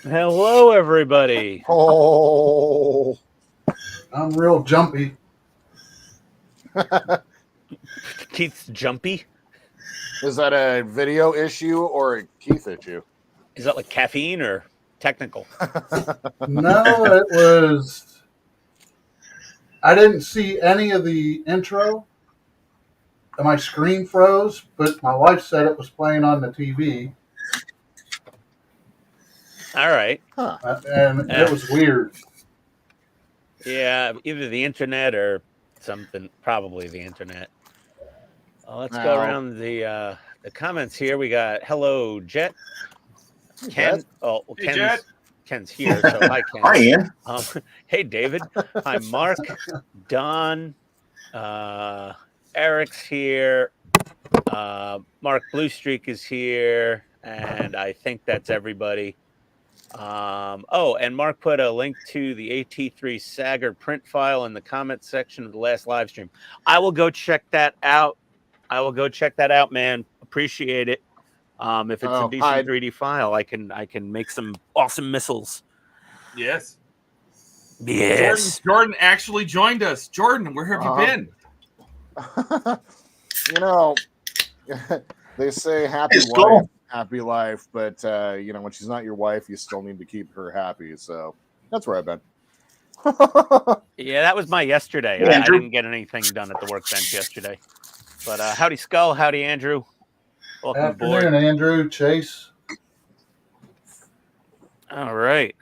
Hello, everybody. Oh, I'm real jumpy. Keith's jumpy. is that a video issue or a Keith issue? Is that like caffeine or technical? No, it was. I didn't see any of the intro. And my screen froze, but my wife said it was playing on the TV. All right. Huh. And it was weird. Yeah, either the internet or something. Probably the internet. Let's go around the comments here. We got hello, Jet. Ken. Oh, well, Hey, Jet. Ken's here. So hi, Ken. Hi, Ian. Hey, David. Hi, Mark. Don. Eric's here. Mark Bluestreak is here, and I think that's everybody. Oh, and Mark put a link to the AT3 Sager print file in the comment section of the last live stream. I will go check that out. Man. Appreciate it. If it's a decent 3D file, I can make some awesome missiles. Yes. Yes. Jordan actually joined us. Jordan, where have you been? You know, they say happy wife, happy life, but you know, when she's not your wife, you still need to keep her happy. So that's where I've been. Yeah, that was my yesterday. I didn't get anything done at the workbench yesterday. But howdy, Skull. Howdy, Andrew. Welcome Afternoon, aboard. Andrew, Chase. All right.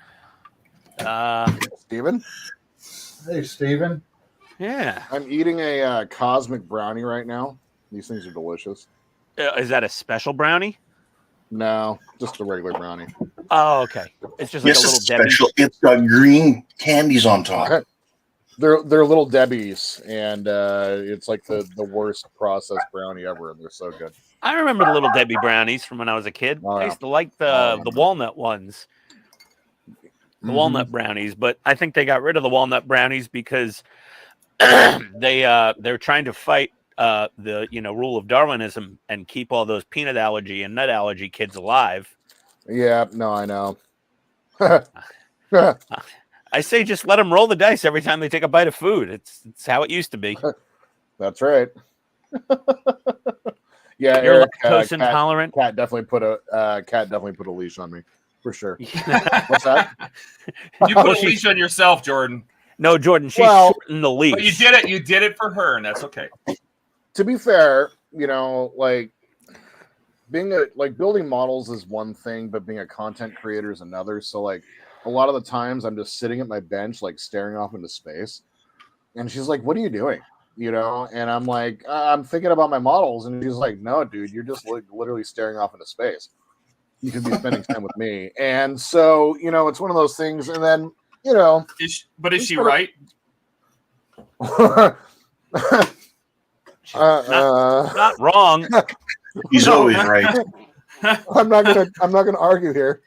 Steven? Hey, Steven. Yeah. I'm eating a cosmic brownie right now. These things are delicious. Is that a special brownie? No, just a regular brownie. Oh, okay. It's just like a little Debbie. Special. It's got green candies on top. They're little Debbies, and it's like the worst processed brownie ever, and they're so good. I remember the little Debbie brownies from when I was a kid. Oh, I used to like the walnut ones, the walnut brownies, but I think they got rid of the walnut brownies because they're trying to fight the rule of Darwinism and keep all those peanut allergy and nut allergy kids alive. Yeah, no, I know. I say just let them roll the dice every time they take a bite of food. It's how it used to be. That's right. Yeah, You're Eric, lactose intolerant. Cat definitely put a leash on me for sure. What's that? You put a leash on yourself, Jordan. No, Jordan, she's shortened the leash. But you did it. You did it for her, and that's okay. To be fair, you know, like building models is one thing, but being a content creator is another. So like a lot of the times I'm just sitting at my bench, like staring off into space, and she's like, "What are you doing?" You know, and I'm like, "I'm thinking about my models," and she's like, "No, dude, you're just literally staring off into space. You could be spending time with me." And so, you know, it's one of those things. And then, you know, is she right? Not wrong. He's always right. I'm not gonna argue here.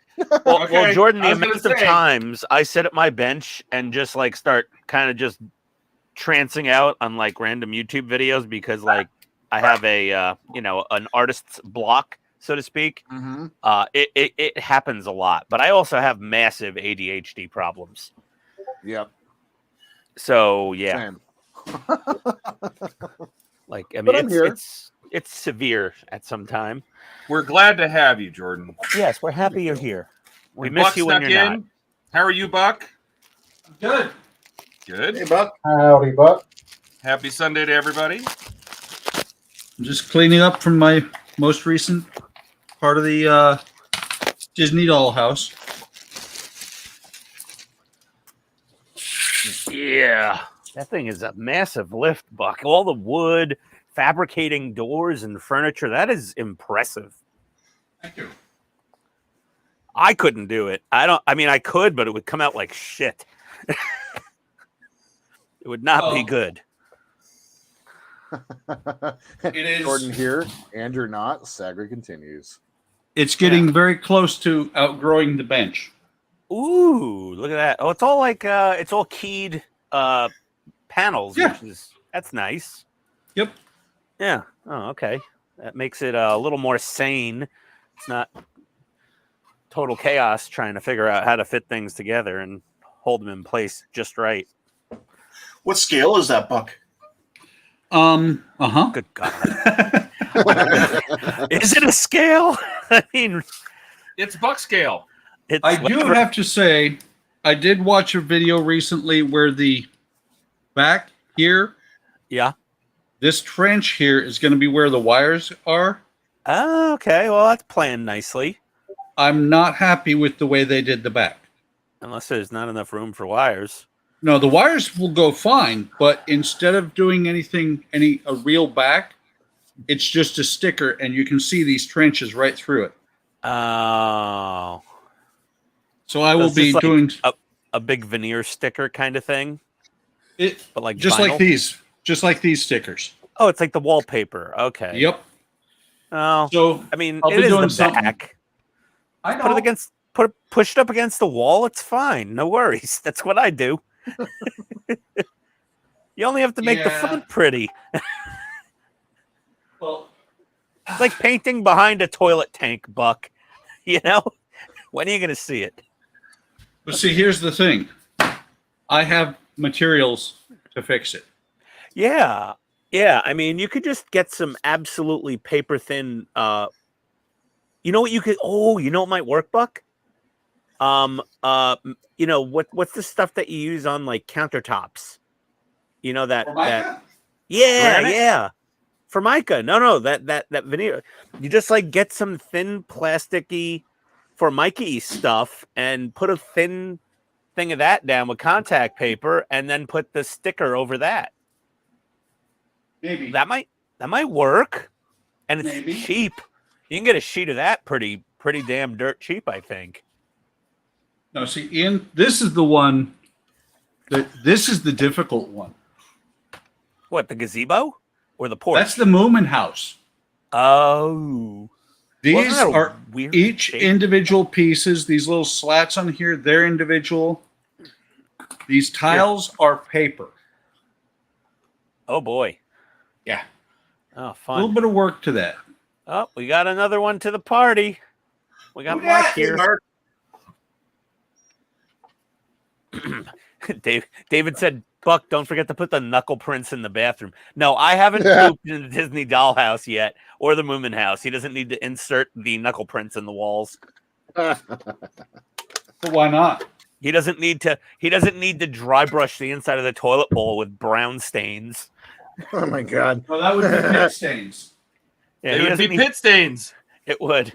Well, Jordan, the amount of times I sit at my bench and just like start kind of just trancing out on like random YouTube videos because like I have a an artist's block, so to speak. It happens a lot, but I also have massive ADHD problems. Yep. So yeah. Like I mean, it's severe at some time. We're glad to have you, Jordan. Yes, we're happy you're here. We miss you when you're not. How are you, Buck? Good. Good. Hey, Buck. Howdy, Buck. Happy Sunday to everybody. I'm just cleaning up from my most recent part of the Disney dollhouse. Yeah, that thing is a massive lift, Buck. All the wood, fabricating doors and furniture, that is impressive. Thank you. I couldn't do it. I mean, I could, but it would come out like shit. It would not be good. It is. Jordan here, Andrew not. Sager continues. It's getting very close to outgrowing the bench. Ooh, look at that. Oh, it's all like it's all keyed panels, that's nice. Yep. Yeah. Oh, okay. That makes it a little more sane. It's not total chaos trying to figure out how to fit things together and hold them in place just right. What scale is that, Buck? Good God. Is it a scale? I mean, It's buck scale. it's I do whatever. have to say, I did watch a video recently where the back here, Yeah. this trench here is going to be where the wires are. Oh, okay. Well, that's planned nicely. I'm not happy with the way they did the back. Unless there's not enough room for wires. No, the wires will go fine, but instead of doing a real back, it's just a sticker, and you can see these trenches right through it. Oh. So I So will it's be just like doing a big veneer sticker kind of thing. it, But like just vinyl? like these stickers. Oh, it's like the wallpaper. Okay. Yep. Oh, So I mean, I'll it be is doing the something. back. I Put it against, push it up against the wall. It's fine. No worries. That's what I do. You only have to make the Yeah. front pretty. Well, It's like painting behind a toilet tank, Buck. You know? When are you going to see it? but see, here's the thing. I have materials to fix it. Yeah. Yeah. I mean, you could just get some absolutely paper thin. You know what you could? Oh, you know what might work, Buck? You know what's the stuff that you use on like countertops? You know that yeah, Granite? yeah. Formica. No, that veneer. You just like get some thin plasticky formica-y stuff and put a thin thing of that down with contact paper and then put the sticker over that. Maybe. That might work. And it's Maybe. cheap. You can get a sheet of that pretty damn dirt cheap, I think. No, see, Ian, this is the one this is the difficult one. What, the gazebo or the porch? That's the Moomin house. Oh. These Wasn't that a are weird each shape? individual pieces. These little slats on here, they're individual. These tiles are paper. Oh boy. Yeah. Oh, A little fun. bit of work to that. Oh, we got another one to the party. We got Who Mark dat? here. Mark. David said, Buck, don't forget to put the knuckle prints in the bathroom. No, I haven't pooped in the Disney dollhouse yet or the Moomin house. He doesn't need to insert the knuckle prints in the walls. But why not? He doesn't need to dry brush the inside of the toilet bowl with brown stains. Oh my god. Well, that would be pit stains. Yeah, They he would doesn't be need, pit stains. it would.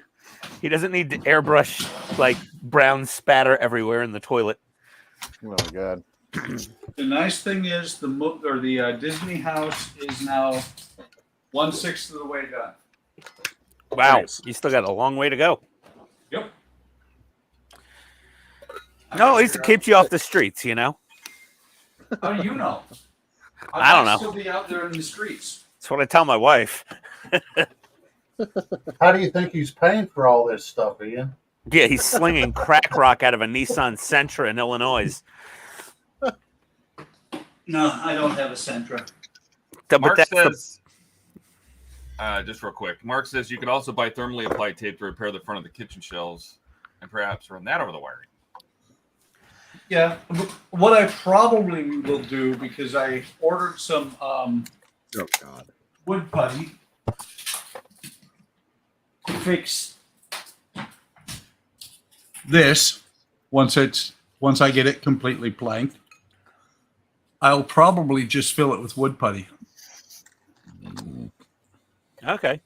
He doesn't need to airbrush like brown spatter everywhere in the toilet. Oh my god. The nice thing is the Disney house is now 1/6 of the way done. Wow, Nice. you still got a long way to go. Yep. No, at least it keeps you off the streets, you know? How do you know? I don't know. might still be out there in the streets. That's what I tell my wife. How do you think he's paying for all this stuff, Ian? Yeah, he's slinging crack rock out of a Nissan Sentra in Illinois. No, I don't have a Sentra. But Mark that's the- says, just real quick, Mark says you could also buy thermally applied tape to repair the front of the kitchen shelves and perhaps run that over the wiring. Yeah, what I probably will do, because I ordered some Oh god. wood putty to fix this once I get it completely planked. I'll probably just fill it with wood putty. Okay.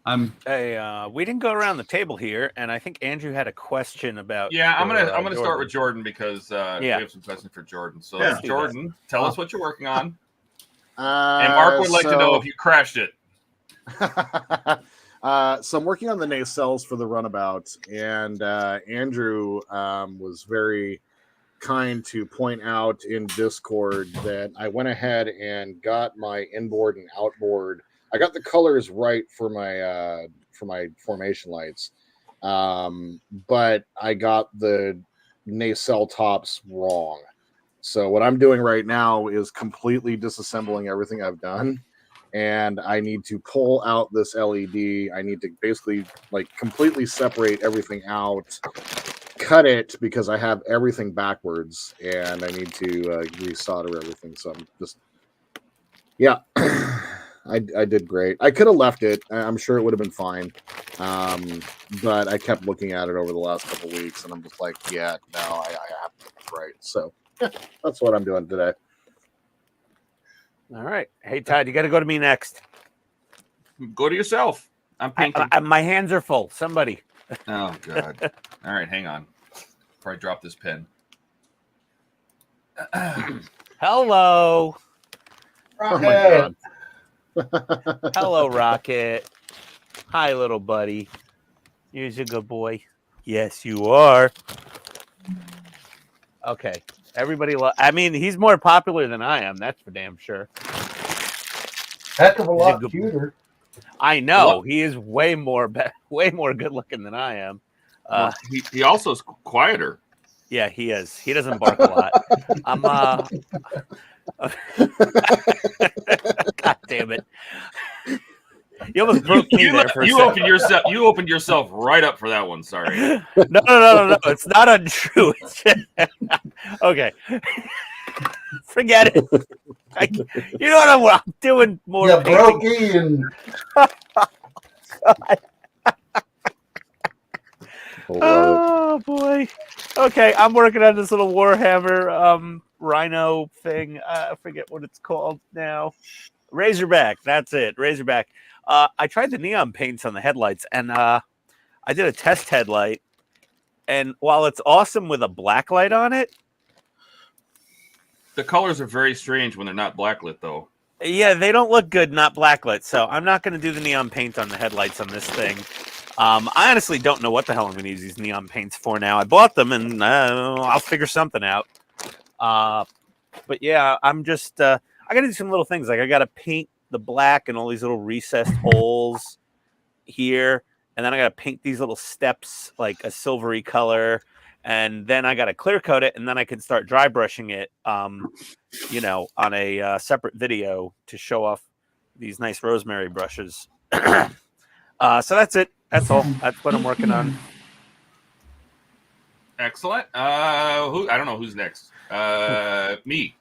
I'm We didn't go around the table here, and I think Andrew had a question about. Yeah, I'm gonna Jordan. start with Jordan because we Yeah. have some questions for Jordan. So Yeah. Jordan, tell us what you're working on. And And Mark would like to know if you crashed it. So I'm working on the nacelles for the runabout, and Andrew was very kind to point out in Discord that I went ahead and got my inboard and outboard. I got the colors right for my formation lights, but I got the nacelle tops wrong. So what I'm doing right now is completely disassembling everything I've done and I need to pull out this LED. I need to basically like completely separate everything out, cut it because I have everything backwards, and I need to resolder everything. So I'm just, yeah, I did great. I could have left it. I'm sure it would have been fine. But I kept looking at it over the last couple of weeks, and I'm just like, yeah, no, I have to get this right. So yeah, that's what I'm doing today. All right. Hey, Todd, you got to go to me next. Go to yourself. I'm painting. My hands are full. Somebody. Oh, God. All right, hang on. Before I drop this pen. Hello. Oh my God. Hello, Rocket. Hi, little buddy. You're a good boy. Yes, you are. Okay. Everybody, I mean, he's more popular than I am. That's for damn sure. Heck of a He's a lot good- cuter. I know. What? He is way more good looking than I am. He also is quieter. Yeah, he is. He doesn't bark a lot. I'm God damn it. You almost broke me there for a second. You opened yourself right up for that one. Sorry. No. It's not untrue. It's just, okay. Forget it. You know what I'm doing more. Yeah, painting. Brokey and Oh boy. Okay, I'm working on this little Warhammer rhino thing. I forget what it's called now. Razorback. That's it. Razorback. I tried the neon paints on the headlights, and I did a test headlight. And while it's awesome with a black light on it, The colors are very strange when they're not blacklit, though. yeah, they don't look good not blacklit. So I'm not going to do the neon paint on the headlights on this thing. I honestly don't know what the hell I'm going to use these neon paints for now. I bought them, and I'll figure something out. But yeah, I'm just I got to do some little things. Like I got to paint the black and all these little recessed holes here, and then I got to paint these little steps like a silvery color, and then I got to clear coat it, and then I can start dry brushing it. You know, on a separate video to show off these nice rosemary brushes. So that's it. That's all. That's what I'm working on. Excellent. I don't know who's next. Me.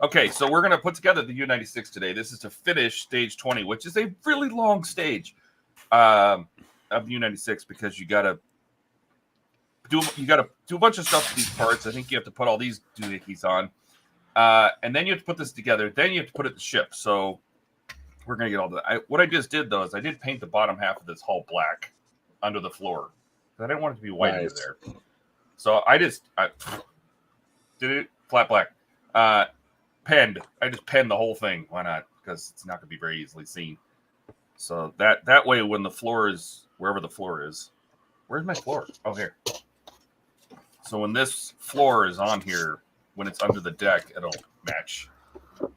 Okay, so we're gonna put together the U96 today. This is to finish stage 20, which is a really long stage of U96 because you gotta do a bunch of stuff to these parts. I think you have to put all these doohickeys on, and then you have to put this together. Then you have to put it in the ship. So we're gonna get all that. What I just did though is I did paint the bottom half of this hull black under the floor. I didn't want it to be white under there. So I did it flat black. Penned. I just penned the whole thing. Why not? Because it's not going to be very easily seen. So that way, when the floor is wherever the floor is, where's my floor? Oh, here. So when this floor is on here, when it's under the deck, it'll match. I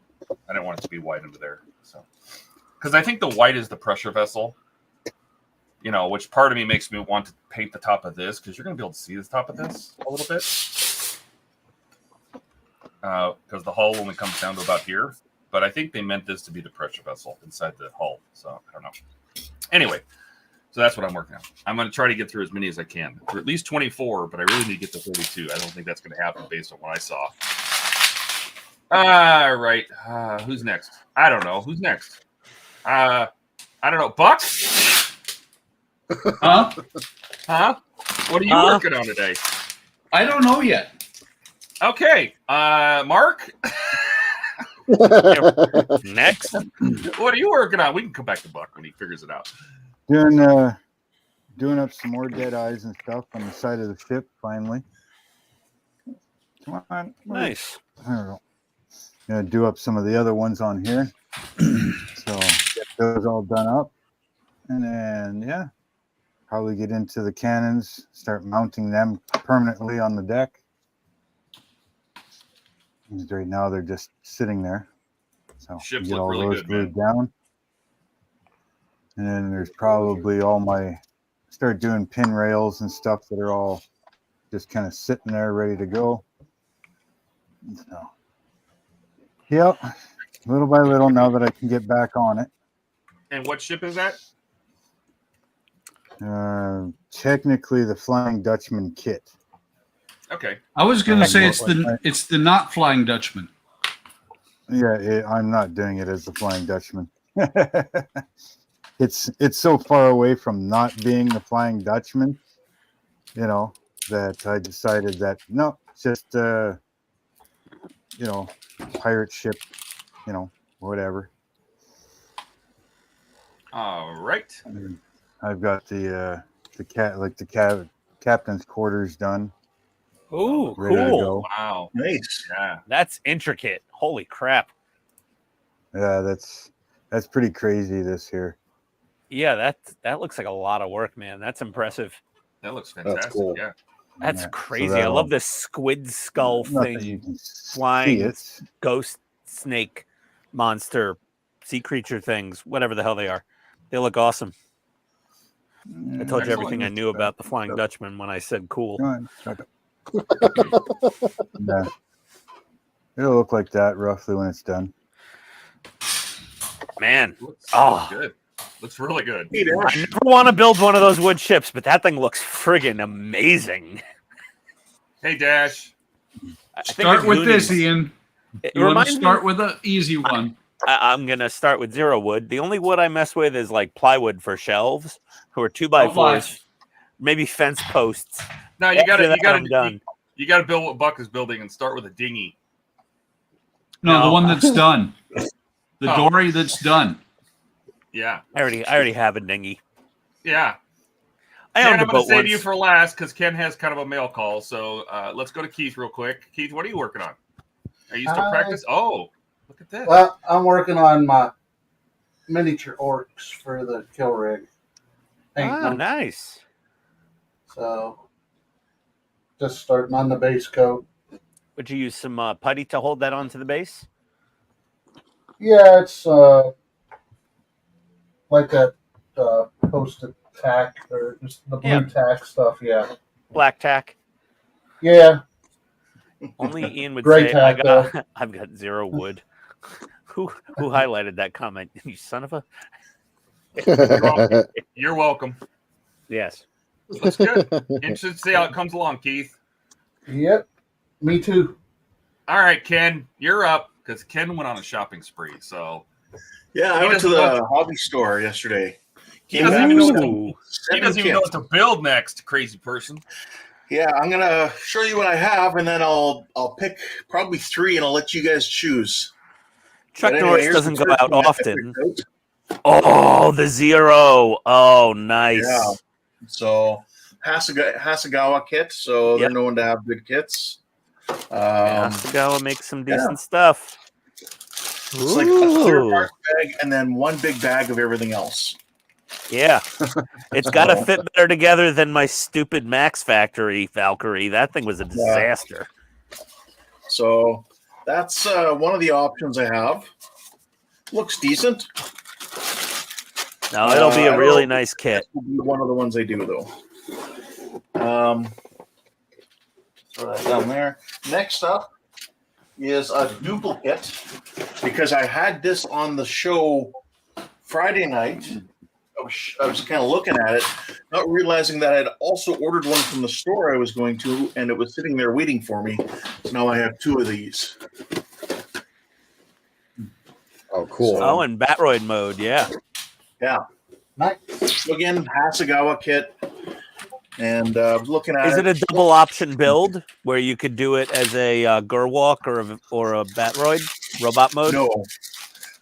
didn't want it to be white under there. So because I think the white is the pressure vessel. You know, which part of me makes me want to paint the top of this because you're going to be able to see the top of this a little bit. Because the hull only comes down to about here. But I think they meant this to be the pressure vessel inside the hull. So I don't know. Anyway, so that's what I'm working on. I'm going to try to get through as many as I can. For at least 24, but I really need to get to 32. I don't think that's going to happen based on what I saw. All right. Who's next? I don't know. Who's next? I don't know. Buck? Huh? Huh? What are you working on today? I don't know yet. Okay. Mark? Next. What are you working on? We can come back to Buck when he figures it out. Doing up some more dead eyes and stuff on the side of the ship finally. Come on. Nice. I don't know. Gonna do up some of the other ones on here. So get those all done up. And then yeah. Probably get into the cannons, start mounting them permanently on the deck. Right now they're just sitting there. So Ships get look all really those good, man. glued down. And then there's probably all my start doing pin rails and stuff that are all just kind of sitting there ready to go. So, yep. little by little, now that I can get back on it. And what ship is that? Technically, the Flying Dutchman kit. Okay. I was going to say it's Like- the not Flying Dutchman. Yeah, I'm not doing it as the Flying Dutchman. It's so far away from not being the Flying Dutchman, you know, that I decided that no, it's just you know, pirate ship, you know, whatever. All right. I've got the captain's quarters done. Ooh, Ready to cool. go. Wow. Nice. Yeah. That's intricate. Holy crap. Yeah, that's pretty crazy this here. Yeah, that looks like a lot of work, man. That's impressive. That looks fantastic. cool. Yeah. That's Yeah, so crazy. I that'll- love this squid skull Not that you thing. can see Flying it. ghost snake monster sea creature things, whatever the hell they are. They look awesome. I told you Excellent. everything I knew about the Flying Dutchman when I said cool. Come on, shut up. Yeah. It'll look like that roughly when it's done. Man, Looks Oh. good. Looks really good. Hey, I Dash. never want to build one of those wood ships, but that thing looks friggin' amazing. Hey, Dash. I think Start it's with this, Goonies. Ian. It You want reminds to me- start with an easy one. I'm gonna start with 0 wood. The only wood I mess with is like plywood for shelves, or 2x4s, maybe fence posts. No, you got After to that, you got I'm done. to you got to build what Buck is building and start with a dinghy. No, the No. one that's done. The Oh. dory that's done. Yeah. I already have a dinghy. Yeah. I Ken, owned a I'm going boat to save once. you for last because Ken has kind of a mail call. So let's go to Keith real quick. Keith, what are you working on? Are you still Hi. practice? Oh, look at this. Well, I'm working on my miniature orcs for the kill rig. Painting Ah, them. nice. So just starting on the base coat. Would you use some putty to hold that onto the base? Yeah, it's like that posted tack or just the blue Yeah. tack stuff. Yeah, Black tack. yeah. Only Ian would Gray say, tack, though. I've got 0 wood. Who highlighted that comment? You son of a... You're welcome. Yes. Looks good. Interested to see how it comes along, Keith. Yep. Me too. All right, Ken, you're up because Ken went on a shopping spree. So Yeah, I He went to doesn't the hobby store yesterday. he Came doesn't back even know with what some Ooh. he seven doesn't even know kits. what to build next, crazy person. Yeah, I'm gonna show you what I have, and then I'll pick probably 3, and I'll let you guys choose. Chuck But anyway, Norris here's doesn't the go first out one I often. picked out. Oh, the 0. Oh, nice. Yeah. So Hasegawa kit, so Yep. they're known to have good kits. Hasagawa makes some decent stuff. It's like a clear Ooh. parts bag and then one big bag of everything else. Yeah. It's got to fit better together than my stupid Max Factory Valkyrie. That thing was a disaster. So that's one of the options I have. Looks decent. No, it'll be a I really don't- nice kit. This will be one of the ones I do though. Throw that down there. Next up is a duplicate because I had this on the show Friday night. I was kind of looking at it, not realizing that I'd also ordered one from the store I was going to, and it was sitting there waiting for me. So now I have 2 of these. Oh, cool. Oh, in Batroid mode, yeah. Yeah. Nice. So again, Hasegawa kit. And looking at Is it a double option build where you could do it as a Gerwalk or a Batroid robot mode?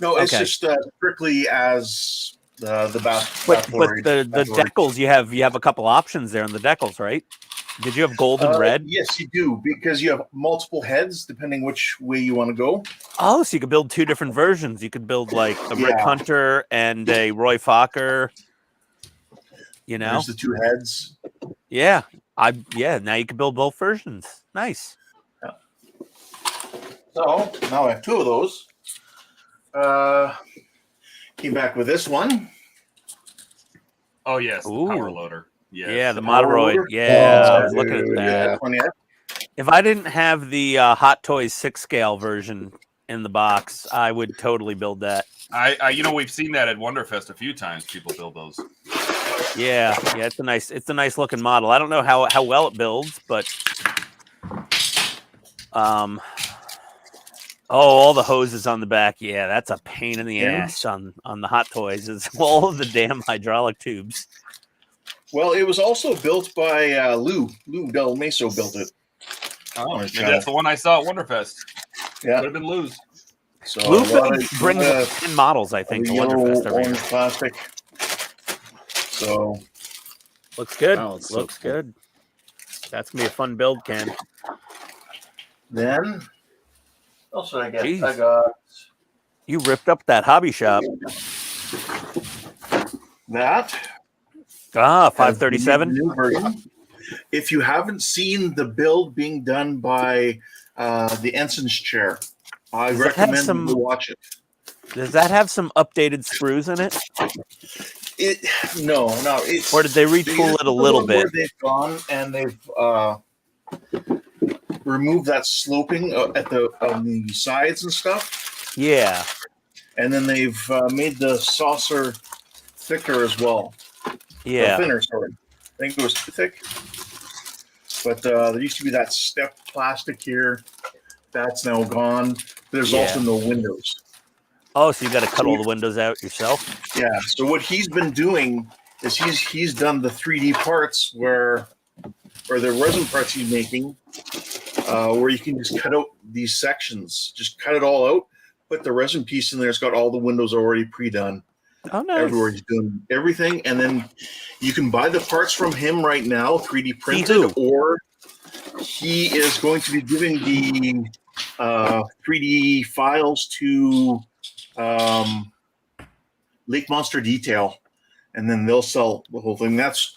No, it's Okay. just strictly as the But the decals you have a couple options there in the decals, right? Did you have gold and red? Yes, you do, because you have multiple heads depending which way you want to go. Oh, so you could build 2 different versions. You could build like a Rick Yeah. Hunter and a Roy Fokker. You know? There's the 2 heads. Yeah. Now you can build both versions. Nice. So now I have 2 of those. Came back with this one. Oh yes, the Ooh. power loader. Yes. Yeah, the power Modroid. loader. Yeah, Oh, I was looking at dude, that. yeah. This one yet. If I didn't have the Hot Toys 6 scale version, in the box. I would totally build that. You know, we've seen that at Wonderfest a few times. People build those. Yeah, it's a nice looking model. I don't know how well it builds, but all the hoses on the back. Yeah, that's a pain in the ass on the Hot Toys. Is all of the damn hydraulic tubes. Well, it was also built by Lou Del Meso built it. Oh, maybe that's the one I saw at Wonderfest. Yeah, could have been Lou's. So Lou brings 10 models, I think, to Wonderfest every year. Orange plastic. So looks good. Wow, it's Looks so cool. good. That's gonna be a fun build, Ken. then, what else did I get? Jeez. I got You ripped up that hobby shop. that. 537. New version. If you haven't seen the build being done by the Ensign's chair, I Does it have recommend some- you watch it. Does that have some updated sprues in it, No, it's or did they retool it a little bit? Where they've gone and they've removed that sloping on the sides and stuff, Yeah. and then they've made the saucer thicker as well. Yeah. Thinner, sorry. I think it was too thick. But there used to be that step plastic here. That's now gone. There's Yeah. also no windows. Oh, so you got to cut all the windows out yourself? Yeah. So what he's been doing is he's done the 3D parts or the resin parts he's making, where you can just cut out these sections, just cut it all out, put the resin piece in there. It's got all the windows already pre-done. Oh, nice. Everywhere he's doing everything, and then you can buy the parts from him right now, 3D printed, who? or he is going to be giving the 3D files to Lake Monster Detail, and then they'll sell the whole thing. That's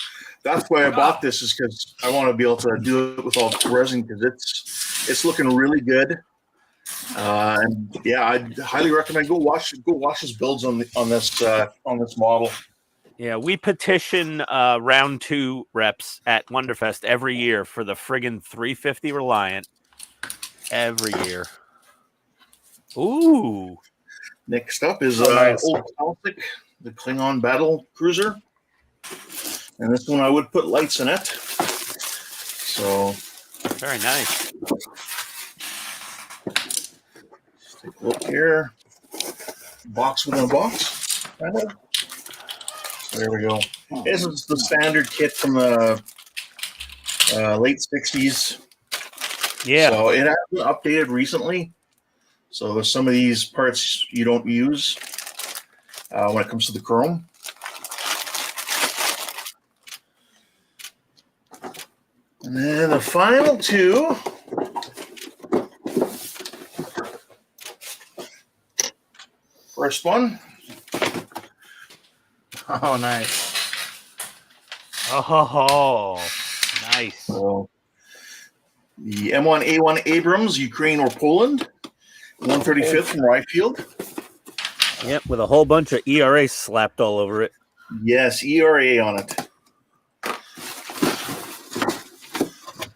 why I bought this, is because I want to be able to do it with all the resin, because it's looking really good. And yeah, I'd highly recommend go watch his builds on this model. Yeah, we petition round 2 reps at Wonderfest every year for the friggin' 350 Reliant. Every year. Ooh. Next up is nice. Old Classic, the Klingon Battle Cruiser, and this one I would put lights in it. So Very nice. take a look here. Box within a box, kind of. There we go. This is the standard kit from the late 60s. Yeah. So it has been updated recently. So there's some of these parts you don't use when it comes to the chrome. And then the final two. First one. Oh, nice. Oh, nice. So the M1A1 Abrams, Ukraine or Poland. 135th from Ryfield. Yep, with a whole bunch of ERA slapped all over it. Yes, ERA on it.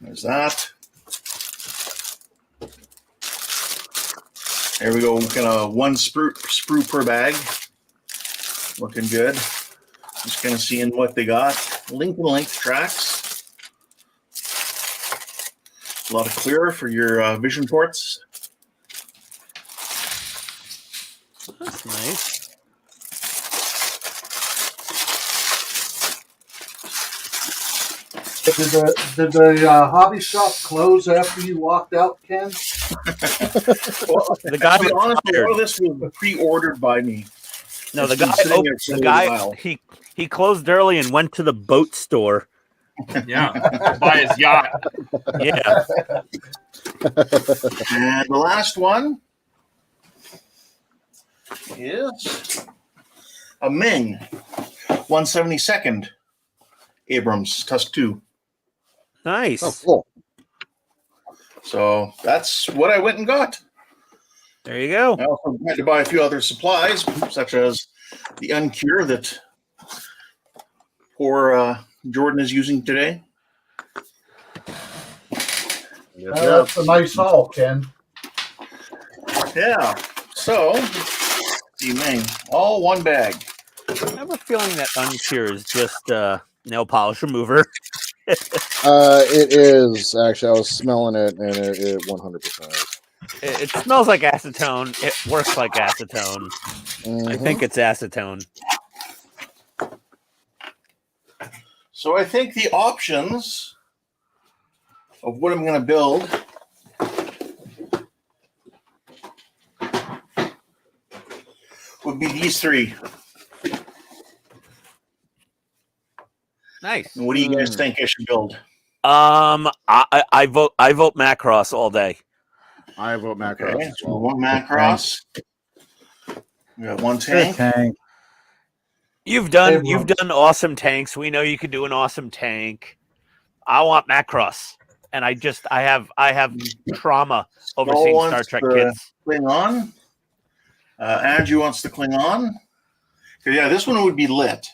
There's that. There we go. Kind of one sprue per bag. Looking good. Just kind of seeing what they got. Link and length tracks. A lot of clear for your vision ports. That's nice. Did the hobby shop close after you walked out, Ken? Well, The guy to be honest, a retired. lot of this was pre-ordered by me. No, the It's been guy. sitting there for a while. He closed early and went to the boat store. Yeah, buy his yacht. Yeah. And the last one is a Ming 172nd Abrams Tusk 2. Nice. Oh, cool. So that's what I went and got. There you go. I also had to buy a few other supplies, such as the Uncure that poor Jordan is using today. Yes, That's a nice haul, Ken. Yeah. So, evening. All one bag. I have a feeling that unpure is just nail polish remover. It is actually. I was smelling it, and it 100% is. It smells like acetone. It works like acetone. I think it's acetone. So I think the options of what I'm going to build would be these three. Nice. What do you guys think I should build? I vote Macross all day. I vote Macross. Okay, as so well. one Macross. We got one Good tank. tank. You've done awesome tanks. We know you could do an awesome tank. I want Macross, and I have trauma over Skull seeing wants Star Trek the kits. Klingon. Andrew wants the Klingon. Yeah, this one would be lit.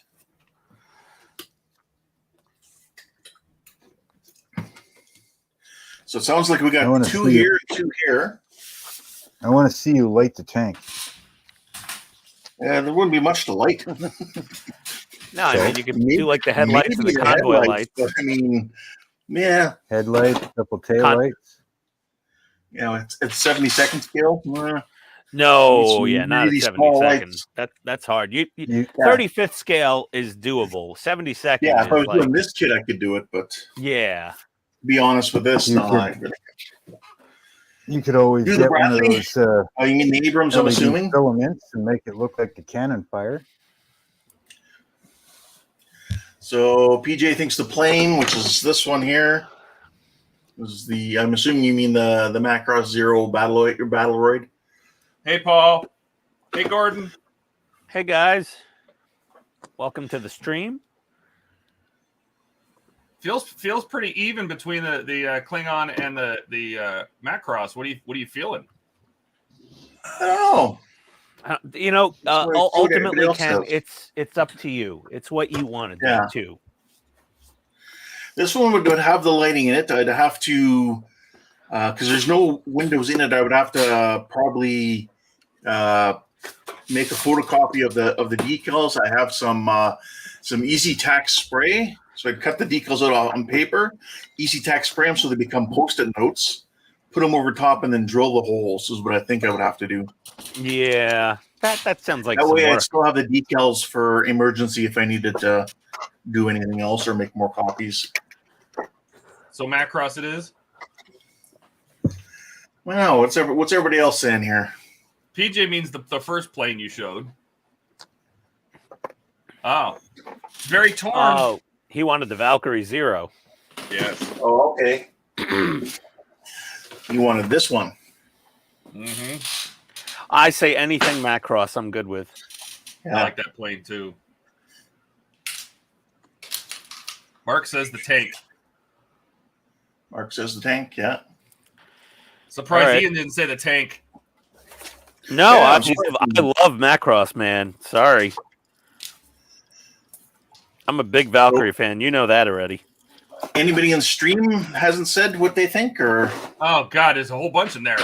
So it sounds like we I got wanna two see here, two here. I want to see you light the tank. Yeah, there wouldn't be much to light. No, I mean you could do like the headlights and Maybe the convoy lights. but I mean, yeah, Headlights, couple taillights. you know, it's 70-second scale. No, It's yeah, not at really 70 small seconds. lights. That's hard. You You, 35th scale is doable. 70 seconds Yeah, if I is was like doing this kit, I could do it. But to yeah. be honest with this, You no. could- you could always Do the get one of Bradley? those Oh, you mean the Abrams? I'm LED assuming. filaments and make it look like a cannon fire. So PJ thinks the plane, which is this one here, is the. I'm assuming you mean the Macross Zero Battleroid. Hey, Paul. Hey, Gordon. Hey guys, welcome to the stream. Feels pretty even between the Klingon and the Macross. What are you feeling? I don't know. You know, what ultimately, everybody else Ken, says. it's up to you. It's what you want to do Yeah. too. This one would have the lighting in it. I'd have to, because there's no windows in it. I would have to probably make a photocopy of the decals. I have some Easy Tack spray, so I'd cut the decals out on paper, Easy Tack spray them so they become Post-it notes. Put them over top and then drill the holes. Is what I think I would have to do. Yeah, that sounds like That some way, I'd work. still have the decals for emergency if I needed to do anything else or make more copies. So Macross it is. Well, what's everybody else saying here? PJ means the first plane you showed. Oh, very torn. Oh, he wanted the Valkyrie Zero. Yes. Oh, okay. You wanted this one. Mm-hmm. I say anything Macross, I'm good with. I like that plane too. Mark says the tank. Mark says the tank. Yeah. Surprised All right. Ian didn't say the tank. No, Yeah, I love Macross, man. Sorry. I'm a big Valkyrie fan. You know that already. Anybody in stream hasn't said what they think, or Oh God, there's a whole bunch in there.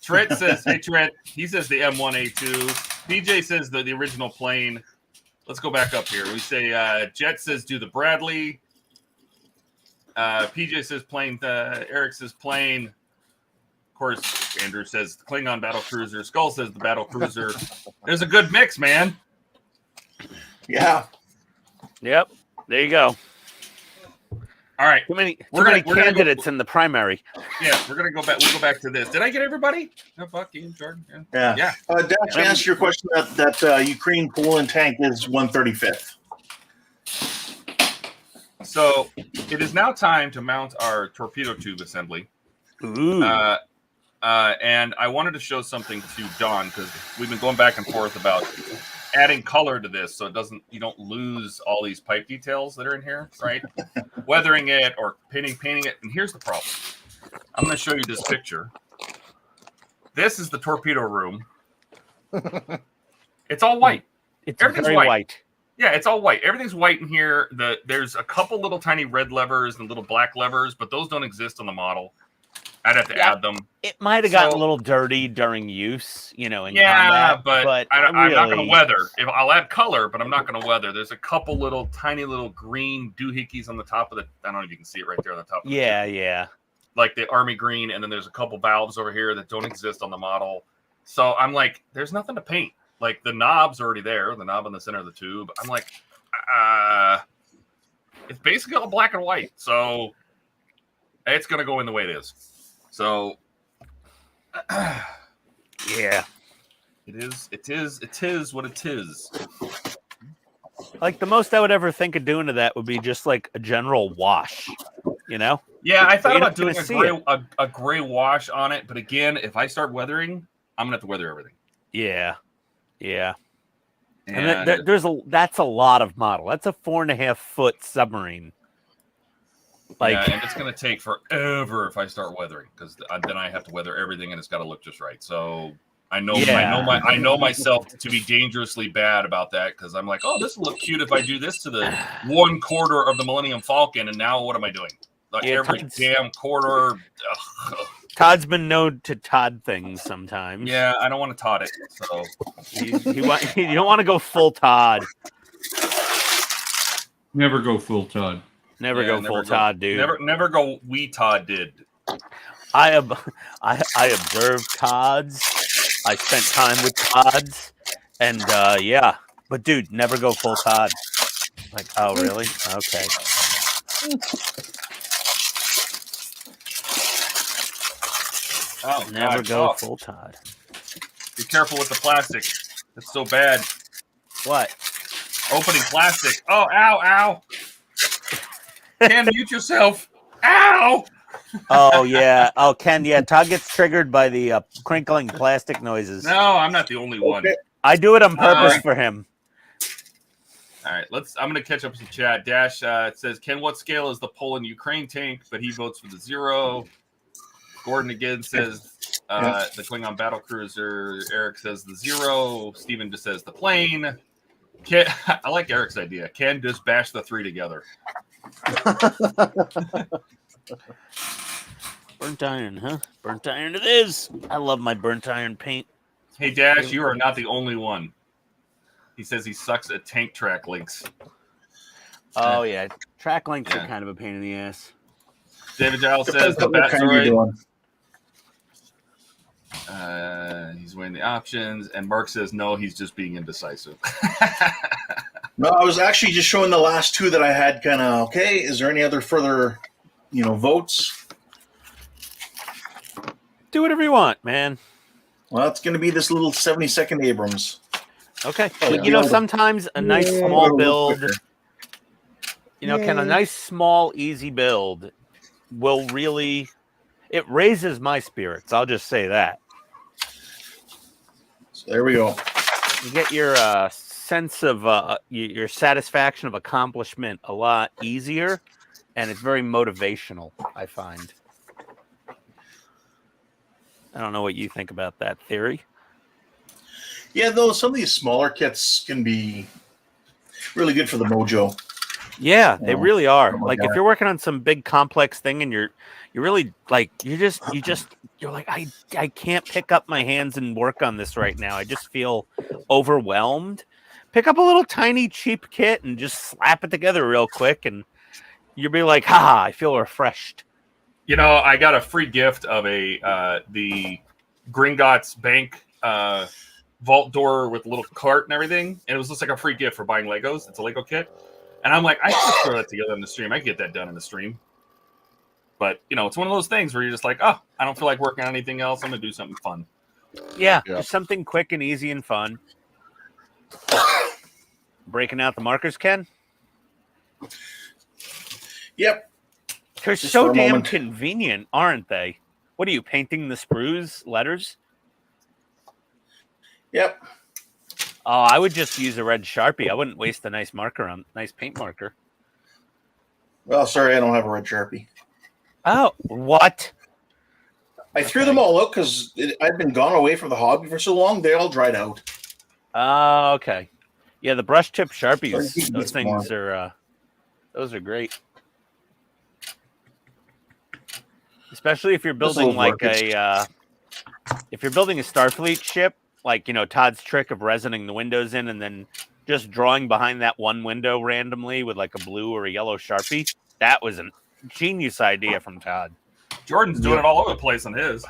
Trent says, "Hey Trent," he says the M1A2. PJ says the original plane. Let's go back up here. We say Jet says do the Bradley. PJ says plane. Eric says plane. Of course, Andrew says the Klingon battle cruiser. Skull says the battle cruiser. There's a good mix, man. yeah, Yep. There you go. All right. Too many We're gonna candidates in the primary. Yeah, we're gonna go back. We'll go back to this. Did I get everybody? No, fuck you, Jordan. yeah. Yeah. Dash, to answer your question, that Ukraine Poland tank is 135th. So it is now time to mount our torpedo tube assembly. Ooh. And I wanted to show something to Don because we've been going back and forth about adding color to this so you don't lose all these pipe details that are in here, right? Weathering it or painting it. And here's the problem. I'm going to show you this picture. This is the torpedo room. It's all white. It's everything's very white. white. Yeah, it's all white. Everything's white in here. There's a couple little tiny red levers and little black levers, but those don't exist on the model. I'd have to Yeah. add them. It might have gotten So- a little dirty during use, in Yeah, combat. but I'm not going really- to weather. I'll add color, but I'm not going to weather. There's a couple little tiny little green doohickeys on the top of the. I don't know if you can see it right there on the top. Of Yeah. Like the army green, and then there's a couple valves over here that don't exist on the model. So I'm like, there's nothing to paint. Like the knob's already there, the knob in the center of the tube. I'm like, it's basically all black and white, so it's going to go in the way it is. So. Yeah. It is what it is. Like the most I would ever think of doing to that would be just like a general wash, Yeah, I thought You're about not doing gonna a gray wash on it, but again, if I start weathering, I'm gonna have to weather everything. Yeah. And That's a lot of model. That's a 4.5-foot submarine. and it's gonna take forever if I start weathering because then I have to weather everything and it's got to look just right. So I know myself to be dangerously bad about that because I'm like, oh, this will look cute if I do this to the 1/4 of the Millennium Falcon, and now what am I doing? Like every damn quarter. Todd's been known to Todd things sometimes. Yeah, I don't want to Todd it. So you don't want to go full Todd. Never go full Todd. Never go full Todd, dude. Never go. We Todd did. I observed Todds. I spent time with Todds, and yeah. But dude, never go full Todd. Like, oh really? Okay. Oh, Never go full Todd. Be careful with the plastic. It's so bad. What? Opening plastic. Oh, ow. Ken, mute yourself. Ow! Oh yeah. Oh Ken, yeah. Todd gets triggered by the crinkling plastic noises. No, I'm not the only one. I do it on purpose for him. All right, I'm going to catch up with the chat. Dash it says, Ken, what scale is the Poland Ukraine tank? But he votes for the 0. Gordon again says the Klingon battle cruiser. Eric says the 0. Steven just says the plane. Ken, I like Eric's idea. Ken, just bash the 3 together. Burnt iron, huh? Burnt iron it is. I love my burnt iron paint. Hey, Dash, you are not the only one. He says he sucks at tank track links. Oh, yeah. Track links are kind of a pain in the ass. David Giles says the Batzoid. He's weighing the options. And Mark says, no, he's just being indecisive. No, I was actually just showing the last 2 that I had kind of, okay, is there any other further, votes? Do whatever you want, man. Well, it's going to be this little 72nd Abrams. Okay. Oh, But, sometimes a nice small build, Ken, a nice small, easy build will really, it raises my spirits. I'll just say that. So there we go. You get your sense of your satisfaction of accomplishment a lot easier, and it's very motivational, I find. I don't know what you think about that theory. Yeah, though some of these smaller kits can be really good for the mojo. Yeah, they really are. Like God. if you're working on some big complex thing and you're really like you're like I can't pick up my hands and work on this right now. I just feel overwhelmed. Pick up a little tiny cheap kit and just slap it together real quick and you'll be like, "Ha, I feel refreshed." I got a free gift of the Gringotts Bank vault door with a little cart and everything, and it was just like a free gift for buying Legos. It's a Lego kit, and I'm like, I can just throw that together in the stream. I can get that done in the stream. But it's one of those things where you're just like, oh, I don't feel like working on anything else. I'm gonna do something fun. Yeah, just something quick and easy and fun. Breaking out the markers, Ken? Yep. They're Just so for a damn moment. convenient, aren't they? What are you, painting the sprues letters? Yep. Oh, I would just use a red Sharpie. I wouldn't waste a nice paint marker. Well, sorry, I don't have a red Sharpie. Oh, what? I threw them all out because I've been gone away from the hobby for so long. They all dried out. Oh, okay. Yeah, the brush tip Sharpies, Sorry, those things are, those are great. especially if you're This building will like work. if you're building a Starfleet ship, like Todd's trick of resining the windows in and then just drawing behind that one window randomly with like a blue or a yellow Sharpie. That was a genius idea from Todd. Jordan's doing it all over the place on his.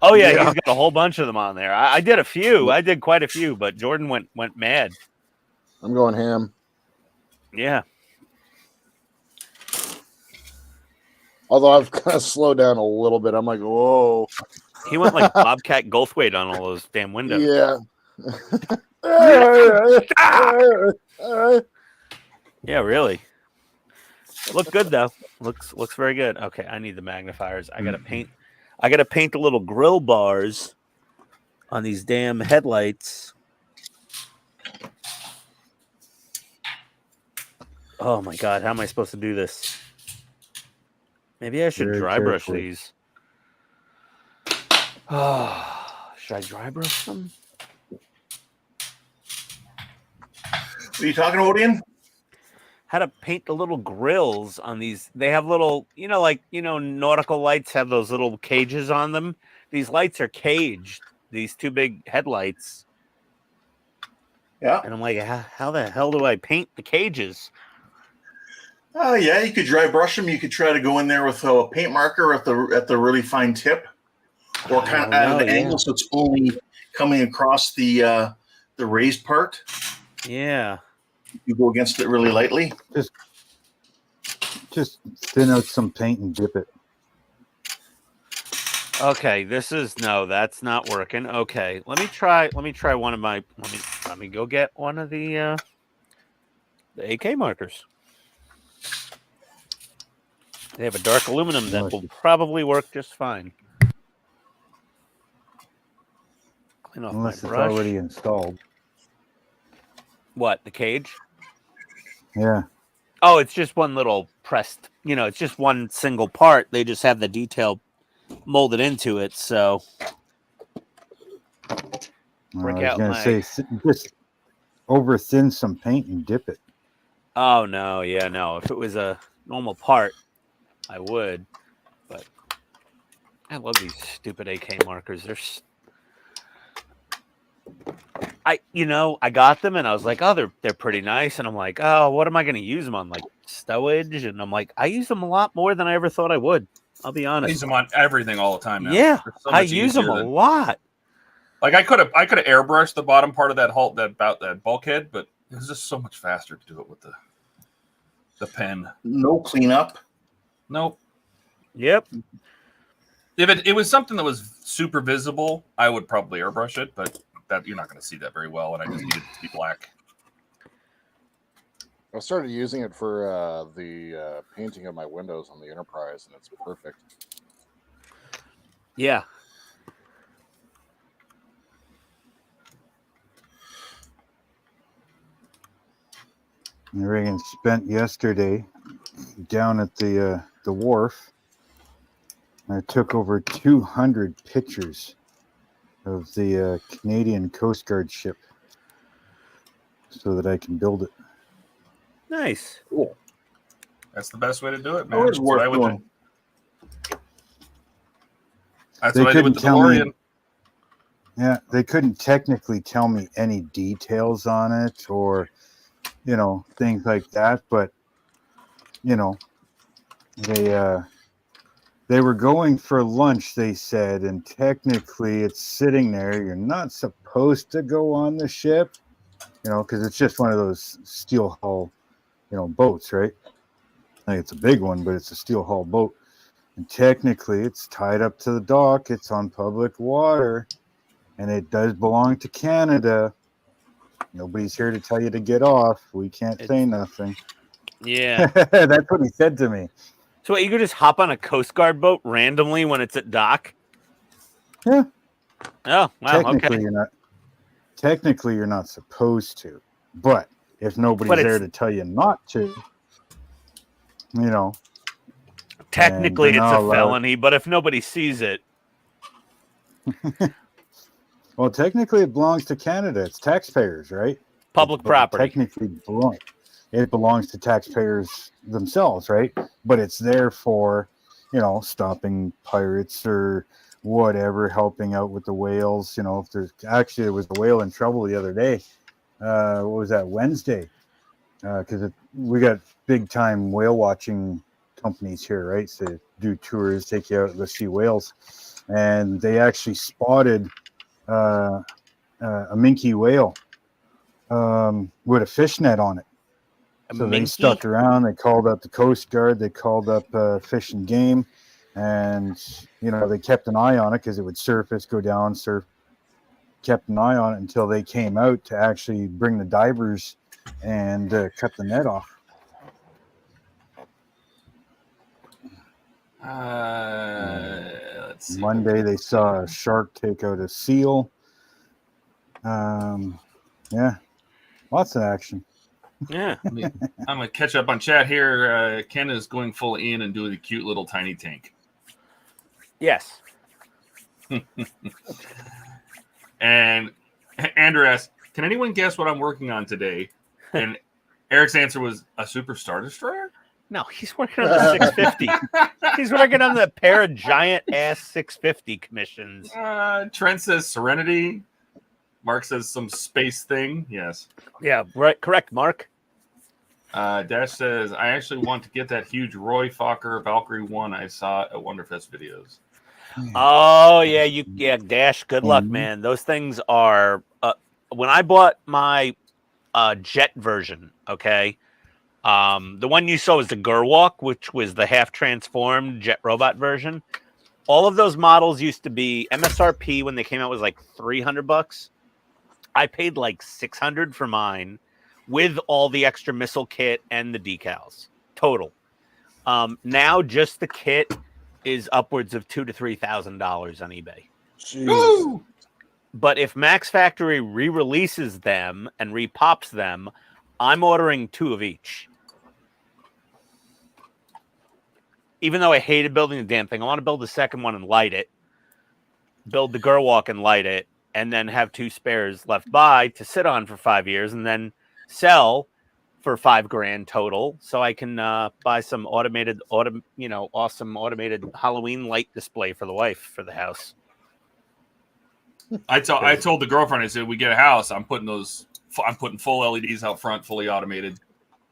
Oh yeah, Yeah. he's got a whole bunch of them on there. I did a few. I did quite a few, but Jordan went mad. I'm going ham. Yeah. Although I've kind of slowed down a little bit. I'm like, whoa. He went like Bobcat Goldthwait on all those damn windows. Yeah. Yeah, really. Look good though. Looks very good. Okay, I need the magnifiers. I gotta paint the little grill bars on these damn headlights. Oh my god, how am I supposed to do this? Maybe I should Very dry brush carefully. these. Oh, should I dry brush them? What are you talking about, Ian? How to paint the little grills on these. They have little, nautical lights have those little cages on them. These lights are caged. These two big headlights. Yeah. And I'm like, how the hell do I paint the cages? Oh, yeah. You could dry brush them. You could try to go in there with a paint marker at the really fine tip, or kind of at an angle so it's only coming across the raised part. Yeah. You go against it really lightly. Just thin out some paint and dip it. Okay, that's not working. Okay, let me try one of my. Let me go get one of the AK markers. They have a dark aluminum that will probably work just fine. Clean off Unless my it's brush. already installed. What, the cage? Yeah. Oh, it's just one little pressed. It's just one single part. They just have the detail molded into it. So, break I was out gonna my. say just over thin some paint and dip it. Oh no, yeah, no. If it was a normal part, I would. But I love these stupid AK markers. I got them and I was like, oh, they're pretty nice. And I'm like, oh, what am I going to use them on? Like stowage? And I'm like, I use them a lot more than I ever thought I would. I'll be I honest. use them on everything all the time now. Yeah, They're so I much use them easier a than- lot. Like I could have airbrushed the bottom part of that bulkhead, but it was just so much faster to do it with the pen. No cleanup. Nope. Yep. If it was something that was super visible, I would probably airbrush it, but that you're not going to see that very well, and I just need it to be black. I started using it for the painting of my windows on the Enterprise, and it's perfect. Yeah. Reagan spent yesterday down at the wharf. I took over 200 pictures of the Canadian Coast Guard ship so that I can build it. Nice. Cool. That's the best way to do it, man. Always That's what I worth would doing. do. That's They what I did with couldn't the tell me- DeLorean. Yeah, they couldn't technically tell me any details on it or, things like that. But, they were going for lunch, they said, and technically it's sitting there. You're not supposed to go on the ship, because it's just one of those steel hull, boats, right? I think it's a big one, but it's a steel hull boat. And technically it's tied up to the dock. It's on public water. And it does belong to Canada. Nobody's here to tell you to get off. We can't say nothing. Yeah. That's what he said to me. So you could just hop on a Coast Guard boat randomly when it's at dock? Yeah. Oh, wow. Okay. Technically, you're not supposed to. But if nobody's there to tell you not to, Technically, it's not a allowed. felony, but if nobody sees it, well, technically, it belongs to Canada. It's taxpayers, right? public But property. it belongs to taxpayers themselves, right? But it's there for, stopping pirates or whatever, helping out with the whales. If there was a whale in trouble the other day. What was that, Wednesday? Because we got big time whale watching companies here, right? So do tours, take you out to see whales, and they actually spotted a minke whale with a fishnet on it. So they stuck around. They called up the Coast Guard. They called up Fish and Game, and they kept an eye on it because it would surface, go down, surf. Kept an eye on it until they came out to actually bring the divers and cut the net off. Let's see. Monday they saw a shark take out a seal. Yeah, lots of action. Yeah. I'm gonna catch up on chat here. Ken is going full in and doing a cute little tiny tank. Yes. And Andrew asked, "Can anyone guess what I'm working on today?" And Eric's answer was a Super Star Destroyer. No, he's working on the 650. He's working on the pair of giant ass 650 commissions. Trent says Serenity. Mark says some space thing. Yes. Yeah, right. Correct, Mark. Dash says, I actually want to get that huge Roy Fokker Valkyrie one I saw at Wonderfest videos. Oh yeah, Dash. Good luck, man. Those things are. When I bought my jet version, okay, the one you saw was the Gerwalk, which was the half transformed jet robot version. All of those models used to be MSRP when they came out was like $300. I paid like $600 for mine, with all the extra missile kit and the decals total. Now just the kit is upwards of $2,000 to $3,000 on eBay. Jeez. But if Max Factory re-releases them and repops them, I'm ordering 2 of each. Even though I hated building the damn thing, I want to build the second one and light it, build the Gerwalk and light it, and then have 2 spares left by to sit on for 5 years and then sell for $5,000 total, so I can buy some awesome automated Halloween light display for the wife for the house. I told the girlfriend, I said, we get a house, I'm putting full LEDs out front, fully automated.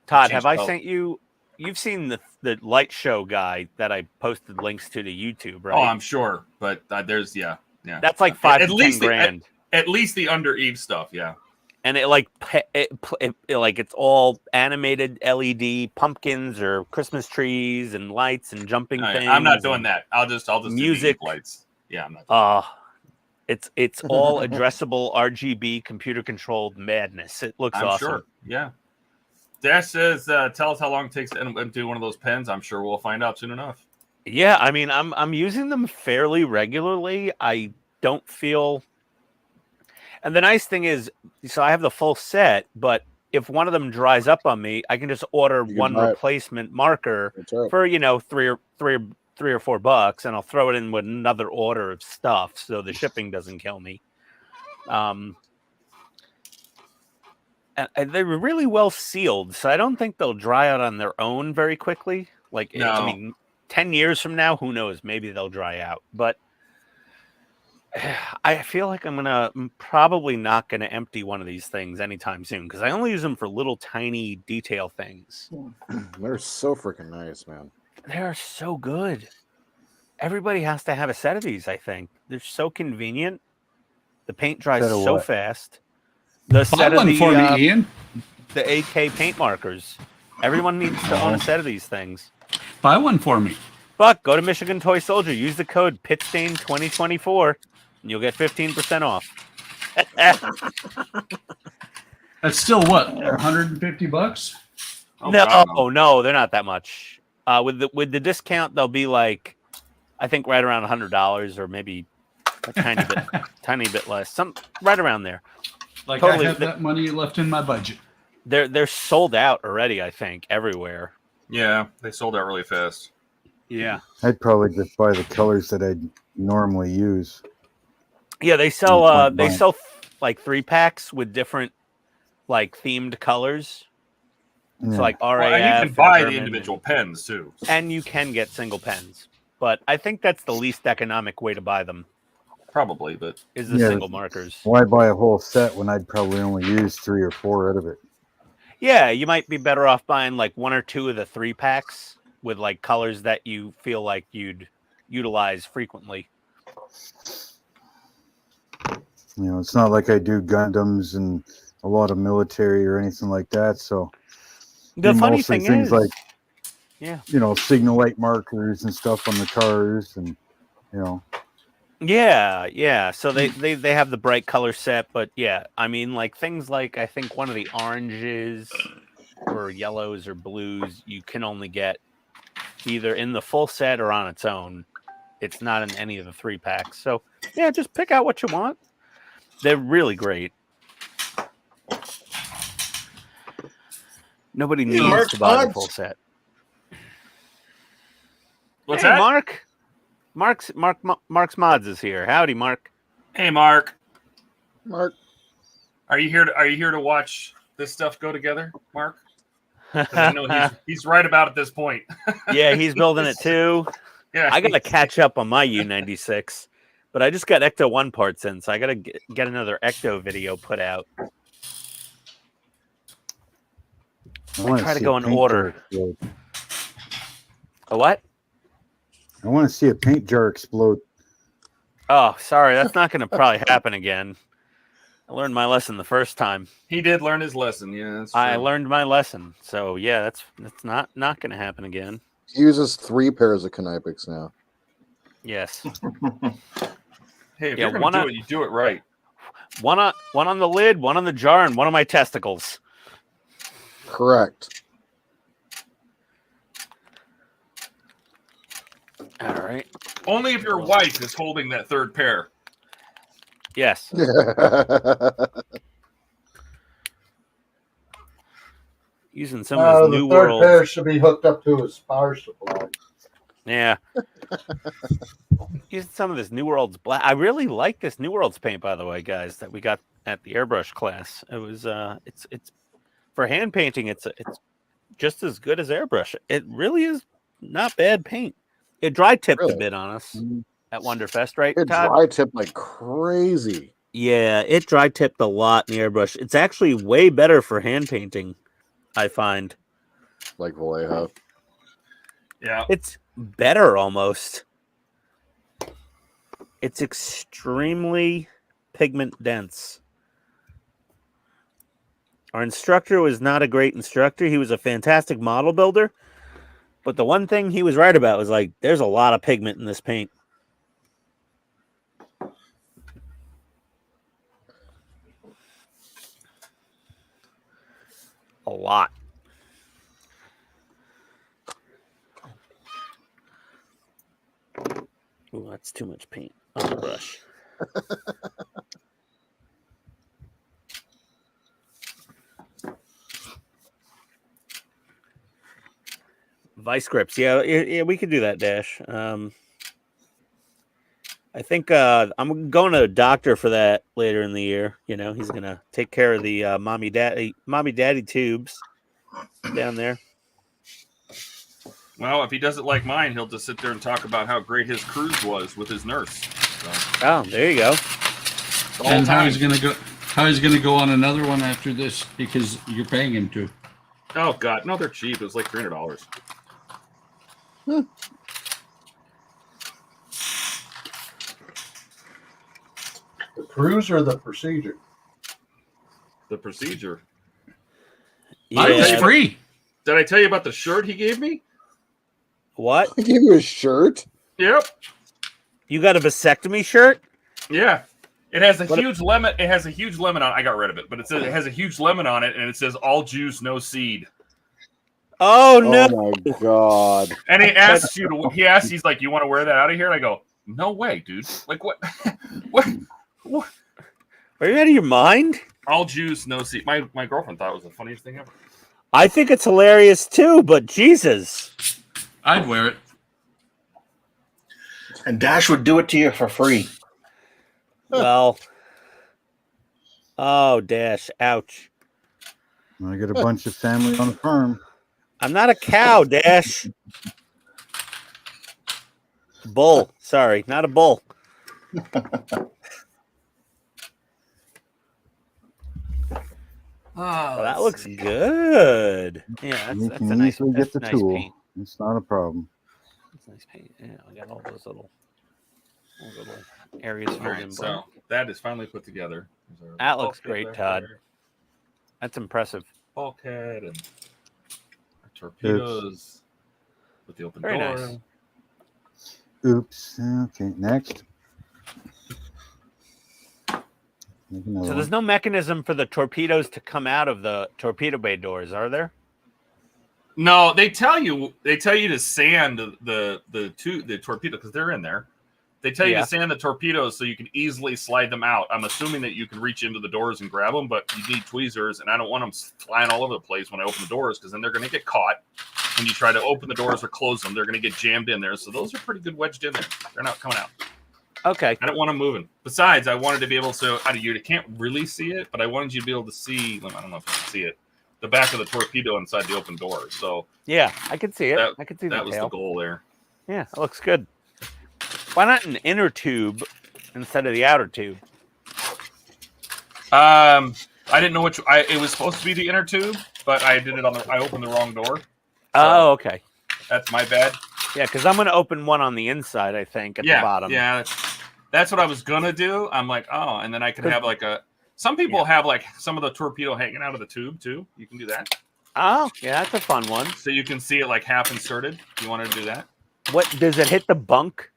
Todd, have I sent you? You've seen the light show guy that I posted links to YouTube, right? Oh, I'm sure, but there's yeah. That's like $5,000 to $10,000. At least the Under Eve stuff, yeah. And it's all animated LED pumpkins or Christmas trees and lights and jumping things. I'm not doing that. I'll just music do the lights. Yeah, I'm not. It's all addressable RGB computer controlled madness. It looks awesome. Sure. Yeah. Dash says, tell us how long it takes to empty one of those pens. I'm sure we'll find out soon enough. Yeah, I mean, I'm using them fairly regularly. I don't feel. And the nice thing is, so I have the full set, but if one of them dries up on me, I can just order one replacement marker for $3 or $4, and I'll throw it in with another order of stuff, so the shipping doesn't kill me. And they were really well sealed, so I don't think they'll dry out on their own very quickly. Like, no. I mean, 10 years from now, who knows? Maybe they'll dry out, but I feel like I'm probably not going to empty one of these things anytime soon because I only use them for little tiny detail things. They're so freaking nice, man. They are so good. Everybody has to have a set of these, I think. They're so convenient. The paint dries so fast. The set of the Ian. The AK paint markers. Everyone needs to own a set of these things. Buy one for me. Buck, go to Michigan Toy Soldier. Use the code PITSTAIN 2024. And you'll get 15% off. That's still what, $150? No, they're not that much. With the discount, they'll be like, I think right around $100 or maybe a tiny bit less. Right around there. Like totally, I have that money left in my budget. They're sold out already, I think, everywhere. Yeah, they sold out really fast. Yeah. I'd probably just buy the colors that I'd normally use. Yeah, they sell like 3-packs with different like themed colors. Yeah. So like RAF. And you can buy the individual pens too. And you can get single pens. but I think that's the least economic way to buy them. Probably, but Is the Yeah. single markers. Why buy a whole set when I'd probably only use 3 or 4 out of it? Yeah, you might be better off buying like 1 or 2 of the 3-packs with like colors that you feel like you'd utilize frequently. You know, it's not like I do Gundams and a lot of military or anything like that. So The do funny mostly thing things is, like, yeah, you know, signal light markers and stuff on the cars, and you know, yeah. So they have the bright color set, but yeah, I mean, like things like I think one of the oranges or yellows or blues you can only get either in the full set or on its own. It's not in any of the 3-packs. So yeah, just pick out what you want. They're really great. Nobody needs Mark to buy the Odds. full set. what's Hey, that? Mark? Mark's Mods is here. Howdy, Mark. Hey, Mark, Mark. are you here to watch this stuff go together, Mark? 'Cause I know he's right about at this point. Yeah, he's building it too. Yeah, I gotta catch up on my U96, but I just got Ecto 1 parts in, so I gotta get another Ecto video put out. I want try to see go a in paint order. jar explode. A what? I want to see a paint jar explode. Oh, sorry, that's not gonna probably happen again. I learned my lesson the first time. he did learn his lesson. Yeah, that's true. I learned my lesson, so yeah, that's not gonna happen again. He uses 3 pairs of Knipex now. Yes, Hey, if Yeah, you're gonna one do on- it, you do it right. one on the lid, one on the jar, and one on my testicles. Correct. All right. Only if your wife is holding that third pair. Yes. Using some of this The new third world. pair should be hooked up to a power supply. Yeah. Using some of this New World's black. I really like this New World's paint, by the way, guys, that we got at the airbrush class. It was it's for hand painting. It's just as good as airbrush. It really is not bad paint. It dry tipped Really? a bit on us at Wonderfest, right, It Todd? dry tipped like crazy. Yeah, it dry tipped a lot in the airbrush. It's actually way better for hand painting, I find. Like Vallejo. Yeah. It's better almost. It's extremely pigment dense. Our instructor was not a great instructor. He was a fantastic model builder. But the one thing he was right about was like, there's a lot of pigment in this paint. A lot. Ooh, that's too much paint on the brush. Vice grips. Yeah, we could do that, Dash. I think I'm going to a doctor for that later in the year. You know, he's gonna take care of the mommy daddy tubes down there. Well, if he does it like mine, he'll just sit there and talk about how great his cruise was with his nurse. So, Oh, there you go. the whole And how time. he's gonna go? How he's gonna go on another one after this because you're paying him to? Oh God, no, they're cheap. It was like $300. The cruise or the procedure? The procedure. I was Yeah. free. Did I tell you about the shirt he gave me? What? I gave you a shirt. Yep. You got a vasectomy shirt? Yeah. It has a What- huge lemon. It has a huge lemon on. I got rid of it, but it has a huge lemon on it, and it says "all juice, no seed." Oh no! Oh my god. And he asks you to. He asks. He's like, "You want to wear that out of here?" And I go, "No way, dude. Like what? what? Are you out of your mind? All juice, no seed." My girlfriend thought it was the funniest thing ever. I think it's hilarious too, but Jesus. I'd wear it. And Dash would do it to you for free. Well. Oh, Dash. Ouch. I got a bunch of family on the farm. I'm not a cow, Dash. Bull. Sorry, not a bull. Oh, that looks good. Yeah, You that's can a nice, easily that's get the nice tool. paint. It's not a problem. That's nice paint. Yeah, I got all those little areas All filled in right, black. so that is finally put together. There's our That looks bulkhead great, back Todd. there, That's impressive. bulkhead and our torpedoes with the open Very door. nice. Oops. Okay, next. Make another So there's one. no mechanism for the torpedoes to come out of the torpedo bay doors, are there? No, they tell you to sand the torpedo because they're in there. They tell you Yeah. to sand the torpedoes so you can easily slide them out. I'm assuming that you can reach into the doors and grab them, but you need tweezers, and I don't want them flying all over the place when I open the doors because then they're going to get caught. When you try to open the doors or close them, they're going to get jammed in there. So those are pretty good wedged in there. They're not coming out. Okay. I don't want them moving. Besides, I wanted to be able to. You can't really see it, but I wanted you to be able to see. I don't know if you can see it. The back of the torpedo inside the open door. So Yeah, I can see it. That- I can see that the was tail. the goal there. Yeah, it looks good. Why not an inner tube instead of the outer tube? I didn't know which. It was supposed to be the inner tube, but I did it on the. I opened the wrong door. Oh, okay. That's my bad. Yeah, because I'm going to open one on the inside, I think, at the bottom. Yeah, that's what I was gonna do. I'm like, oh, and then I could have like a. Some people have like some of the torpedo hanging out of the tube too. You can do that, Oh, yeah, that's a fun one. so you can see it like half inserted. You want to do that? What does it hit the bunk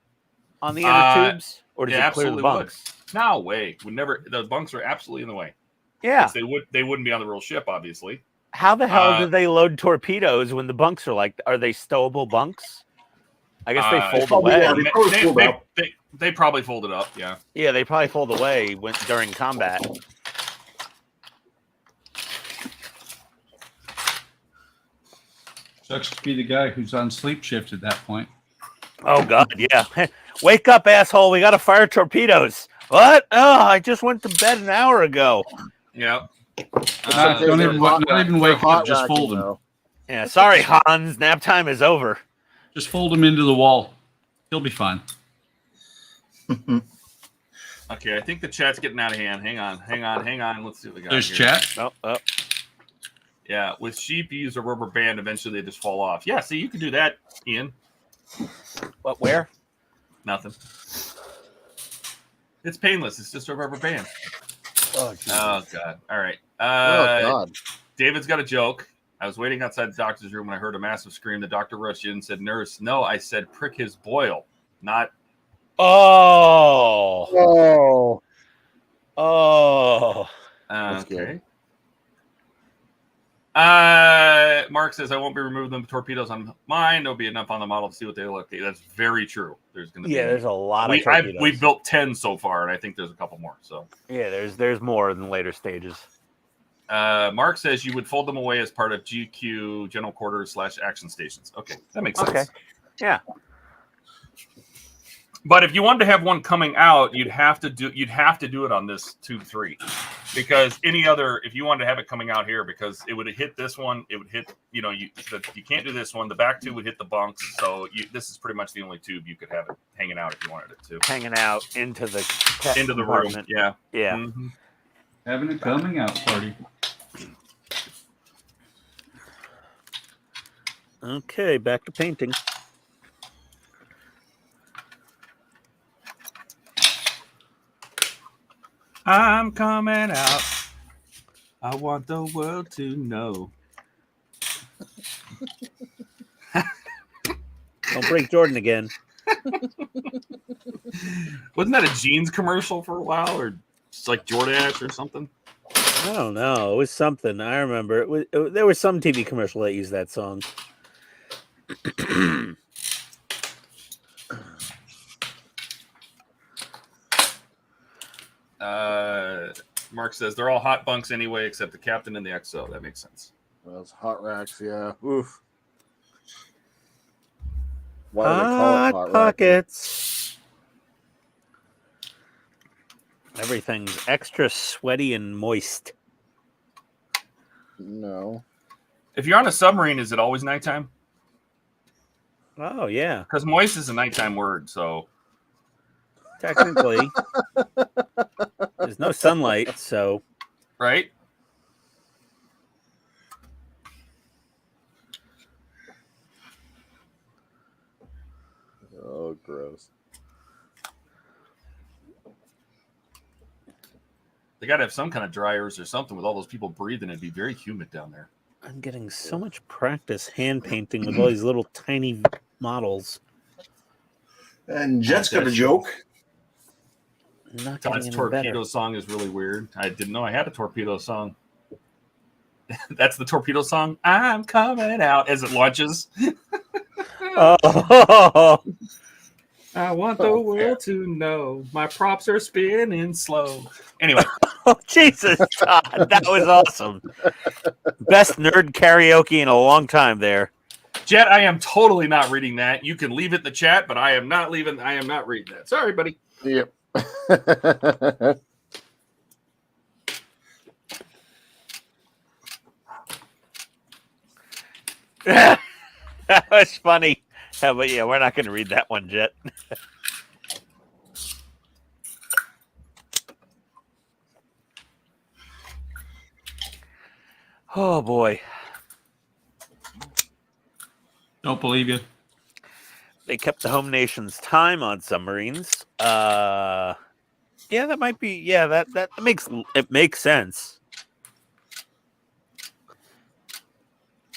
on the inner tubes, or does Yeah, it clear the absolutely bunks? would. No way. Would never. The bunks are absolutely in the way. Yeah. 'Cause they wouldn't be on the real ship, obviously. How the hell do they load torpedoes when the bunks are like? Are they stowable bunks? I guess they fold probably away. are. They probably fold up. They probably fold it up. Yeah. Yeah, they probably fold away during combat. Sucks to be the guy who's on sleep shift at that point. Oh God, yeah. Wake up, asshole! We got to fire torpedoes. What? Oh, I just went to bed an hour ago. Yeah. Don't even, not even wake up, just fold him. Though. Yeah, sorry, Hans. Nap time is over. Just fold him into the wall. He'll be fine. Okay, I think the chat's getting out of hand. Hang on. Let's see what we got. There's here. chat. Oh. Yeah, with sheep, you use a rubber band. Eventually, they just fall off. Yeah, see, you can do that, Ian. What? Where? Nothing. It's painless. It's just a rubber band. Oh, Oh God! All right. oh God. David's got a joke. I was waiting outside the doctor's room when I heard a massive scream. The doctor rushed in and said, "Nurse, no." I said, "Prick his boil, not." Oh. Oh. That's Okay. good. Mark says, "I won't be removing the torpedoes on mine. There'll be enough on the model to see what they look like." That's very true. There's going to be. Yeah, there's a lot of torpedoes. We've built 10 so far, and I think there's a couple more. So. Yeah, there's more in later stages. Mark says you would fold them away as part of GQ general quarters / action stations. Okay, that makes sense. Okay. Yeah. But if you wanted to have one coming out, you'd have to do it on this tube 3, because if you wanted to have it coming out here, because it would hit this one, it would hit you can't do this one. The back tube would hit the bunks, so this is pretty much the only tube you could have it hanging out if you wanted it to. Hanging out into the Room. Yeah. Yeah. Mm-hmm. Having a coming out party. Okay, back to painting. I'm coming out. I want the world to know. Don't break Jordan again. Wasn't that a jeans commercial for a while, or just like Jordache or something? I don't know. It was something. I remember. There was some TV commercial that used that song. Mark says they're all hot bunks anyway, except the captain and the XO. That makes sense. Those hot racks, yeah. Oof. Why do they call it hot pockets. Everything's extra sweaty and moist. No. If you're on a submarine, is it always nighttime? Oh yeah, Because moist is a nighttime word, so technically, there's no sunlight, so right. Oh, gross. They got to have some kind of dryers or something with all those people breathing. It'd be very humid down there. I'm getting so much practice hand painting with all these little tiny models. And Jet's got a joke. Not Todd's getting any better. torpedo song is really weird. I didn't know I had a torpedo song. That's the torpedo song. I'm coming out as it launches. Oh, I want the world to know my props are spinning slow. Anyway, oh Jesus, Todd, that was awesome. Best nerd karaoke in a long time there. Jet, I am totally not reading that. You can leave it in the chat, but I am not reading that. Sorry, buddy. Yep. That was funny. Yeah, but yeah, we're not going to read that one, Jet. Oh boy, Don't believe you. they kept the home nation's time on submarines. Yeah, that might be. Yeah, that makes sense.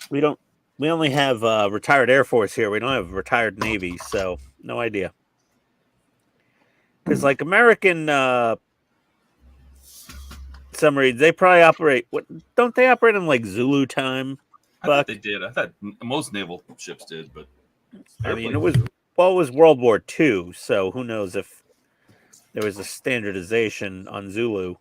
We only have retired Air Force here. We don't have retired Navy, so no idea. Because like American submarines, they probably operate. What don't they operate in like Zulu time? I thought they did. I thought most naval ships did, but I mean, it was World War II, so who knows if there was a standardization on Zulu.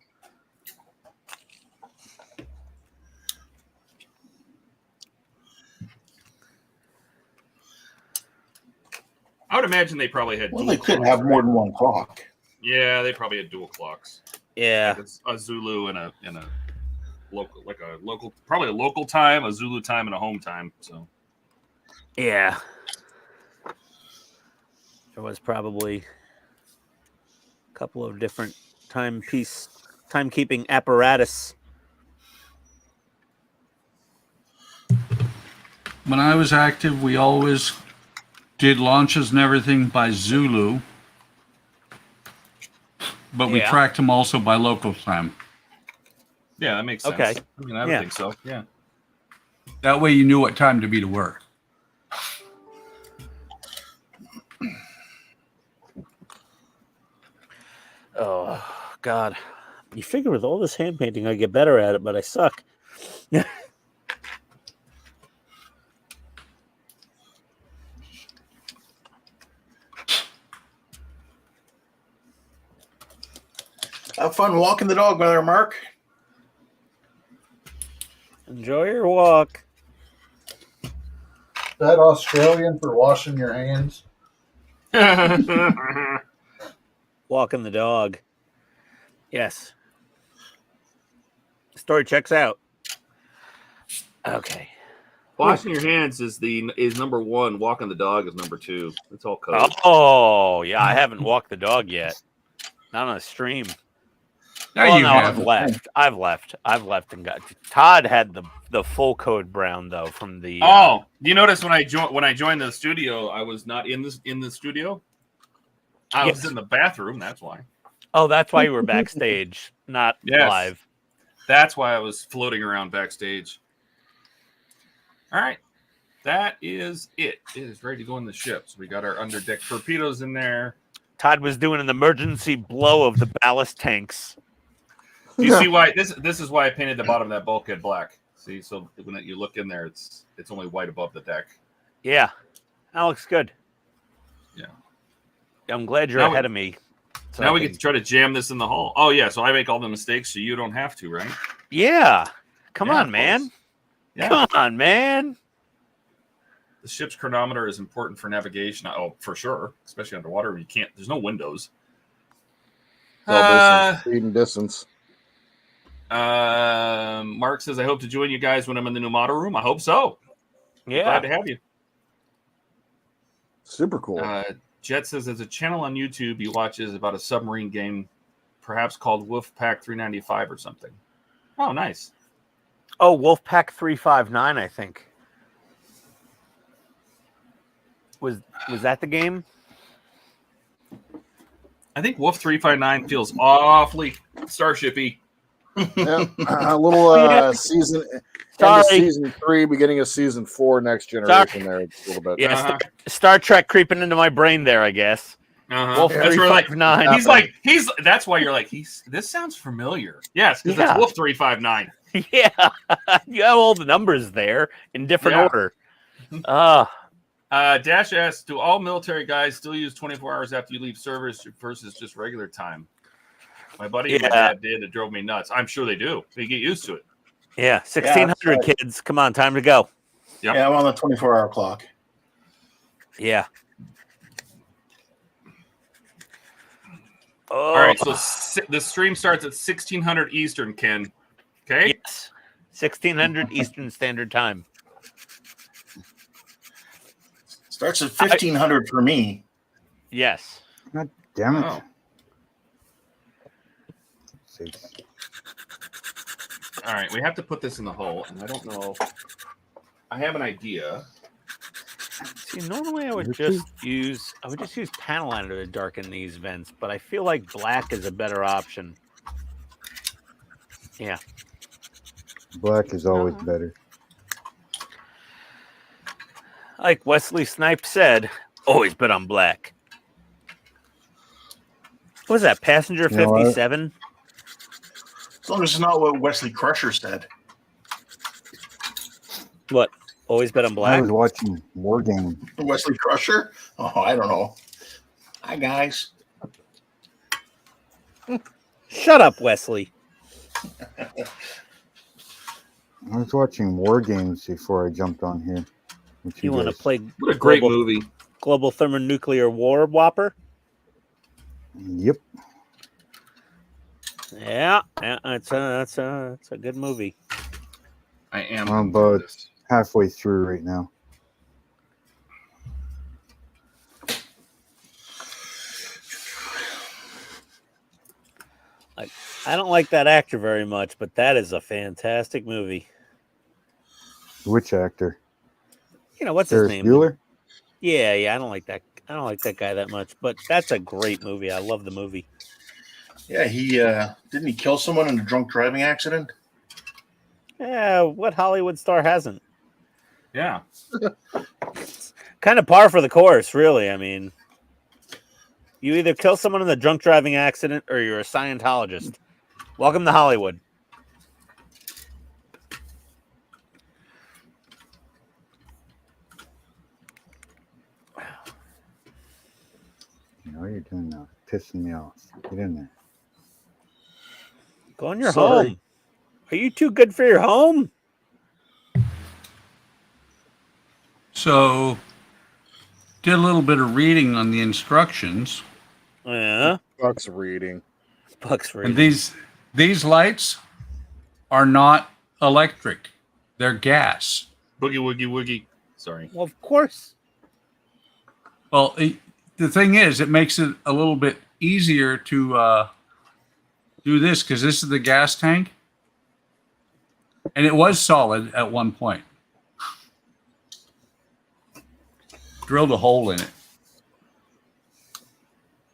I would imagine they probably had. Well, dual they couldn't clocks, have more right? than one clock. Yeah, they probably had dual clocks. Yeah, Like a Zulu and a local, probably a local time, a Zulu time, and a home time. So yeah. There was probably a couple of different timekeeping apparatus. When I was active, we always did launches and everything by Zulu, but we Yeah. tracked them also by local time. yeah, that makes sense. Okay. I mean, I would Yeah. think so. Yeah. That way you knew what time to be to work. Oh God! You figure with all this hand painting, I get better at it, but I suck. Have fun walking the dog, Brother Mark. Enjoy your walk. That Australian for washing your hands. Walking the dog. Yes. Story checks out. Okay. Washing your hands is number one. Walking the dog is number two. It's all code. Oh yeah, I haven't walked the dog yet. Not on a stream. Now Well, you no, have. I've left and got. Todd had the full code brown though from the. Oh, you notice when I joined the studio, I was not in the studio. I was Yes. in the bathroom. That's why. Oh, that's why you were backstage, not Yes. live. That's why I was floating around backstage. All right, that is it. It is ready to go in the ship. So we got our underdeck torpedoes in there. Todd was doing an emergency blow of the ballast tanks. Do you see why this is why I painted the bottom of that bulkhead black? See, so when you look in there, it's only white above the deck. Yeah, that looks good. Yeah. I'm glad you're Now ahead of me. So Now I we can- get to try to jam this in the hull. Oh yeah, so I make all the mistakes, so you don't have to, right? Yeah, come Yeah, on, of man. course. Yeah. Come on, man. The ship's chronometer is important for navigation. Oh, for sure, especially underwater. You can't. There's no windows. It's all based on speed and distance. Mark says, "I hope to join you guys when I'm in the new model room." I hope so. Yeah. Glad to have you. Super cool. Jet says there's a channel on YouTube he watches about a submarine game, perhaps called Wolfpack 395 or something. Oh, nice. Oh, Wolfpack 359, I think. Was that the game? I think Wolf 359 feels awfully Starship-y. Yeah, a little season. End of season 3, beginning of season 4, next generation. There, a little bit. Yeah, Star Trek creeping into my brain there, I guess. Wolf That's where, like, 359. That's why you're like, this sounds familiar. Yes, because it's Wolf 359. Yeah, you have all the numbers there in different order. Dash asks, do all military guys still use 24 hours after you leave service versus just regular time? My buddy and my dad did. It drove me nuts. I'm sure they do. They get used to it. Yeah, 1600 kids. Come on, time to go. Yep. Yeah, I'm on the 24-hour clock. Yeah. All right, so the stream starts at 1600 Eastern, Ken. Okay? Yes. 1600 Eastern Standard Time. Starts at 1500 for me. Yes. God damn it. Oh. All right, we have to put this in the hole, and I don't know. I have an idea. See, normally I would just use panel liner to darken these vents, but I feel like black is a better option. Yeah. Black is always better. Like Wesley Snipes said, always bet on black. What was that, Passenger 57? As long as it's not what Wesley Crusher said. What? Always bet on black? I was watching War Game. Wesley Crusher? Oh, I don't know. Hi, guys. Shut up, Wesley. I was watching War Games before I jumped on here. You want to play what a great movie. Global Thermonuclear War Whopper? Yep. Yeah, that's a good movie. I am. I'm about halfway through right now. I don't like that actor very much, but that is a fantastic movie. Which actor? You know, what's Ferris his name? Bueller? Yeah, I don't like that. I don't like that guy that much, but that's a great movie. I love the movie. Yeah, he didn't he kill someone in a drunk driving accident? Yeah, what Hollywood star hasn't? Yeah. Kind of par for the course, really. I mean, you either kill someone in a drunk driving accident or you're a Scientologist. Welcome to Hollywood. You know what you're doing now? Pissing me off. Get in there. Go in your home. Are you too good for your home? So, did a little bit of reading on the instructions. Yeah. Buck's reading. And these lights are not electric. They're gas. Boogie woogie woogie. Sorry. Well, of course. Well, the thing is, it makes it a little bit easier to do this because this is the gas tank. And it was solid at one point. Drilled a hole in it.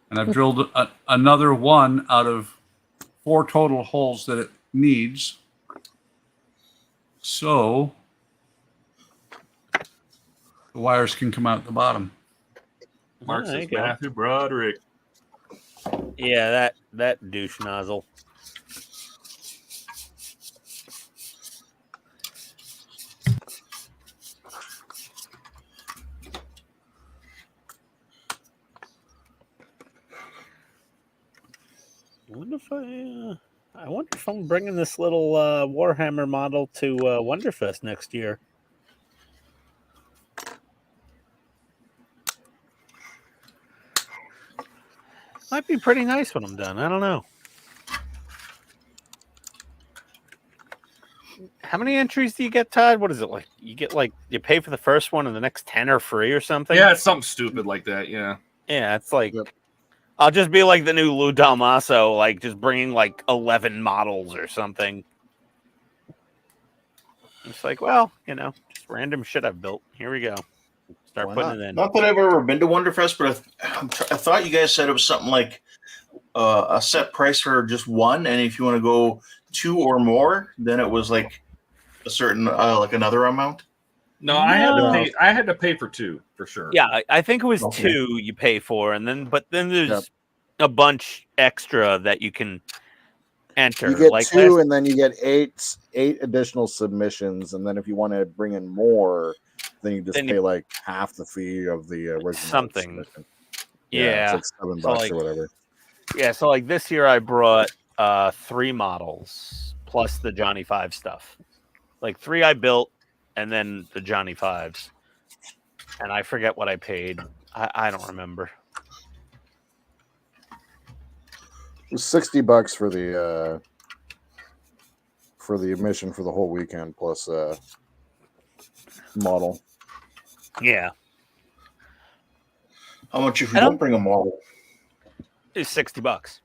And I've drilled another one out of 4 total holes that it needs. So the wires can come out the bottom. Mark says Matthew Broderick. Yeah, that douche nozzle. I wonder if I'm bringing this little Warhammer model to Wonderfest next year. Might be pretty nice when I'm done. I don't know. how many entries do you get, Todd? What is it like? You get like you pay for the first one and the next 10 are free or something? Yeah, it's something stupid like that. Yeah. Yeah, it's like Yep. I'll just be like the new Lou Dalmaso, like just bringing like 11 models or something. It's like, well, just random shit I've built. Here we go. Start Why putting it in. Not that I've ever been to Wonderfest, but I thought you guys said it was something like a set price for just one, and if you want to go 2 or more, then it was like a certain like another amount. No, I had to No. pay. I had to pay for 2 for sure. Yeah, I think it was Okay. 2 you pay for, and but then there's Yep. a bunch extra that you can enter. You get like 2, last- and then you get eight additional submissions, and then if you want to bring in more, then you just Then you- pay like half the fee of the original Something. submission. yeah, it's like $7 So, like, or whatever. yeah. So like this year, I brought 3 models plus the Johnny 5 stuff. Like 3 I built, and then the Johnny 5s. And I forget what I paid. I don't remember. It was $60 for the admission for the whole weekend plus model. Yeah, How much if I you don't- don't bring a model? it's $60.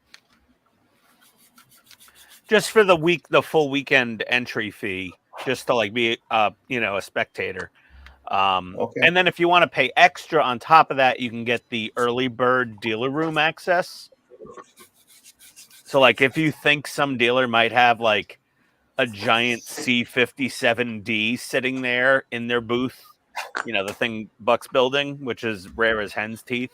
Just for the full weekend entry fee, just to like be a spectator. Okay. And then if you want to pay extra on top of that, you can get the early bird dealer room access. So like if you think some dealer might have like a giant C57D sitting there in their booth, the thing Buck's building, which is rare as hen's teeth.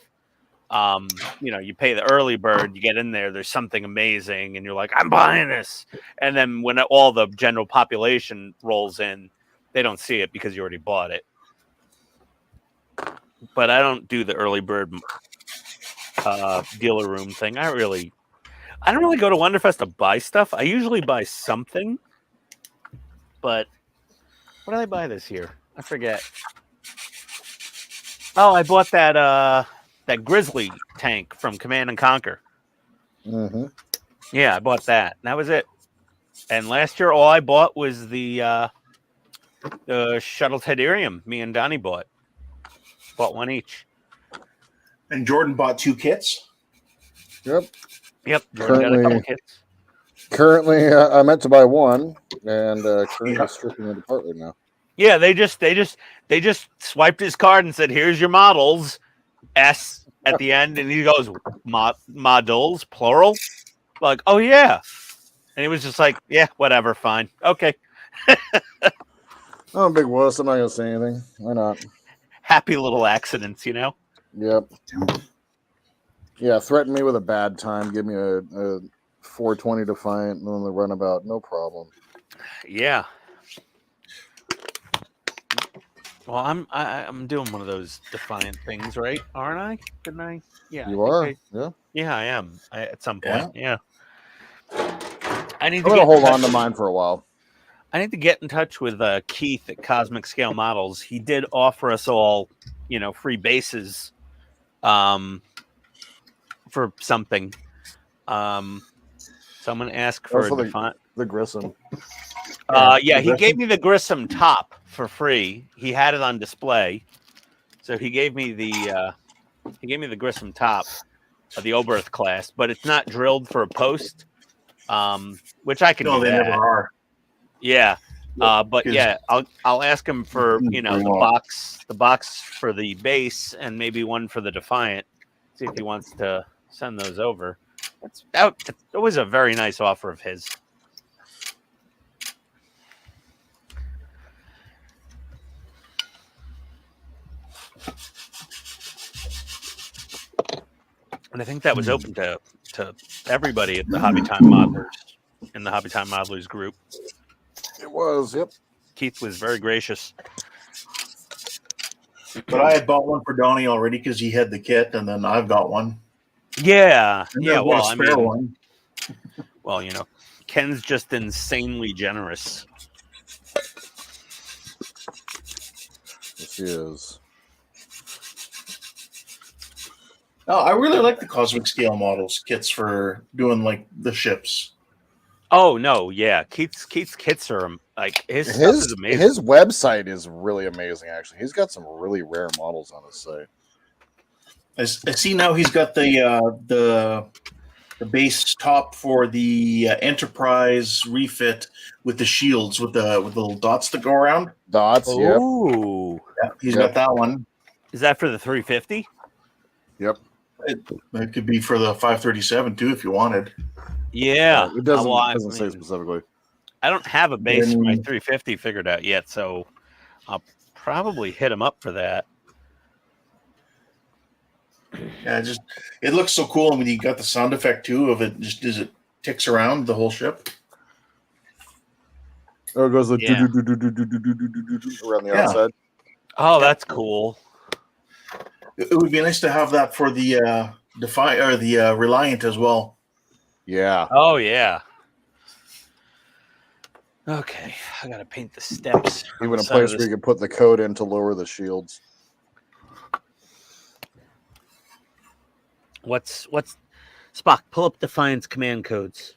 You pay the early bird, you get in there, there's something amazing, and you're like, I'm buying this. And then when all the general population rolls in, they don't see it because you already bought it. But I don't do the early bird dealer room thing. I don't really go to Wonderfest to buy stuff. I usually buy something. But what did I buy this year? I forget. Oh, I bought that Grizzly tank from Command and Conquer. Mm-hmm. Yeah, I bought that. That was it. And last year, all I bought was the Shuttle Tedarium. Me and Donnie bought one each. And Jordan bought 2 kits. Yep. Yep. Jordan got a couple Currently- kits. Currently, I meant to buy one, and currently stripping it apart right now. Yeah, they just swiped his card and said, "Here's your models." S at the end, and he goes, "Models, plural." Like, oh yeah, and he was just like, "Yeah, whatever, fine, okay." I'm a big wuss. I'm not gonna say anything. Why not? Happy little accidents, Yep. Yeah, threaten me with a bad time. Give me a 420 Defiant and then the runabout. No problem. Yeah. Well, I'm doing one of those Defiant things, right? Aren't I? Didn't I? Yeah. You I are? think Yeah. Yeah, I am. At some Yeah. point. Yeah. I need I'm to gonna get hold in on touch- to mine for a while. I need to get in touch with Keith at Cosmic Scale Models. He did offer us all, free bases, for something. So I'm gonna ask for Also a Defiant. the Grissom. Yeah, he Grissom? gave me the Grissom top for free. He had it on display, so he gave me the Grissom top of the Oberth class, but it's not drilled for a post, which I can No, do they that. never are. Yeah. But Because- yeah, I'll ask him for Very the well. box for the base and maybe one for the Defiant. See if he wants to send those over. That was a very nice offer of his. And I think that was open to everybody at the Hobby Time Modelers in the Hobby Time Modelers group. It was. Yep. Keith was very gracious. But I had bought one for Donnie already because he had the kit, and then I've got one. Yeah, And yeah. then Well, a I spare mean, one. well, Ken's just insanely generous. Yes, he is. No, I really like the Cosmic Scale Models kits for doing like the ships. Oh no, yeah. Keith's kits are Like his stuff is amazing. His website is really amazing. Actually, he's got some really rare models on his site. I see now he's got the base top for the Enterprise refit with the shields with the little dots that go around. Dots. Yep. Oh, Yeah, he's got that one. is that for the 350? Yep. It could be for the 537 too, if you wanted. Yeah, It doesn't well, I doesn't say mean, specifically. I don't have a base for my Then- 350 figured out yet, so I'll probably hit him up for that. Yeah, it looks so cool. I mean, you got the sound effect too of it. Just as it ticks around the whole ship. Oh, it goes the Yeah. around the Yeah. outside. Oh, that's cool. It would be nice to have that for the Defy or the Reliant as well. Yeah. Oh yeah. Okay, I gotta paint the steps. on Even the a side of place where this. you can put the code in to lower the shields. What's Spock? Pull up Defiance command codes.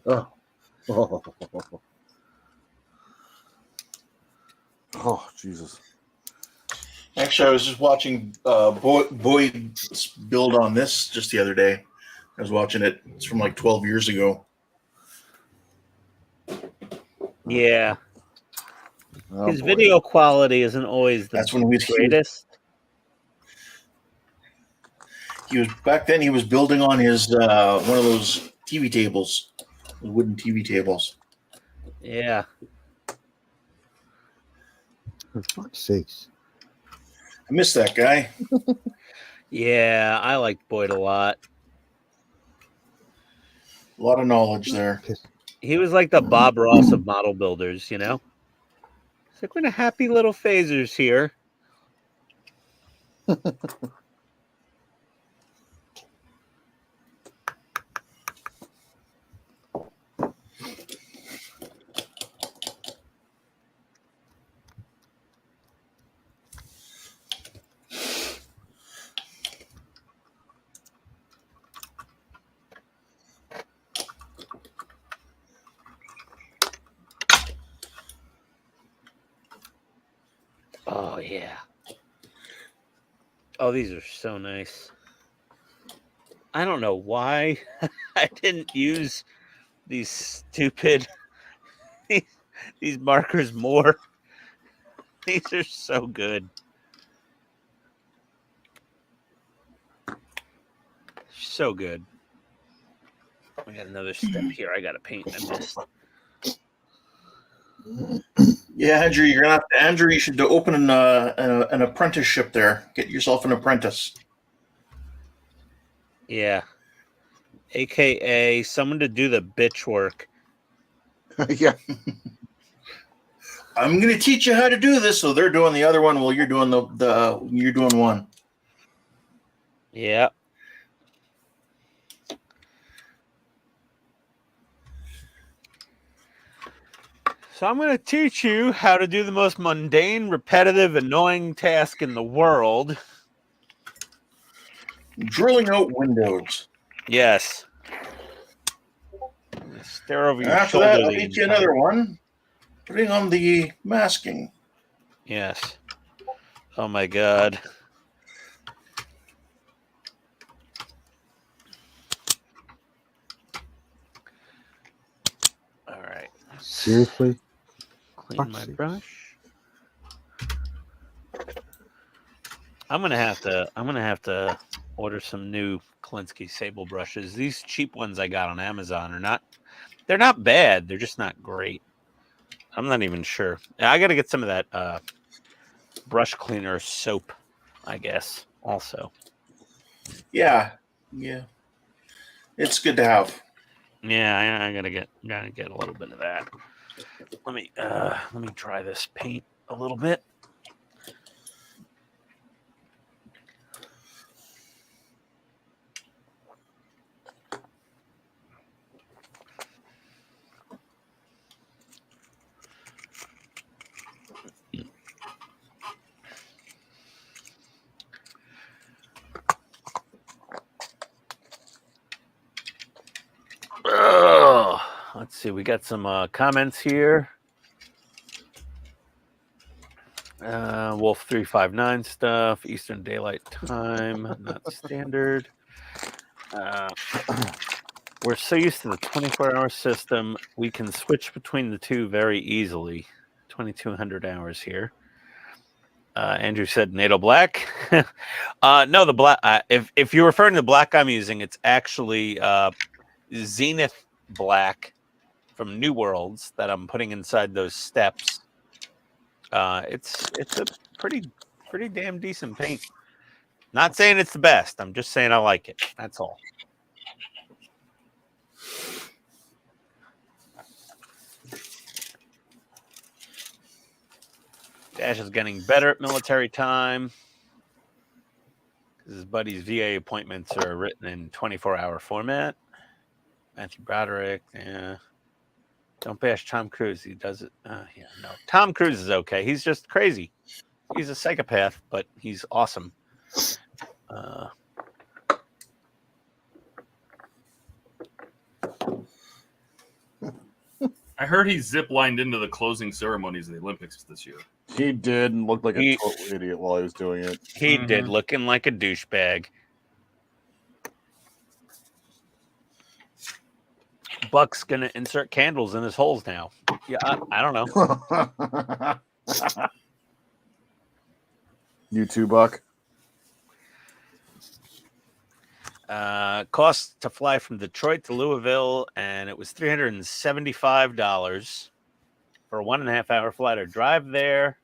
Oh. Oh, Jesus. Actually, I was just watching Boyd's build on this just the other day. I was watching it. It's from like 12 years ago. Yeah, Oh, his boy. video quality isn't always the That's when he greatest. was back then. He was building on his one of those TV tables, the wooden TV tables. Yeah. For fuck's sakes. I miss that guy. Yeah, I liked Boyd a lot. A lot of knowledge there. He was like the Bob Ross of model builders, you know? It's like we're in a happy little phasers here. Oh yeah. Oh, these are so nice. I don't know why I didn't use these stupid these markers more. These are so good. So good. I got another step here. I gotta paint. I missed. Yeah, Andrew, you're gonna have to. Andrew, you should open an apprenticeship there. Get yourself an apprentice. Yeah. AKA someone to do the bitch work. Yeah. I'm gonna teach you how to do this. So they're doing the other one while you're doing you're doing one. Yeah. So I'm going to teach you how to do the most mundane, repetitive, annoying task in the world. Drilling out windows. Yes. Stare over your After shoulder. that, I'll the teach you entire- another one. Putting on the masking. Yes. Oh my God. All right. Seriously? Clean my brush. I'm gonna have to order some new Klinsky sable brushes. These cheap ones I got on Amazon they're not bad. They're just not great. I'm not even sure. I gotta get some of that brush cleaner soap, I guess, also. Yeah. It's good to have. Yeah, I gotta get a little bit of that. Let me try this paint a little bit. see, we got some comments here. Wolf 359 stuff, Eastern Daylight Time, not standard. We're so used to the 24-hour system, we can switch between the two very easily. 2,200 hours here. Andrew said NATO Black. No, the black. If you're referring to the black I'm using, it's actually Zenith Black from New Worlds that I'm putting inside those steps. It's a pretty damn decent paint. Not saying it's the best. I'm just saying I like it. That's all. Dash is getting better at military time. His buddy's VA appointments are written in 24-hour format. Matthew Broderick, yeah. Don't bash Tom Cruise. He does it. Yeah, no. Tom Cruise is okay. He's just crazy. He's a psychopath, but he's awesome. I heard he zip-lined into the closing ceremonies of the Olympics this year. He did and looked like a total idiot while he was doing it. He did, looking like a douchebag. Buck's gonna insert candles in his holes now. Yeah, I don't know. You too, Buck. Cost to fly from Detroit to Louisville, and it was $375 for a 1.5 hour flight or drive there.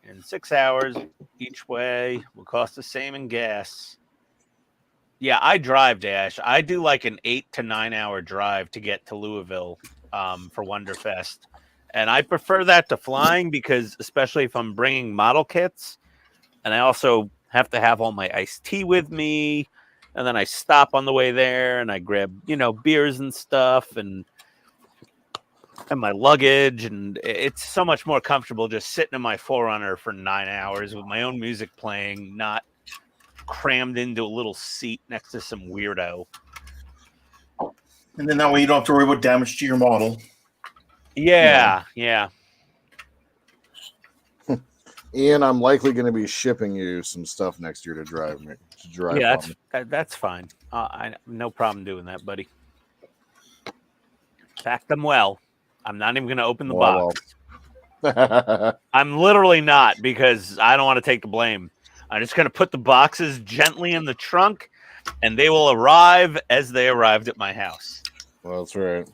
In 6 hours each way will cost the same in gas. Yeah, I drive, Dash. I do like an 8 to 9 hour drive to get to Louisville for Wonderfest. And I prefer that to flying because especially if I'm bringing model kits, and I also have to have all my iced tea with me, and then I stop on the way there and I grab, beers and stuff and my luggage, and it's so much more comfortable just sitting in my 4Runner for 9 hours with my own music playing, not crammed into a little seat next to some weirdo. And then that way you don't have to worry about damage to your model. Yeah. Ian, I'm likely going to be shipping you some stuff next year to drive. Yeah, that's fine. I no problem doing that, buddy. Pack them well. I'm not even going to open the box. I'm literally not, because I don't want to take the blame. I'm just going to put the boxes gently in the trunk, and they will arrive as they arrived at my house. Well, that's right.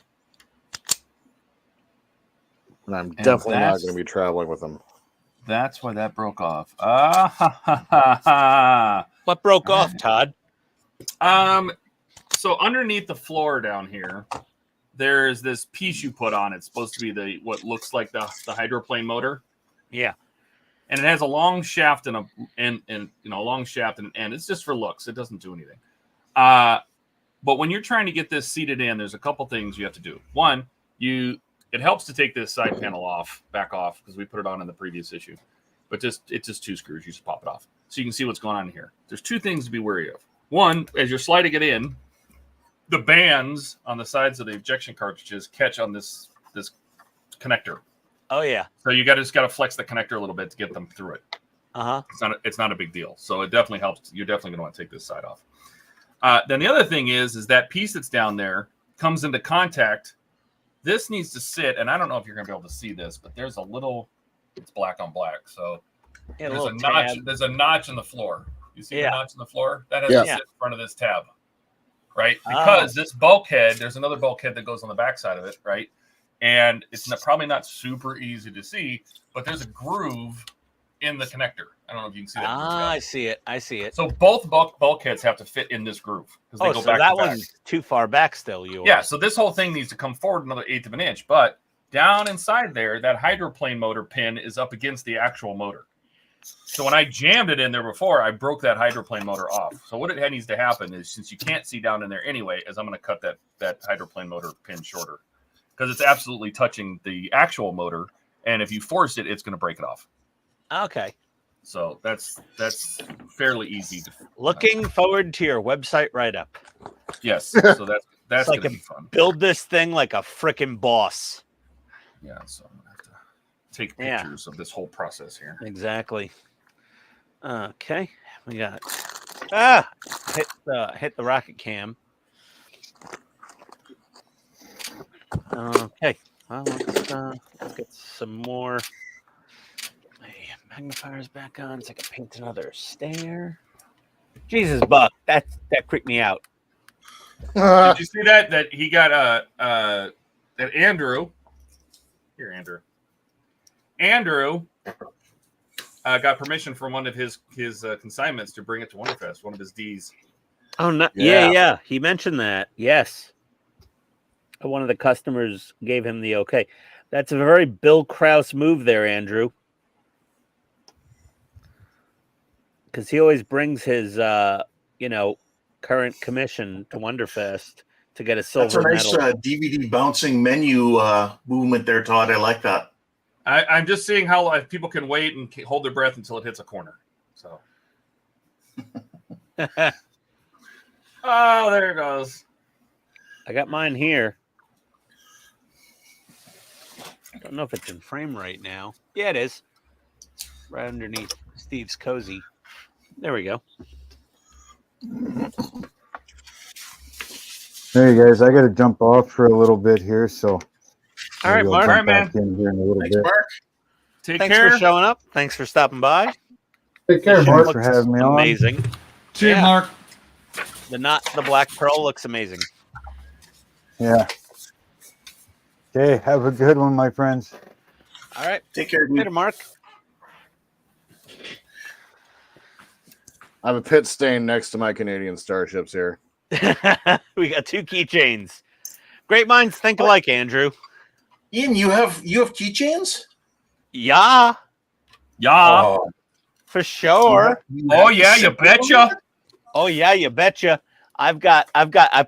And I'm definitely not going to be traveling with them. That's why that broke off. What broke off, Todd? So underneath the floor down here, there's this piece you put on. It's supposed to be what looks like the hydroplane motor. Yeah. And it has a long shaft and a long shaft and an end. It's just for looks. It doesn't do anything. But when you're trying to get this seated in, there's a couple things you have to do. One, it helps to take this side panel back off, because we put it on in the previous issue. But it's just 2 screws. You just pop it off. So you can see what's going on here. There's 2 things to be wary of. One, as you're sliding it in, the bands on the sides of the ejection cartridges catch on this connector. Oh, yeah. So you just got to flex the connector a little bit to get them through it. Uh-huh. It's not a big deal. So it definitely helps. You're definitely going to want to take this side off. Then the other thing is that piece that's down there comes into contact. This needs to sit, and I don't know if you're going to be able to see this, but there's it's black on black. So Yeah, there's a notch. tab. There's a notch in the floor. You see Yeah. the notch in the floor? That has Yeah. to sit in front of this tab, right? Because this bulkhead, there's another bulkhead that goes on the backside of it, right? And it's probably not super easy to see, but there's a groove in the connector. I don't know if you can see that. I see it. I see it. So both bulkheads have to fit in this groove, because they go so back that to back. one's too far back still. Yeah, so this whole thing needs to come forward another 1/8 of an inch, but down inside there, that hydroplane motor pin is up against the actual motor. So when I jammed it in there before, I broke that hydroplane motor off. So what it needs to happen is, since you can't see down in there anyway, is I'm going to cut that hydroplane motor pin shorter, because it's absolutely touching the actual motor, and if you force it, it's going to break it off. Okay. So that's fairly easy. Looking forward to your website write-up. Yes. So That's like gonna be fun. build this thing like a freaking boss. Yeah, so I'm gonna have to take Yeah. pictures of this whole process here. Exactly. Okay, we got hit the rocket cam. Okay, well let's get some more. My magnifier's back on, so I can paint another stair. Jesus, Buck, that creeped me out. Did you see that? That he got that Andrew. Here, Andrew. Andrew got permission from one of his consignments to bring it to Wonderfest. One of his D's. Oh no! Yeah. Yeah. He mentioned that. Yes, one of the customers gave him the okay. That's a very Bill Krause move there, Andrew. Because he always brings his, current commission to Wonderfest to get a silver That's a nice medal. DVD bouncing menu movement there, Todd. I like that. I'm just seeing how people can wait and hold their breath until it hits a corner. So, oh, there it goes. I got mine here. I don't know if it's in frame right now. Yeah, it is. Right underneath Steve's cozy. There we go. There you guys. I got to jump off for a little bit here, so All right, maybe I'll Mark. jump All right, man. back in here in a little Thanks, bit. Mark. Take Thanks care. for showing up. Thanks for stopping by. Take care, Shirt Mark. Thanks for looks having me on. amazing. See you, Yeah. Mark. The black pearl looks amazing. Yeah. Okay. Have a good one, my friends. All right. Take care, dude. Later, Mark. I have a pit stain next to my Canadian starships here. We got 2 keychains. Great minds think alike, Andrew. Ian, you have keychains? Yeah, Yeah. for sure. Oh yeah, you betcha. Oh yeah, you betcha. I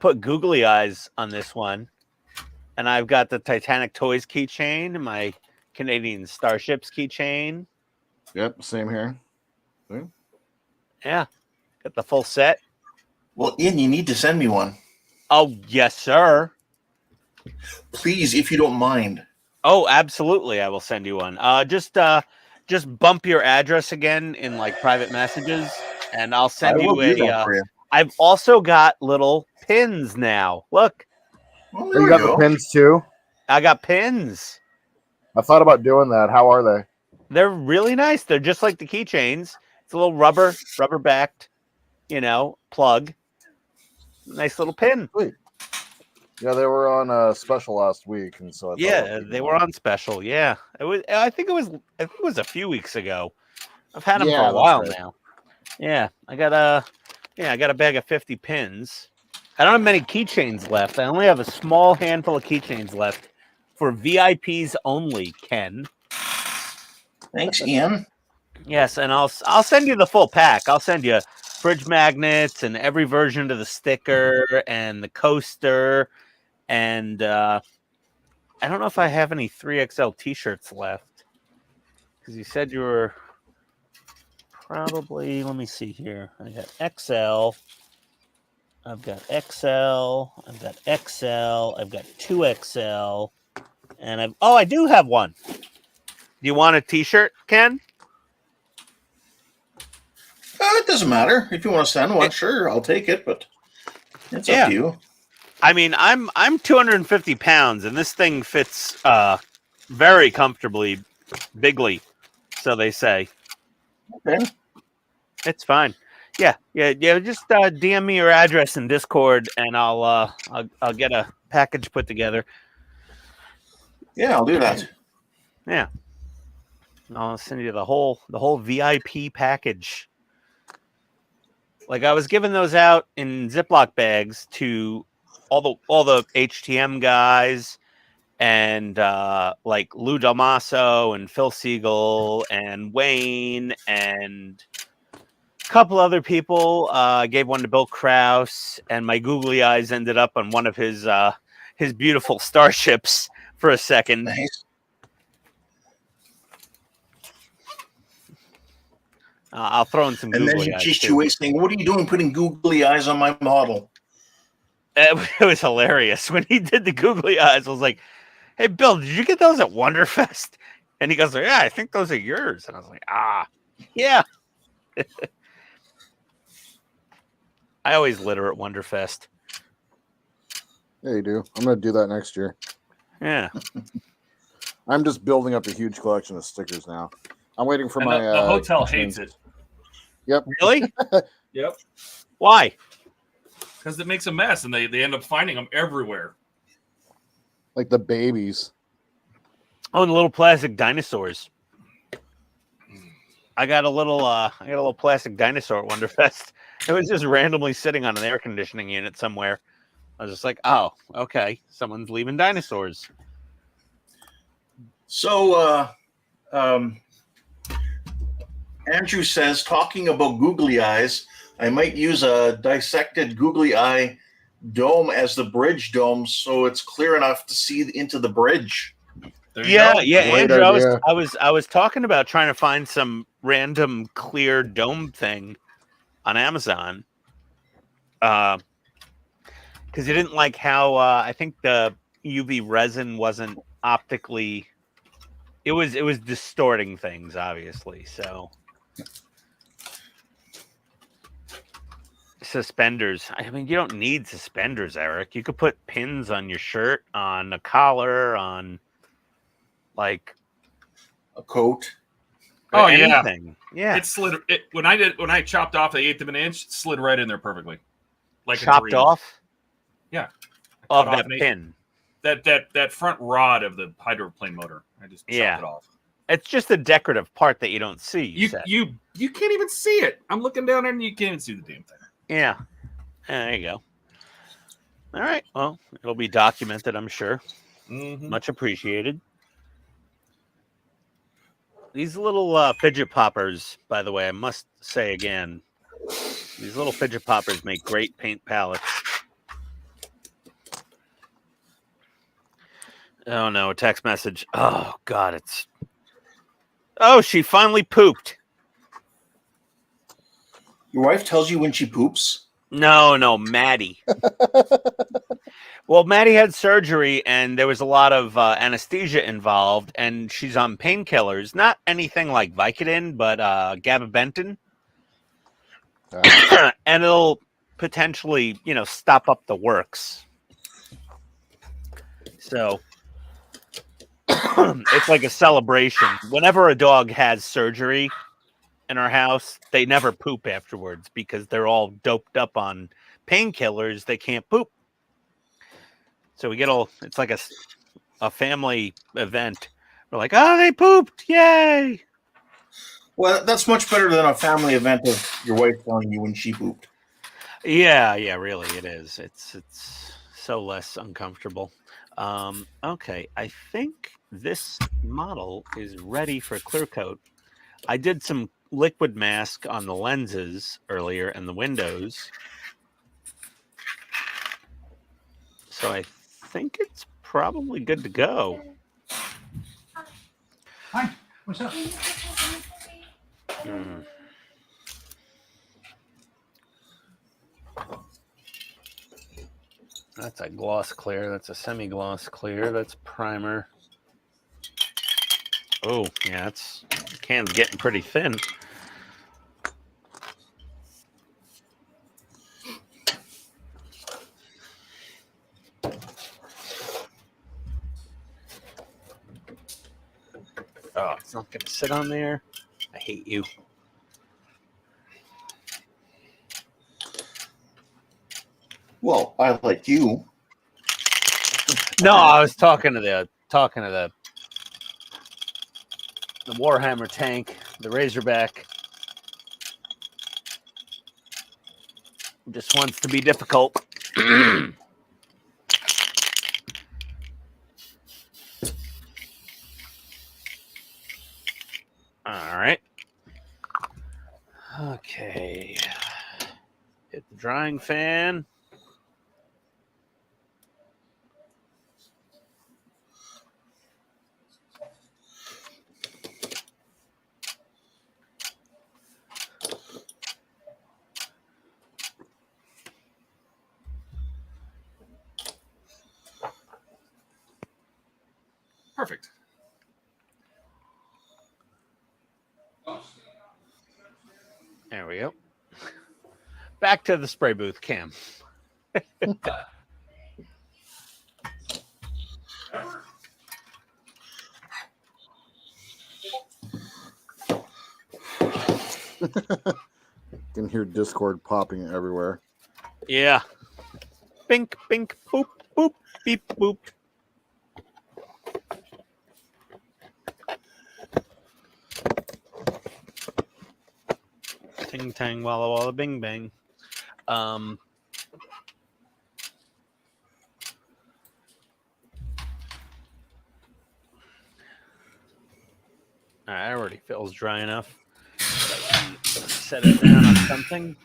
put googly eyes on this one, and I've got the Titanic Toys keychain, my Canadian Starships keychain. Yep, same here. Yeah, got the full set. Well, Ian, you need to send me one, Oh yes, sir. please, if you don't mind. Oh, absolutely, I will send you one. Just bump your address again in like private messages, and I'll send I will you do that a. for you. I've also got little pins now. Look, Well, Oh, there you we got go. the pins too? I got pins. I thought about doing that. How are they? They're really nice. They're just like the keychains. It's a little rubber backed, plug. Nice little pin. Yeah, they were on special last week, and so I thought Yeah, about picking they one. were on special. Yeah, it was. I think it was a few weeks ago. I've had them Yeah, for a that's while right. now. Yeah, I got a bag of 50 pins. I don't have many keychains left. I only have a small handful of keychains left for VIPs only, Ken. Thanks, Ian. Yes, and I'll send you the full pack. I'll send you fridge magnets and every version of the sticker and the coaster, and I don't know if I have any 3XL t-shirts left because you said you were probably. Let me see here. I got XL. I've got XL. I've got XL. I've got 2XL, and I do have one. Do you want a t-shirt, Ken? It doesn't matter. If you want to send one, sure, I'll take it, but it's up to you. I mean, I'm 250 pounds, and this thing fits very comfortably, bigly, so they say. Okay. It's fine. Yeah. Just DM me your address in Discord, and I'll get a package put together. Yeah, I'll do that. Yeah. I'll send you the whole VIP package. Like I was giving those out in Ziploc bags to all the HTM guys and like Lou Dalmaso and Phil Siegel and Wayne and a couple other people. I gave one to Bill Krause, and my googly eyes ended up on one of his beautiful starships for a second. Nice. I'll throw in some And then googly you eyes teach too. you wasting. What are you doing putting googly eyes on my model? It was hilarious when he did the googly eyes. I was like, "Hey, Bill, did you get those at Wonderfest?" And he goes, "Yeah, I think those are yours." And I was like, yeah." I always litter at Wonderfest. Yeah, you do. I'm gonna do that next year. Yeah. I'm just building up a huge collection of stickers now. I'm waiting for And my. the hotel keychains. hates it. Yep. Really? Yep. Why? Because it makes a mess, and they end up finding them everywhere. Like the babies. Oh, and the little plastic dinosaurs. I got a little plastic dinosaur at Wonderfest. It was just randomly sitting on an air conditioning unit somewhere. I was just like, "Oh, okay, someone's leaving dinosaurs." So, Andrew says, talking about googly eyes, I might use a dissected googly eye dome as the bridge dome, so it's clear enough to see into the bridge. There you Yeah, go. yeah, Great Andrew. idea. I was talking about trying to find some random clear dome thing on Amazon. Because you didn't like how I think the UV resin wasn't optically. It was distorting things, obviously. So suspenders. I mean, you don't need suspenders, Eric. You could put pins on your shirt, on a collar, on like A coat. Oh, yeah. anything. Yeah, It slid. When I chopped off the 1/8 of an inch, it slid right in there perfectly, like a chopped dream. off. Yeah. Of Cut off that an eighth- pin. That front rod of the hydroplane motor. I just chopped Yeah. it off. It's just a decorative part that you don't see. You said. you can't even see it. I'm looking down there and you can't even see the damn thing. Yeah. There you go. All right. Well, it'll be documented, I'm sure. Mm-hmm. Much appreciated. These little fidget poppers, by the way, I must say again, these little fidget poppers make great paint palettes. Oh no, a text message. Oh God, it's. Oh, she finally pooped. Your wife tells you when she poops? No, Maddie. Well, Maddie had surgery, and there was a lot of anesthesia involved, and she's on painkillers. Not anything like Vicodin, but gabapentin, and it'll potentially, stop up the works. So it's like a celebration. Whenever a dog has surgery in our house, they never poop afterwards because they're all doped up on painkillers. They can't poop. So we get it's like a family event. We're like, oh, they pooped. Yay. Well, that's much better than a family event of your wife telling you when she pooped. Yeah, really it is. It's so less uncomfortable. Okay, I think this model is ready for clear coat. I did some liquid mask on the lenses earlier and the windows. So I think it's probably good to go. Hi, what's up? That's a gloss clear. That's a semi-gloss clear. That's primer. Oh, yeah, the can's getting pretty thin. Oh, it's not going to sit on there. I hate you. Well, I like you. No, I was talking to the Warhammer tank, the Razorback. Just wants to be difficult. All right. Okay. Hit the drying fan. Perfect. There we go. Back to the spray booth cam. Can hear Discord popping everywhere. Yeah. Bink, bink, boop, boop, beep, boop. Ting tang walla walla bing bang. Alright, already feels dry enough. Set it down on something.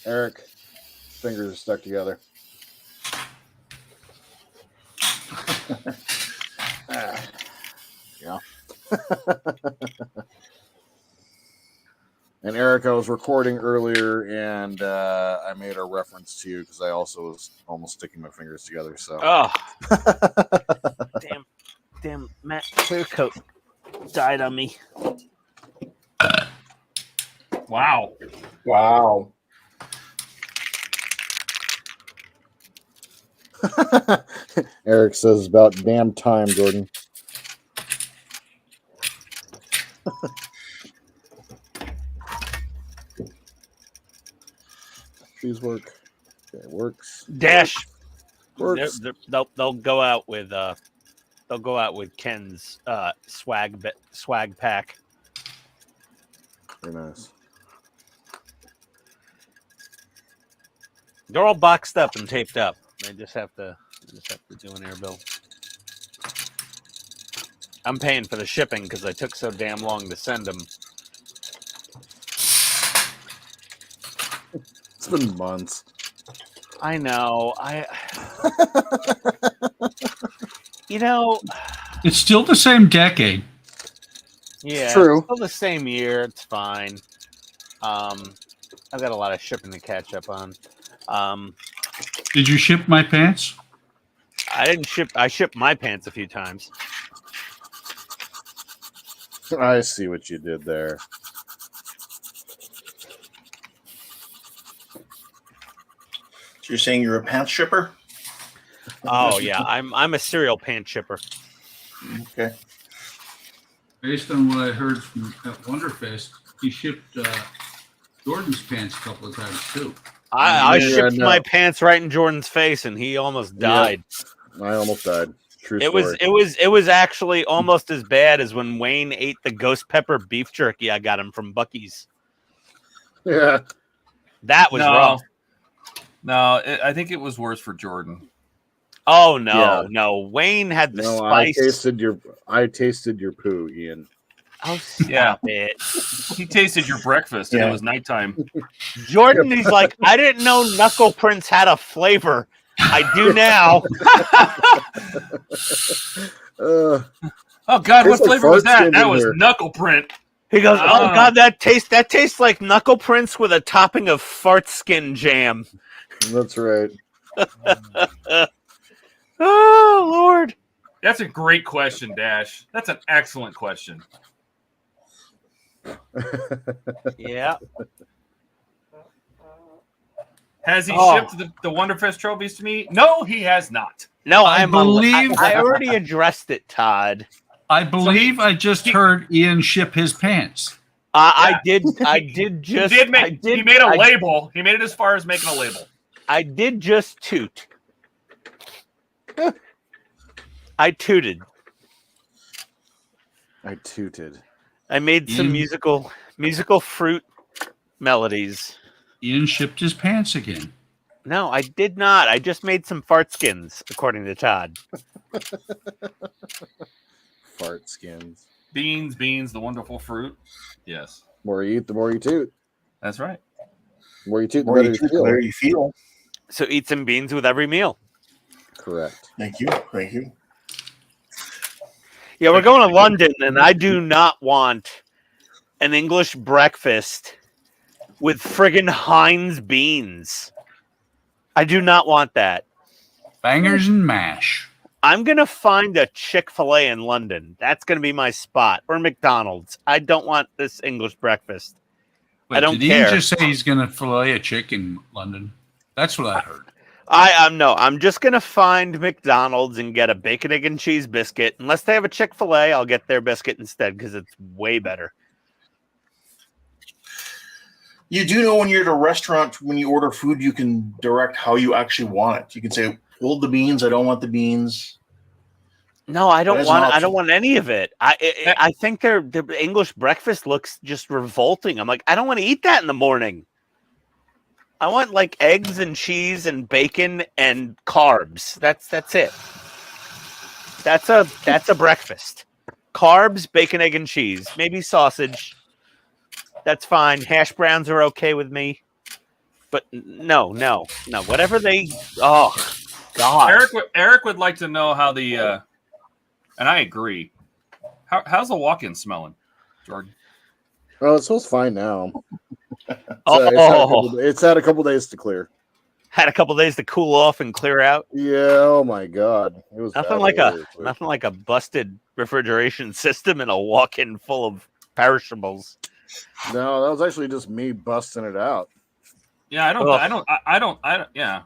Eric, fingers are stuck together. Yeah. And Eric, I was recording earlier, and I made a reference to you because I also was almost sticking my fingers together. So, Oh, damn, Matt Clearcoat died on me. Wow. Wow. Eric says it's about damn time, Jordan. These work. Okay, it works. Dash. Works. They'll go out with Ken's swag pack. Very nice. They're all boxed up and taped up. They just have to do an air bill. I'm paying for the shipping because I took so damn long to send them. It's been months. I know. You know, It's still the same decade. yeah, True. it's still the same year. It's fine. I've got a lot of shipping to catch up on. Did you ship my pants? I didn't ship. I shipped my pants a few times. I see what you did there. So you're saying you're a pants shipper? Oh yeah, I'm a serial pants shipper. Okay. Based on what I heard from at Wonderfest, he shipped Jordan's pants a couple of times too. I Yeah, shipped no. my pants right in Jordan's face, and he almost died. I almost died. True It story. was actually almost as bad as when Wayne ate the ghost pepper beef jerky I got him from Bucky's. Yeah. That was rough. No, I think it was worse for Jordan. Oh no, Yeah. no. Wayne had the No, I spice. tasted your poo, Ian. Oh, stop it. He tasted your breakfast, and it was nighttime. Jordan, he's like, I didn't know knuckle prints had a flavor. I do now. Uh, Oh God, what Tastes like flavor was fart skin that? That in was here. knuckle print. He goes, oh Ah. God, that tastes like knuckle prints with a topping of fart skin jam. that's right. Oh Lord. That's a great question, Dash. That's an excellent question. Yeah. Has he Oh. shipped the Wonderfest trophies to me? No, he has not. No, I believe- I already addressed it, Todd. I believe I just heard Ian ship his pants. I did just. He made a I- label. He made it as far as making a label. I did just toot. I tooted. I tooted. I made some Ian- musical fruit melodies. Ian shipped his pants again. No, I did not. I just made some fart skins, according to Todd. Fart skins. Beans, the wonderful fruit. Yes, The more you eat, the more you toot. that's right. The more you toot, the More better you you toot, the feel. better you feel. So eat some beans with every meal. Correct. Thank you. Thank you. Yeah, we're going to London, and I do not want an English breakfast with friggin' Heinz beans. I do not want that. Bangers and mash. I'm going to find a Chick-fil-A in London. That's going to be my spot. Or McDonald's. I don't want this English breakfast. Wait, I don't did care. he just say he's going to fillet a chick in London? That's what I heard. I'm just going to find McDonald's and get a bacon, egg, and cheese biscuit. Unless they have a Chick-fil-A, I'll get their biscuit instead because it's way better. You do know when you're at a restaurant, when you order food, you can direct how you actually want it. You can say, hold the beans, I don't want the beans. No, I don't That is an want. I option. don't want any of it. I think their English breakfast looks just revolting. I'm like, I don't want to eat that in the morning. I want like eggs and cheese and bacon and carbs. That's it. That's a breakfast. Carbs, bacon, egg, and cheese. Maybe sausage. That's fine. Hash browns are okay with me. But no. Whatever they. Oh God. Eric would like to know how the. And I agree. How's the walk-in smelling, Jordan? Oh, it smells fine now. Oh, It's had a couple days to clear. had a couple days to cool off and clear out. Yeah. Oh my God. It was Nothing like a busted refrigeration system and a walk-in full of perishables. No, that was actually just me busting it out. Yeah, I don't. Yeah,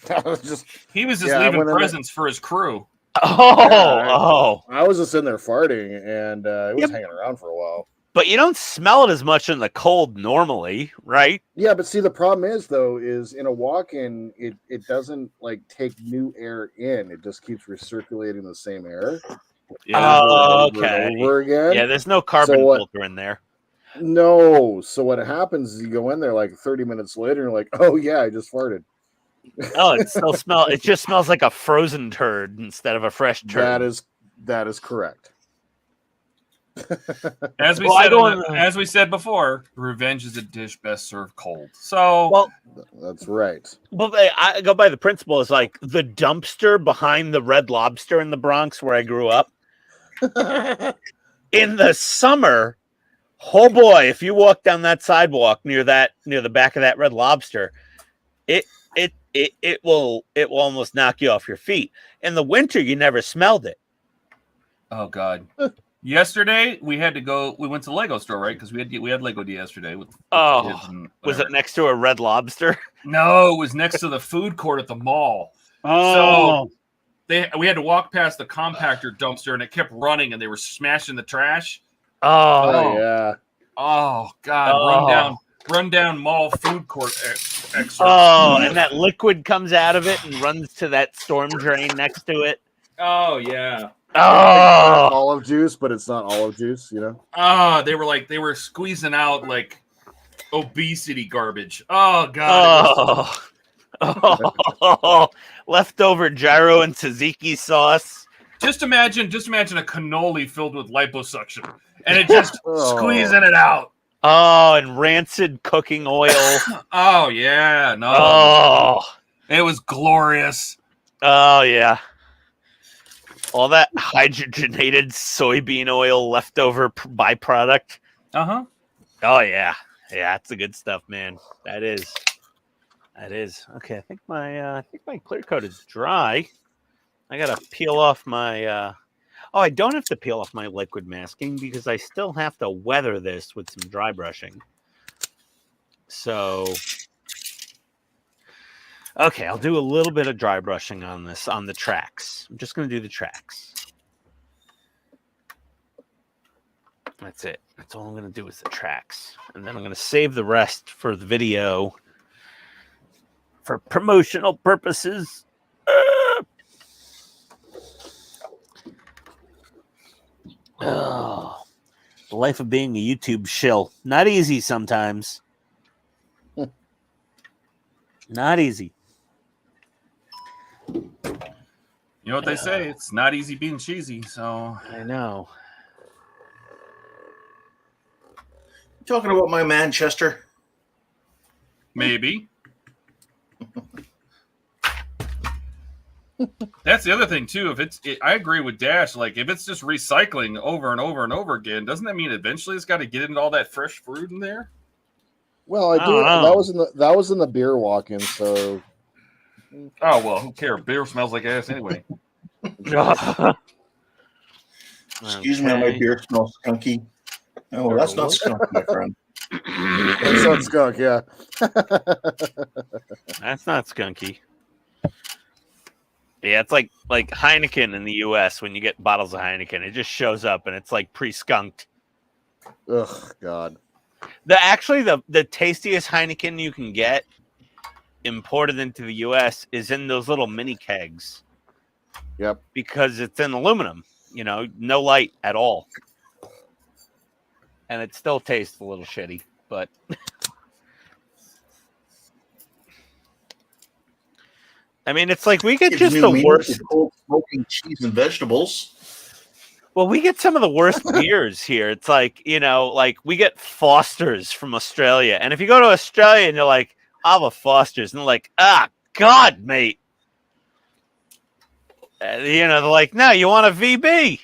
That was just. he was just Yeah, I leaving went in presents for his crew. Oh. I was just in there farting, and it was hanging around for a while. But you don't smell it as much in the cold normally, right? Yeah, but see, the problem is in a walk-in, it doesn't like take new air in. It just keeps recirculating the same air. Yeah. over Okay. and over again. Yeah, there's no carbon filter in there. No. So what happens is you go in there like 30 minutes later, and you're like, oh yeah, I just farted. Oh, it just smells like a frozen turd instead of a fresh turd. That is correct. As we as we said before, revenge is a dish best served cold. So That's right. Well, I go by the principle is like the dumpster behind the Red Lobster in the Bronx where I grew up. In the summer, oh boy, if you walk down that sidewalk near the back of that Red Lobster, it will almost knock you off your feet. In the winter, you never smelled it. oh God. Yesterday we had to go. We went to the Lego store, right? Because we had Lego Day yesterday with the kids and Was whatever. it next to a Red Lobster? No, it was next to the food court at the mall. Oh, So we had to walk past the compactor dumpster, and it kept running, and they were smashing the trash. Oh yeah. Oh God! Run down mall food court excerpt. oh, and that liquid comes out of it and runs to that storm drain next to it. Oh yeah. Oh, Olive juice, but it's not olive juice, you know. Oh, they were squeezing out like obesity garbage. Oh God. oh, leftover gyro and tzatziki sauce. Just imagine a cannoli filled with liposuction, and it just Oh. squeezing it out. Oh, and rancid cooking oil. Oh yeah, no, Oh, it was glorious. oh yeah. All that hydrogenated soybean oil leftover byproduct. Uh-huh. Oh yeah, that's the good stuff, man. That is. Okay, I think my clear coat is dry. I gotta peel off my. Oh, I don't have to peel off my liquid masking because I still have to weather this with some dry brushing. So, okay, I'll do a little bit of dry brushing on this on the tracks. I'm just gonna do the tracks. That's it. That's all I'm going to do is the tracks. And then I'm going to save the rest for the video for promotional purposes. Oh, the life of being a YouTube shill. Not easy sometimes. Not easy. You know what they say? It's not easy being cheesy. So I know. Talking about my Manchester. maybe. That's the other thing too. I agree with Dash. Like if it's just recycling over and over and over again, doesn't that mean eventually it's got to get into all that fresh fruit in there? Well, I I do. don't know. That was in the beer walk-in. So, Oh well, who cares? Beer smells like ass anyway. Excuse me, my beer smells skunky. Oh, that's not skunk, my friend. that's not skunk. Yeah. That's not skunky. Yeah, it's like Heineken in the U.S. when you get bottles of Heineken, it just shows up and it's like pre-skunked. Ugh, God. The tastiest Heineken you can get imported into the U.S. is in those little mini kegs. Yep. Because it's in aluminum, no light at all. And it still tastes a little shitty, but I mean, it's like we get Gives just new the meaning worst. to cold smoking cheese and vegetables. Well, we get some of the worst beers here. It's like, like we get Foster's from Australia. And if you go to Australia and you're like, I'll have a Foster's, and they're like, God, mate. They're like, no, you want a VB?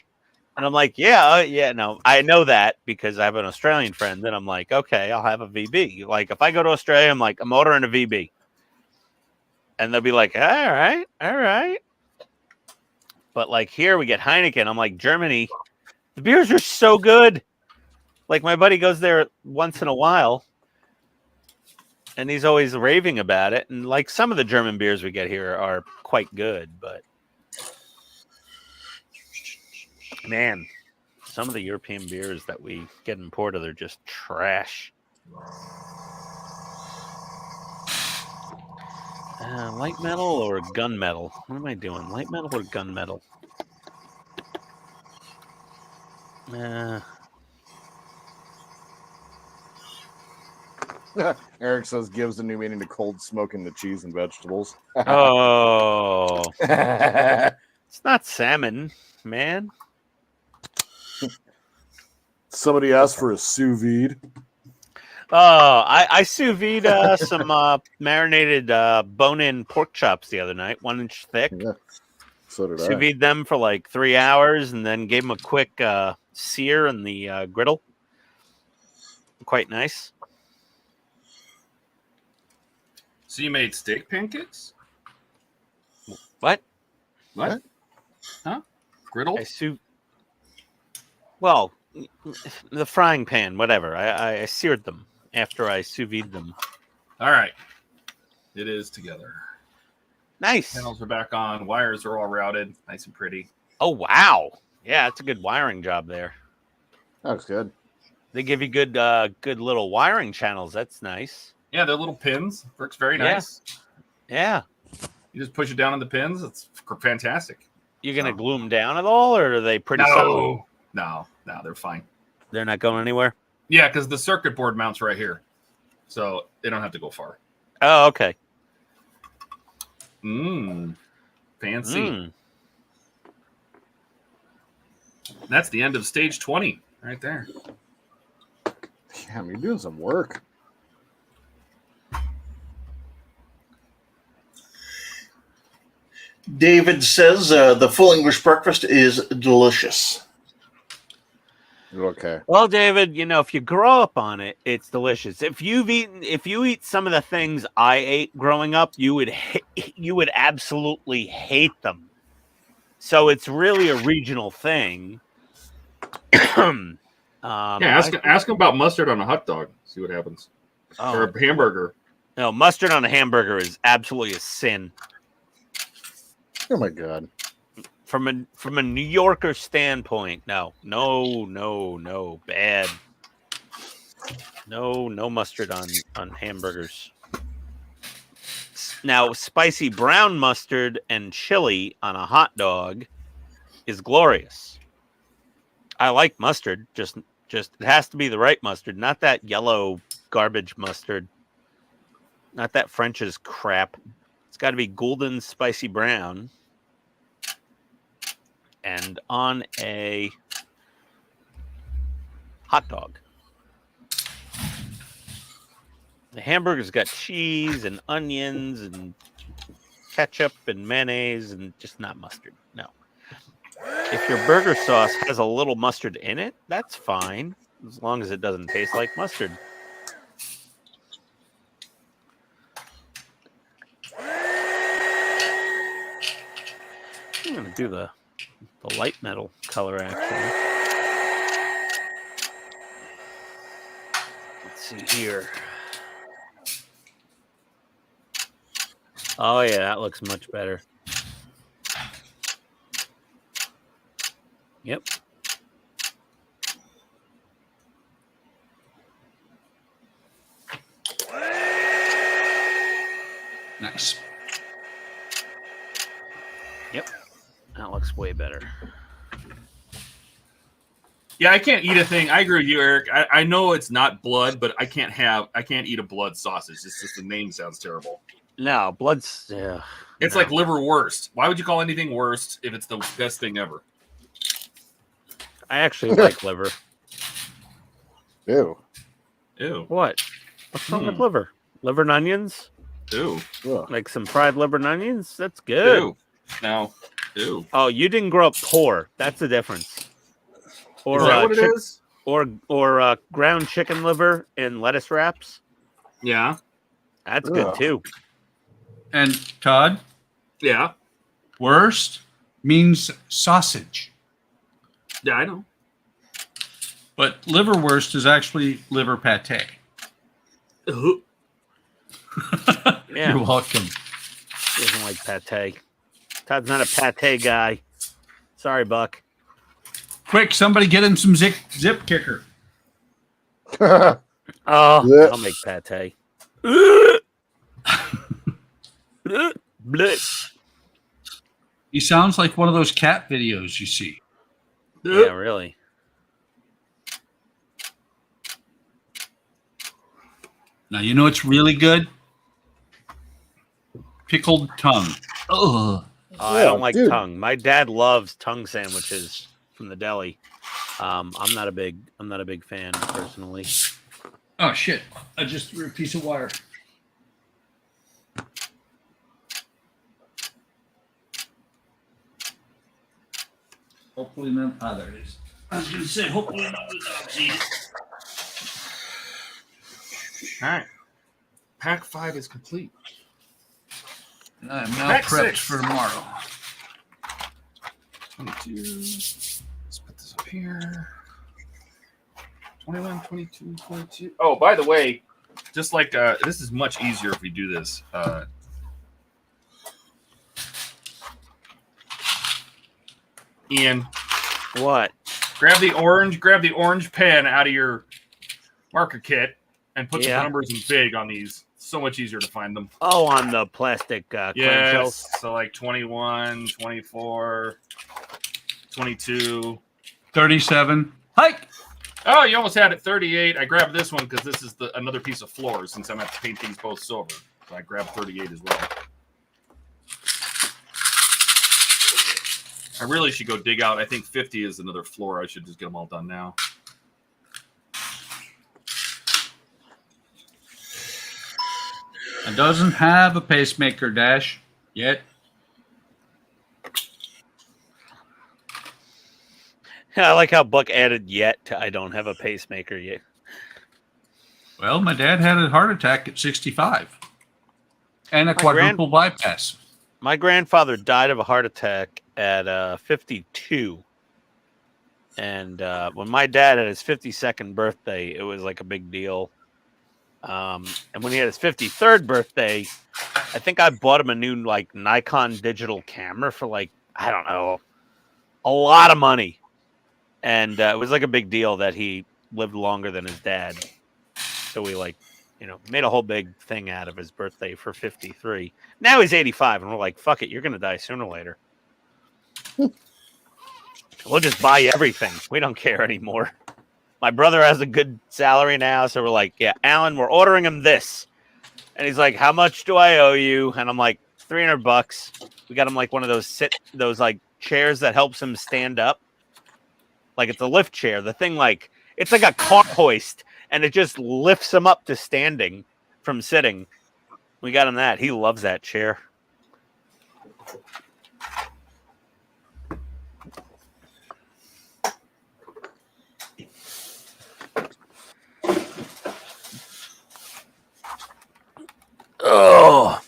And I'm like, yeah, no, I know that because I have an Australian friend. And I'm like, okay, I'll have a VB. Like, if I go to Australia, I'm like, I'm ordering a VB. And they'll be like, all right. But like here we get Heineken. I'm like, Germany, the beers are so good. Like my buddy goes there once in a while. And he's always raving about it. And like some of the German beers we get here are quite good, but man, some of the European beers that we get imported are just trash. Light metal or gun metal? What am I doing? Light metal or gun metal? Eric says gives a new meaning to cold smoking the cheese and vegetables. Oh, it's not salmon, man. Somebody asked for a sous vide. Oh, I sous vide some marinated bone-in pork chops the other night, 1 inch thick. Yeah, so did Sous I. vide them for like 3 hours and then gave them a quick sear in the griddle. Quite nice. So you made steak pancakes? What? What? Huh? Griddle? Well, the frying pan, whatever. I seared them after I sous vide them. All right. It is together. Nice. Panels are back on. Wires are all routed. Nice and pretty. Oh, wow. Yeah, it's a good wiring job there. That's good. They give you good little wiring channels. That's nice. Yeah, they're little pins. Works very nice. Yeah. You just push it down on the pins. It's fantastic. You going to glue them down at all, or are they pretty solid? No, they're fine. They're not going anywhere? Yeah, because the circuit board mounts right here. So they don't have to go far. Oh, okay. Fancy. That's the end of stage 20 right there. Damn, you're doing some work. David says the full English breakfast is delicious. Okay. Well, David, if you grow up on it, it's delicious. If you eat some of the things I ate growing up, you would absolutely hate them. So it's really a regional thing. Ask him about mustard on a hot dog. See what happens. Or a hamburger. No, mustard on a hamburger is absolutely a sin. Oh my God. From a New Yorker standpoint, no, bad. No mustard on hamburgers. Now, spicy brown mustard and chili on a hot dog is glorious. I like mustard, just it has to be the right mustard, not that yellow garbage mustard, not that French's crap. It's got to be golden spicy brown. And on a hot dog. The hamburger's got cheese and onions and ketchup and mayonnaise and just not mustard. No. If your burger sauce has a little mustard in it, that's fine, as long as it doesn't taste like mustard. I'm gonna do the light metal color actually. Let's see here. Oh yeah, that looks much better. Yep. Nice. Yep. That looks way better. Yeah, I can't eat a thing. I agree with you, Eric. I know it's not blood, but I can't eat a blood sausage. It's just the name sounds terrible. No, blood's It's like liverwurst. Why would you call anything worst if it's the best thing ever? I actually like liver. Ew. Ew. What? What's wrong with liver? Liver and onions? Ew. Ugh. Like some fried liver and onions? That's good. Ew. No. Ew. Oh, you didn't grow up poor. That's the difference. Or Is that what it is? Or ground chicken liver in lettuce wraps. Yeah. That's good Ugh. too. And Todd, Yeah. worst means sausage, Yeah, I know. but liverwurst is actually liver pate. Ugh. Yeah. You're welcome. He doesn't like pate. Todd's not a pate guy. Sorry, Buck. Quick, somebody get him some zip kicker. Oh, Yeah. I'll make pate. Blech. He sounds like one of those cat videos you see. Yeah, really. Now, you know what's really good? Pickled tongue. Ugh. Oh, I Yeah, don't like dude. tongue. My dad loves tongue sandwiches from the deli. I'm not a big fan personally. Oh, shit. I just threw a piece of wire. Hopefully none. Ah, there it is. I was going to say, hopefully none of the dogs eat it. All right. Pack 5 is complete. And I am now Pack prepped 6. for tomorrow. 22. Let's put this up here. 21, 22, 22. Oh, by the way, just like this is much easier if we do this. Ian, What? grab the orange pen out of your marker kit and put the Yeah. numbers in big on these. So much easier to find them. Oh, on the plastic clamshells. Yes. So like 21, 24, 22. 37. Hike! Oh, you almost had it. 38. I grabbed this one because this is another piece of floor since I'm going to have to paint these both silver. So I grabbed 38 as well. I really should go dig out. I think 50 is another floor. I should just get them all done now. It doesn't have a pacemaker dash yet. I like how Buck added yet to I don't have a pacemaker yet. Well, my dad had a heart attack at 65 and a quadruple bypass. My grandfather died of a heart attack at 52. And when my dad had his 52nd birthday, it was like a big deal. And when he had his 53rd birthday, I think I bought him a new like Nikon digital camera for like, I don't know, a lot of money. And it was like a big deal that he lived longer than his dad. So we like, you know, made a whole big thing out of his birthday for 53. Now he's 85 and we're like, fuck it, you're going to die sooner or later. We'll just buy you everything. We don't care anymore. My brother has a good salary now, so we're like, yeah, Alan, we're ordering him this. And he's like, how much do I owe you? And I'm like, $300. We got him like one of those like chairs that helps him stand up. Like it's a lift chair. The thing like it's like a car hoist and it just lifts him up to standing from sitting. We got him that. He loves that chair. Oh,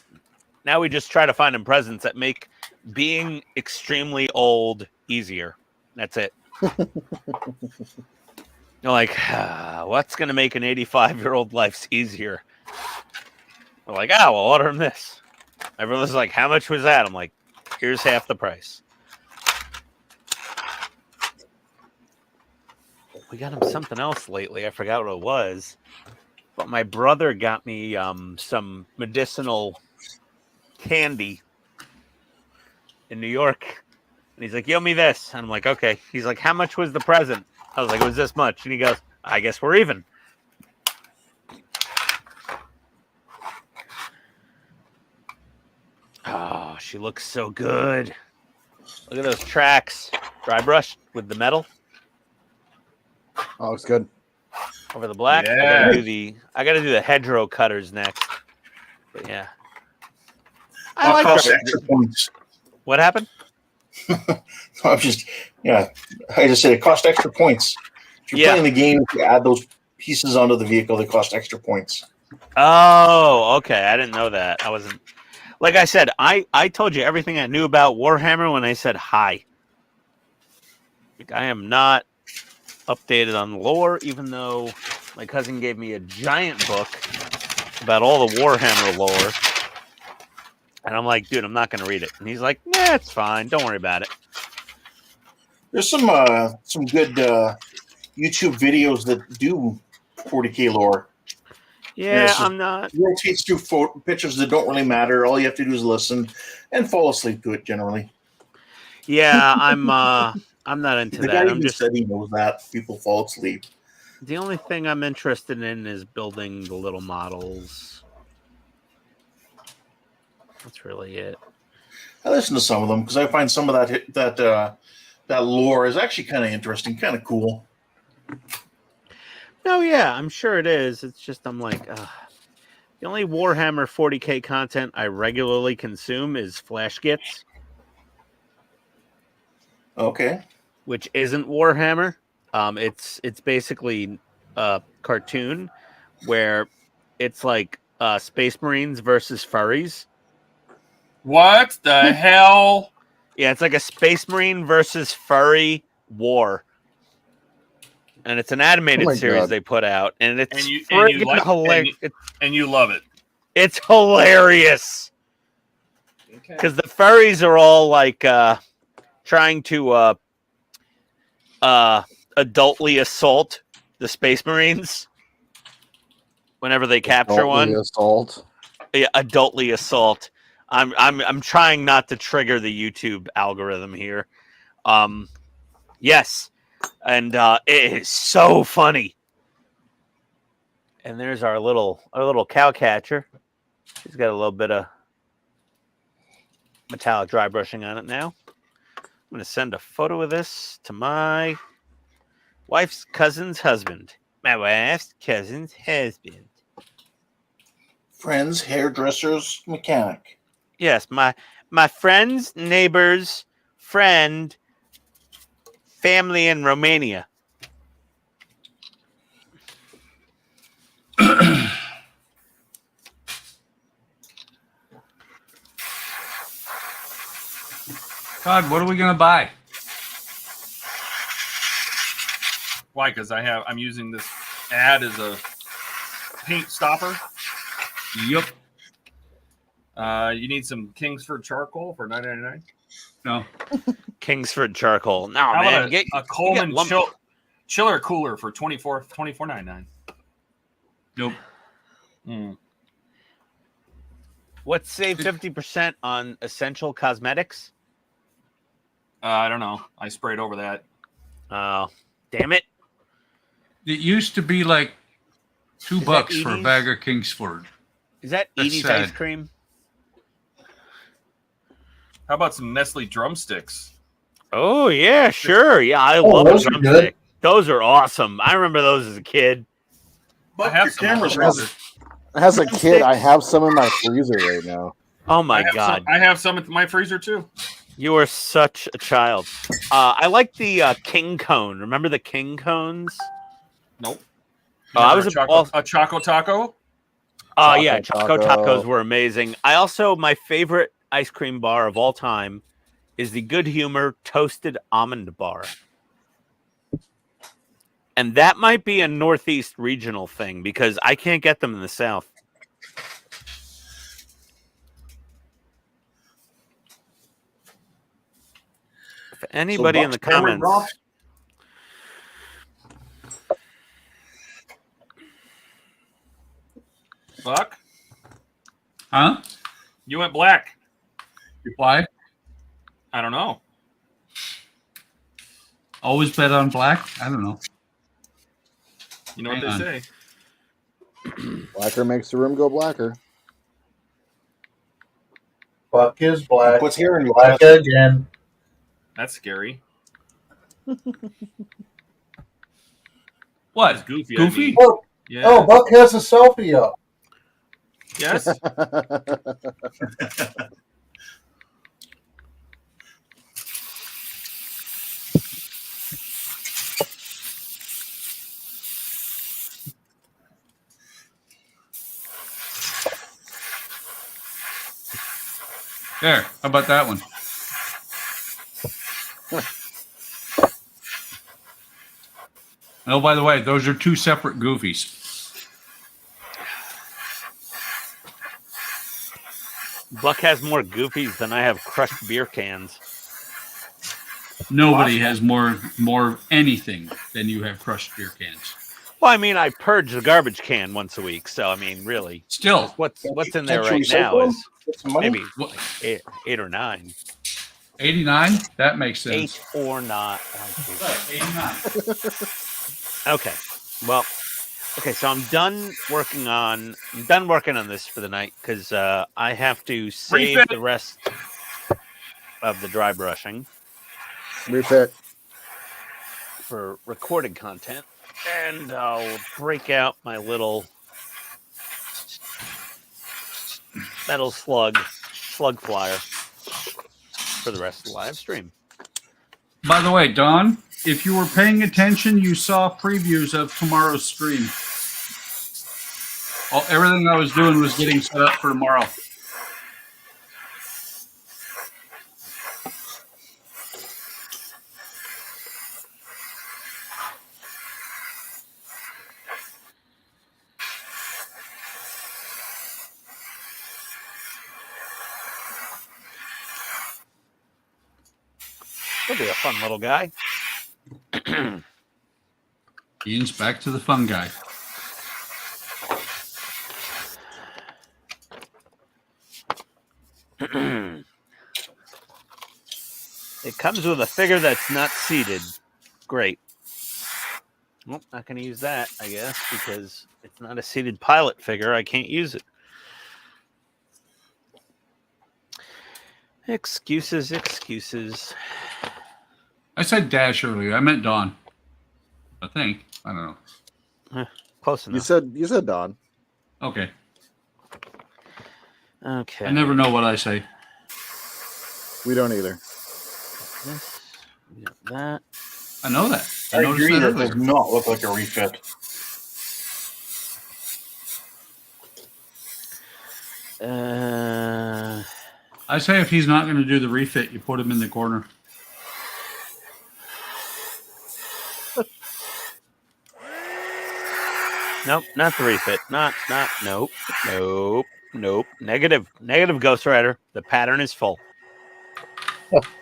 now we just try to find him presents that make being extremely old easier. That's it. You're like, what's going to make an 85-year-old life easier? We're like, we'll order him this. Everyone's like, how much was that? I'm like, here's half the price. We got him something else lately. I forgot what it was. But my brother got me some medicinal candy in New York. And he's like, yo, me this. And I'm like, okay. He's like, how much was the present? I was like, it was this much. And he goes, I guess we're even. Oh, she looks so good. Look at those tracks. Dry brush with the metal. Oh, it's good. Over the black. Yeah. I gotta do the hedgerow cutters next. But yeah. What costs extra points? What happened? I just said it costs extra points. If you're playing the game, if you add those pieces onto the vehicle, they cost extra points. Oh, okay. I didn't know that. I wasn't. Like I said, I told you everything I knew about Warhammer when I said hi. Like, I am not updated on lore, even though my cousin gave me a giant book about all the Warhammer lore. And I'm like, dude, I'm not going to read it. And he's like, nah, it's fine. Don't worry about it. There's some good YouTube videos that do 40K lore. Yeah, I'm not. It rotates through pictures that don't really matter. All you have to do is listen and fall asleep to it generally. Yeah, I'm not into The that. guy I'm who just said he knows that people fall asleep. the only thing I'm interested in is building the little models. That's really it. I listen to some of them because I find some of that lore is actually kind of interesting, kind of cool. No, yeah, I'm sure it is. It's just I'm like, the only Warhammer 40K content I regularly consume is Flash Gits, Okay. which isn't Warhammer. It's basically a cartoon where it's like Space Marines versus furries. What the hell? Yeah, it's like a Space Marine versus furry war. And it's an animated series God. they put out, and it's And you friggin' like hilarious. and you love it. It's hilarious Okay. because the furries are all like trying to adultly assault the Space Marines whenever they capture one. Assault. Yeah, adultly assault. I'm trying not to trigger the YouTube algorithm here. Yes. And it is so funny. And there's our little cow catcher. She's got a little bit of metallic dry brushing on it now. I'm going to send a photo of this to my wife's cousin's husband. My wife's cousin's husband. Friends, hairdressers, mechanic. Yes, my friend's neighbor's friend, family in Romania. God, what are we gonna buy? Why? Because I'm using this ad as a paint stopper. Yup. You need some Kingsford charcoal for $9.99. No. Kingsford charcoal. No, How man. about a Coleman chiller cooler for $24.99. Nope. What's save 50% on essential cosmetics? I don't know. I sprayed over that. Oh, damn it. It used to be like $2 for a Edie's? bag of Kingsford. Is that That's Edie's sad. ice cream? How about some Nestle drumsticks? Oh, yeah, sure. Yeah, I love those a are drumstick. Those are awesome. I remember those as a kid. But I have your some camera's other- not. As a kid, I have some in my freezer right now. Oh my God. I have some in my freezer too. You are such a child. I like the king cone. Remember the king cones? Nope. I was a Choco Taco. Oh yeah, Choco Choco Taco. Tacos were amazing. I also, my favorite ice cream bar of all time is the Good Humor Toasted Almond Bar. And that might be a Northeast regional thing because I can't get them in the South. If anybody in the comments... Buck? Huh? You went black. Why? I don't know. Always bet on black? I don't know. You know what they say. Blacker makes the room go blacker. Buck is black. What's here in your Black again. That's scary. What? That's goofy. Goofy? I mean. Oh, Yeah. oh, Buck has a selfie up. Yes. There. How about that one? Oh, by the way, those are two separate goofies. Buck has more goofies than I have crushed beer cans. Nobody has more anything than you have crushed beer cans. Well, I mean, I purge the garbage can once a week, so I mean, really, Still, what's in there Can't you right now recycle is them? Get some money? maybe like eight or nine. 89? That makes sense. 8 or not. Right, 89. Okay. Well, okay, so I'm done working on this for the night because I have to save Refit. the rest of the dry brushing Refit. for recorded content, and I'll break out my little metal slug flyer for the rest of the live stream. By the way, Don, if you were paying attention, you saw previews of tomorrow's stream. Everything I was doing was getting set up for tomorrow. He'll be a fun little guy. Ian's back to the fun guy. It comes with a figure that's not seated. Great. Well, not going to use that, I guess, because it's not a seated pilot figure. I can't use it. Excuses, excuses. I said Dash earlier. I meant Don. I think. I don't know. Close enough. You said Don. Okay. Okay. I never know what I say. We don't either. This, we got that. I know that. I noticed agree. that That does earlier. not look like a refit. I say if he's not going to do the refit, you put him in the corner. Nope, not the refit. Nope. Negative Ghost Rider. The pattern is full.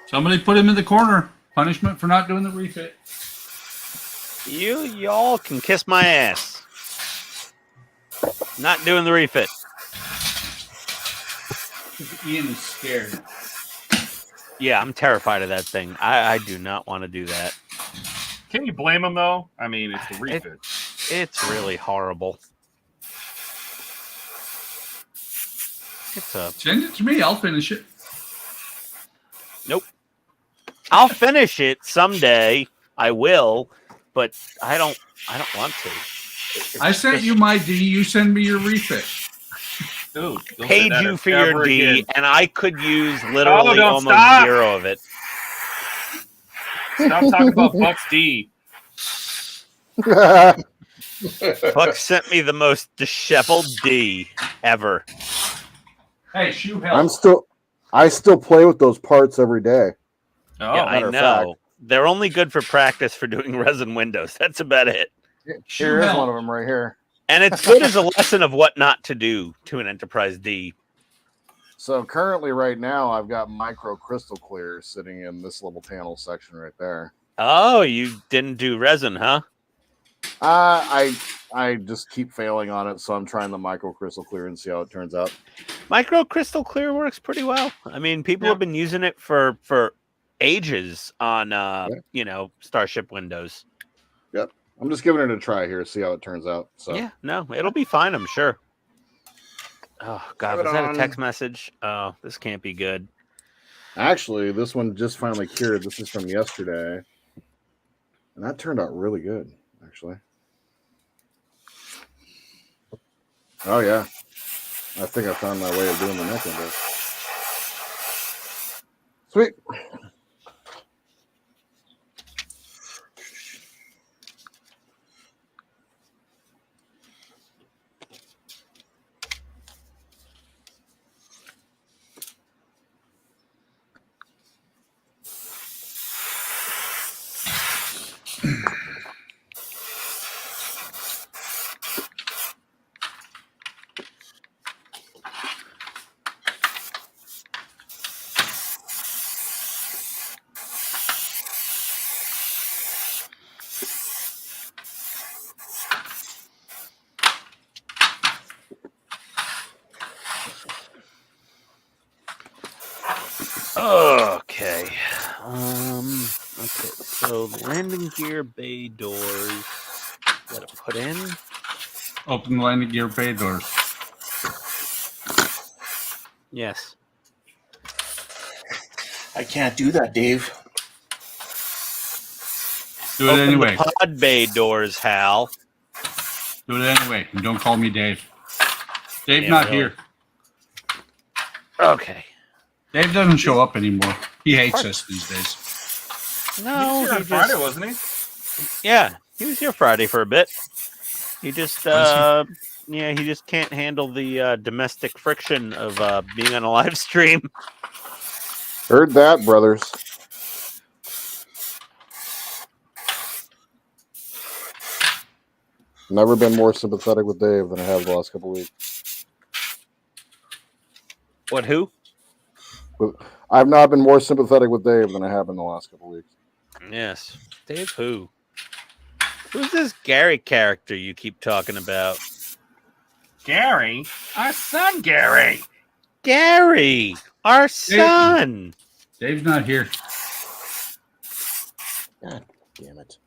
Somebody put him in the corner. Punishment for not doing the refit. Y'all can kiss my ass. Not doing the refit. Ian is scared. Yeah, I'm terrified of that thing. I do not want to do that. Can you blame him though? I mean, it's the refit. It's really horrible. It's a Send it to me. I'll finish it. nope. I'll finish it someday. I will, but I don't want to. It's I sent just- you my D. You send me your refit. Ooh, don't say paid that you for your ever D, again. and I could use literally don't almost stop. 0 of it. Stop talking about Buck's D. Buck sent me the most disheveled D ever. Hey, shoe help. I still play with those parts every day. Oh, Yeah, I matter of know. They're only good for practice for doing resin windows. That's about it. Here is one of them right here. And it's good as a lesson of what not to do to an Enterprise D. So currently, right now, I've got micro crystal clear sitting in this little panel section right there. Oh, you didn't do resin, huh? I just keep failing on it, so I'm trying the micro crystal clear and see how it turns out. Micro crystal clear works pretty well. I mean, people have been using it for ages on Starship Windows. Yep. I'm just giving it a try here, see how it turns out. So Yeah, no, it'll be fine, I'm sure. Oh God, was that a text message? Oh, this can't be good. Actually, this one just finally cured. This is from yesterday. And that turned out really good, actually. Oh yeah. I think I found my way of doing the neck window. Sweet. Okay. Okay, so landing gear bay doors. Gotta put in. Open landing gear bay doors. Yes. I can't do that, Dave. Do it Open anyway. the pod bay doors, Hal. Do it anyway. And don't call me Dave. Dave's Yeah, not really. here. Okay. Dave doesn't show up anymore. He hates us these days. he No, was here on he Friday, just, wasn't he? yeah, he was here Friday for a bit. He just, Was yeah, he just can't handle the domestic friction of being on a live stream. Heard that, brothers. Never been more sympathetic with Dave than I have the last couple of weeks. What? Who? I've not been more sympathetic with Dave than I have in the last couple of weeks. Yes, Dave. Who? Who's this Gary character you keep talking about? Gary, our son, Gary. Gary, our son. Dave's not here. God damn it.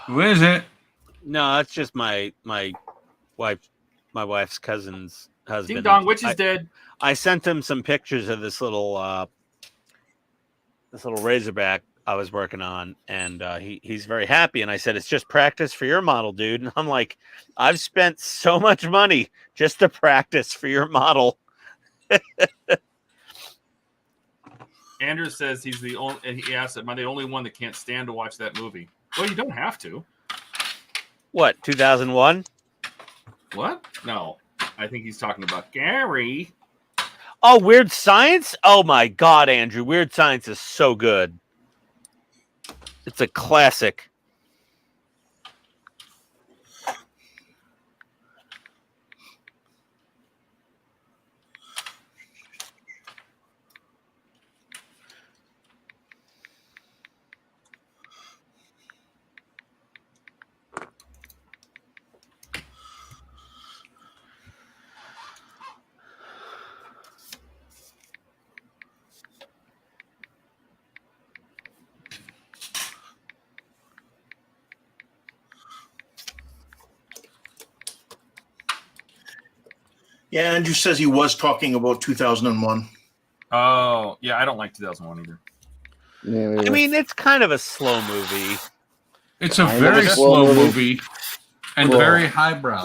Who is it? No, that's just my wife's cousin's husband. Ding dong, witch is dead. I sent him some pictures of this little Razorback I was working on, and he's very happy. And I said, it's just practice for your model, dude. And I'm like, I've spent so much money just to practice for your model. Andrew says he's the only. And he asked, "Am I the only one that can't stand to watch that movie?" Well, you don't have to. What, 2001? What? No, I think he's talking about Gary. Oh, Weird Science? Oh my God, Andrew, Weird Science is so good. It's a classic. Yeah, Andrew says he was talking about 2001. Oh, yeah, I don't like 2001 either. Yeah, I mean, it's kind of a slow movie. It's a Kind of very a slow slow movie. movie and Well, very highbrow.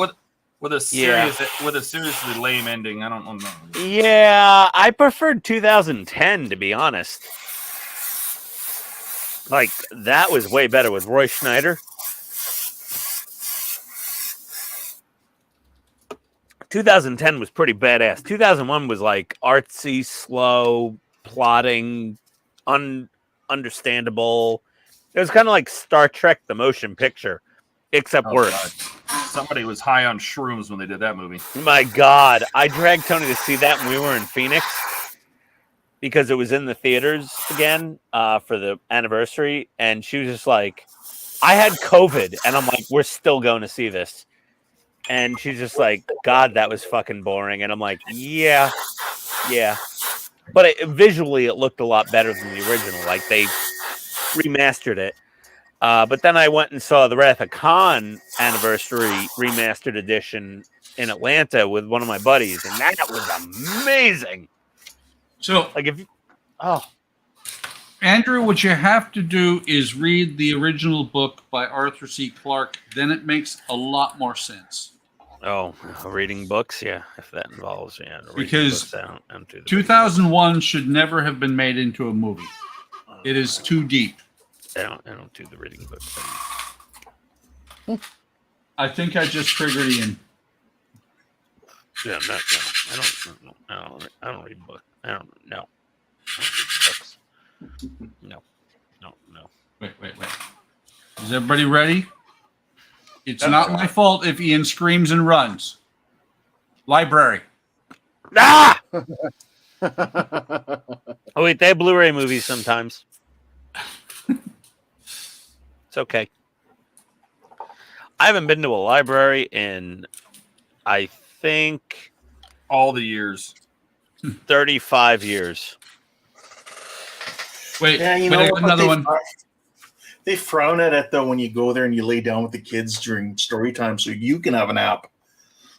With a seriously lame ending. I don't know. Yeah, I preferred 2010 to be honest. Like that was way better with Roy Schneider. 2010 was pretty badass. 2001 was like artsy, slow, plotting, understandable. It was kind of like Star Trek: The Motion Picture, except Oh, worse. God. Somebody was high on shrooms when they did that movie. My God, I dragged Tony to see that when we were in Phoenix because it was in the theaters again for the anniversary, and she was just like, "I had COVID," and I'm like, "We're still going to see this." And she's just like, God, that was fucking boring. And I'm like, yeah. But visually, it looked a lot better than the original. Like, they remastered it. But then I went and saw the Wrath of Khan anniversary remastered edition in Atlanta with one of my buddies. And that was amazing. So, Like, if you... Oh. Andrew, what you have to do is read the original book by Arthur C. Clarke. Then it makes a lot more sense. Oh, reading books? Yeah, if that involves, yeah. Because books, I don't do the 2001 should never have been made into a movie. It is too deep. I don't do the reading books. I think I just triggered Ian. Yeah, no. I don't read books. I don't read books. No. Wait. Is everybody ready? It's not my fault if Ian screams and runs. Library. Ah! Oh, wait, they have Blu-ray movies sometimes. It's okay. I haven't been to a library in, I think, All the years. 35 years. Wait, Yeah, you wait, know I got what? another one. They frown at it though when you go there and you lay down with the kids during story time, so you can have a nap.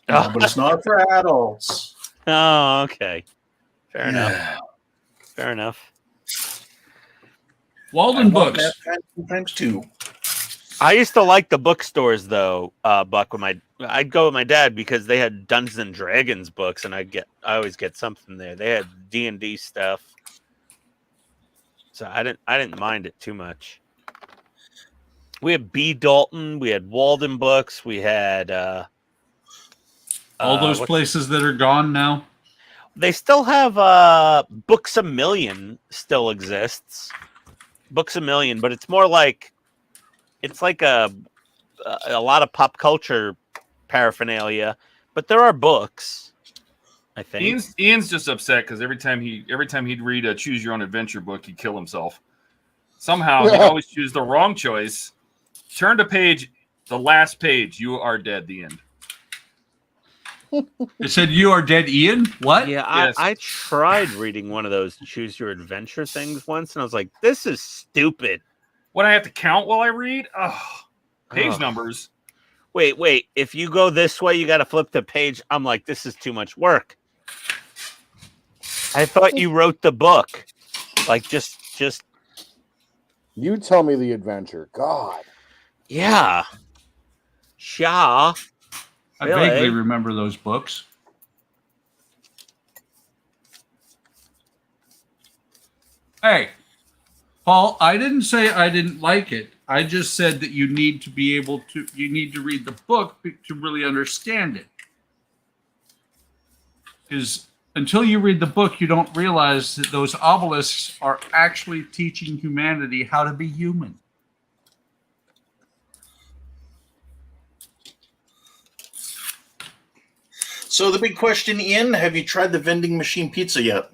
But it's not for adults. Oh, okay. Fair enough. Walden Books. Sometimes too. I used to like the bookstores though, Buck. I'd go with my dad because they had Dungeons and Dragons books, and I always get something there. They had D&D stuff, so I didn't mind it too much. We had B. Dalton, we had Walden Books, we had All those places that are gone now. They still have Books A Million still exists. Books A Million, but it's more like it's like a lot of pop culture paraphernalia, but there are books. I think Ian's just upset because every time he'd read a Choose Your Own Adventure book, he'd kill himself. Somehow he'd always choose the wrong choice. Turn to the last page. You are dead. The end. It said you are dead, Ian. What? Yeah, Yes. I tried reading one of those Choose Your Adventure things once, and I was like, "This is stupid." What, I have to count while I read? Oh, page Ugh. numbers. Wait. If you go this way, you got to flip the page. I'm like, this is too much work. I thought you wrote the book. Like, just. You tell me the adventure. God. Yeah. Shaw. I Really? vaguely remember those books. Hey, Paul, I didn't say I didn't like it. I just said that you need to read the book to really understand it. Because until you read the book, you don't realize that those obelisks are actually teaching humanity how to be human. So the big question, Ian, have you tried the vending machine pizza yet?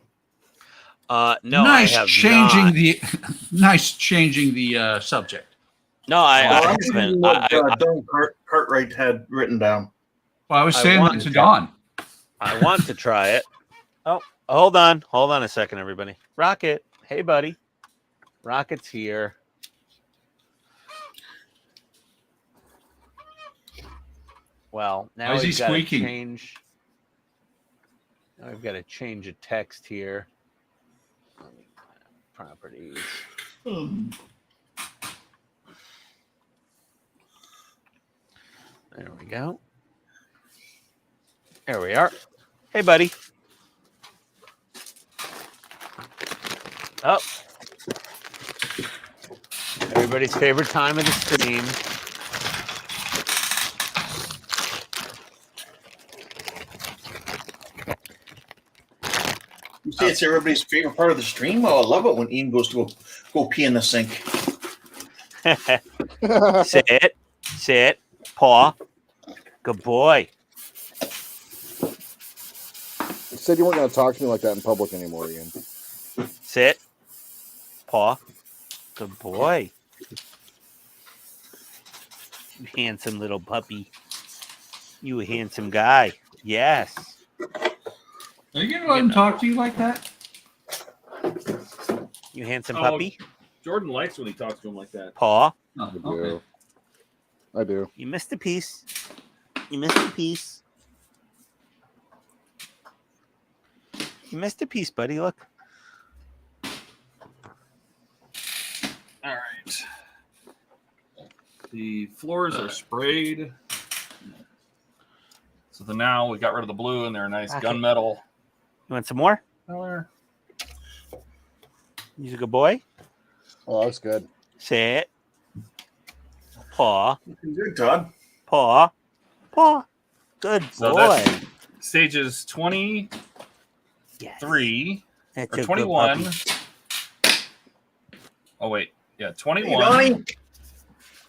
No, Nice I have changing not. nice changing the subject. No, I I'm haven't. reading what Don Cartwright had written down. Well, I was I saying want that to to. Don. I want to try it. Oh, hold on a second, everybody. Rocket, hey, buddy. Rocket's here. Well, now Why is he we've got to squeaking? change. Now I've got to change a text here. Properties. There we go. There we are. Hey, buddy. Oh. Everybody's favorite time of the stream. You say it's everybody's favorite part of the stream? Oh, I love it when Ian goes to go pee in the sink. Sit, paw. Good boy. You said you weren't going to talk to me like that in public anymore, Ian. Sit, paw. Good boy. You handsome little puppy. You a handsome guy. Yes. Are you gonna let him talk to you like that? You handsome puppy. Jordan likes when he talks to him like that. Paw. Oh, I do. okay. I do. You missed a piece. You missed a piece. You missed a piece, buddy. Look. All right. The floors are sprayed. So then now we got rid of the blue and they're a nice Okay. gunmetal You want some more? color. You a good boy? Oh, that's good. Sit. Paw. Good, Todd. Paw. Paw. Good So boy. that's stages 23 Yes. or That's a good 21. puppy. Oh, wait. Yeah, Hey, 21, Donnie.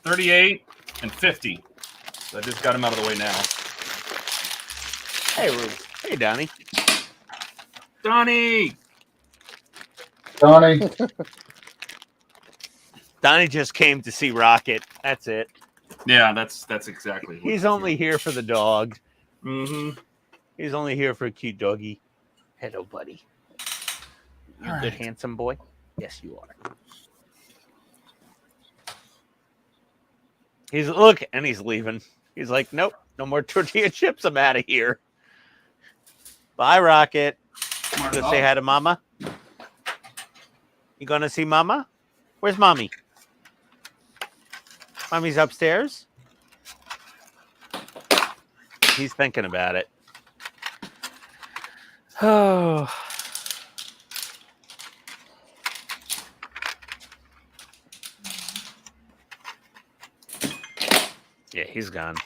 38, and 50. So I just got him out of the way now. Hey, Ruth. Hey, Donnie. Donnie! Donnie, Donnie just came to see Rocket. That's it. Yeah, that's exactly what He's only here for the dog. Mm-hmm. He's only here for a cute doggy. Hello, buddy. You All good, right. handsome boy? Yes, you are. He's look, and he's leaving. He's like, nope, no more tortilla chips. I'm out of here. Bye, Rocket. You gonna say hi to Mama? You gonna see Mama? Where's Mommy? Mommy's upstairs. He's thinking about it. Oh. Yeah, he's gone.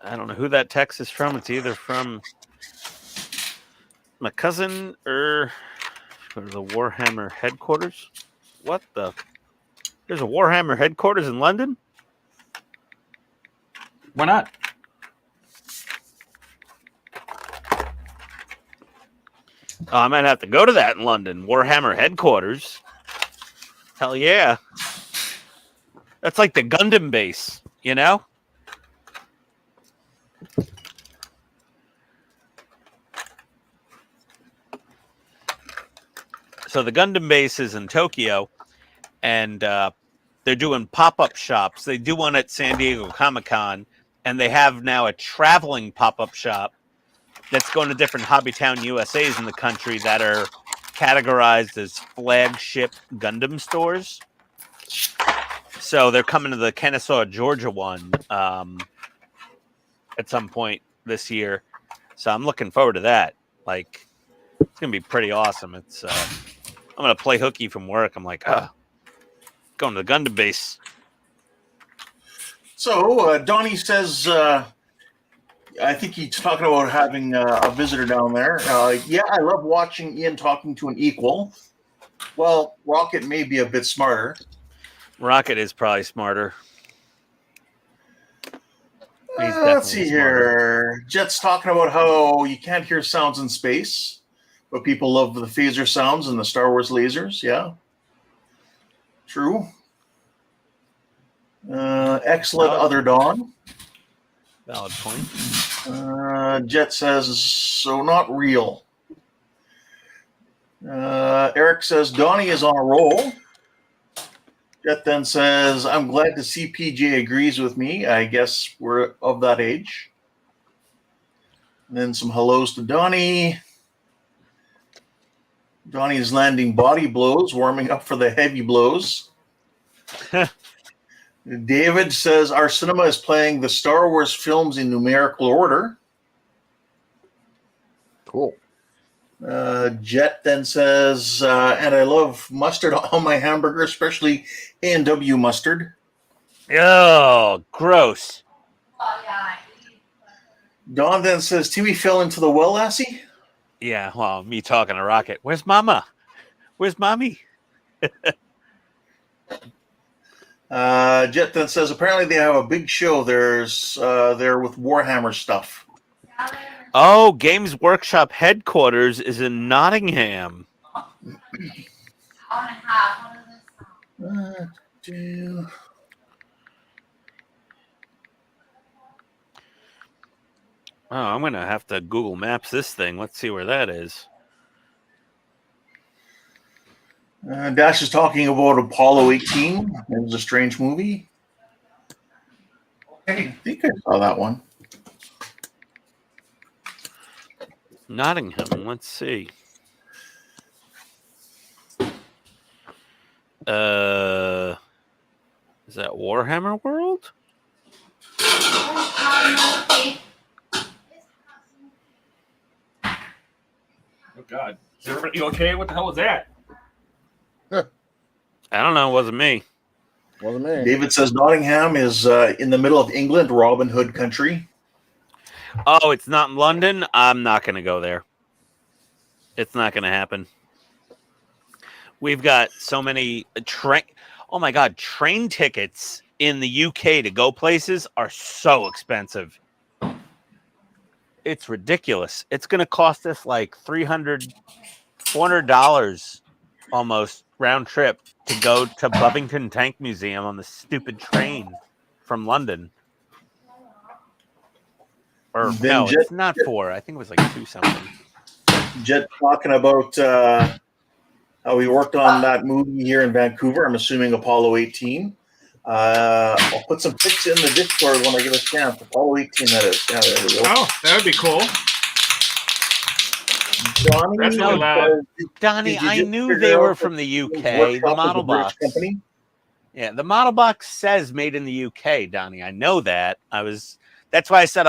I don't know who that text is from. It's either from my cousin or the Warhammer headquarters. What the? There's a Warhammer headquarters in London? Why not? Oh, I might have to go to that in London. Warhammer headquarters. Hell yeah. That's like the Gundam base, you know? So the Gundam base is in Tokyo, and they're doing pop-up shops. They do one at San Diego Comic-Con, and they have now a traveling pop-up shop that's going to different Hobbytown USAs in the country that are categorized as flagship Gundam stores. So they're coming to the Kennesaw, Georgia one at some point this year. So I'm looking forward to that. Like, it's going to be pretty awesome. It's I'm going to play hooky from work. I'm like, going to the Gundam base. So Donnie says, I think he's talking about having a visitor down there. Yeah, I love watching Ian talking to an equal. Well, Rocket may be a bit smarter. Rocket is probably smarter. He's Let's see definitely smarter. here. Jet's talking about how you can't hear sounds in space, but people love the phaser sounds and the Star Wars lasers. Yeah, true. Excellent, other Dawn. Valid point. Jet says, so not real. Eric says, Donnie is on a roll. Jet then says, I'm glad to see PJ agrees with me. I guess we're of that age. And then some hellos to Donnie. Donnie is landing body blows, warming up for the heavy blows. David says our cinema is playing the Star Wars films in numerical order. Cool. Jet then says, and I love mustard on my hamburger, especially A&W mustard. Oh, gross. Don then says, Timmy fell into the well, Lassie. Yeah, well, me talking to Rocket. Where's Mama? Where's Mommy? Jet then says, apparently they have a big show. There's there with Warhammer stuff. Oh, Games Workshop headquarters is in Nottingham. Oh, I'm going to have to Google Maps this thing. Let's see where that is. Dash is talking about Apollo 18. It was a strange movie. I think I saw that one. Nottingham. Let's see. Is that Warhammer World? Oh God, is everybody okay? What the hell was that? I don't know. It wasn't me. Wasn't me. David says Nottingham is in the middle of England, Robin Hood country. Oh, it's not in London? I'm not going to go there. It's not going to happen. We've got so many train. Oh my God, train tickets in the UK to go places are so expensive. It's ridiculous. It's going to cost us like $300, $400 almost round trip to go to Bovington Tank Museum on the stupid train from London. Or Then no, Jet- it's not 4. I think it was like 2 something. Jet talking about how he worked on that movie here in Vancouver. I'm assuming Apollo 18. I'll put some pics in the Discord when I get a chance. Apollo 18, that is. Yeah, there we go. Oh, that would be cool. Donnie, That's really loud. Donnie, Did you I just knew figure they out were that from the UK. Workshop The is a model British box. company? Yeah, the model box says made in the UK, Donnie. I know that. That's why I said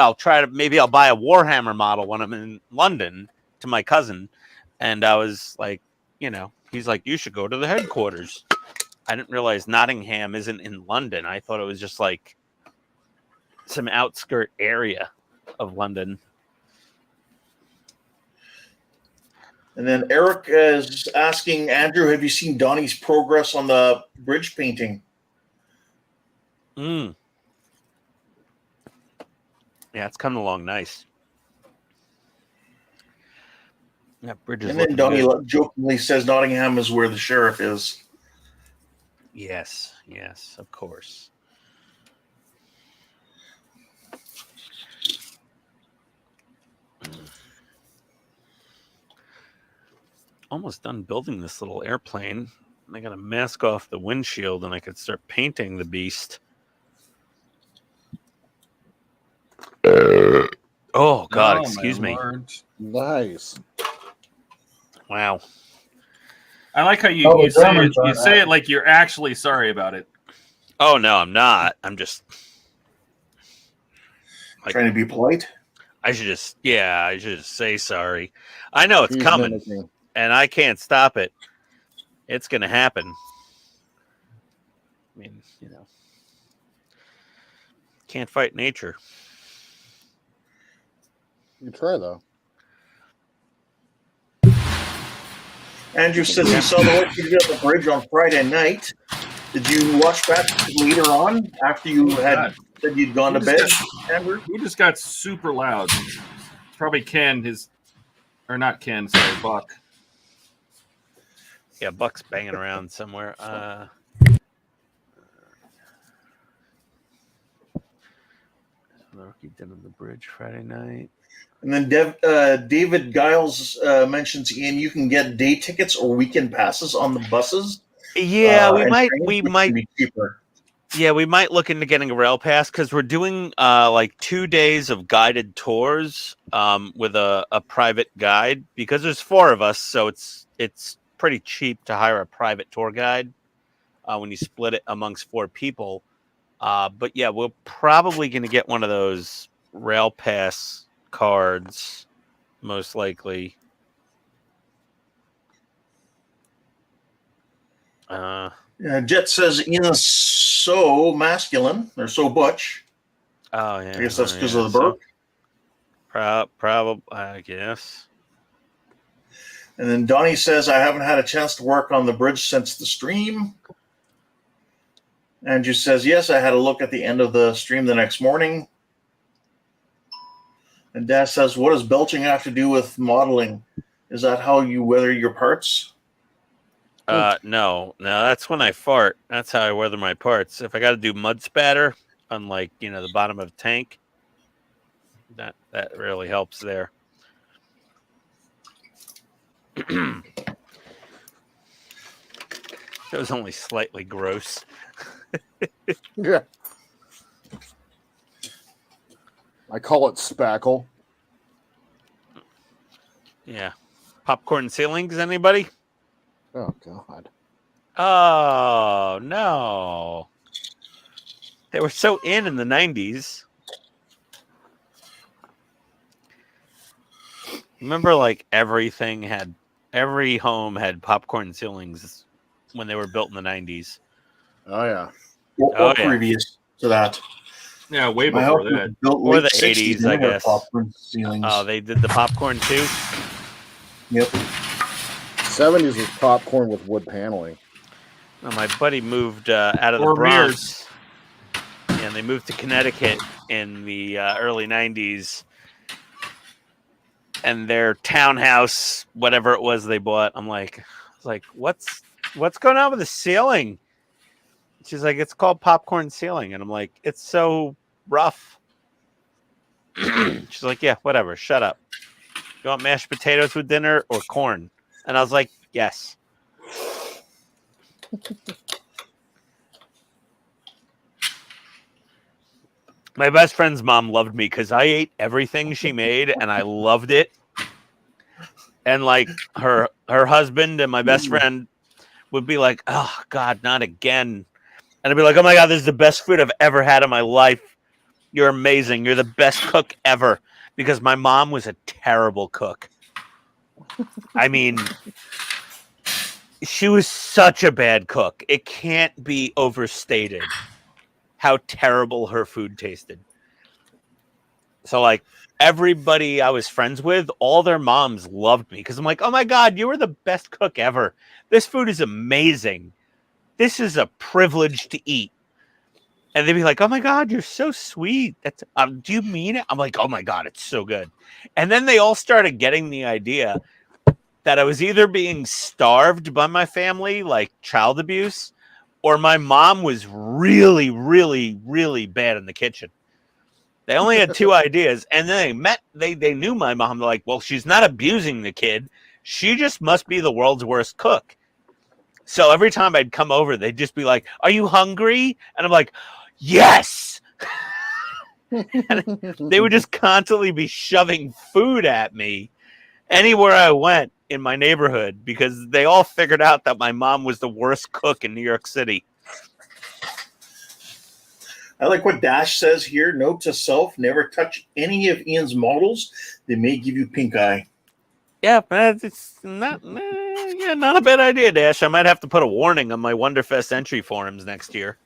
maybe I'll buy a Warhammer model when I'm in London to my cousin. And I was like, he's like, you should go to the headquarters. I didn't realize Nottingham isn't in London. I thought it was just like some outskirt area of London. And then Eric is asking, Andrew, have you seen Donnie's progress on the bridge painting? Yeah, it's coming along nice. That bridge is And then looking Donnie good. jokingly says Nottingham is where the sheriff is. Yes, of course. Almost done building this little airplane. I got to mask off the windshield and I could start painting the beast. Oh, God, excuse me. Lord. Nice. Wow. I like how you Oh, the say it. Germans You aren't say it happy. like you're actually sorry about it. Oh, no, I'm not. I'm just... Trying to be polite. I should just say sorry. I know it's He's coming, mimicking. and I can't stop it. It's going to happen. I mean, can't fight nature. You try though. Andrew says he saw the work you did at the bridge on Friday night. Did you watch that later on after you had said you'd gone to bed, Andrew? Who just got super loud? It's probably Ken, not Ken, sorry, Buck. Yeah, Buck's banging around somewhere. The work he did on the bridge Friday night. And then David Giles mentions, Ian, you can get day tickets or weekend passes on the buses. Yeah, we and might. trains, We which might. can be cheaper. Yeah, we might look into getting a rail pass because we're doing like 2 days of guided tours with a private guide because there's 4 of us, so it's pretty cheap to hire a private tour guide when you split it amongst 4 people. But yeah, we're probably going to get one of those Rail Pass cards, most likely. Jet says Ian is so masculine or so butch. Oh yeah, I guess that's because of the burp. Probably, I guess. And then Donnie says, I haven't had a chance to work on the bridge since the stream. Andrew says, yes, I had a look at the end of the stream the next morning. And Dad says, what does belching have to do with modeling? Is that how you weather your parts? No, that's when I fart. That's how I weather my parts. If I got to do mud spatter on, like, the bottom of a tank, that really helps there. It was only slightly gross. Yeah. I call it spackle. Yeah. Popcorn ceilings, anybody? Oh, God. Oh, no. They were so in the 90s. Remember, like, every home had popcorn ceilings when they were built in the 90s. Oh, yeah. Or previous to that. Yeah, way My before house was that. built Or late the 60s, 80s, and I they had guess. popcorn ceilings. Oh, they did the popcorn too? Yep. 70s was popcorn with wood paneling. Well, my buddy moved out of the Or Bronx. And they moved to Connecticut in the early 90s. And their townhouse, whatever it was they bought, I was like, what's going on with the ceiling? She's like, it's called popcorn ceiling. And I'm like, it's so rough. She's like, yeah, whatever. Shut up. You want mashed potatoes with dinner or corn? And I was like, yes. My best friend's mom loved me because I ate everything she made and I loved it. And like her husband and my best friend would be like, oh God, not again. And I'd be like, oh my God, this is the best food I've ever had in my life. You're amazing. You're the best cook ever. Because my mom was a terrible cook. I mean, she was such a bad cook. It can't be overstated how terrible her food tasted. So, like, everybody I was friends with, all their moms loved me. Because I'm like, oh my God, you were the best cook ever. This food is amazing. This is a privilege to eat. And they'd be like, oh my God, you're so sweet. That's do you mean it? I'm like, oh my God, it's so good. And then they all started getting the idea that I was either being starved by my family, like child abuse, or my mom was really, really, really bad in the kitchen. They only had two ideas. And then they knew my mom. They're like, well, she's not abusing the kid. She just must be the world's worst cook. So every time I'd come over, they'd just be like, are you hungry? And I'm like, yes. They would just constantly be shoving food at me anywhere I went in my neighborhood because they all figured out that my mom was the worst cook in New York City. I like what Dash says here. Note to self, never touch any of Ian's models. They may give you pink eye. Yeah, but it's not a bad idea, Dash. I might have to put a warning on my Wonderfest entry forums next year.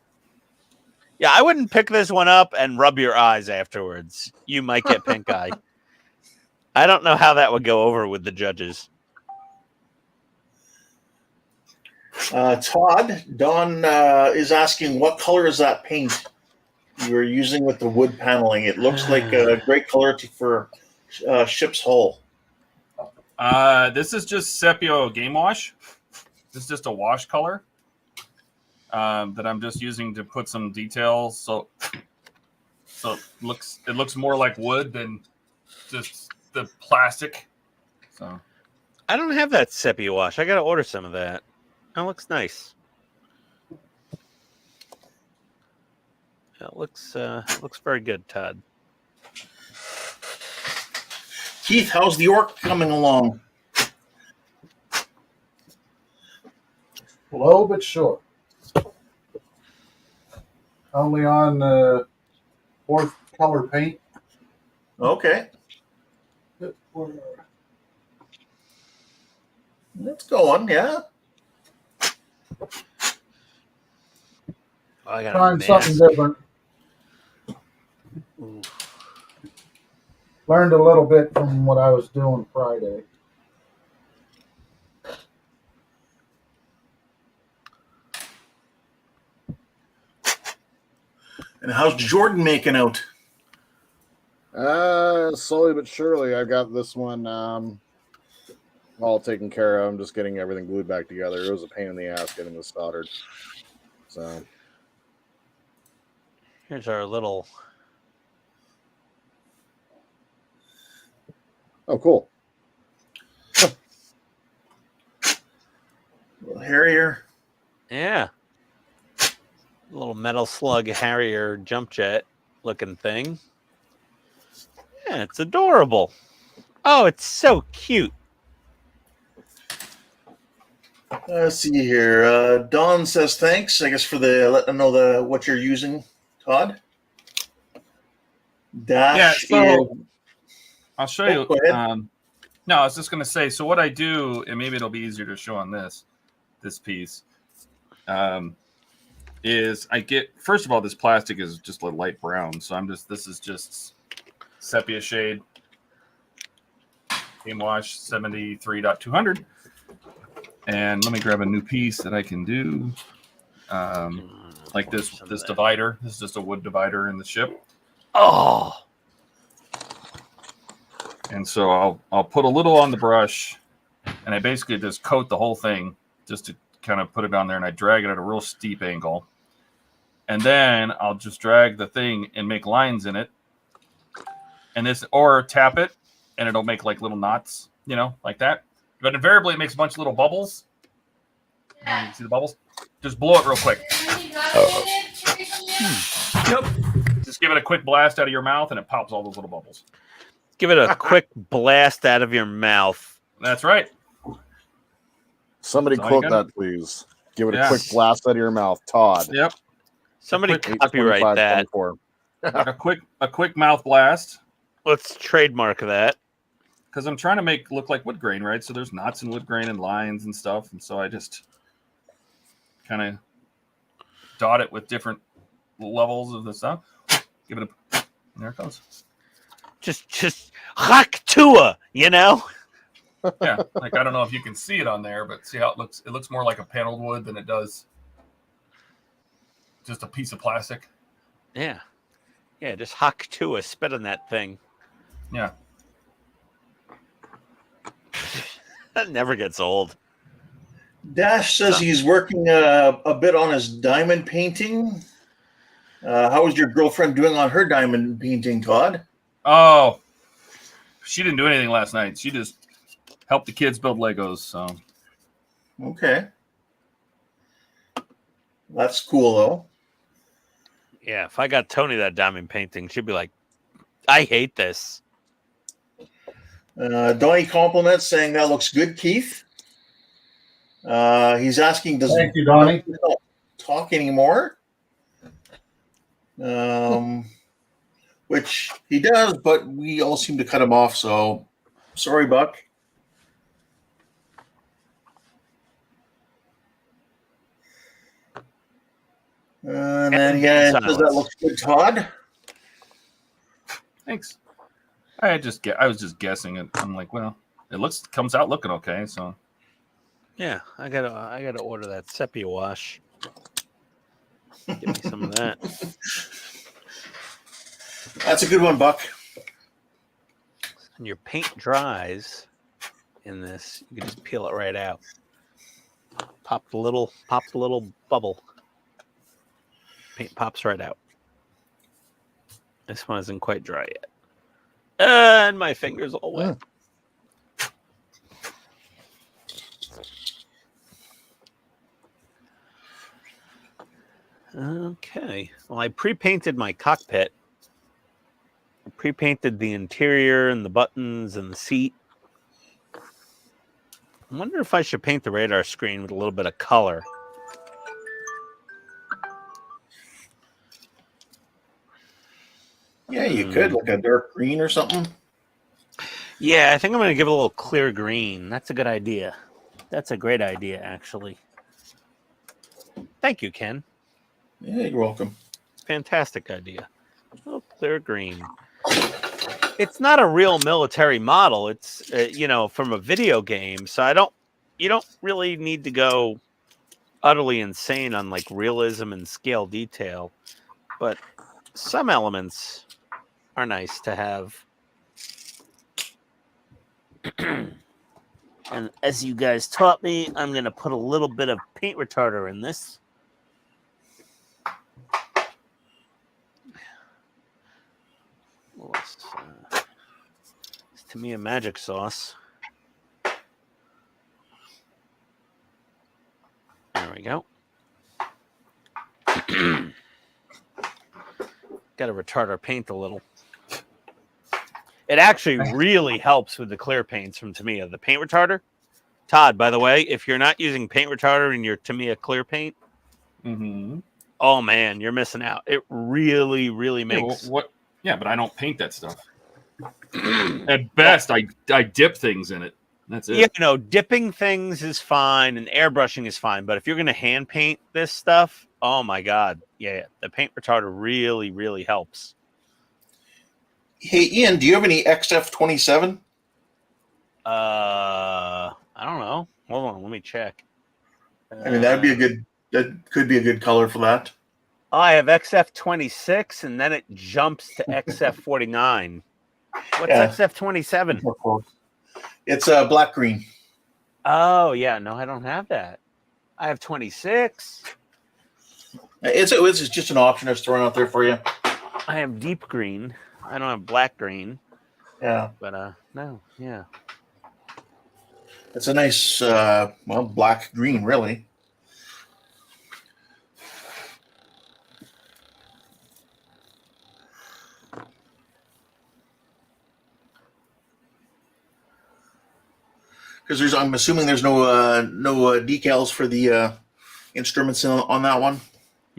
Yeah, I wouldn't pick this one up and rub your eyes afterwards. You might get pink eye. I don't know how that would go over with the judges. Todd, Don is asking, what color is that paint you were using with the wood paneling? It looks like a great color for ship's hull. This is just Sepia Game Wash. This is just a wash color that I'm just using to put some details. So it looks more like wood than just the plastic. So I don't have that sepia wash. I got to order some of that. That looks nice. It looks very good, Todd. Keith, how's the orc coming along? Slow but sure. only on fourth color paint. Okay. Let's go on, yeah. I got a Trying something mask. different. Ooh. Learned a little bit from what I was doing Friday. And how's Jordan making out? Slowly but surely, I've got this one all taken care of. I'm just getting everything glued back together. It was a pain in the ass getting this soldered. So Here's our little. oh, cool. Little Harrier. Yeah. Little metal slug Harrier jump jet looking thing. Yeah, it's adorable. Oh, it's so cute. Let's see here. Don says thanks, I guess, for the letting them know what you're using, Todd. Dash Yeah, so is, I'll show Oh, you. go ahead. No, I was just going to say, so what I do, and maybe it'll be easier to show on this piece, is I get, first of all, this plastic is just a light brown. So this is just sepia shade, game wash 73.200. And let me grab a new piece that I can do. Like this divider. This is just a wood divider in the ship. Oh, And so I'll put a little on the brush, and I basically just coat the whole thing just to kind of put it on there, and I drag it at a real steep angle. And then I'll just drag the thing and make lines in it. And this, or tap it, and it'll make like little knots, like that. But invariably it makes a bunch of little bubbles. You see the bubbles? Just blow it real quick. Yep. Just give it a quick blast out of your mouth, and it pops all those little bubbles. give it a quick blast out of your mouth. That's right. Somebody That's all you quote gotta that, please. Give it a Yeah. quick blast out of your mouth, Todd. Yep. Somebody quick- copyright that. 825-24. Like a quick mouth blast. Let's trademark that. Because I'm trying to look like wood grain, right? So there's knots in wood grain and lines and stuff, and so I just kind of dot it with different levels of the stuff. Give it a, there it goes. Just hack tua, Yeah, like I don't know if you can see it on there, but see how it looks. It looks more like a paneled wood than it does just a piece of plastic. Yeah. Yeah, just hack tua, spit on that thing. Yeah. That never gets old. Dash says he's working a bit on his diamond painting. How is your girlfriend doing on her diamond painting, Todd? Oh, she didn't do anything last night. She just helped the kids build Legos. So Okay. That's cool, though. Yeah, if I got Tony that diamond painting, she'd be like, I hate this. Donnie compliments saying that looks good, Keith. He's asking, does Thank you, Donnie. not talk anymore? Which he does, but we all seem to cut him off. So sorry, Buck. And then yeah, it says that looks good, Todd. thanks. I was just guessing it. I'm like, well, comes out looking okay. So Yeah, I gotta order that sepia wash. Give me some of that. That's a good one, Buck. And your paint dries in this, you can just peel it right out. Pop the little bubble. Paint pops right out. This one isn't quite dry yet. And my fingers all wet. Okay. Well, I pre-painted my cockpit. I pre-painted the interior and the buttons and the seat. I wonder if I should paint the radar screen with a little bit of color. Yeah, you could like a dark green or something. Yeah, I think I'm going to give it a little clear green. That's a good idea. That's a great idea, actually. Thank you, Ken. Yeah, you're welcome. Fantastic idea. A little clear green. It's not a real military model. It's from a video game, so you don't really need to go utterly insane on like realism and scale detail, but some elements are nice to have. And as you guys taught me, I'm going to put a little bit of paint retarder in this. It's to me a magic sauce. There we go. Got to retard our paint a little. It actually really helps with the clear paints from Tamiya. The paint retarder. Todd, by the way, if you're not using paint retarder in your Tamiya clear paint, oh man, you're missing out. It really, really makes. Yeah, what? Yeah, but I don't paint that stuff. At best, I dip things in it. That's it. Yeah, dipping things is fine and airbrushing is fine, but if you're going to hand paint this stuff, oh my god, yeah, the paint retarder really, really helps. Hey, Ian, do you have any XF27? I don't know. Hold on, let me check. I mean, that could be a good color for that. I have XF26, and then it jumps to XF49. What's XF27? It's black green. Oh yeah, no, I don't have that. I have 26. It's just an option I was throwing out there for you. I have deep green. I don't have black green. Yeah, but no, yeah. It's a nice, black green, really. Because I'm assuming there's no decals for the instruments on that one.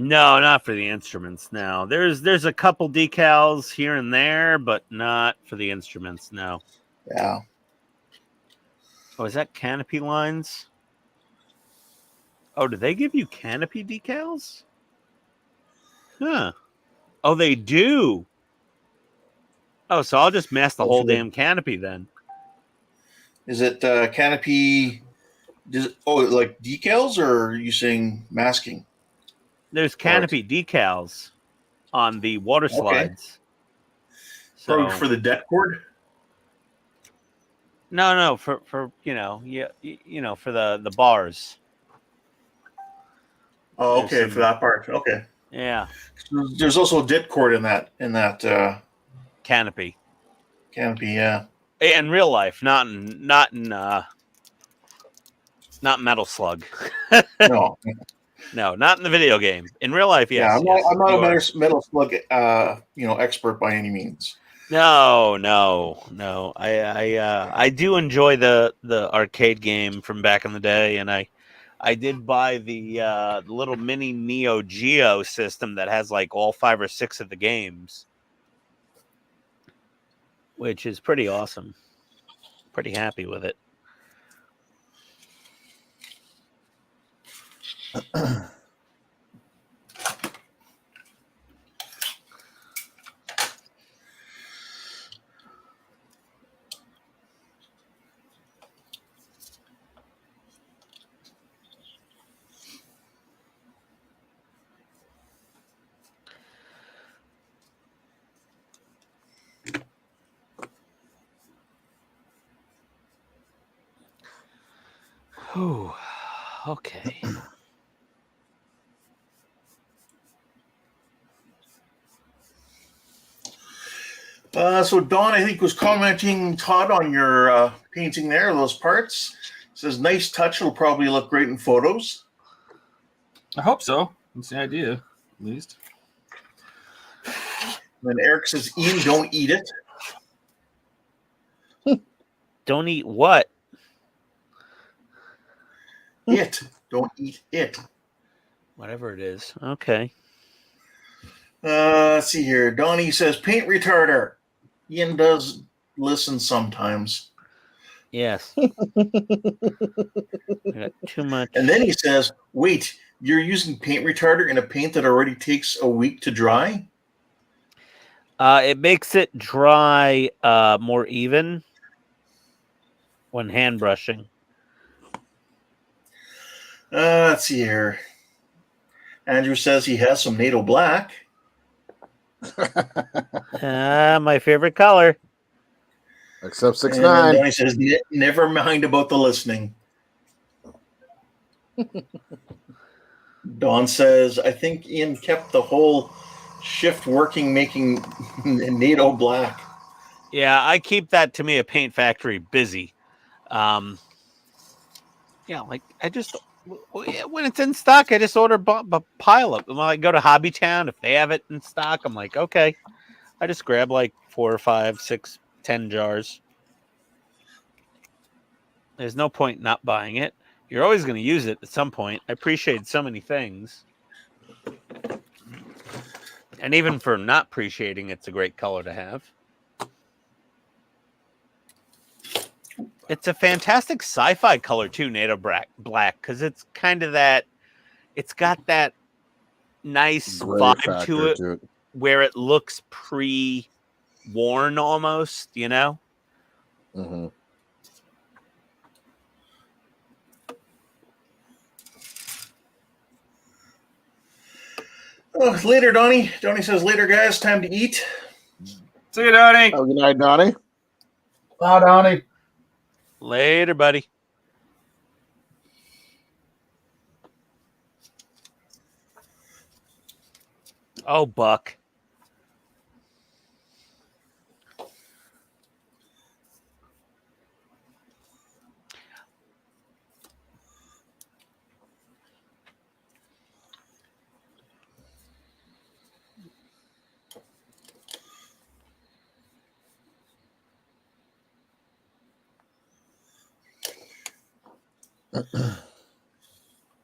No, not for the instruments. No, there's a couple decals here and there, but not for the instruments. No. Yeah. Oh, is that canopy lines? Oh, do they give you canopy decals? Huh. Oh, they do. Oh, so I'll just mask the whole damn canopy then. Is it canopy? Like decals, or are you saying masking? There's canopy decals on the water slides. So for the det cord? No, for for the bars. Oh, okay, for that part. Okay. Yeah. There's also a dit cord in that canopy. Canopy, yeah. In real life, not in Metal Slug. No. No, not in the video game. In real life, yes. Yeah, I'm not a Metal Slug expert by any means. No. I do enjoy the arcade game from back in the day, and I did buy the little mini Neo Geo system that has like all 5 or 6 of the games, which is pretty awesome. Pretty happy with it. Oh, okay. So Don, I think, was commenting, Todd, on your painting there, those parts. Says, nice touch. It'll probably look great in photos. I hope so. That's the idea, at least. And then Eric says, Ian, don't eat it. Don't eat what? It. Don't eat it. Whatever it is. Okay. Let's see here. Donnie says paint retarder. Ian does listen sometimes. Yes. I got too much. And then he says, wait, you're using paint retarder in a paint that already takes a week to dry? It makes it dry more even when hand brushing. Let's see here. Andrew says he has some NATO black. My favorite color. Except And 6'9". Donnie says, never mind about the listening. Don says, I think Ian kept the whole shift working, making NATO black. Yeah, I keep that, to me, a paint factory busy. Yeah, like I just, when it's in stock, I just order a pile of them. When I go to Hobby Town, if they have it in stock, I'm like, okay. I just grab like 4 or 5, 6, 10 jars. There's no point not buying it. You're always going to use it at some point. I appreciate so many things. And even for not appreciating, it's a great color to have. It's a fantastic sci-fi color too, NATO black, because it's kind of that. It's got that nice Gray vibe factor to it, where it looks pre-worn almost. You know. Mm-hmm. Oh, later, Donnie. Donnie says, later, guys. Time to eat. See you, Donnie. Oh, good night, Donnie. Bye, Donnie. Later, buddy. Oh, Buck.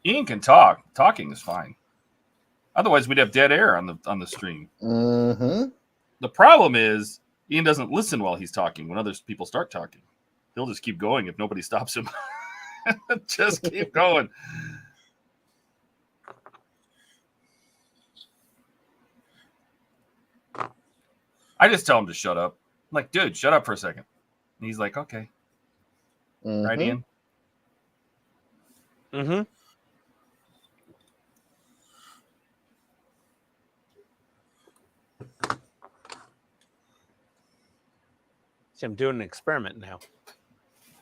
Ian can talk. Talking is fine. Otherwise, we'd have dead air on the stream. Mm-hmm. The problem is Ian doesn't listen while he's talking. When other people start talking, he'll just keep going if nobody stops him. Just keep going. I just tell him to shut up. I'm like, dude, shut up for a second. And he's like, okay. Mm-hmm. Right, Ian? Mm-hmm. See, I'm doing an experiment now.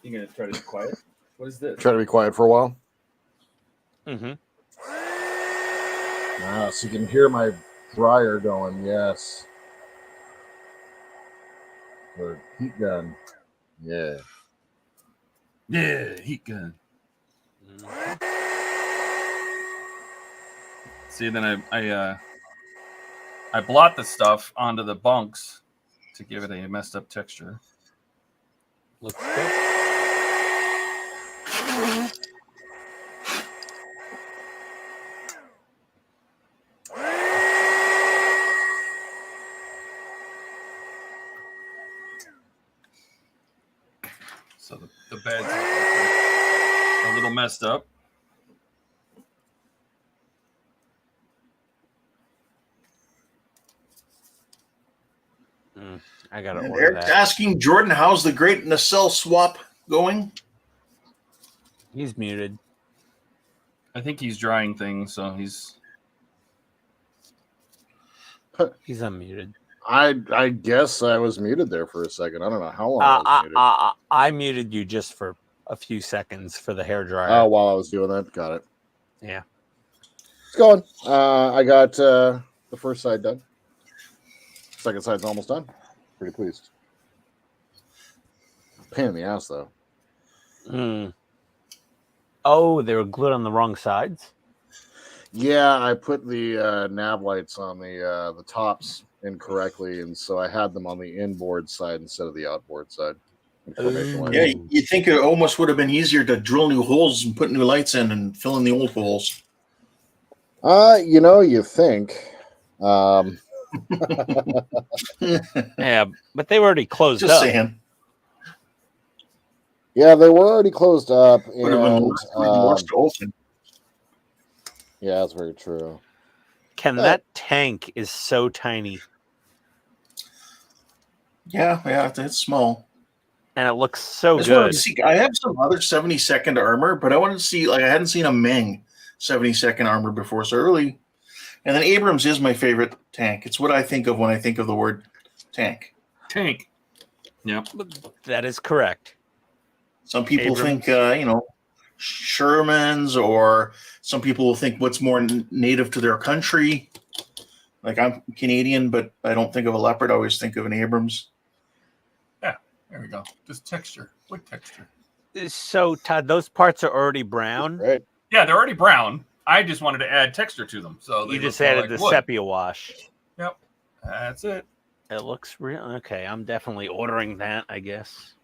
You gonna try to be quiet? What is this? Try to be quiet for a while. Mm-hmm. Ah, so you can hear my dryer going. Yes. The heat gun. Yeah. Yeah, heat gun. See, then I blot the stuff onto the bunks to give it a messed up texture. Looks good. So the bed's a little messed up. I gotta And order Eric's that. asking Jordan, how's the great nacelle swap going? He's muted. I think he's drying things, so he's. He's unmuted. I guess I was muted there for a second. I don't know how long I was muted. I muted you just for a few seconds for the hair dryer. Oh, while I was doing that, got it. Yeah. It's going. I got the first side done. Second side's almost done. Pretty pleased. Pain in the ass, though. Mm. Oh, they were glued on the wrong sides? Yeah, I put the nav lights on the tops incorrectly, and so I had them on the inboard side instead of the outboard side. Yeah, you think it almost would have been easier to drill new holes and put new lights in and fill in the old holes. You think. Yeah, but they were already closed Just up. saying. Yeah, they were already closed up, Would have been and less remorse to open. yeah, that's very true. Ken, that tank is so tiny, Yeah, it's small. and it looks so I just wanted good. to see. I have some other 72nd armor, but I wanted to see. Like, I hadn't seen a Meng 72nd armor before, so really. And then Abrams is my favorite tank. It's what I think of when I think of the word tank. Tank. Yep. That is correct. Some people Abrams. think, Shermans, or some people will think what's more native to their country. Like, I'm Canadian, but I don't think of a Leopard. I always think of an Abrams. There we go. Just texture. What texture? So, Todd, those parts are already brown. Right. Yeah, they're already brown. I just wanted to add texture to them. So they You just look more added like the wood. sepia wash. Yep. That's it. It looks real. Okay, I'm definitely ordering that, I guess.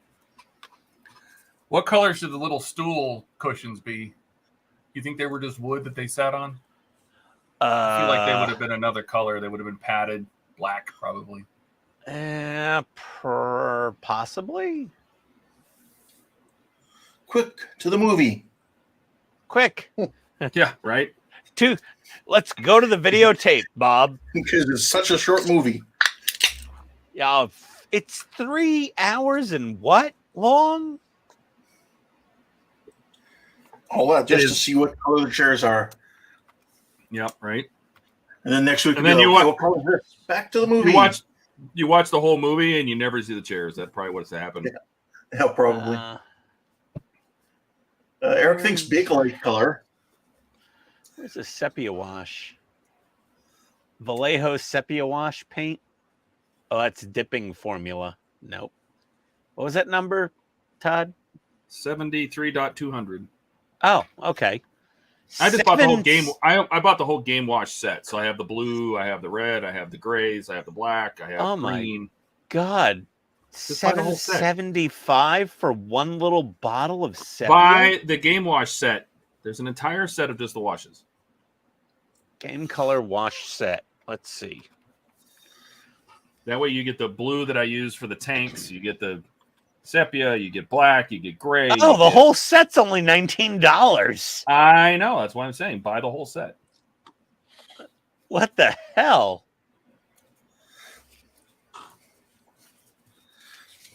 What color should the little stool cushions be? You think they were just wood that they sat on? I feel like they would have been another color. They would have been padded black, probably. Possibly. Quick to the movie. Quick. Yeah, right? Let's go to the videotape, Bob. Because it's such a short movie. Yeah, it's 3 hours and what long? All that just It to is. see what color the chairs are. Yep, right. And then next week, And we'll then be you like, wa- what color is this? Back to the movie. You watch the whole movie and you never see the chairs. That's probably what's happened. Yeah, probably. Eric thinks big light color. Where's the sepia wash? Vallejo sepia wash paint? Oh, that's dipping formula. Nope. What was that number, Todd? 73.200. Oh, okay. I just bought the whole game. I bought the whole game wash set. So I have the blue, I have the red, I have the grays, I have the black, I have green. God. Just buy the whole set. $7.75 for one little bottle of sepia? Buy the game wash set. There's an entire set of just the washes. Game color wash set. Let's see. That way you get the blue that I use for the tanks. You get the sepia, you get black, you get gray. Oh, the whole set's only $19. I know. That's why I'm saying buy the whole set. What the hell?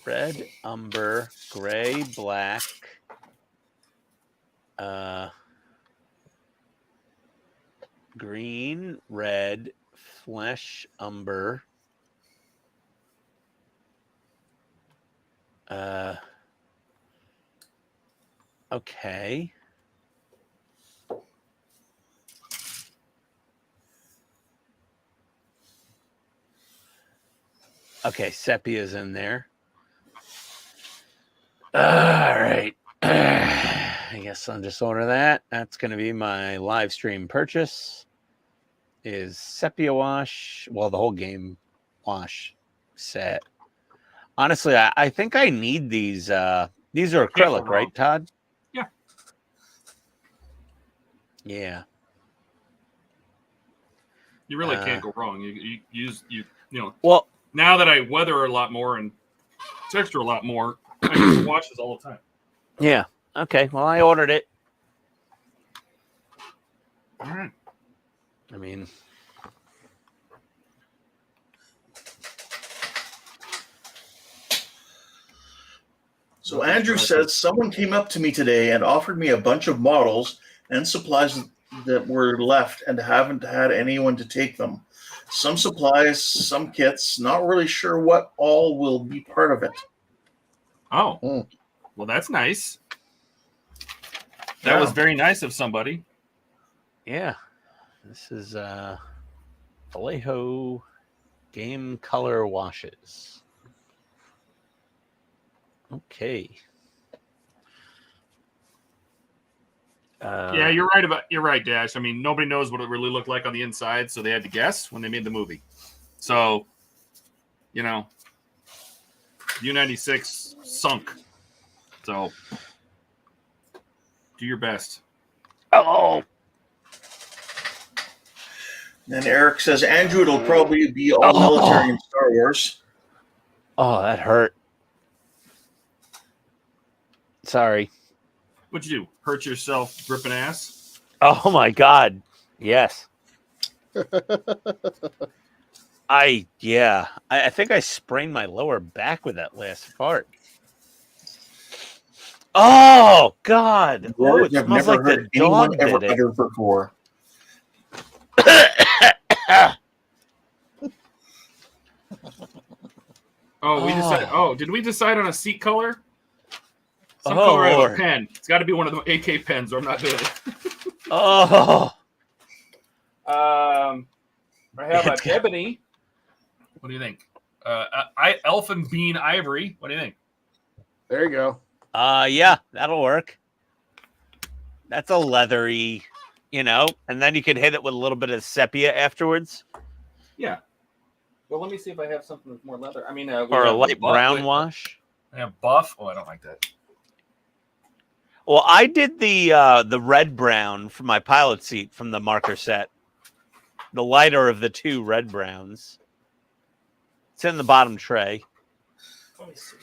Red, umber, gray, black. Green, red, flesh, umber. Okay. Okay, sepia's in there. All right. I guess I'll just order that. That's going to be my live stream purchase. Is sepia wash. Well, the whole game wash set. Honestly, I think I need these. These are acrylic, right, Todd? Yeah. Yeah. You really can't go wrong. You use Well, now that I weather a lot more and texture a lot more, I use washes all the time. yeah. Okay. Well, I ordered it. All right. I mean, So Andrew says, someone came up to me today and offered me a bunch of models and supplies that were left and haven't had anyone to take them. Some supplies, some kits, not really sure what all will be part of it. Oh, Mm. Well, that's nice. That was very nice of somebody. yeah. This is Vallejo game color washes. Okay. Yeah, you're right, Dash. I mean, nobody knows what it really looked like on the inside, so they had to guess when they made the movie. So, U96 sunk. So, do your best. Oh, And Eric says Andrew, it'll probably be all military in Star Wars. Oh, that hurt. Sorry. What'd you do? Hurt yourself ripping ass? Oh my God. Yes. I think I sprained my lower back with that last fart. Oh God! Oh, it I've smells never like the heard anyone dog ever did it. utter before. Oh, we decided. Oh, did we decide on a seat color? Some Oh, color of a Lord. pen. It's got to be one of the AK pens, or I'm not doing it. Oh, I have It's an ebony. What do you think? Elfin bean ivory. What do you think? There you go. yeah, that'll work. That's a leathery, and then you can hit it with a little bit of sepia afterwards, Yeah. Well, let me see if I have something with more leather. I mean, or a light brown wash. I have buff. Oh, I don't like that. Well, I did the red brown for my pilot seat from the marker set. The lighter of the two red browns. It's in the bottom tray. Let me see.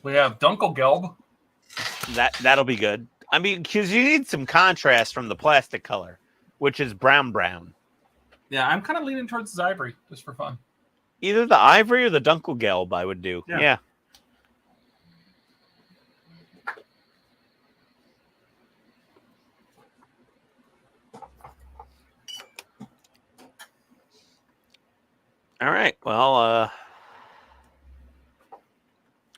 We have Dunkelgelb. That'll be good. I mean, because you need some contrast from the plastic color, which is brown. Yeah, I'm kind of leaning towards this ivory just for fun. Either the ivory or the Dunkelgelb I would do. Yeah. All right. Well,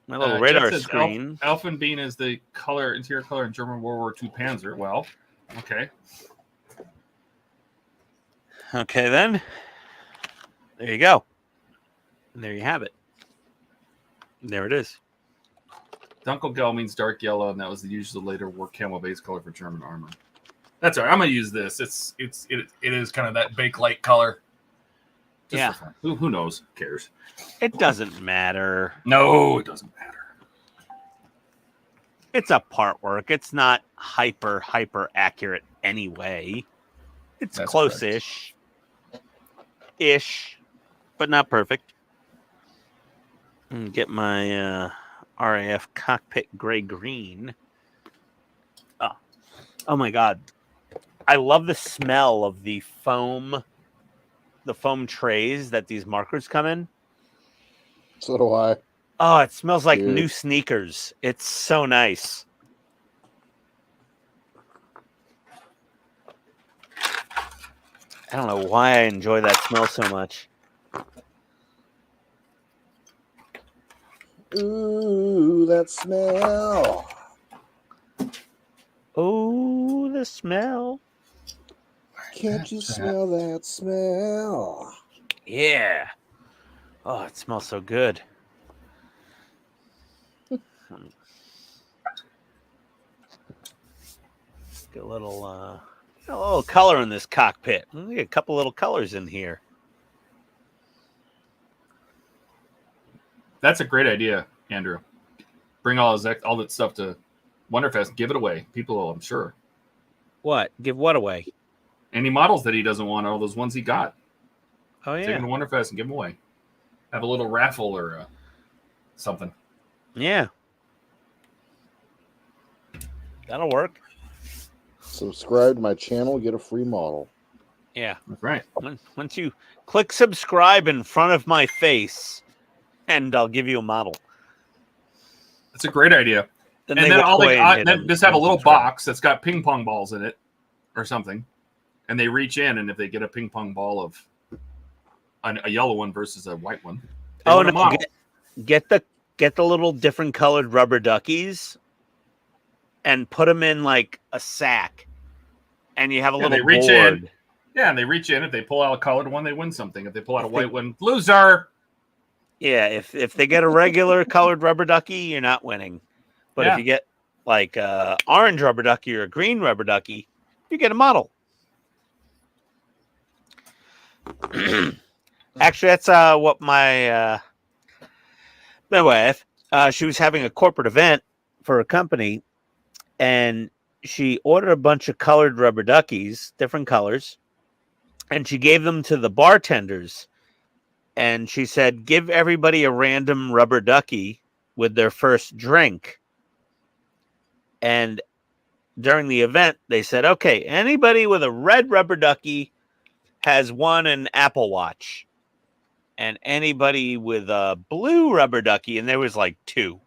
my little radar Jeff says screen. Elfenbein is the interior color in German World War II Panzer. Well, okay. Okay, then. There you go. And there you have it. There it is. Dunkelgelb means dark yellow, and that was the usual later war camo base color for German armor. That's all right. I'm gonna use this. It is kind of that bake light color. Just Yeah. for fun. Who knows? Who cares? It doesn't matter. No, it doesn't matter. It's a part work. It's not hyper accurate anyway. It's That's close-ish. Ish, but not perfect. And get my RAF cockpit gray green. Oh my God. I love the smell of the foam trays that these markers come in. So do I. Oh, it smells like Dude. new sneakers. It's so nice. I don't know why I enjoy that smell so much. Ooh, that smell. Oh, the smell. Can't you smell that smell? Yeah. Oh, it smells so good. Get a little color in this cockpit. We got a couple little colors in here. That's a great idea, Andrew. Bring all that stuff to Wonderfest. Give it away. People will, I'm sure. What? Give what away? Any models that he doesn't want, all those ones he got. Oh, Take yeah. them to Wonderfest and give them away. Have a little raffle or something. Yeah. That'll work. Subscribe to my channel, get a free model. Yeah. That's right. Once you click subscribe in front of my face, and I'll give you a model. That's a great idea. Then And they then walk all away and they hit then them just have a and little subscribe. box that's got ping pong balls in it or something. And they reach in, and if they get a ping pong ball of a yellow one versus a white one, they Oh win a no! model. Get the little different colored rubber duckies, and put them in like a sack, and you have a Yeah, little they reach board. in. Yeah, and they reach in. If they pull out a colored one, they win something. If they pull out a white one, loser. Yeah, if they get a regular colored rubber ducky, you're not winning. But Yeah. if you get like a orange rubber ducky or a green rubber ducky, you get a model. Actually, that's what my wife. She was having a corporate event for a company, and she ordered a bunch of colored rubber duckies, different colors, and she gave them to the bartenders. And she said, give everybody a random rubber ducky with their first drink. And during the event, they said, okay, anybody with a red rubber ducky has won an Apple Watch. And anybody with a blue rubber ducky, and there was like 2,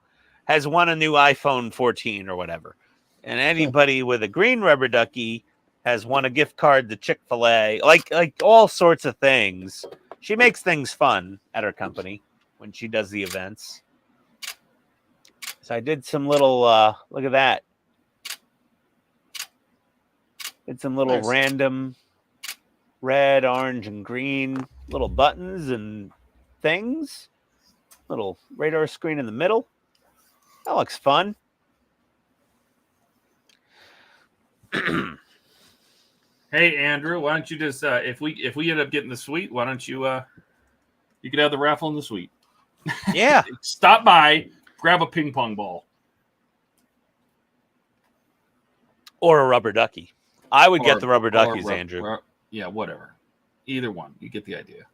has won a new iPhone 14 or whatever. And anybody with a green rubber ducky has won a gift card to Chick-fil-A, like all sorts of things. She makes things fun at her company when she does the events. So I did some little, look at that. Did some little Nice. random red, orange, and green little buttons and things. Little radar screen in the middle. That looks fun. Hey Andrew, why don't you just if we end up getting the suite, why don't you you could have the raffle in the suite. Yeah. Stop by, grab a ping pong ball. Or a rubber ducky. I would Or- get the rubber or duckies, rub- Andrew. Yeah, whatever. Either one. You get the idea.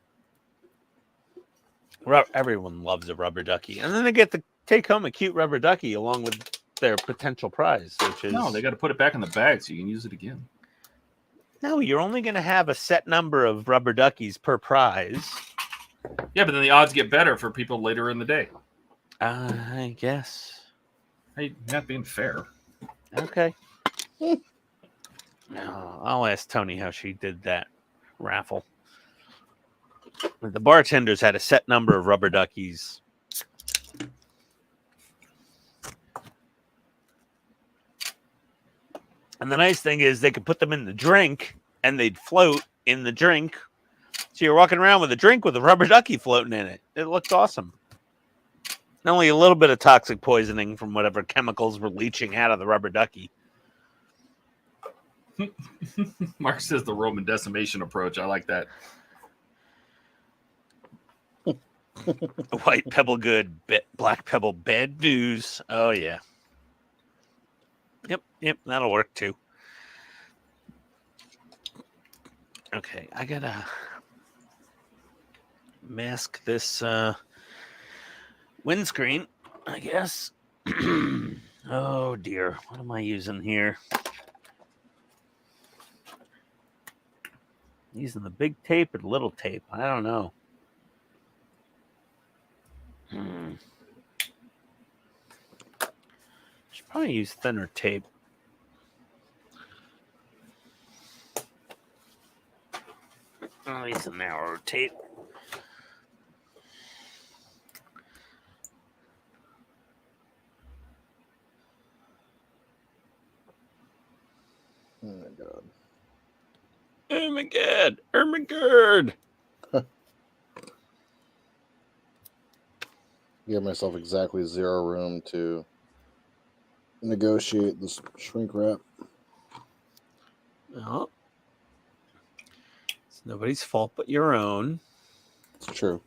Everyone loves a rubber ducky. And then they get to take home a cute rubber ducky along with their potential prize, which is... No, they got to put it back in the bag so you can use it again. No, you're only going to have a set number of rubber duckies per prize. Yeah, but then the odds get better for people later in the day. I guess. Hey, not being fair. Okay. No, I'll ask Tony how she did that raffle. The bartenders had a set number of rubber duckies. And the nice thing is they could put them in the drink and they'd float in the drink. So you're walking around with a drink with a rubber ducky floating in it. It looked awesome. Only a little bit of toxic poisoning from whatever chemicals were leaching out of the rubber ducky. Mark says the Roman decimation approach. I like that. White pebble good, black pebble bad news. Oh, yeah. Yep, that'll work too. Okay, I gotta mask this windscreen, I guess. Oh, dear. What am I using here? Using the big tape or the little tape? I don't know. Should probably use thinner tape. I'll use a narrower tape. Oh my god. Oh my god. Oh my god. Give myself exactly 0 room to negotiate this shrink wrap. Oh. It's nobody's fault but your own. It's true.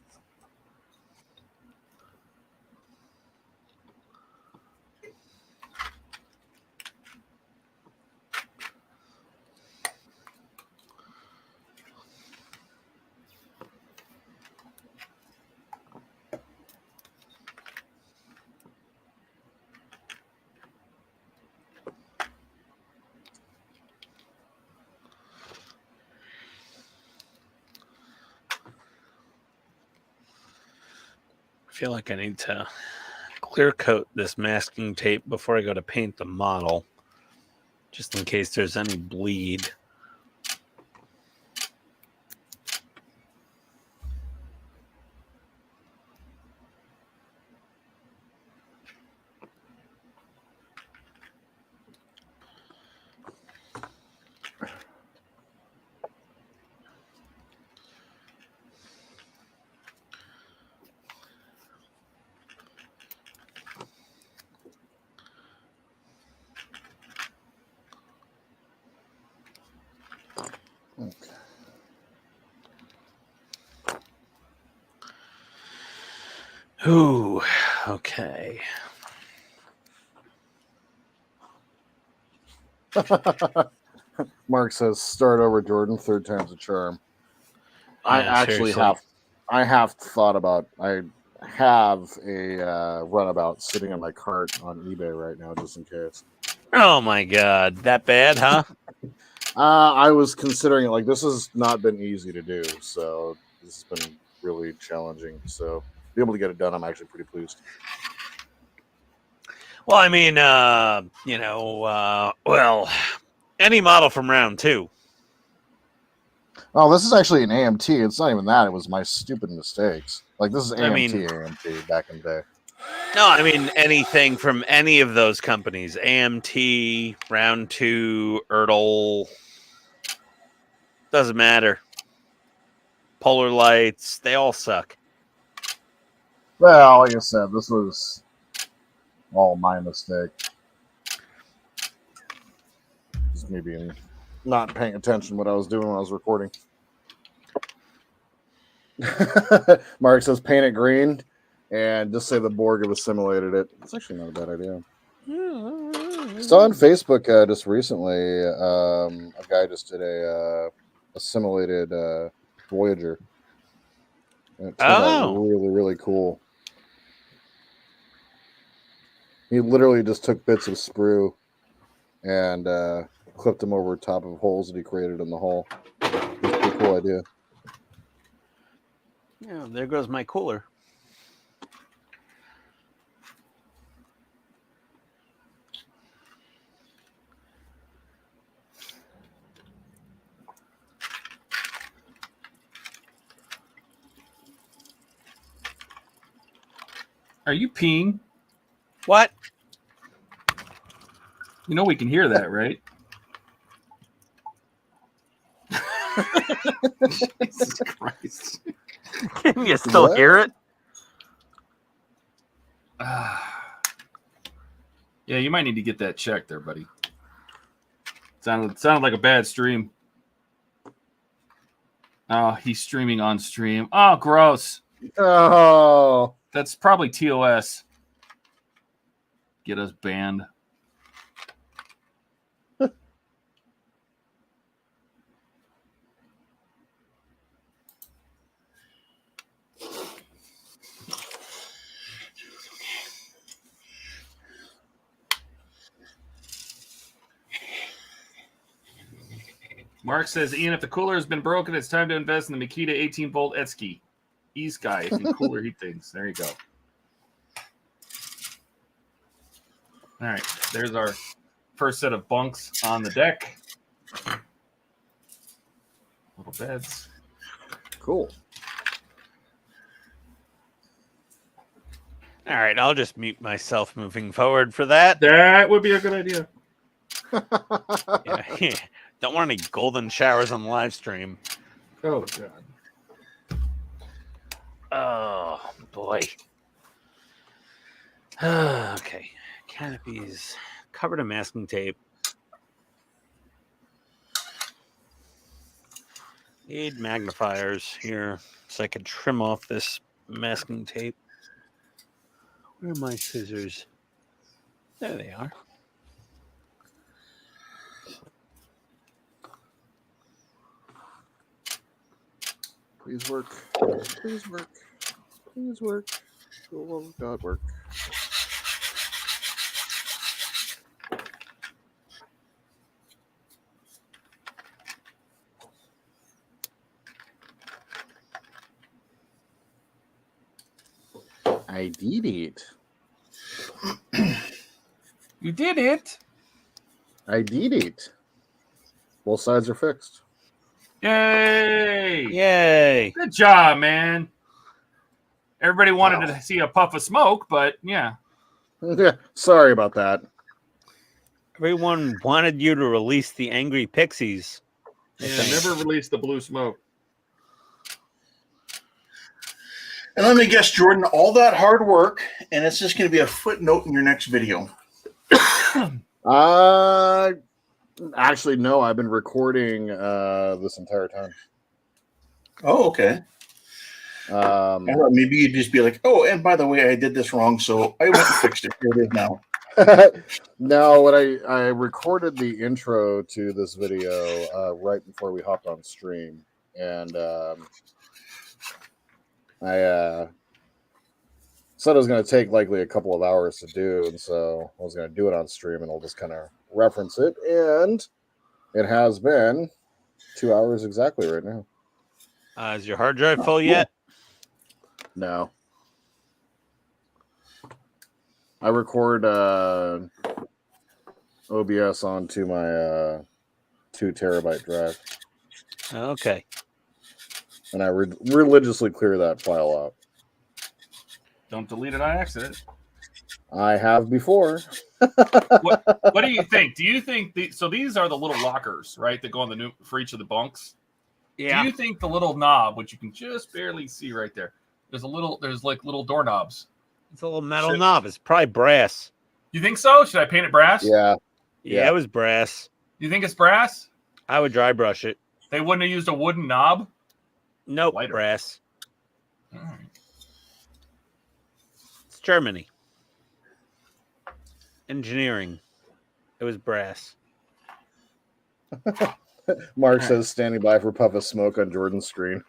I feel like I need to clear coat this masking tape before I go to paint the model, just in case there's any bleed. Okay. Ooh, okay. Mark says, start over, Jordan. 3rd time's a charm. I Yeah, actually seriously. have thought about. I have a runabout sitting in my cart on eBay right now, just in case. Oh my God, that bad, huh? I was considering it. Like, this has not been easy to do, so this has been really challenging. So, to be able to get it done, I'm actually pretty pleased. Well, I mean, well, any model from round 2. Oh, this is actually an AMT. It's not even that. It was my stupid mistakes. Like, this is AMT, I mean- AMT back in the day. No, I mean anything from any of those companies. AMT, round 2, Ertl. Doesn't matter. Polar Lights, they all suck. Well, like I said, this was all my mistake. Just me being not paying attention to what I was doing when I was recording. Mark says paint it green and just say the Borg was simulated it. It's actually not a bad idea. Saw on Facebook just recently, a guy just did a simulated Voyager. And it turned out really, really cool. He literally just took bits of sprue and clipped them over top of holes that he created in the hull. It's a pretty cool idea. Yeah, there goes my cooler. Are you peeing? What? You know we can hear that, right? Jesus Christ. Can you still What? hear it? Yeah, you might need to get that checked there, buddy. Sounded like a bad stream. Oh, he's streaming on stream. Oh, gross. Oh, That's probably TOS. Get us banned. Mark says, Ian, if the cooler has been broken, it's time to invest in the Makita 18-volt Etsky. E-Sky and cooler heat things. There you go. All right, there's our first set of bunks on the deck. Little beds. cool. All right, I'll just mute myself moving forward for that. That would be a good idea. Yeah. Don't want any golden showers on the live stream. Oh, God. Oh, boy. Okay. Canopies covered in masking tape. Need magnifiers here so I can trim off this masking tape. Where are my scissors? There they are. Please work. Please work. Please work. For the love of God, work. I did it. You did it. I did it. Both sides are fixed. Yay. Yay! Good job, man. Everybody wanted to see a puff of smoke, but yeah. Yeah, sorry about that. Everyone wanted you to release the angry pixies. Yeah, never released the blue smoke. And let me guess, Jordan, all that hard work, and it's just going to be a footnote in your next video. Actually, no. I've been recording this entire time. Oh, okay. I thought maybe you'd just be like, oh, and by the way, I did this wrong, so I went and fixed it. Here it is now. No, what I recorded the intro to this video right before we hopped on stream, and I said it was going to take likely a couple of hours to do, and so I was going to do it on stream, and I'll just kind of reference it, and it has been 2 hours exactly right now. Is your hard drive full yet? No. I record OBS onto my 2 terabyte drive, Okay. and I religiously clear that file out. Don't delete it on accident. I have before. What do you think? Do you think so? These are the little lockers, right? That go on the for each of the bunks. Yeah. Do you think the little knob, which you can just barely see right there, there's like little doorknobs? It's a little metal knob. It's probably brass. You think so? Should I paint it brass? Yeah. Yeah, it was brass. You think it's brass? I would dry brush it. They wouldn't have used a wooden knob? Nope, Lighter. brass. All right. It's Germany. Engineering. It was brass. Mark says standing by for puff of smoke on Jordan's screen.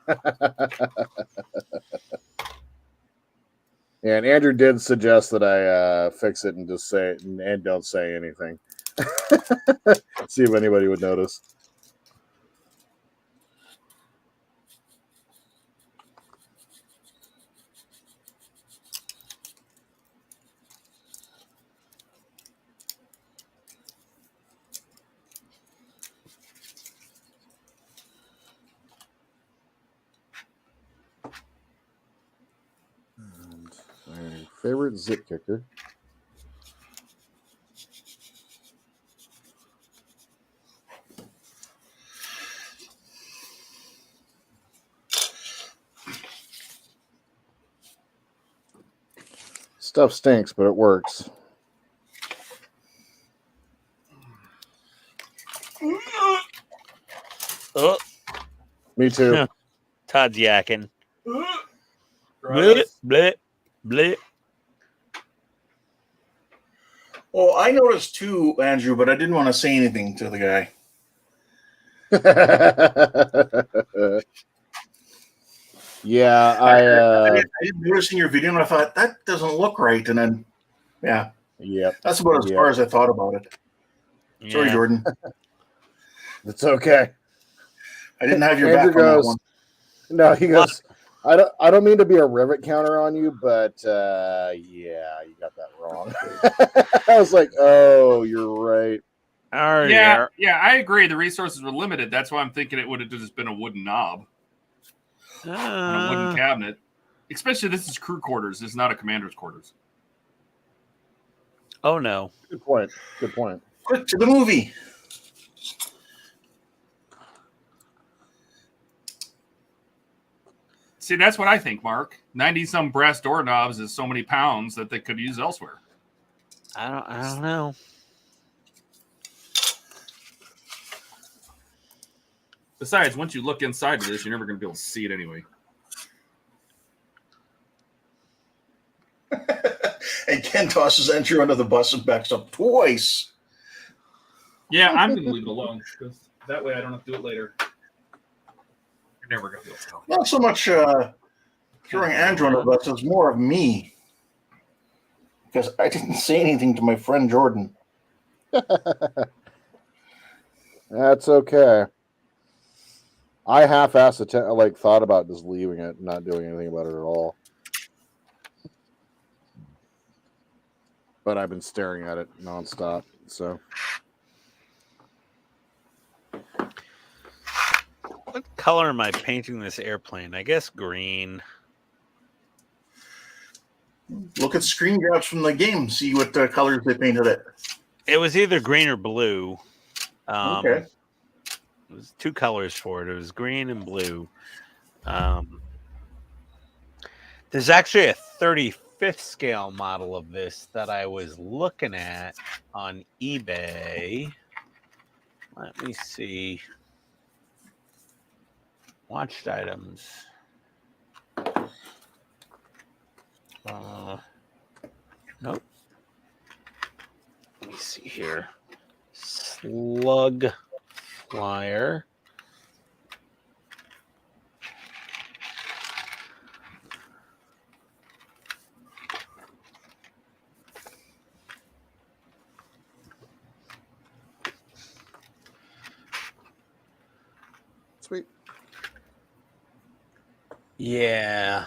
And Andrew did suggest that I fix it and just say it and don't say anything. See if anybody would notice. My favorite zip kicker. Stuff stinks, but it works. Oh, Me too. Todd's yakking. Right. Bleh, bleh, bleh. Oh, I noticed too, Andrew, but I didn't want to say anything to the guy. Yeah, I I didn't notice in your video, and I thought that doesn't look right. And then, yeah, yep, that's about as far as I thought about it. Sorry, Yeah. Jordan. it's okay. I didn't have your Andrew back on that goes, one. no, he goes, I don't mean to be a rivet counter on you, but yeah, you got that wrong. I was like, oh, you're right. Oh, Yeah, I agree. The resources were limited. That's why I'm thinking it would have just been a wooden knob on a wooden cabinet. Especially this is crew quarters. This is not a commander's quarters. Oh, no. Good point. Good point. Quick to the movie. See, that's what I think, Mark. 90-some brass doorknobs is so many pounds that they could use elsewhere. I don't know. Besides, once you look inside of this, you're never going to be able to see it anyway. And Ken tosses Andrew under the bus and backs up twice. Yeah, I'm going to leave it alone because that way I don't have to do it later. You're never going to be able to tell. Not so much throwing Andrew under the bus, it's more of me. Because I didn't say anything to my friend Jordan. That's okay. I half-assed thought about just leaving it, not doing anything about it at all. But I've been staring at it nonstop. So, What color am I painting this airplane? I guess green. Look at screen grabs from the game. See what colors they painted it. It was either green or blue. Okay. It was 2 colors for it. It was green and blue. There's actually a 35th scale model of this that I was looking at on eBay. Let me see. Watched items. Nope. Let me see here. Slug flyer. Yeah.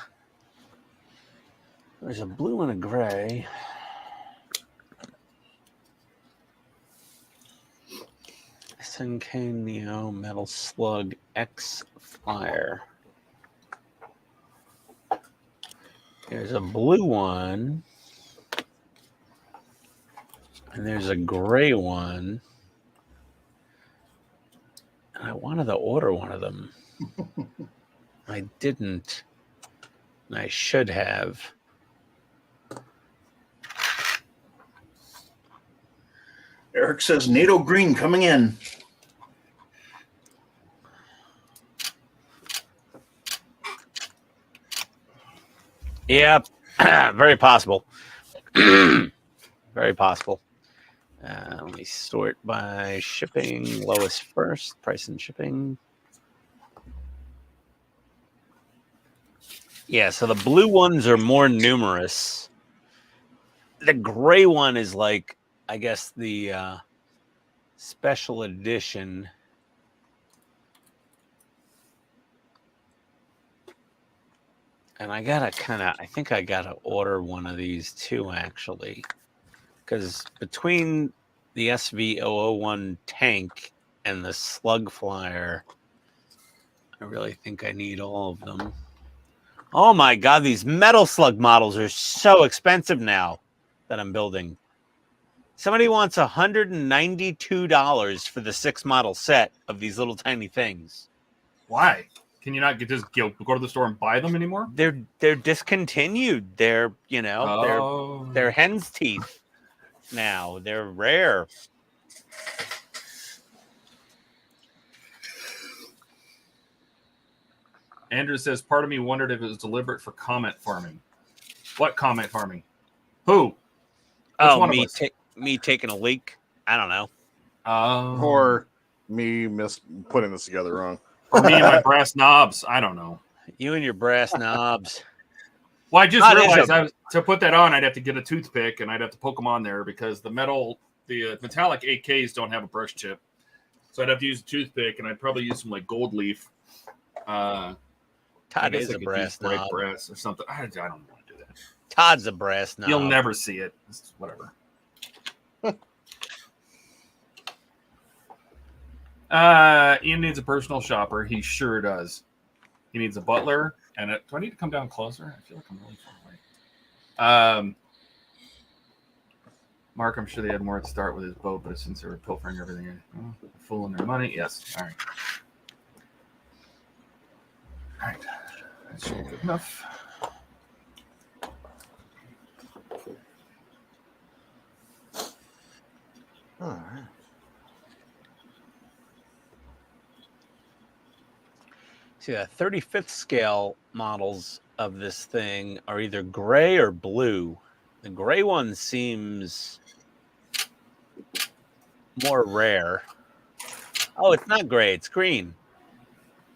There's a blue and a gray. SNK Neo Metal Slug X Flyer. There's a blue one. And there's a gray one. And I wanted to order one of them. I didn't. And I should have. Eric says NATO green coming in. Yeah, very possible. Very possible. Let me sort by shipping. Lowest first. Price and shipping. Yeah, so the blue ones are more numerous. The gray one is like, I guess, the special edition. And I think I gotta order one of these too, actually. Because between the SV001 tank and the Slug Flyer, I really think I need all of them. Oh my God, these Metal Slug models are so expensive now that I'm building. Somebody wants $192 for the 6-model set of these little tiny things. Why? Can you not just go to the store and buy them anymore? They're discontinued. They're they're hen's teeth now. They're rare. Andrew says, part of me wondered if it was deliberate for comment farming. What comment farming? Who? Me taking a leak. I don't know. Or me putting this together wrong. Or me and my brass knobs. I don't know. You and your brass knobs. Well, I just realized to put that on, I'd have to get a toothpick and I'd have to poke them on there because the metallic 8Ks don't have a brush tip. So I'd have to use a toothpick and I'd probably use some like gold leaf. Todd is a brass knob. Brass or something. I don't want to do that. Todd's a brass knob. You'll never see it. It's whatever. Ian needs a personal shopper. He sure does. He needs a butler. And do I need to come down closer? I feel like I'm really far away. Mark, I'm sure they had more to start with his boat, but since they were pilfering everything, fooling their money. Yes. All right. All right. That's good enough. All right. See, the 35th scale models of this thing are either gray or blue. The gray one seems more rare. Oh, it's not gray. It's green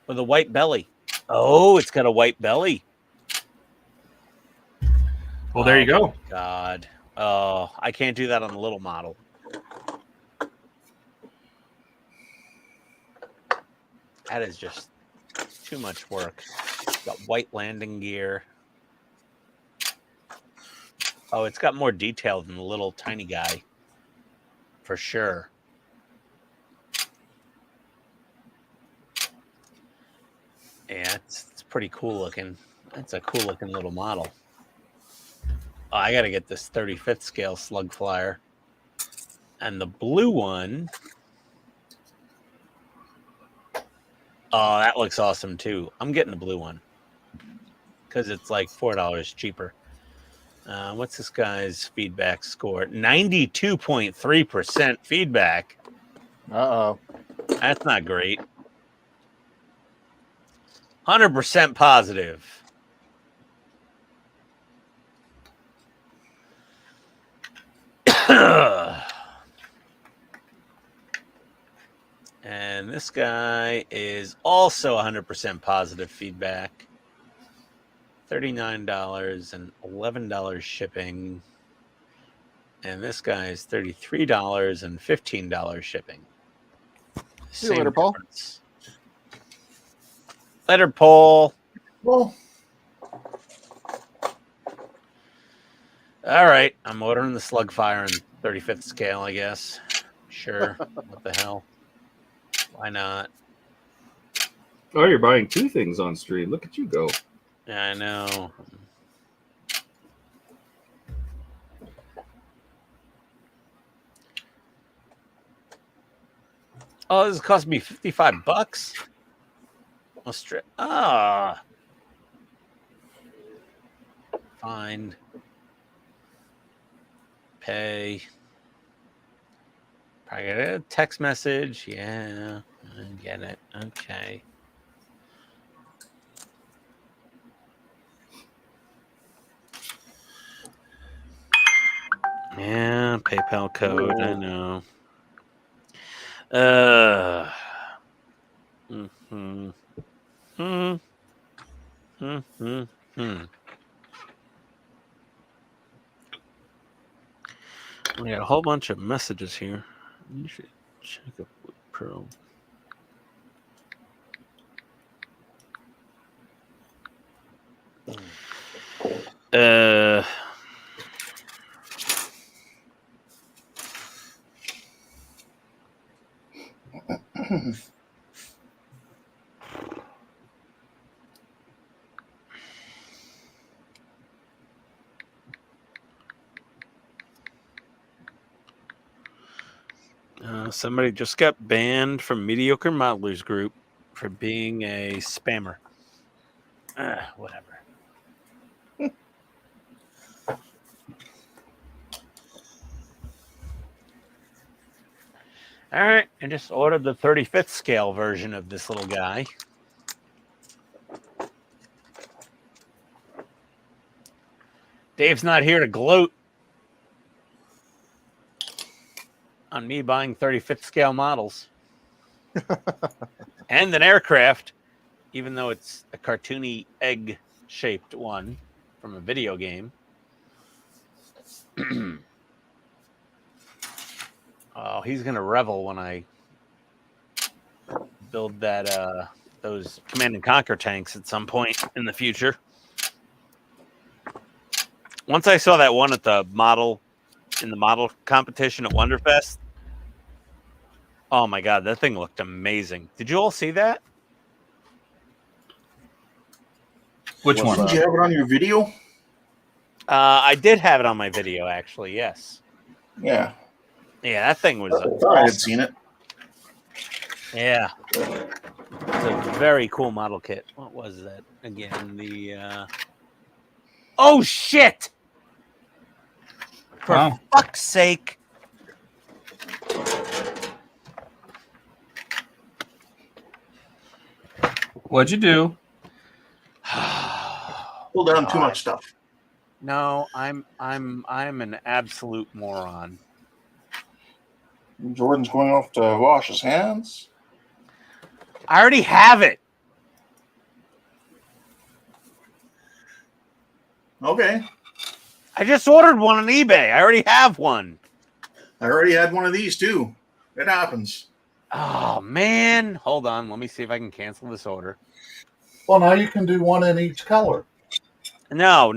with a white belly. Oh, it's got a white belly. Well, there you go. God. Oh, I can't do that on the little model. That is just too much work. Got white landing gear. Oh, it's got more detail than the little tiny guy. For sure. Yeah, it's pretty cool looking. That's a cool looking little model. Oh, I got to get this 35th scale Slug Flyer. And the blue one. Oh, that looks awesome too. I'm getting the blue one because it's like $4 cheaper. What's this guy's feedback score? 92.3% feedback. Uh-oh. That's not great. 100% positive. And this guy is also 100% positive feedback. $39 and $11 shipping. And this guy is $33 and $15 shipping. See you later, Paul. Later, Paul. Well, All right, I'm ordering the Slugfire in 35th scale, I guess. Sure. What the hell? Why not? Oh, you're buying 2 things on stream. Look at you go. Yeah, I know. Oh, this cost me $55. Fine. Pay. Probably get a text message. Yeah, I get it. Okay. Yeah, PayPal code. I know. We got a whole bunch of messages here. You should check up with Pro. Somebody just got banned from Mediocre Modelers Group for being a spammer. Whatever. All right, I just ordered the 35th scale version of this little guy. Dave's not here to gloat on me buying 35th scale models and an aircraft, even though it's a cartoony egg-shaped one from a video game. Oh, he's gonna revel when I build that those Command and Conquer tanks at some point in the future. Once I saw that one at the model competition at Wonderfest, oh my god, that thing looked amazing. Did you all see that? Which one? Did you have it on your video? I did have it on my video, actually. Yes. Yeah. Yeah, that thing was. I thought I had seen it. Yeah. It's a very cool model kit. What was that again? The. Oh shit! For fuck's sake! What'd you do? Pull down too much stuff. No, I'm an absolute moron. Jordan's going off to wash his hands. I already have it. Okay. I just ordered one on eBay. I already have one. I already had one of these too. It happens. Oh man. Hold on. Let me see if I can cancel this order. Well, now you can do one in each color. No.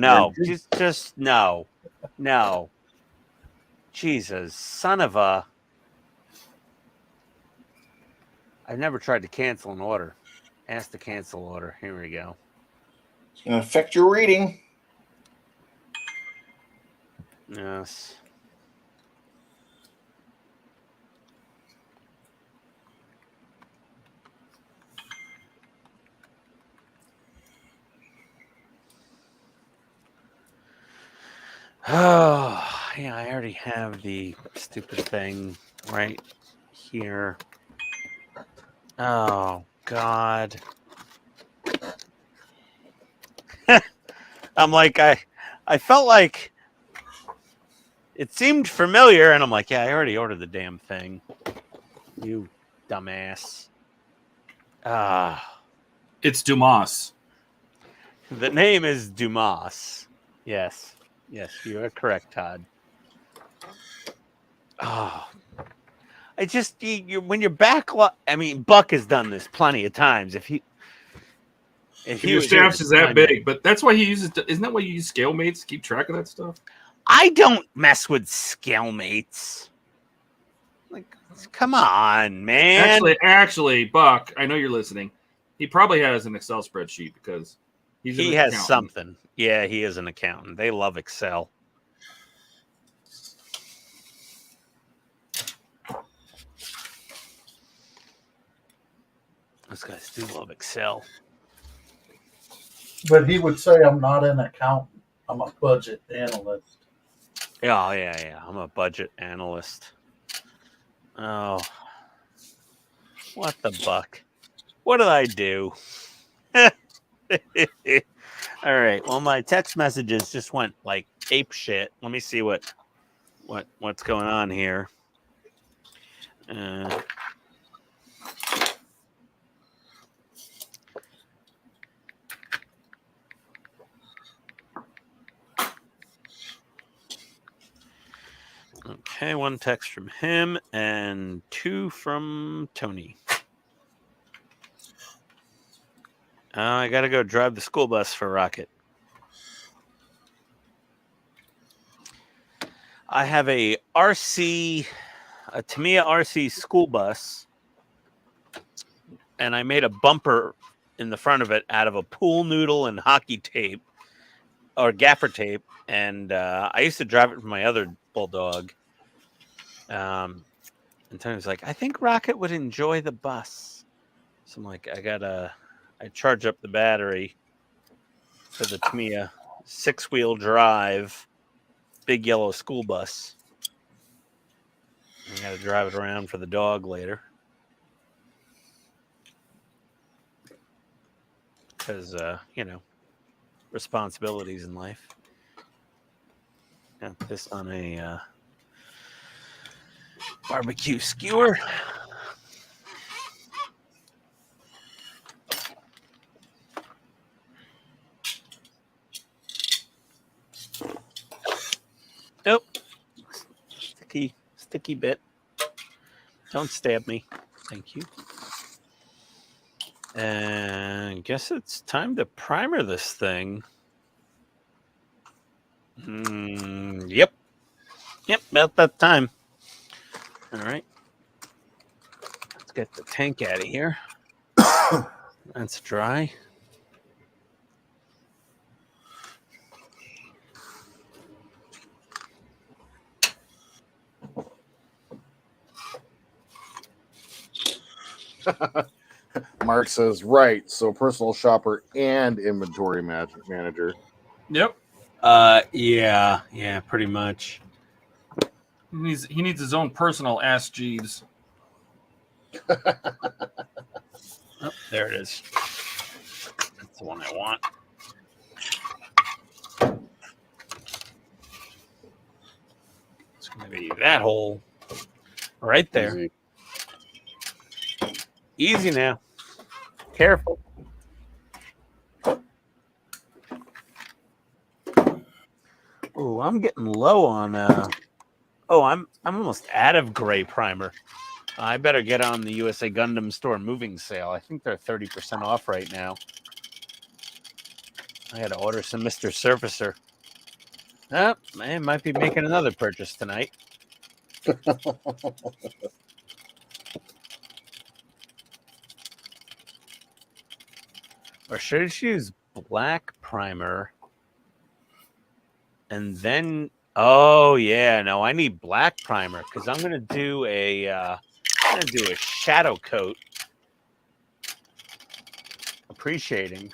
Just no. No. Jesus, son of a. I've never tried to cancel an order. Ask to cancel order. Here we go. It's going to affect your reading. Yes. Oh, yeah, I already have the stupid thing right here. Oh, God. I'm like, I felt like it seemed familiar, and I'm like, yeah, I already ordered the damn thing. You dumbass. It's Dumas. The name is Dumas. Yes. Yes, you are correct, Todd. Oh. I just, when you're backlog, I mean, Buck has done this plenty of times. If Your staff's is that big, but that's why he uses. Isn't that why you use scale mates to keep track of that stuff? I don't mess with scalemates. Like, come on, man. Actually, Buck, I know you're listening. He probably has an Excel spreadsheet because he has something. Yeah, he is an accountant. They love Excel. Those guys do love Excel. But he would say, I'm not an accountant. I'm a budget analyst. Oh, yeah. I'm a budget analyst. Oh. What the buck? What did I do? All right. Well, my text messages just went like ape shit. Let me see what's going on here. Okay, one text from him and 2 from Tony. I got to go drive the school bus for Rocket. I have a Tamiya RC school bus, and I made a bumper in the front of it out of a pool noodle and hockey tape or gaffer tape. And I used to drive it for my other bulldog. And Tony's like, I think Rocket would enjoy the bus. So I'm like, I charge up the battery for the Tamiya 6-wheel drive big yellow school bus. I got to drive it around for the dog later. Because, responsibilities in life. Got this on a barbecue skewer. Nope. Sticky bit. Don't stab me. Thank you. And I guess it's time to primer this thing. Yep. Yep, about that time. All right. Let's get the tank out of here. That's dry. Mark says, right. So personal shopper and inventory manager. Yep. Yeah, pretty much. He needs his own personal Ask Jeeves. Oh, there it is. That's the one I want. It's going to be that hole right there. Easy now. Careful. Oh, I'm getting low on. I'm almost out of gray primer. I better get on the USA Gundam store moving sale. I think they're 30% off right now. I got to order some Mr. Surfacer. Oh, I might be making another purchase tonight. Or should I just use black primer and then? Oh yeah, no, I need black primer because I'm gonna do a shadow coat. Appreciating.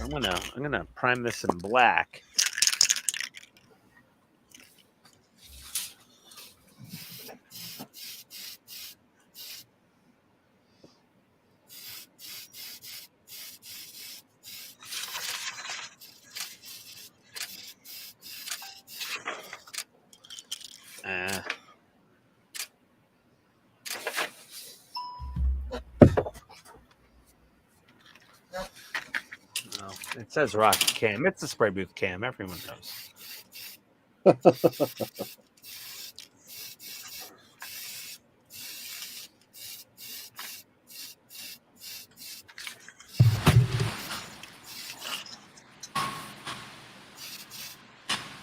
I'm gonna prime this in black. It says Rocket Cam. It's a spray booth cam. Everyone knows.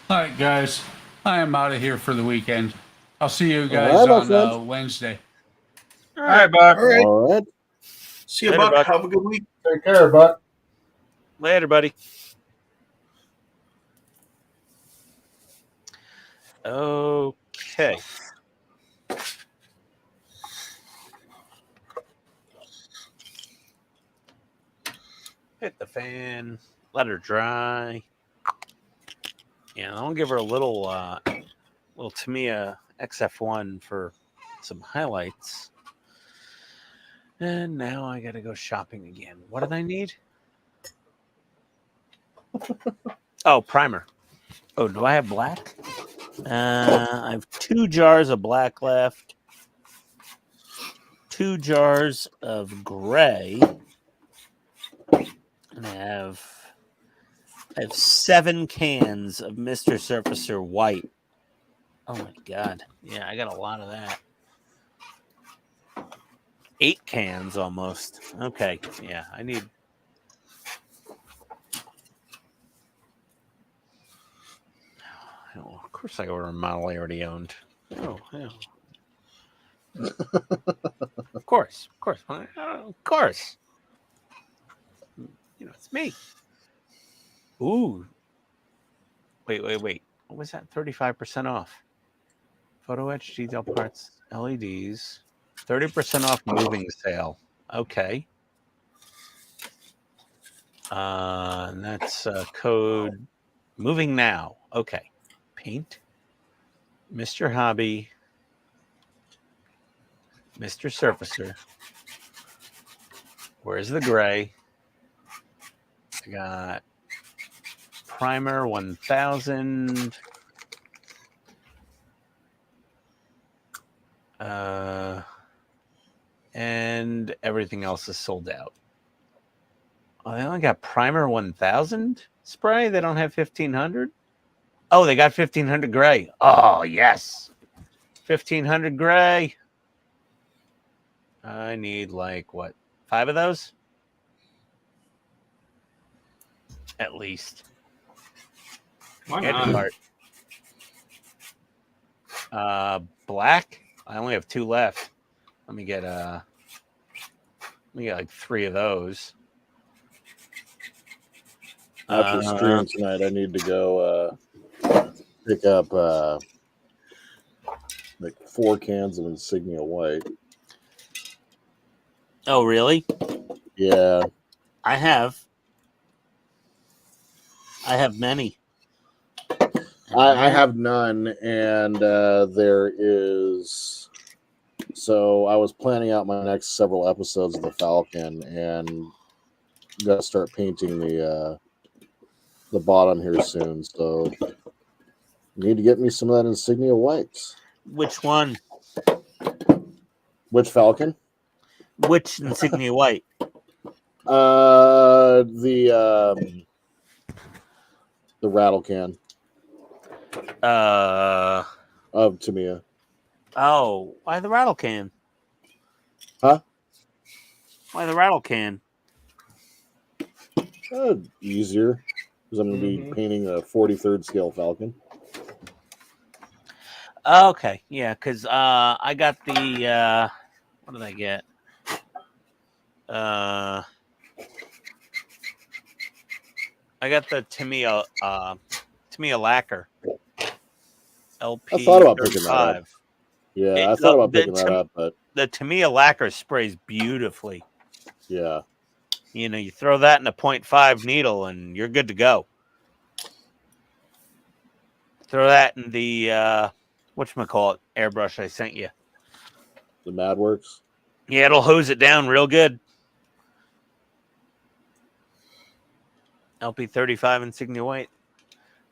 All right, guys. I am out of here for the weekend. I'll see you All guys right, my friend. on Wednesday. All right, Buck. All right. All right. See you, Later, Buck. Buck. Have a good week. Take care, Buck. Later, buddy. Okay. Hit the fan. Let her dry. Yeah, I'll give her a little Tamiya XF1 for some highlights. And now I gotta go shopping again. What did I need? Oh, primer. Oh, do I have black? I have 2 jars of black left. 2 jars of gray. And I have 7 cans of Mr. Surfacer white. Oh my god. Yeah, I got a lot of that. 8 cans almost. Okay. Yeah, I need. Oh, of course, I order a model I already owned. Oh, yeah. Of course. Of course. You know, it's me. Ooh. Wait. What was that? 35% off. Photo etch, detail parts, LEDs. 30% off moving sale. Okay. And that's code moving now. Okay. Paint. Mr. Hobby. Mr. Surfacer. Where's the gray? I got primer 1000. And everything else is sold out. Oh, they only got primer 1000 spray. They don't have 1500. Oh, they got 1500 gray. Oh, yes. 1500 gray. I need like what? 5 of those? At least. Why Get the not? part. Black. I only have 2 left. Let me get like 3 of those. After stream tonight, I need to go pick up like 4 cans of Insignia White. Oh, really? Yeah. I have many. I have none, and there is. So I was planning out my next several episodes of the Falcon, and got to start painting the bottom here soon. So need to get me some of that Insignia Whites. Which one? Which Falcon? Which Insignia White? The rattle can of Tamiya. Oh, why the rattle can? Huh? Why the rattle can? Easier because I'm going to be painting a 43rd scale Falcon. Okay, yeah, because I got the what did I get? I got the Tamiya lacquer. LP. I thought about picking that up. Yeah, I thought about picking that up, but the Tamiya lacquer sprays beautifully. Yeah. You know, you throw that in a 0.5 needle and you're good to go. Throw that in the whatchamacallit airbrush I sent you. The MadWorks? Yeah, it'll hose it down real good. LP35 Insignia White.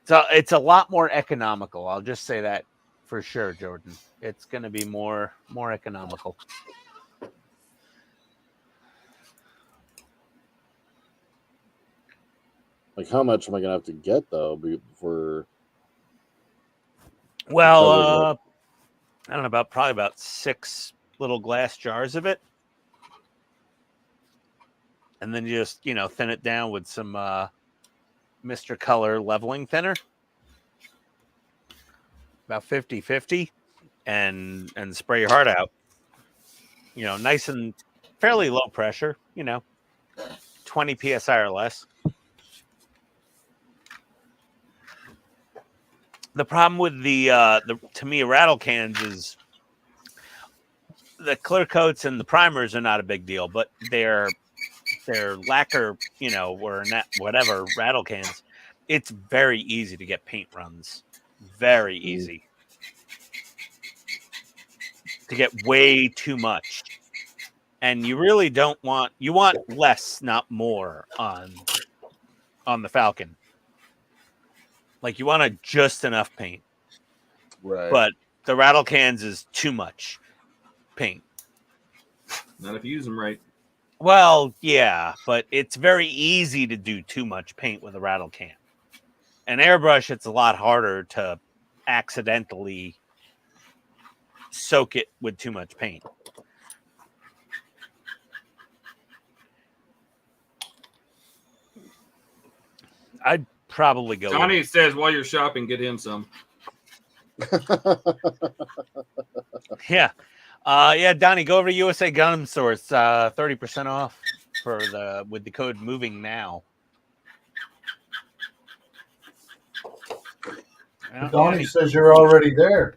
So it's a lot more economical. I'll just say that for sure, Jordan. It's going to be more economical. Like, how much am I going to have to get, though, before... Well, I don't know, probably about 6 little glass jars of it. And then you just, thin it down with some Mr. Color leveling thinner. about 50-50, and spray your heart out. You know, nice and fairly low pressure. You know, 20 psi or less. The problem with the to me rattle cans is the clear coats and the primers are not a big deal, but they're lacquer, you know, or not, whatever rattle cans. It's very easy to get paint runs. Very easy to get way too much, and you really don't want. You want less, not more, on the Falcon. Like you want just enough paint, Right. but the rattle cans is too much paint. Not if you use them right. Well, yeah, but it's very easy to do too much paint with a rattle can. An airbrush, it's a lot harder to accidentally soak it with too much paint. I'd probably go. Donnie says while you're shopping, get him some. Yeah. Yeah, Donnie, go over to USA Gundam Store. It's 30% off with the code moving now. Donnie says you're already there.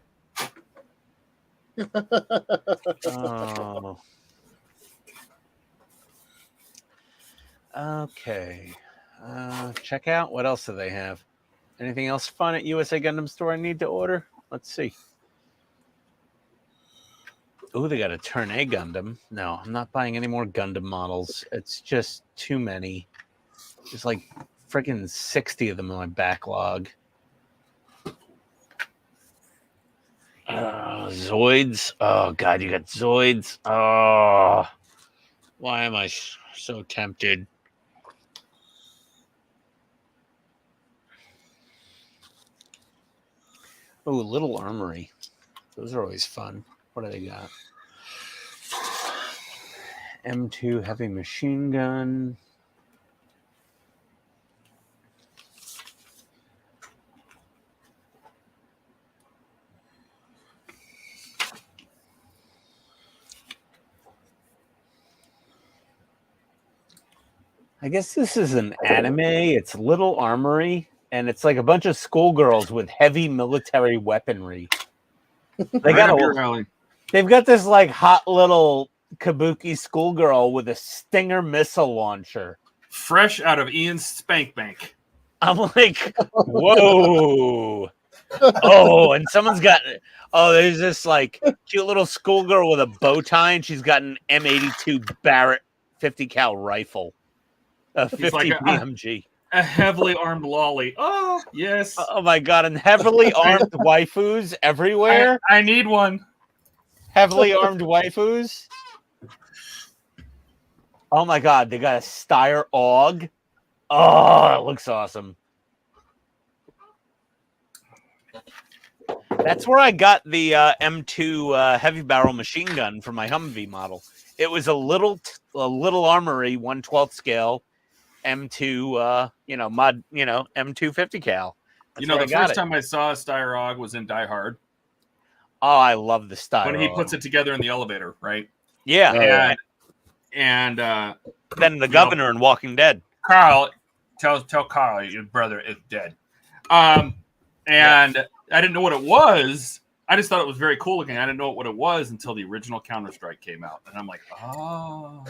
Oh. Okay. Check out. What else do they have? Anything else fun at USA Gundam Store I need to order? Let's see. Oh, they got a Turn A Gundam. No, I'm not buying any more Gundam models. It's just too many. There's like freaking 60 of them in my backlog. Zoids. Oh, God, you got Zoids. Oh, why am I so tempted? Oh, Little Armory. Those are always fun. What do they got? M2 heavy machine gun. I guess this is an anime. It's Little Armory, and it's like a bunch of schoolgirls with heavy military weaponry. They've got this like hot little kabuki schoolgirl with a Stinger missile launcher. Fresh out of Ian's spank bank. I'm like, whoa. Oh, and someone's got, there's this like cute little schoolgirl with a bow tie, and she's got an M82 Barrett 50 cal rifle. A 50 like BMG. A heavily armed lolly. Oh, yes. Oh my God. And heavily armed waifus everywhere. I need one. Heavily armed waifus. Oh my God. They got a Steyr AUG. Oh, it looks awesome. That's where I got the M2 heavy barrel machine gun for my Humvee model. It was a little Armory 1/12 scale M2, M2 50 cal. That's the first time I saw a Steyr AUG was in Die Hard. Oh, I love the Steyr. When he puts it together in the elevator, right? Yeah. And then the governor in Walking Dead. Carl, tell Carl your brother is dead. And I didn't know what it was. I just thought it was very cool looking. I didn't know what it was until the original Counter-Strike came out. And I'm like, oh.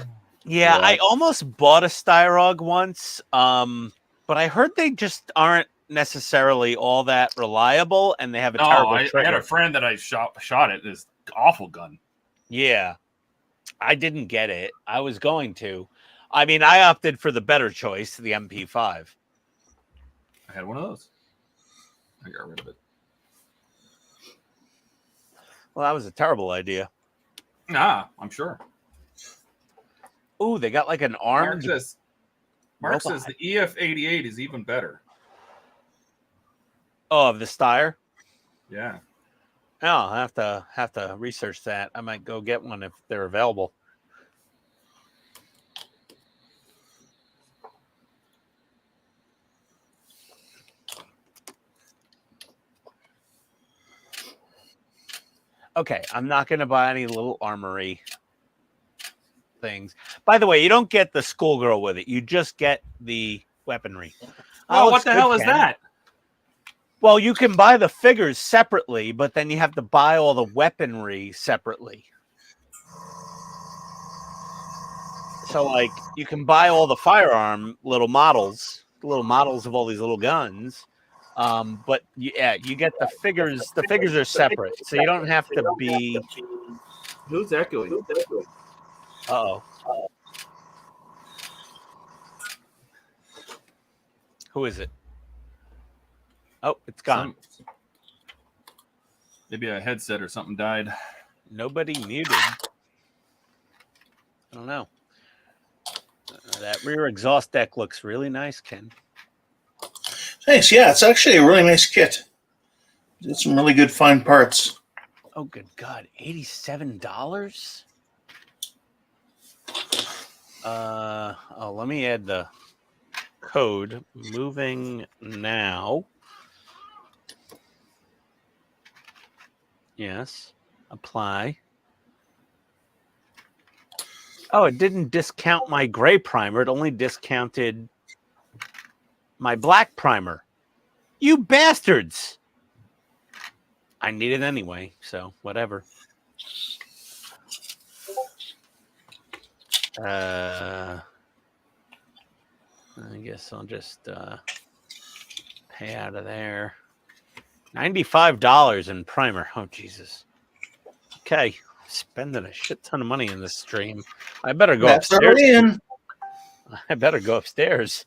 Yeah, I almost bought a Steyr AUG once, but I heard they just aren't necessarily all that reliable, and they have a terrible trigger. I had a friend that I shot it. This awful gun. Yeah, I didn't get it. I was going to. I mean, I opted for the better choice, the MP5. I had one of those. I got rid of it. Well, that was a terrible idea. I'm sure. Ooh, they got like an armed. Mark says the EF88 is even better. Oh, of the Steyr? Yeah. Oh, I have to research that. I might go get one if they're available. Okay, I'm not going to buy any little armory things. By the way, you don't get the schoolgirl with it. You just get the weaponry. Well, Oh, what it's the good, hell is Ken. that? Well, you can buy the figures separately, but then you have to buy all the weaponry separately. So, like, you can buy all the firearm little models of all these little guns. But yeah, you get the figures. The figures are separate, so you don't have to be. Who's echoing? Uh-oh. Who is it? Oh, it's gone. Maybe a headset or something died. Nobody muted. I don't know. That rear exhaust deck looks really nice, Ken. Thanks. Yeah, it's actually a really nice kit. Did some really good fine parts. Oh, good God. $87? Let me add the code. Moving now. Yes. Apply. Oh, it didn't discount my gray primer. It only discounted my black primer. You bastards! I need it anyway, so whatever. I guess I'll just pay out of there. $95 in primer. Oh, Jesus. Okay. Spending a shit ton of money in this stream. I better go That's upstairs. early in. I better go upstairs.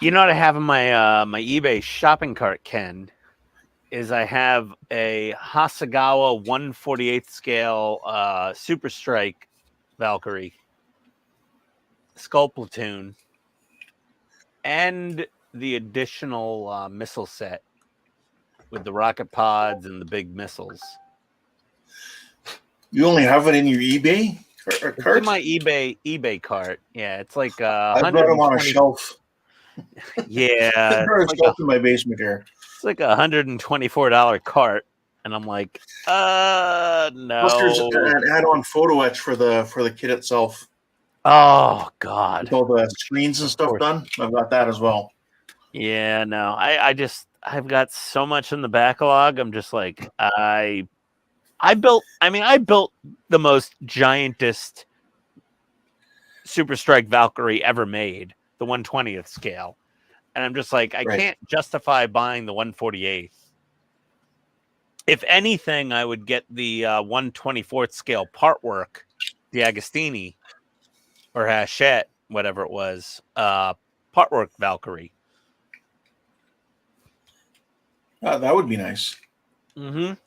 You know what I have in my my eBay shopping cart, Ken, is I have a Hasegawa 1/48 scale Super Strike Valkyrie Skull Platoon and the additional missile set with the rocket pods and the big missiles. You only have it in your eBay cart? It's in my eBay cart. Yeah, it's like I've got them on a shelf. Yeah, I've got a shelf in my basement here. it's like $124 cart, and I'm like, Plus, there's no. an add-on photo etch for the kit itself. Oh God, With all the screens and stuff done. I've got that as well. yeah, no, I've got so much in the backlog. I'm just like, I built the most giantest Super Strike Valkyrie ever made, the 1/20th scale. And I'm just like, I can't justify buying the 1/48th. If anything, I would get the 1/24th scale part work, the Agostini or Hachette, whatever it was, part work Valkyrie. That would be nice. But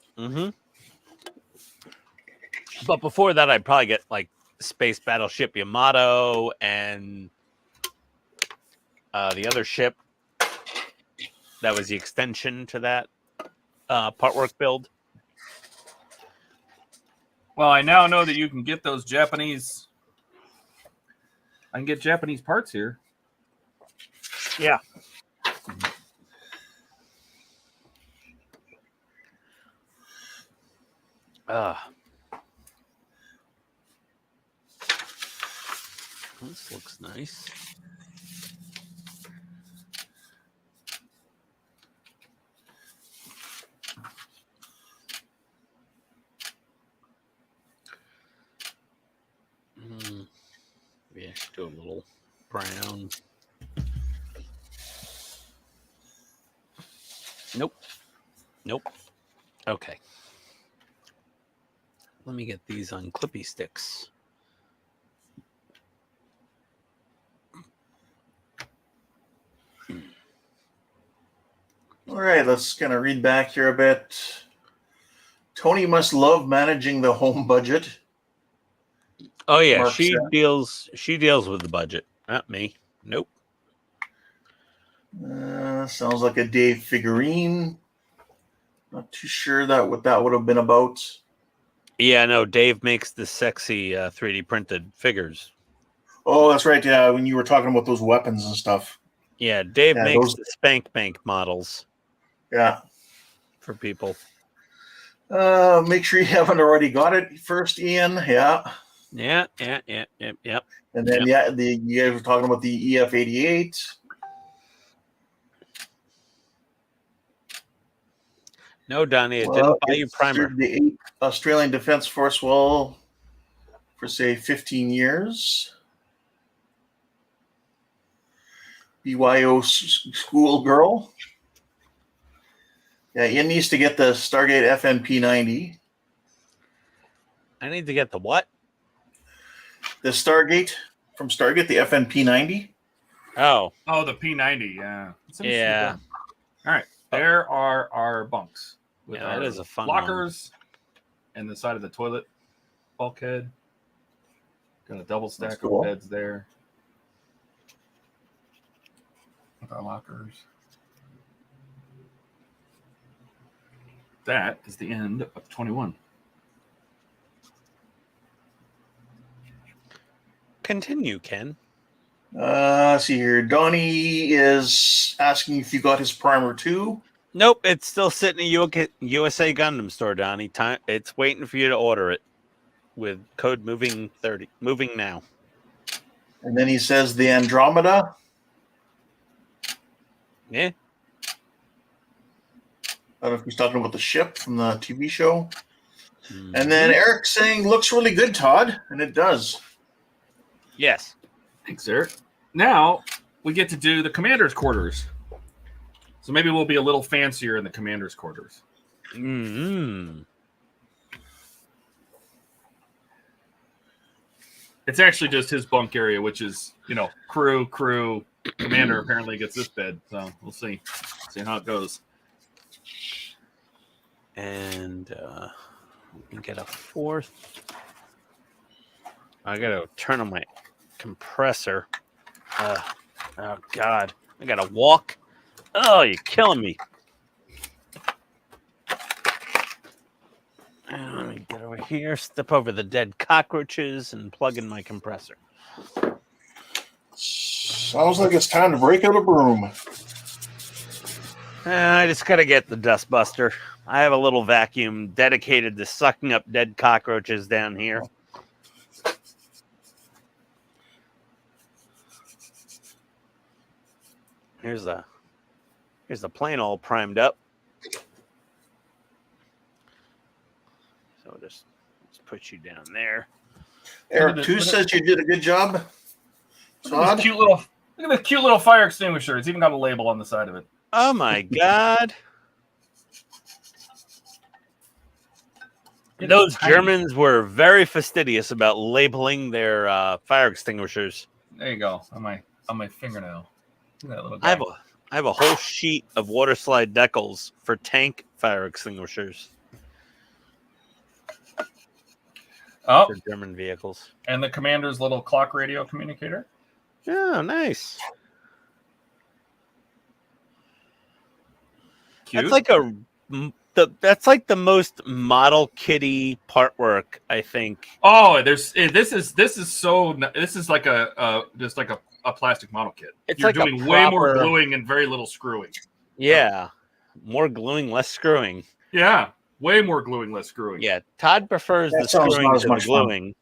before that, I'd probably get like Space Battleship Yamato and the other ship that was the extension to that part work build. Well, I now know that you can get those Japanese. I can get Japanese parts here. Yeah. This looks nice. Maybe I should do a little brown. Nope. Okay. Let me get these on clippy sticks. All right, let's kind of read back here a bit. Tony must love managing the home budget. Oh yeah, Mark she said. deals with the budget, not me. Nope. Sounds like a Dave figurine. Not too sure what that would have been about. Yeah, no, Dave makes the sexy 3D printed figures. Oh, that's right. Yeah, when you were talking about those weapons and stuff. Yeah, Dave Yeah, makes those- the Spank Bank models Yeah. for people. Make sure you haven't already got it first, Ian. Yeah. Yeah. And then you guys were talking about the EF-88. No, Donnie, it didn't buy you primer. The 8th Australian Defence Force will, for say 15 years. BYO schoolgirl. Yeah, Ian needs to get the Stargate FNP-90. I need to get the what? The Stargate from Stargate, the FNP-90. Oh, the P90. Yeah. yeah. All right. There are our bunks with Yeah, our that is a fun lockers and the side of the toilet bulkhead. Got a double stack cool. of beds there with our lockers. That is the end of 21. Continue, Ken. Let's see here. Donnie is asking if you got his primer too. Nope, it's still sitting in a USA Gundam store, Donnie. It's waiting for you to order it with code moving 30. Moving now. And then he says the Andromeda. Yeah. I don't know if he's talking about the ship from the TV show. Mm-hmm. And then Eric's saying, looks really good, Todd. And it does. Yes. Thanks, Eric. Now we get to do the commander's quarters. So maybe we'll be a little fancier in the commander's quarters. Mm-hmm. It's actually just his bunk area, which is, crew, commander apparently gets this bed. So we'll see how it goes. And we can get a fourth. I gotta turn on my compressor. Oh God, I gotta walk. Oh, you're killing me. Let me get over here, step over the dead cockroaches, and plug in my compressor. Sounds like it's time to break out a broom. I just gotta get the dust buster. I have a little vacuum dedicated to sucking up dead cockroaches down here. Here's the plane all primed up. So let's put you down there. Eric 2 says you did a good job. Look at this cute little fire extinguisher. It's even got a label on the side of it. Oh my God. Those Germans were very fastidious about labeling their fire extinguishers. There you go. On my fingernail. Look at that little guy. I have a whole sheet of water slide decals for tank fire extinguishers. Oh, for German vehicles. And the commander's little clock radio communicator. Oh, nice. Cute. That's like the most model kitty part work, I think. Oh, this is like a plastic model kit. It's You're like doing a way more proper- gluing and very little screwing. Yeah. More gluing, less screwing. Yeah, way more gluing, less screwing. Yeah, Todd prefers That the sounds screwing not as to the much fun. gluing.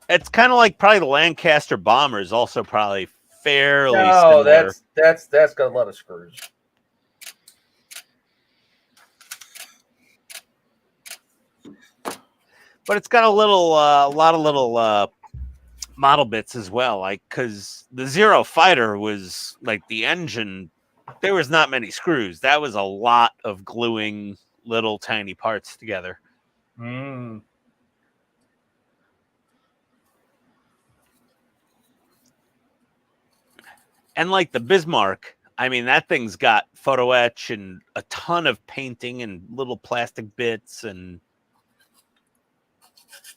It's kind of like probably the Lancaster bomber is also probably fairly similar. that's got a lot of screws. But it's got a lot of little model bits as well. Like, because the Zero Fighter was like the engine, there was not many screws. That was a lot of gluing little tiny parts together. Mm. And like the Bismarck, I mean, that thing's got photo etch and a ton of painting and little plastic bits. And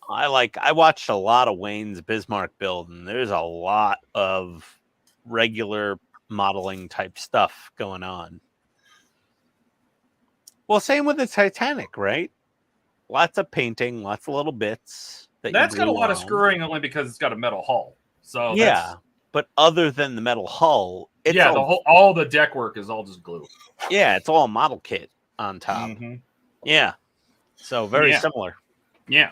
I watched a lot of Wayne's Bismarck build, and there's a lot of regular modeling type stuff going on. Well, same with the Titanic, right? Lots of painting, lots of little bits. That's got a lot of screwing only because it's got a metal hull. So yeah, but other than the metal hull, it's all the deck work is all just glue. Yeah, it's all a model kit on top. Mm-hmm. Yeah, so very similar. Yeah.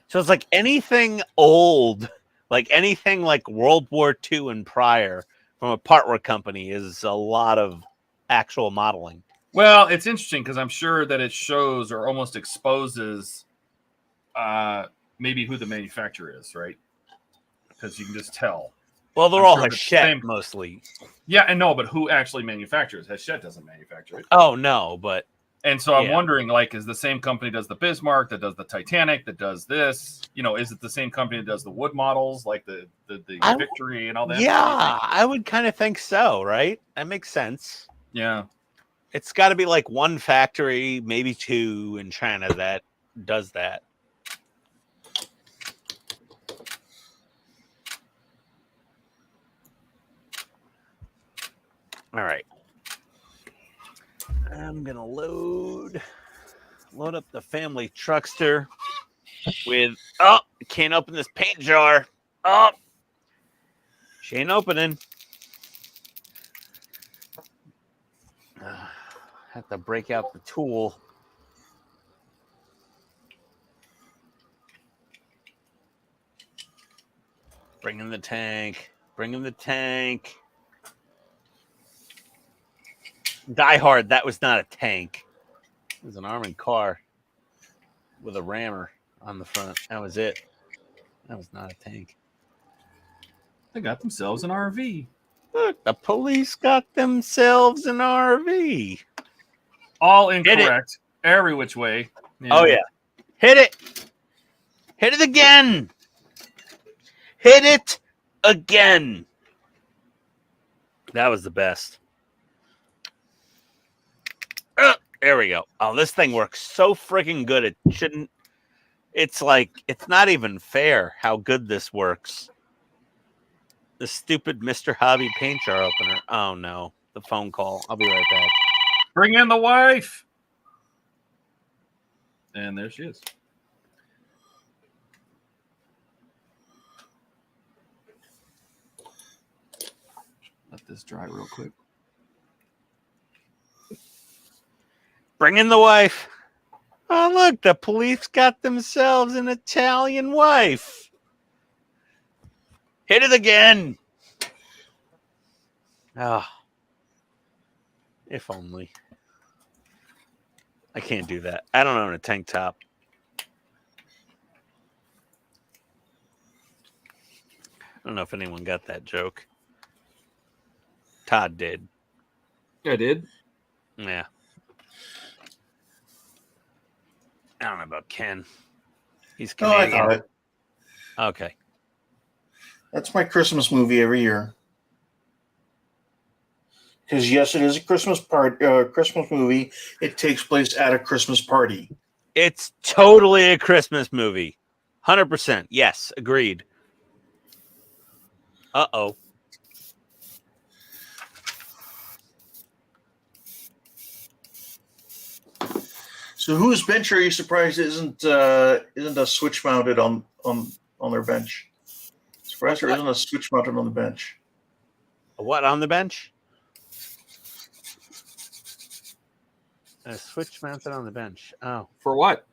So it's like anything old, like anything like World War II and prior from a partwork company is a lot of actual modeling. Well, it's interesting because I'm sure that it shows or almost exposes maybe who the manufacturer is, right? Because you can just tell. Well, they're all Hachette mostly. Yeah, and no, but who actually manufactures? Hachette doesn't manufacture it. Oh, no, but... And so I'm wondering, like, is the same company does the Bismarck, that does the Titanic, that does this? You know, is it the same company that does the wood models, like the Victory and all that? Yeah, I would kind of think so, right? That makes sense. Yeah. It's got to be like one factory, maybe two in China that does that. All right. I'm going to load up the family truckster with, can't open this paint jar. Oh, she ain't opening. Have to break out the tool. Bring in the tank. Bring in the tank. Die Hard, that was not a tank. It was an armored car with a rammer on the front. That was it. That was not a tank. They got themselves an RV. Look, the police got themselves an RV. All incorrect. Every which way. Yeah. Oh, yeah. Hit it. Hit it again. Hit it again. That was the best. There we go. Oh, this thing works so freaking good. It shouldn't. It's like, it's not even fair how good this works. The stupid Mr. Hobby paint jar opener. Oh, no. The phone call. I'll be right back. Bring in the wife. And there she is. Let this dry real quick. Bring in the wife. Oh, look, the police got themselves an Italian wife. Hit it again. Ah. If only. I can't do that. I don't own a tank top. I don't know if anyone got that joke. Todd did. I did. Yeah. I don't know about Ken. He's Canadian. I got it. Okay. That's my Christmas movie every year. Because yes, it is a Christmas movie. It takes place at a Christmas party. It's totally a Christmas movie. 100%. Yes, agreed. Uh-oh. So whose bench are you surprised isn't a switch mounted on their bench? Surprised there isn't a switch mounted on the bench. What on the bench? A switch mounted on the bench. Oh. For what?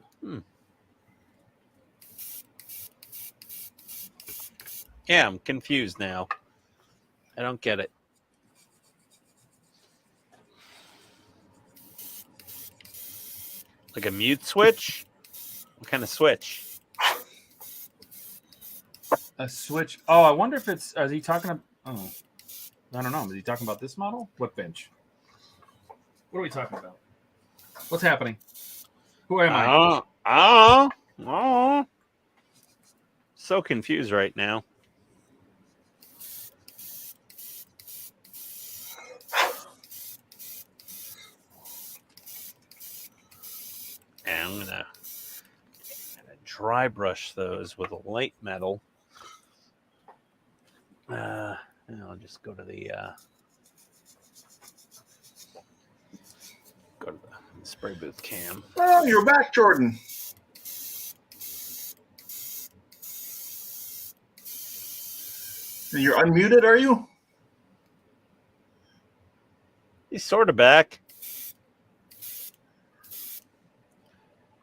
Yeah, I'm confused now. I don't get it. Like a mute switch? What kind of switch? A switch. Oh, I wonder if it's. Is he talking about? Oh, I don't know. Is he talking about this model? What bench? What are we talking about? What's happening? Who am I? Oh. So confused right now. And I'm gonna dry brush those with a light metal. And I'll just go to the Spray booth cam. Oh, you're back, Jordan. You're unmuted, are you? He's sort of back.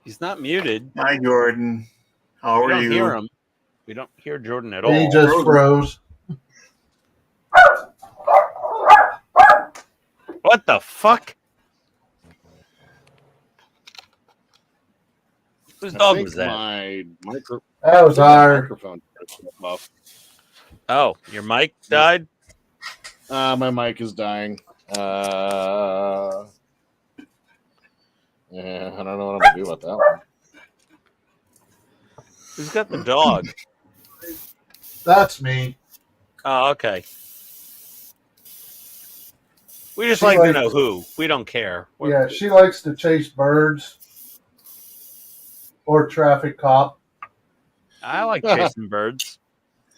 He's not muted. Hi, Jordan. How We are don't you? hear him. We don't hear Jordan at He all. just froze. What the fuck? Whose I dog think was that? my That was our. microphone. Off. Oh, your mic died? My mic is dying. Yeah, I don't know what I'm gonna do about that one. Who's got the dog? That's me. Oh, okay. We just She like to likes- know who. We don't care. Yeah, she likes to chase birds or traffic cop. I like chasing birds.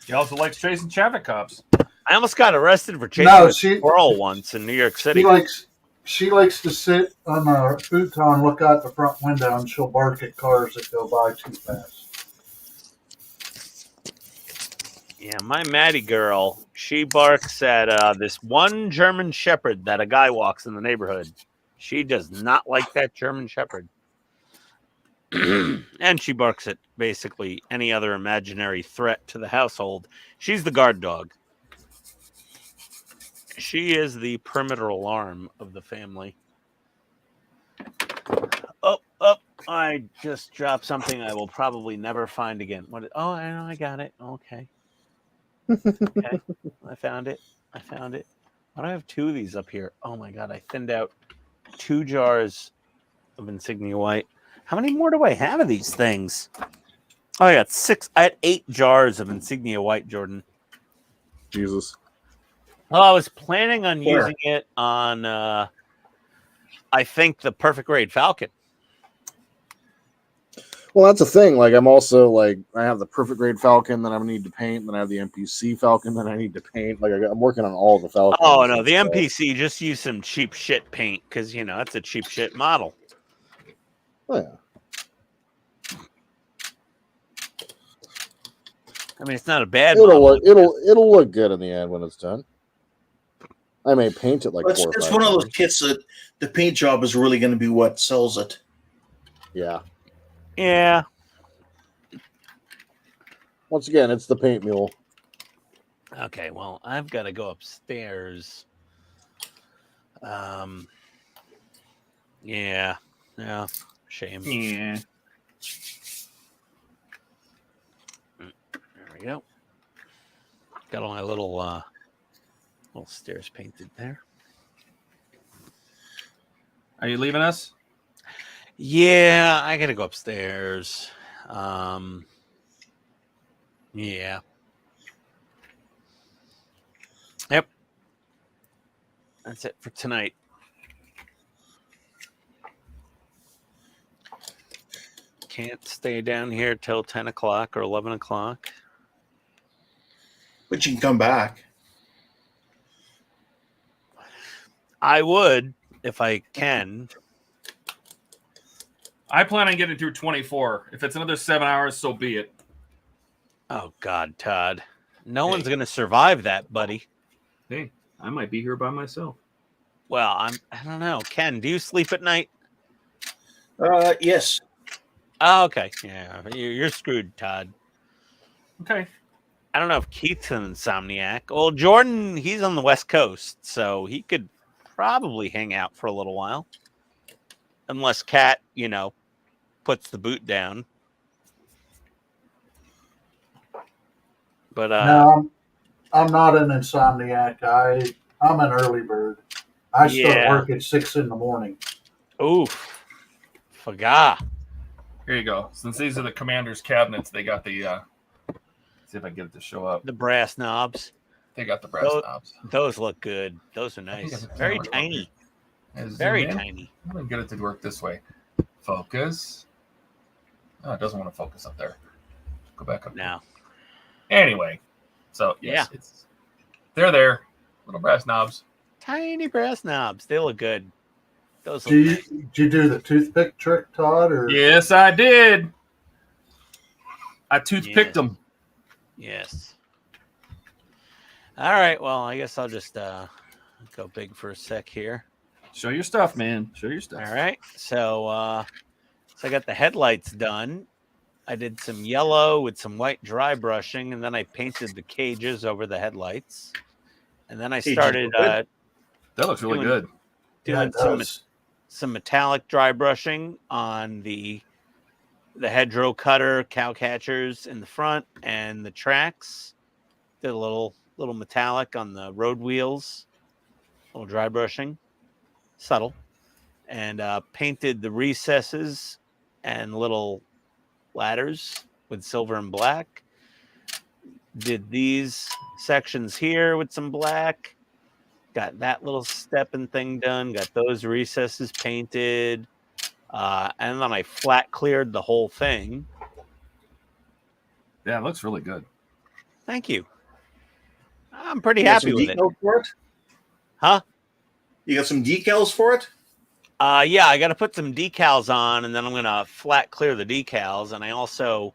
He also likes chasing traffic cops. I almost got arrested for chasing No, a she- squirrel once in New York City. She likes to sit on a futon, look out the front window, and she'll bark at cars that go by too fast. Yeah, my Maddie girl, she barks at this one German Shepherd that a guy walks in the neighborhood. She does not like that German Shepherd. And she barks at basically any other imaginary threat to the household. She's the guard dog. She is the perimeter alarm of the family. Oh, I just dropped something I will probably never find again. What? Oh, I know, I got it. Okay. Okay, I found it. Why do I have two of these up here? Oh my god, I thinned out 2 jars of Insignia White. How many more do I have of these things? Oh, I got 6. I had 8 jars of Insignia White, Jordan. Jesus. Well, I was planning on Where? using it on, I think, the Perfect Grade Falcon. Well, that's the thing. Like, I'm also like, I have the perfect grade Falcon that I need to paint. Then I have the NPC Falcon that I need to paint. Like, I'm working on all the Falcons. Oh no, the and stuff. MPC just use some cheap shit paint because you know it's a cheap shit model. Oh, yeah. I mean, it's not a bad It'll model. look it'll look good in the end when it's done. I may paint it like It's, 4 or 5 it's one of those times. kits that the paint job is really going to be what sells it. Yeah. Yeah. Once again, it's the paint mule. Okay. Well, I've got to go upstairs. Yeah. Yeah. Shame. Yeah. There we go. Got all my little stairs painted there. Are you leaving us? Yeah, I gotta go upstairs. Yeah. Yep. That's it for tonight. Can't stay down here till 10 o'clock or 11 o'clock. But you can come back. I would if I can. I plan on getting through 24. If it's another 7 hours, so be it. Oh, God, Todd. No one's going to survive that, buddy. Hey, I might be here by myself. Well, I don't know. Ken, do you sleep at night? Yes. Oh, okay. Yeah, you're screwed, Todd. Okay. I don't know if Keith's an insomniac. Well, Jordan, he's on the West Coast, so he could probably hang out for a little while. Unless Kat, puts the boot down. But No, I'm not an insomniac. I'm an early bird. I start Yeah. work at 6 in the morning. oof. Forgot. Here you go. Since these are the commander's cabinets, they got the see if I can get it to show up. The brass knobs. They got the brass knobs. Those look good. Those are I think nice. I can Very turn it tiny. over. Very Zoom in. tiny. I'm gonna get it to work this way. Focus. Oh, it doesn't want to focus up there. Go back up. Now. Anyway, so yes, they're there. Little brass knobs. Tiny brass knobs. They look good. Those Did you do the toothpick trick, Todd? Or Yes, I did. I toothpicked them. Yes. All right. Well, I guess I'll just go big for a sec here. Show your stuff, man. Show your stuff. All right. So I got the headlights done. I did some yellow with some white dry brushing, and then I painted the cages over the headlights. And then I started that looks really good. Doing some metallic dry brushing on the hedgerow cutter, cow catchers in the front, and the tracks. Did a little metallic on the road wheels, a little dry brushing, subtle, and painted the recesses and little ladders with silver and black. Did these sections here with some black. Got that little stepping thing done. Got those recesses painted. And then I flat cleared the whole thing. Yeah, it looks really good. Thank you. I'm pretty happy with it. For it. Huh? You got some decals for it? Yeah, I got to put some decals on, and then I'm going to flat clear the decals. And I also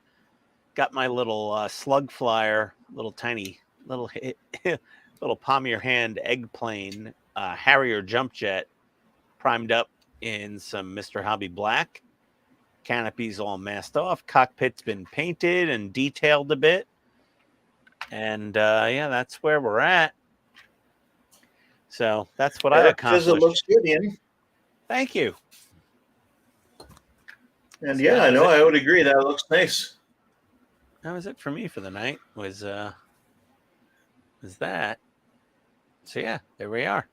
got my little slug flyer, little tiny, little palm of your hand egg plane Harrier jump jet primed up in some Mr. Hobby black. Canopy's all masked off. Cockpit's been painted and detailed a bit. And yeah, that's where we're at. So that's what I accomplished. It looks good, Ian. Thank you. And yeah, I know. I would agree. That looks nice. That was it for me for the night. Was that? So yeah, there we are.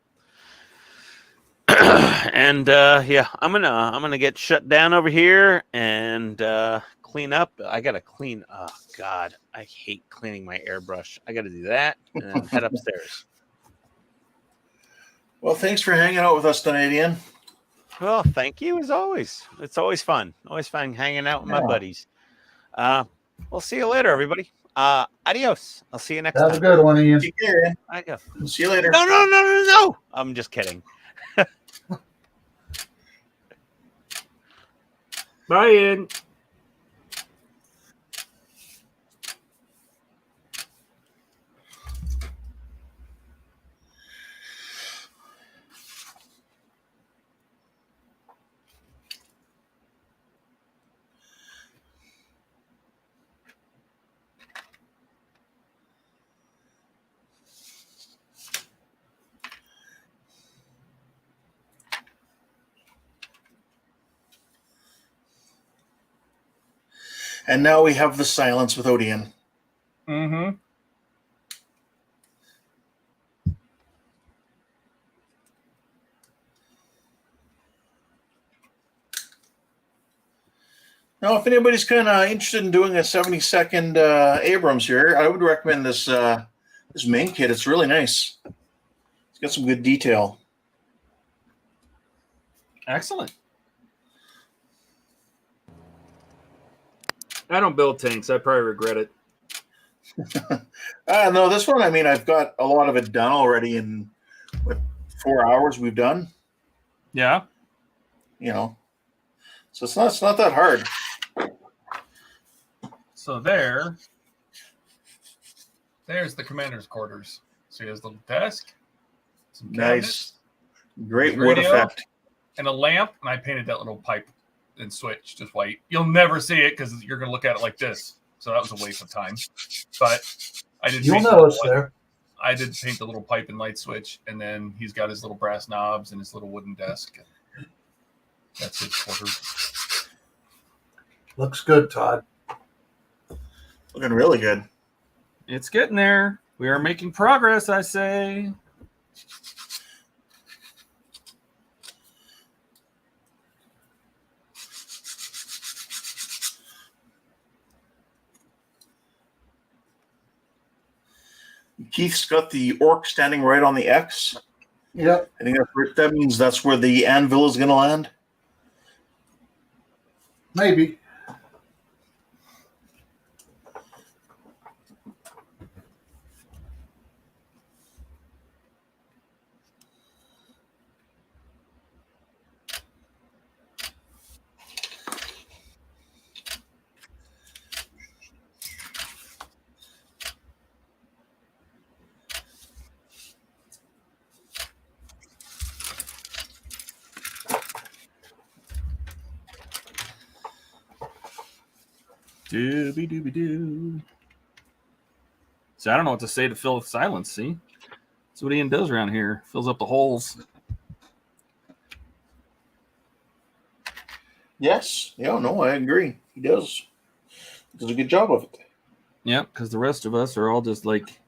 And yeah, I'm gonna get shut down over here and clean up. I gotta clean. Oh God, I hate cleaning my airbrush. I gotta do that and then head upstairs. Well, thanks for hanging out with us tonight, Ian. Well, thank you as always. It's always fun. Always fun hanging out with my buddies. We'll see you later, everybody. Adios. I'll see you next time. Have a good one, Ian. Take care, Ian. I go. See you later. No. I'm just kidding. Bye, Ian. And now we have the silence with Ian. Mm-hmm. Now, if anybody's kind of interested in doing a 70-second Abrams here, I would recommend this this main kit. It's really nice. It's got some good detail. Excellent. I don't build tanks. I probably regret it. No, this one, I mean, I've got a lot of it done already in, what, 4 hours we've done. Yeah. You know, so it's not that hard. So there's the commander's quarters. So he has a little desk, some cabinets, Nice. Great wood effect. and a lamp. And I painted that little pipe and switch just white. You'll never see it because you're going to look at it like this. So that was a waste of time. But I did. You'll notice there. I did paint the little pipe and light switch, and then he's got his little brass knobs and his little wooden desk. That's his quarters. Looks good, Todd. Looking really good. It's getting there. We are making progress, I say. Keith's got the orc standing right on the X. Yep. I think that means that's where the anvil is going to land. Maybe. Dooby dooby doo. So I don't know what to say to fill with silence. See, that's what Ian does around here. Fills up the holes. Yes. Yeah. No, I agree. He does. He does a good job of it. Yep, because the rest of us are all just like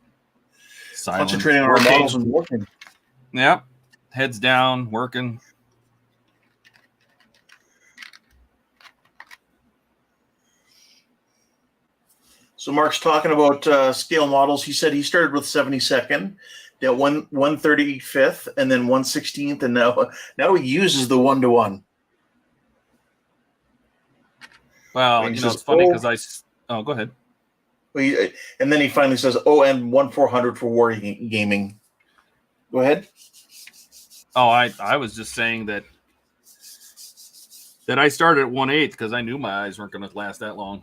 silent, Concentrating on our working. models and working. Yep, heads down, working. So Mark's talking about scale models. He said he started with 72nd, then 135th, and then 116th, and now he uses the 1-to-1. Well, And he you know, says, it's funny "Oh." because oh, go ahead. And then he finally says, "Oh, and 1/400 for war gaming." Go ahead. Oh, I was just saying that I started at 1/8 because I knew my eyes weren't going to last that long.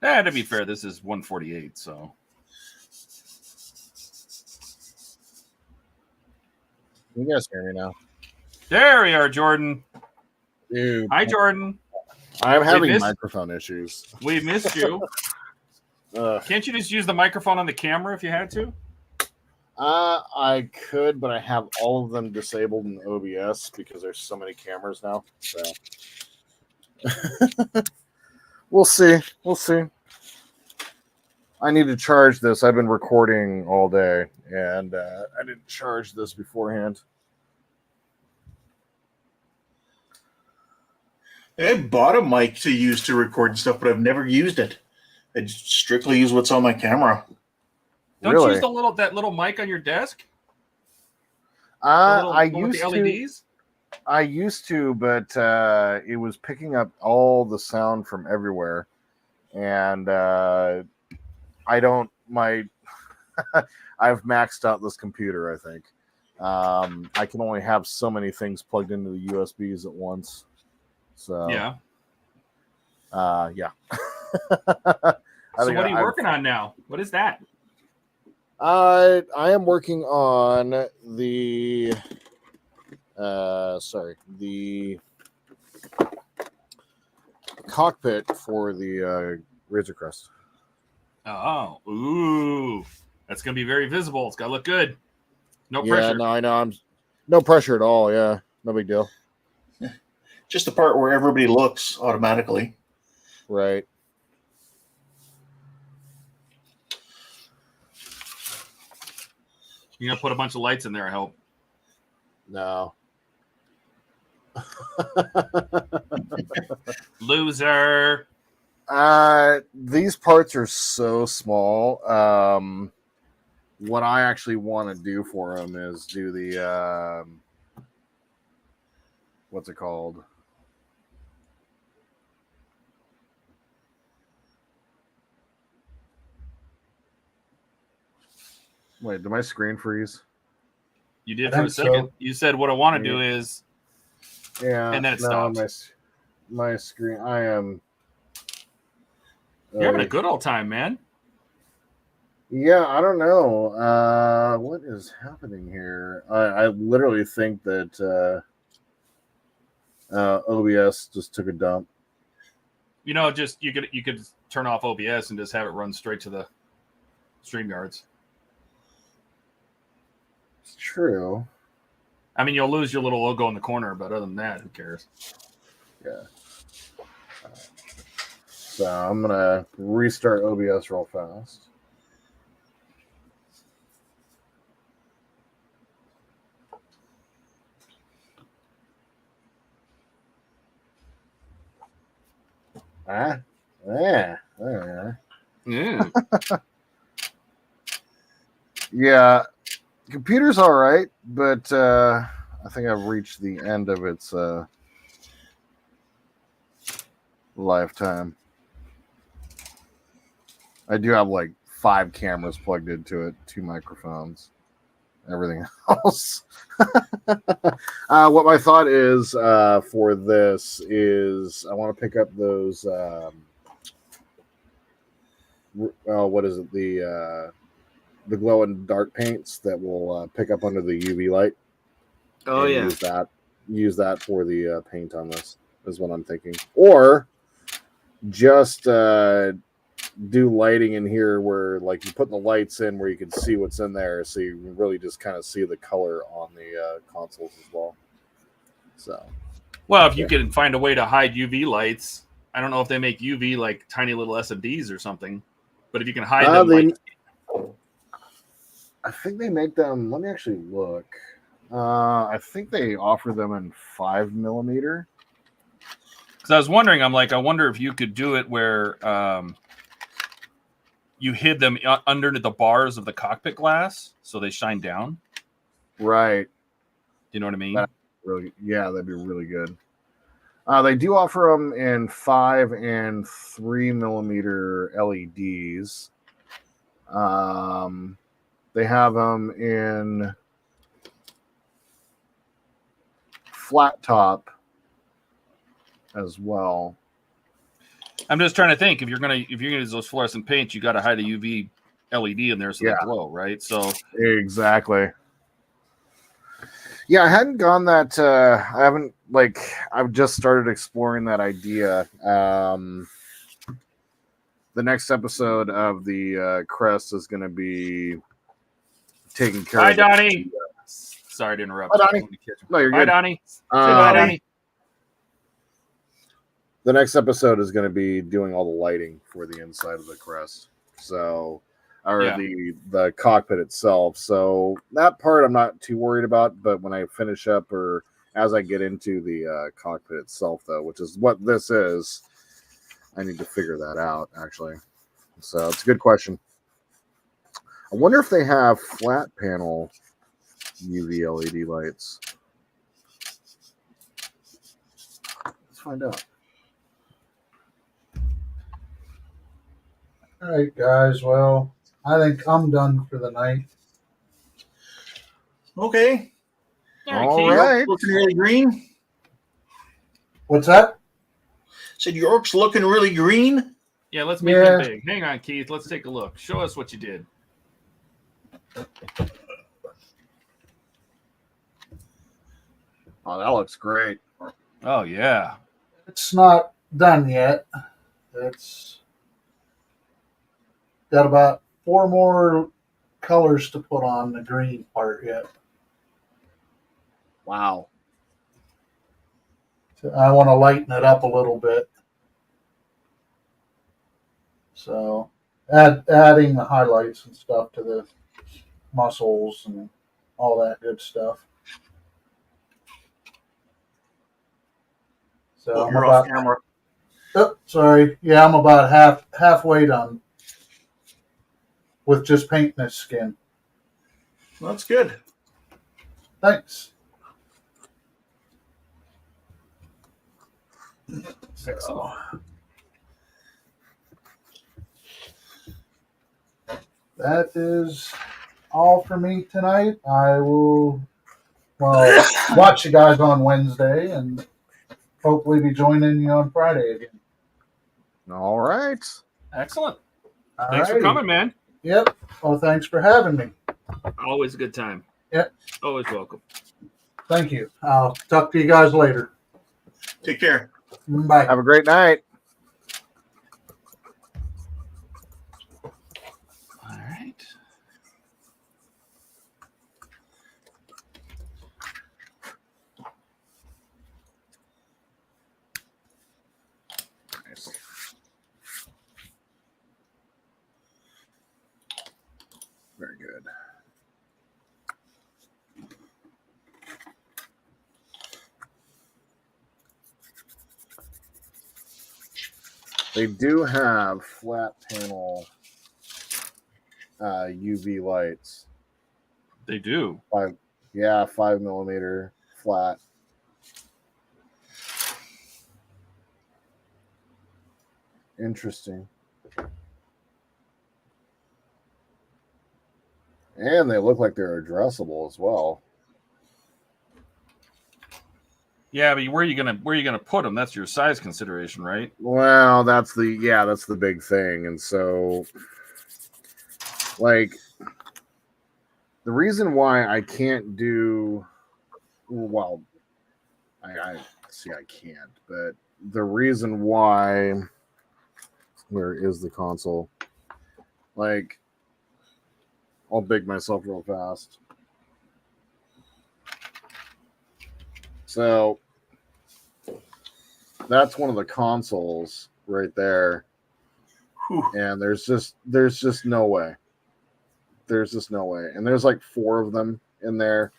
To be fair, this is 148, so. You guys hear me now? There we are, Jordan. Dude, Hi, Jordan. I'm having missed- microphone issues. We missed you. Can't you just use the microphone on the camera if you had to? I could, but I have all of them disabled in OBS because there's so many cameras now. So we'll see. We'll see. I need to charge this. I've been recording all day, and I didn't charge this beforehand. I bought a mic to use to record and stuff, but I've never used it. I just strictly use what's on my camera. Don't Really? you use that little mic on your desk? I The one with used the to. LEDs? I used to, but it was picking up all the sound from everywhere, and I don't. I've maxed out this computer. I think I can only have so many things plugged into the USBs at once. So Yeah. yeah. So what are you working on now? What is that? I am working on the the cockpit for the Razor Crest. Oh, ooh, that's gonna be very visible. It's gotta look good. No pressure. Yeah, no, I know. I'm no pressure at all. Yeah, no big deal. Just the part where everybody looks automatically. Right. You're gonna put a bunch of lights in there, I hope. No. Loser. These parts are so small. What I actually want to do for them is do the what's it called? Wait, did my screen freeze? You did I for a think so. second. You said what I want to do is, Yeah, and then it no, stopped. my screen. I am. You're having a good old time, man. Yeah, I don't know. What is happening here? I literally think that OBS just took a dump. You know, just you could turn off OBS and just have it run straight to the StreamYards. It's true. I mean, you'll lose your little logo in the corner, but other than that, who cares? Yeah. So I'm gonna restart OBS real fast. Yeah. Yeah. Yeah, computer's all right, but I think I've reached the end of its lifetime. I do have like 5 cameras plugged into it, 2 microphones, everything else. What my thought is for this is I want to pick up those. What is it? The glow and dark paints that will pick up under the UV light. Oh, yeah. Use that for the paint on this. is what I'm thinking. Or just do lighting in here where like you put the lights in where you can see what's in there, so you really just kind of see the color on the consoles as well. So, well, if you can find a way to hide UV lights, I don't know if they make UV like tiny little SMDs or something, but if you can hide them, I think they make them. Let me actually look. I think they offer them in 5mm. Because I was wondering, I wonder if you could do it where you hid them under the bars of the cockpit glass so they shine down. Right. You know what I mean? That'd be really good. They do offer them in 5 and 3mm LEDs. They have them in flat top as well. I'm just trying to think, if you're gonna use those fluorescent paints, you got to hide a UV LED in there so they glow, right? So exactly. Yeah, I hadn't gone that. I've just started exploring that idea. The next episode of the Crest is going to be taking care of. Hi, Donnie. Sorry to interrupt. Hi, Donnie. No, you're good. Hi, Donnie. Say bye, Donnie. The next episode is going to be doing all the lighting for the inside of the Crest. So, the cockpit itself. So that part I'm not too worried about. But when I finish up, or as I get into the cockpit itself, though, which is what this is, I need to figure that out, actually. So it's a good question. I wonder if they have flat panel UV LED lights. Let's find out. All right, guys. Well, I think I'm done for the night. Okay. All right. Looking really green. What's that? Said your orc's looking really green. Yeah, let's make it big. Hang on, Keith. Let's take a look. Show us what you did. Oh, that looks great. Oh, yeah. It's not done yet. It's got about 4 more colors to put on the green part yet. Wow. So I want to lighten it up a little bit. So adding the highlights and stuff to the muscles and all that good stuff. So I'm you're about, off camera. oh, sorry. Yeah, I'm about halfway done with just painting this skin. That's good. Thanks. Excellent. That is all for me tonight. I will, watch you guys on Wednesday and hopefully be joining you on Friday again. All right. Excellent. All Thanks for righty. coming, man. Yep. Well, thanks for having me. Always a good time. Yep. Always welcome. Thank you. I'll talk to you guys later. Take care. Bye. Have a great night. All right. Nice. Very good. They do have flat panel UV lights. They do. 5mm flat. Interesting. And they look like they're addressable as well. Yeah, but where are you gonna put them? That's your size consideration, right? Well, that's the big thing. And so, like, the reason why I can't do, well, see, I can't. But the reason why, where is the console? Like, I'll big myself real fast. So that's one of the consoles right there. Whew. And there's just no way. There's just no way. And there's like 4 of them in there.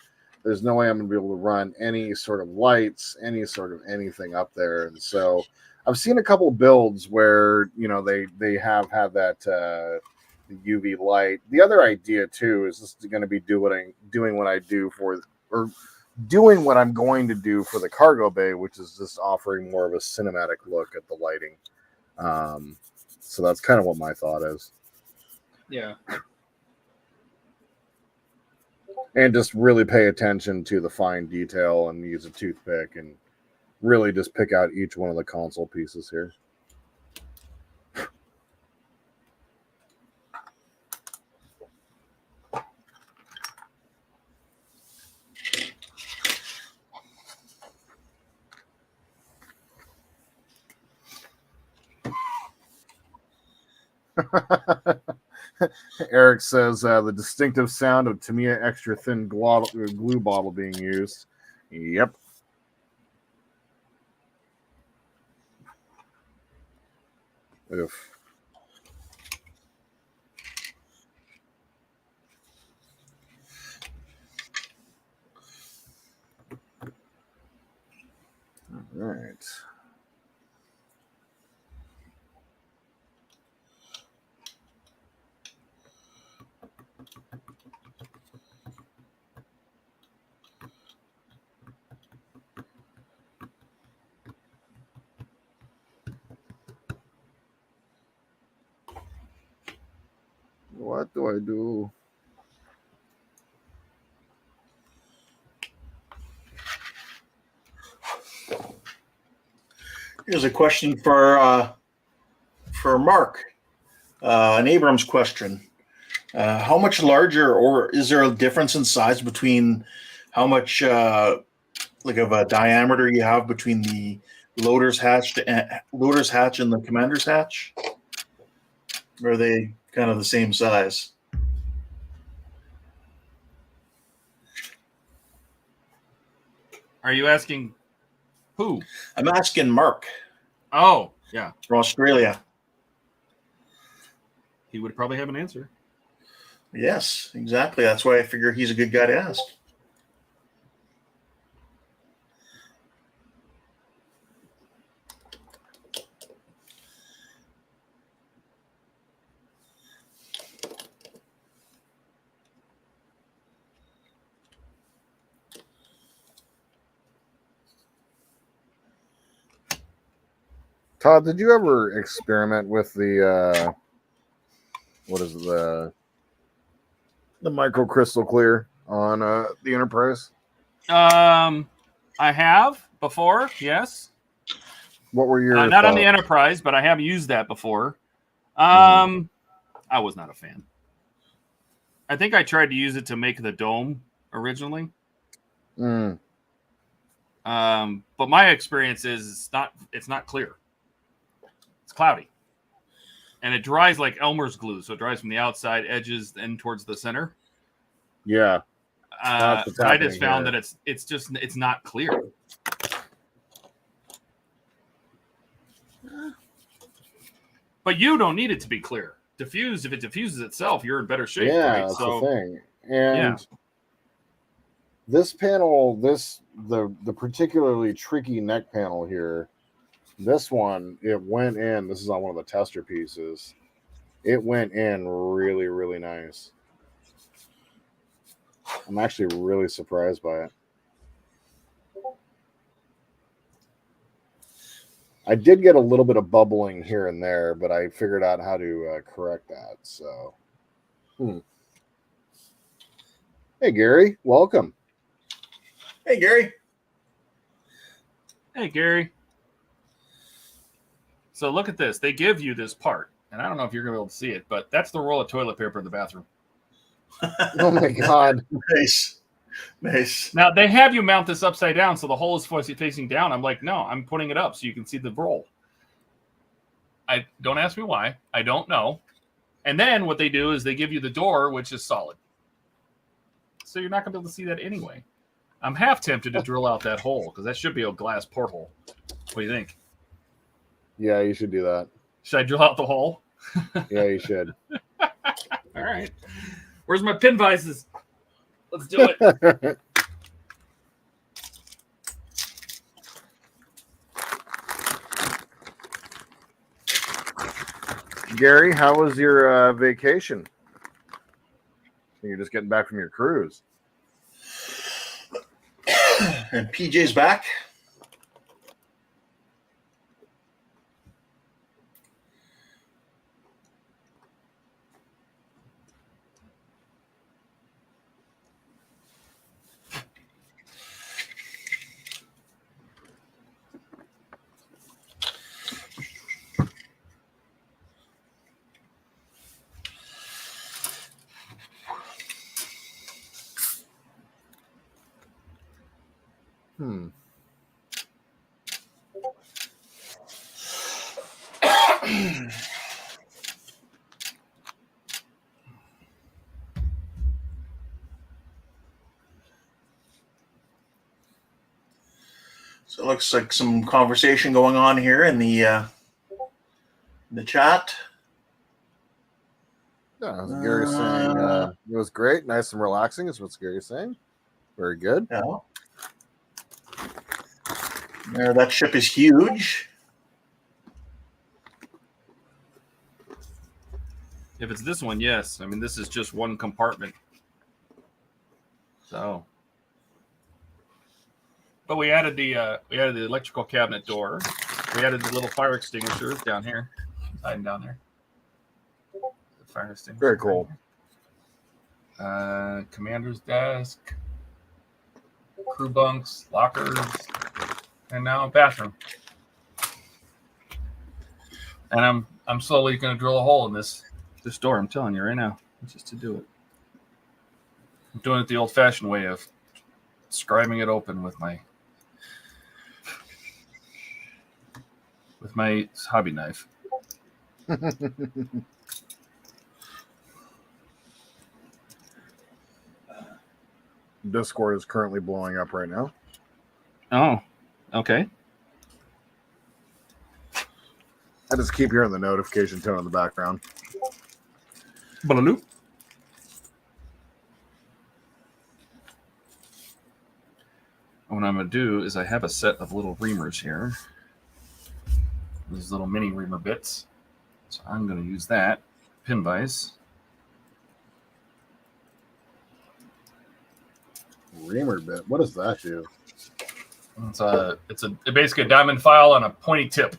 There's no way I'm gonna be able to run any sort of lights, any sort of anything up there. And so I've seen a couple builds where, you know, they have had that the UV light. The other idea too is just going to be doing what I'm going to do for the cargo bay, which is just offering more of a cinematic look at the lighting. So that's kind of what my thought is. Yeah. And just really pay attention to the fine detail and use a toothpick and really just pick out each one of the console pieces here. Eric says the distinctive sound of Tamiya extra thin glue bottle being used. Yep. Oof. All right. What do I do? Here's a question for Mark. An Abrams question. How much larger, or is there a difference in size between how much like of a diameter you have between the loader's hatch and the commander's hatch? Or are they kind of the same size? Are you asking who? I'm asking Mark Oh, yeah. from Australia. He would probably have an answer. Yes, exactly. That's why I figure he's a good guy to ask. Todd, did you ever experiment with the what is it, the microcrystal clear on the Enterprise? I have before, yes. What were your not on thoughts? the Enterprise, but I have used that before. I was not a fan. I think I tried to use it to make the dome originally. Mm. But my experience is it's not clear. It's cloudy. And it dries like Elmer's glue. So it dries from the outside edges and towards the center. Yeah. I just found that it's not clear. But you don't need it to be clear. If it diffuses itself, you're in better shape. Yeah, right? that's So the thing. And this panel, the particularly tricky neck panel here, this one, it went in. This is on one of the tester pieces. It went in really, really nice. I'm actually really surprised by it. I did get a little bit of bubbling here and there, but I figured out how to correct that. So, Hey, Gary, welcome. Hey, Gary. Hey, Gary. So look at this. They give you this part, and I don't know if you're going to be able to see it, but that's the roll of toilet paper in the bathroom. Oh, my God. Nice. Nice. Now they have you mount this upside down, so the hole is facing down. I'm like, no, I'm putting it up so you can see the roll. I don't ask me why. I don't know. And then what they do is they give you the door, which is solid. So you're not going to be able to see that anyway. I'm half tempted to drill out that hole because that should be a glass porthole. What do you think? Yeah, you should do that. Should I drill out the hole? Yeah, you should. All right. Where's my pin vices? Let's do it. Gary, how was your vacation? You're just getting back from your cruise. And PJ's back. So it looks like some conversation going on here in the chat. Yeah, Gary's saying it was great, nice and relaxing. Is what Gary's saying. Very good. Yeah. There, that ship is huge. If it's this one, yes. I mean, this is just one compartment. So, but we added the electrical cabinet door. We added the little fire extinguishers down here, hiding down there. The fire extinguisher. Very cool. Commander's desk, crew bunks, lockers, and now a bathroom. And I'm slowly going to drill a hole in this door. I'm telling you right now, just to do it. I'm doing it the old-fashioned way of scribing it open with my hobby knife. Discord is currently blowing up right now. Oh, okay. I just keep hearing the notification tone in the background. Balaloop. What I'm going to do is I have a set of little reamers here. These little mini reamer bits. So I'm going to use that. Pin vise. Reamer bit. What does that do? It's basically a diamond file on a pointy tip.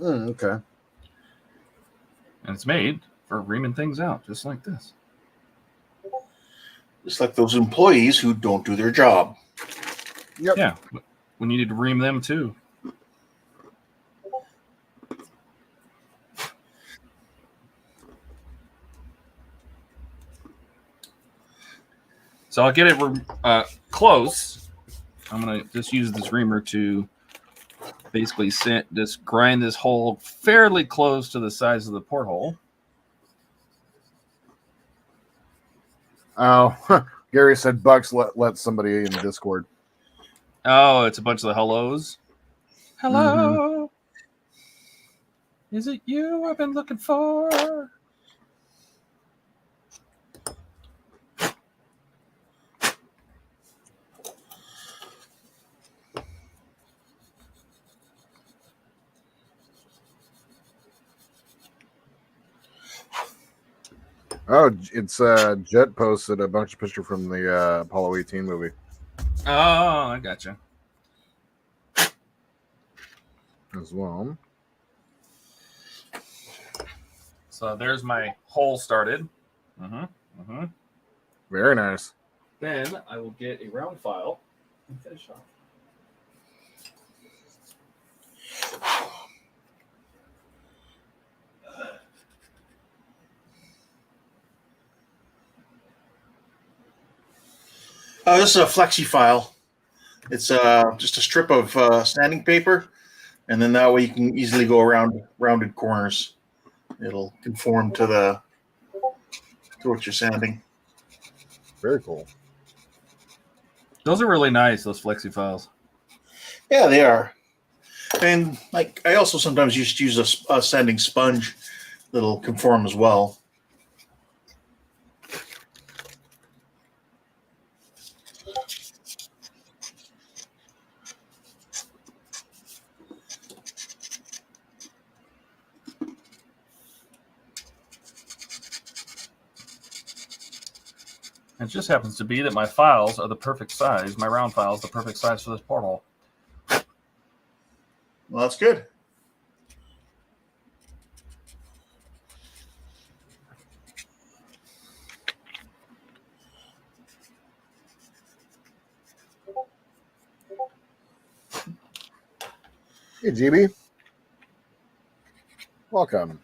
Okay. And it's made for reaming things out, just like this. Just like those employees who don't do their job. Yep. Yeah. We needed to ream them too. So I'll get it close. I'm going to just use this reamer to basically just grind this hole fairly close to the size of the porthole. Oh, Gary said Bucks let somebody in the Discord. Oh, it's a bunch of the hellos. Hello. Is it you I've been looking for? Oh, it's Jet posted a bunch of pictures from the Apollo 18 movie. Oh, I gotcha. As well. So there's my hole started. Very nice. Then I will get a round file and finish off. This is a flexi file. It's just a strip of sanding paper, and then that way you can easily go around rounded corners. It'll conform to what you're sanding. Very cool. Those are really nice, those flexi files. Yeah, they are. And like I also sometimes just use a sanding sponge that'll conform as well. It just happens to be that my files are the perfect size. My round files the perfect size for this porthole. Well, that's good. Hey, GB. Welcome.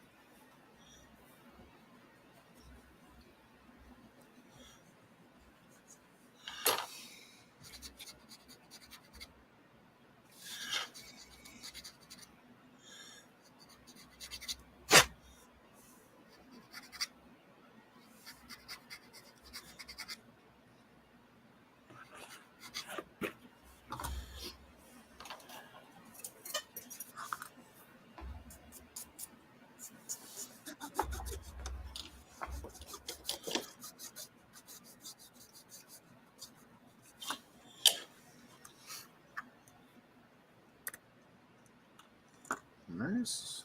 Nice.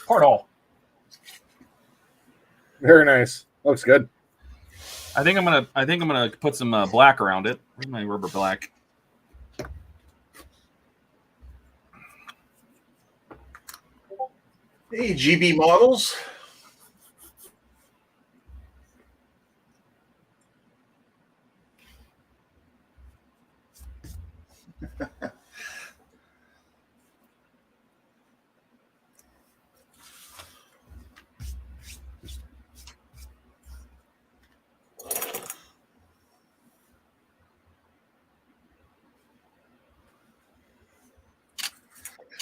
Porthole. Very nice. Looks good. I think I'm gonna put some black around it. Where's my rubber black? Hey, GB models.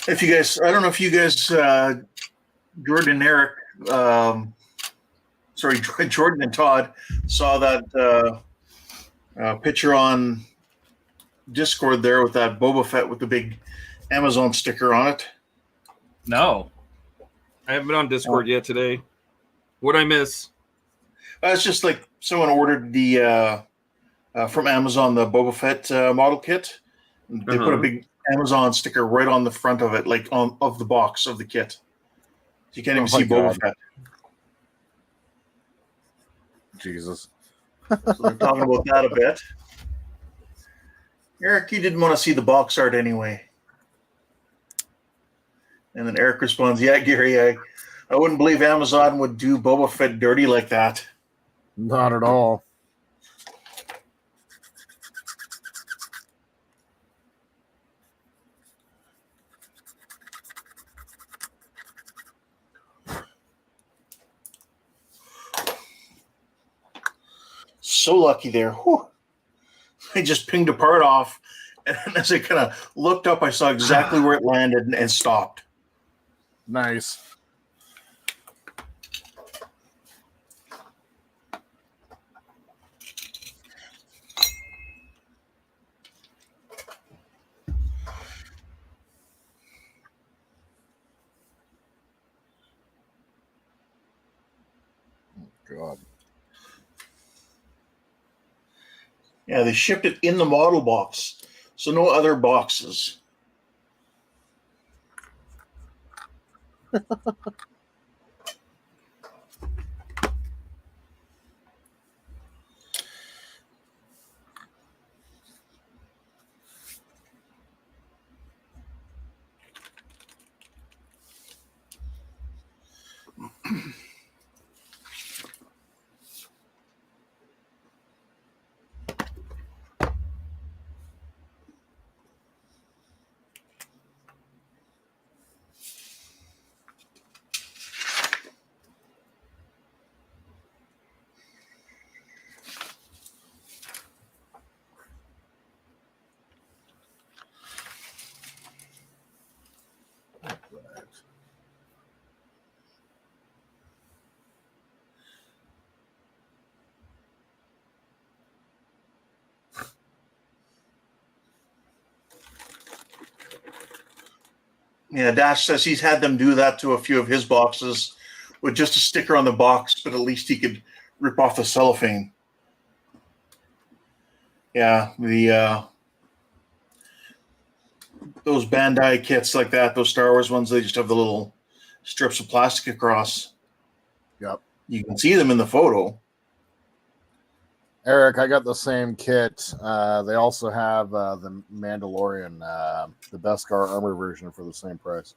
If you guys, I don't know if you guys, Jordan and Eric, sorry, Jordan and Todd saw that picture on Discord there with that Boba Fett with the big Amazon sticker on it. No, I haven't been on Discord yet today. What'd I miss? It's just like someone ordered the from Amazon the Boba Fett model kit. They put a big Amazon sticker right on the front of it, like of the box of the kit. So you can't even see Boba Fett. Jesus. So they're talking about that a bit. Eric, you didn't want to see the box art anyway. And then Eric responds, "Yeah, Gary, I wouldn't believe Amazon would do Boba Fett dirty like that." Not at all. So lucky there. Whew. I just pinged a part off, and as I kind of looked up, I saw exactly where it landed and stopped. Nice. God. Yeah, they shipped it in the model box, so no other boxes. Yeah, Dash says he's had them do that to a few of his boxes with just a sticker on the box, but at least he could rip off the cellophane. Yeah, those Bandai kits like that, those Star Wars ones, they just have the little strips of plastic across. Yep. You can see them in the photo. Eric, I got the same kit. They also have the Mandalorian, the Beskar armor version for the same price.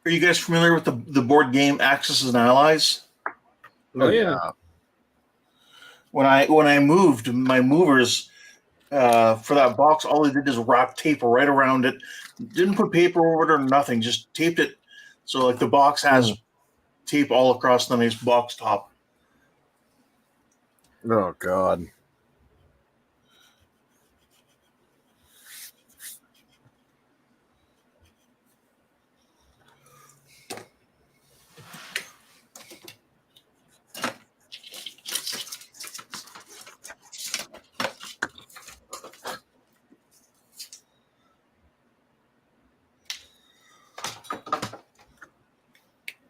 Are you guys familiar with the board game Axis and Allies? Oh yeah. When I moved, my movers for that box, all they did is wrap tape right around it. Didn't put paper over it or nothing. Just taped it so like the box has tape all across the nice box top. Oh God.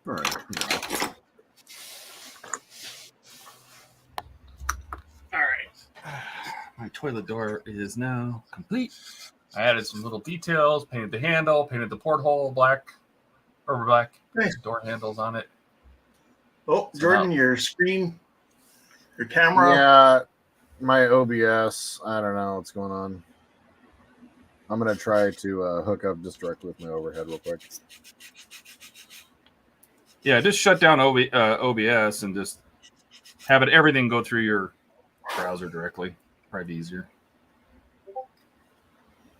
All right. All right. My toilet door is now complete. I added some little details, painted the handle, painted the porthole black, or black. Nice. Door handles on it. Oh, Jordan, your screen, your camera. Yeah, my OBS. I don't know what's going on. I'm gonna try to hook up just directly with my overhead real quick. Yeah, just shut down OBS and just have everything go through your browser directly. Probably be easier.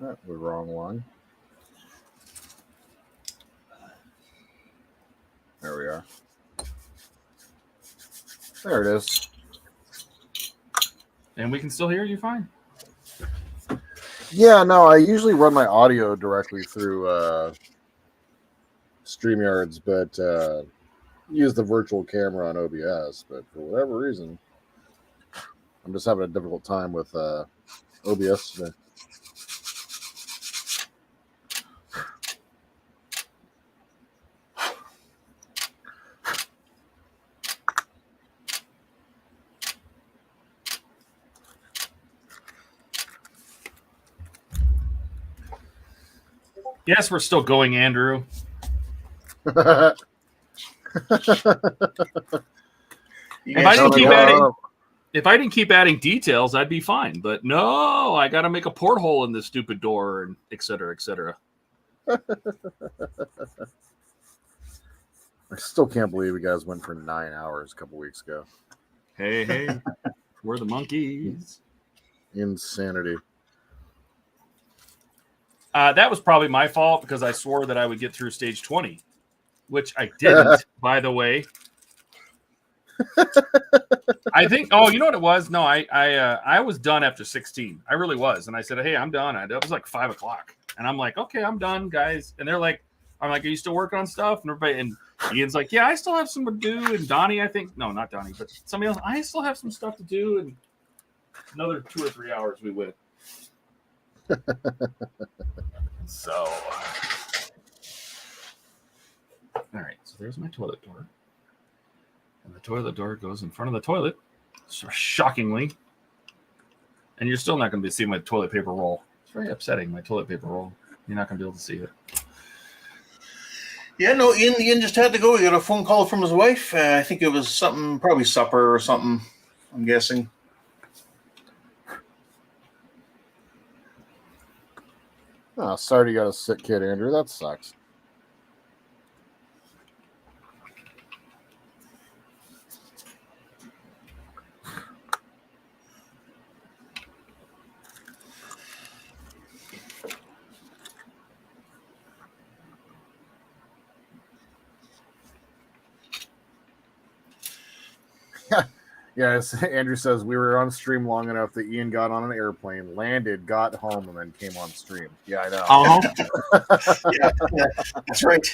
The wrong one. There we are. There it is. And we can still hear you fine. Yeah, no, I usually run my audio directly through StreamYards, but use the virtual camera on OBS. But for whatever reason, I'm just having a difficult time with OBS today. Yes, we're still going, Andrew. You If I guys didn't know keep that- adding, if I didn't keep adding details, I'd be fine. But no, I got to make a porthole in this stupid door, and et cetera, et cetera. I still can't believe you guys went for 9 hours a couple weeks ago. Hey, hey, we're the monkeys. Insanity. That was probably my fault because I swore that I would get through stage 20, which I didn't, by the way. I think. Oh, you know what it was? No, I was done after 16. I really was, and I said, "Hey, I'm done." It was like 5 o'clock, and I'm like, "Okay, I'm done, guys." And they're like, "I'm like, are you still working on stuff?" And everybody, and Ian's like, "Yeah, I still have some to do." And Donnie, I think, no, not Donnie, but somebody else. I still have some stuff to do, and another 2 or 3 hours we went. So, all right. So there's my toilet door. And the toilet door goes in front of the toilet, so shockingly. And you're still not going to be seeing my toilet paper roll. It's very upsetting, my toilet paper roll. You're not going to be able to see it. Yeah, no, Ian just had to go. He got a phone call from his wife. I think it was something, probably supper or something, I'm guessing. Oh, sorry you got a sick kid, Andrew. That sucks. Yes, Andrew says we were on stream long enough that Ian got on an airplane, landed, got home, and then came on stream. Yeah, I know. Yeah, that's right.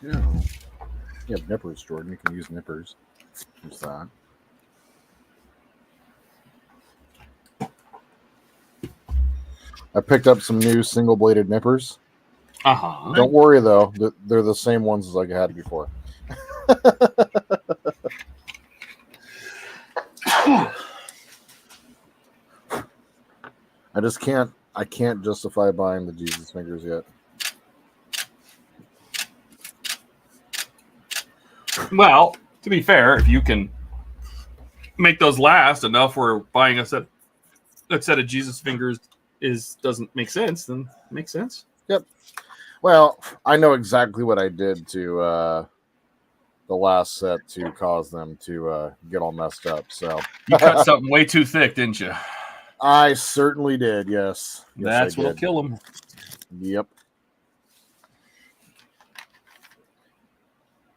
Yeah. You have nippers, Jordan. You can use nippers. There's that. I picked up some new single-bladed nippers. Uh-huh. Don't worry, though. They're the same ones as I had before. I just can't. I can't justify buying the Jesus fingers yet. Well, to be fair, if you can make those last enough where buying a set of Jesus fingers doesn't make sense, then it makes sense. Yep. Well, I know exactly what I did to the last set to cause them to get all messed up. So You cut something way too thick, didn't you? I certainly did. Yes. That's I what'll did. kill them. Yep.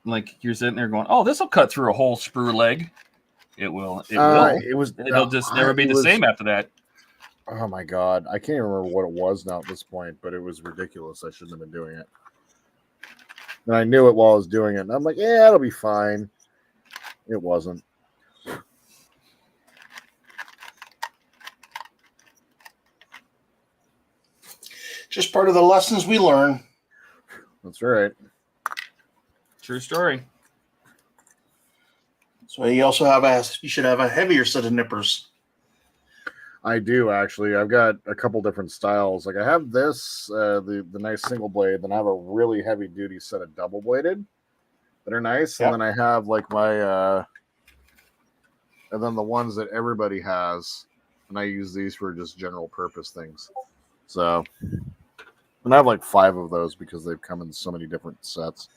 Like you're sitting there going, "Oh, this will cut through a whole sprue leg." It will. It will. It'll just never be the same after that. Oh my god, I can't even remember what it was now at this point, but it was ridiculous. I shouldn't have been doing it. And I knew it while I was doing it, and I'm like, yeah, it'll be fine. It wasn't. Just part of the lessons we learn. That's right. True story. So you should have a heavier set of nippers. I do actually. I've got a couple different styles. Like I have this, the nice single blade. Then I have a really heavy duty set of double bladed that are nice. Yep. And then I have like my, and then the ones that everybody has, and I use these for just general purpose things. So, and I have like 5 of those because they've come in so many different sets.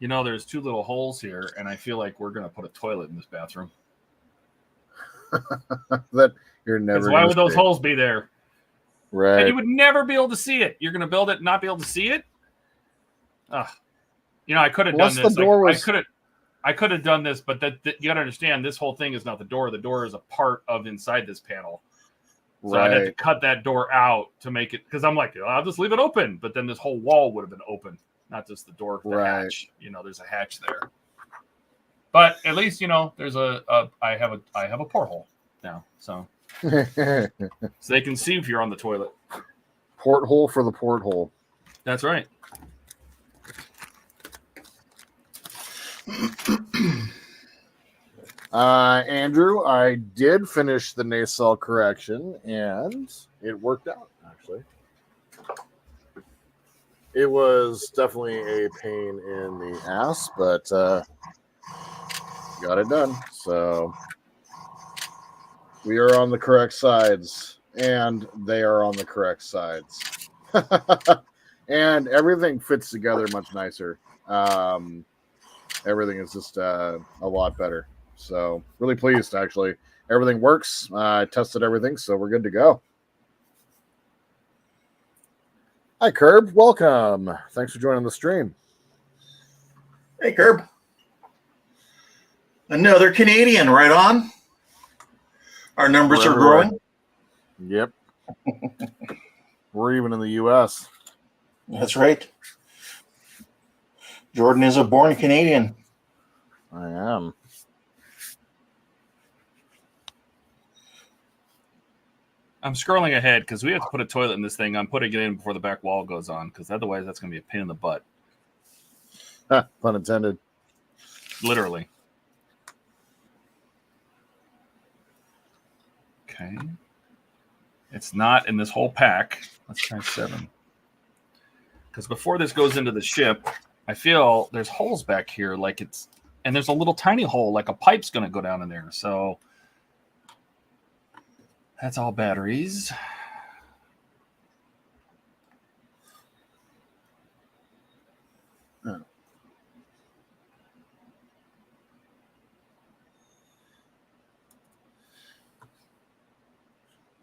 You know, there's 2 little holes here, and I feel like we're gonna put a toilet in this bathroom. That you're never. Why would those holes be there? Right. And you would never be able to see it. You're gonna build it and not be able to see it. You know, I could have done this. I could have done this, but that you gotta understand, this whole thing is not the door. The door is a part of inside this panel. So I'd have to cut that door out to make it, because I'm like, I'll just leave it open. But then this whole wall would have been open, not just the door, the hatch. You know, there's a hatch there. But at least, you know, there's I have a porthole now, so they can see if you're on the toilet. Porthole for the porthole. That's right. Andrew, I did finish the nacelle correction, and it worked out, actually. It was definitely a pain in the ass, but got it done. So we are on the correct sides, and they are on the correct sides. And everything fits together much nicer. Everything is just a lot better. So really pleased, actually. Everything works. I tested everything, so we're good to go. Hi, Curb. Welcome. Thanks for joining the stream. Hey, Curb. Another Canadian, right on. Our numbers are growing. Yep. We're even in the U.S. That's right. Jordan is a born Canadian. I am. I'm scrolling ahead because we have to put a toilet in this thing. I'm putting it in before the back wall goes on because otherwise that's going to be a pain in the butt. Pun intended. Literally. Okay. It's not in this whole pack. Let's try 7. Because before this goes into the ship, I feel there's holes back here like it's... And there's a little tiny hole like a pipe's going to go down in there. So that's all batteries. Oh.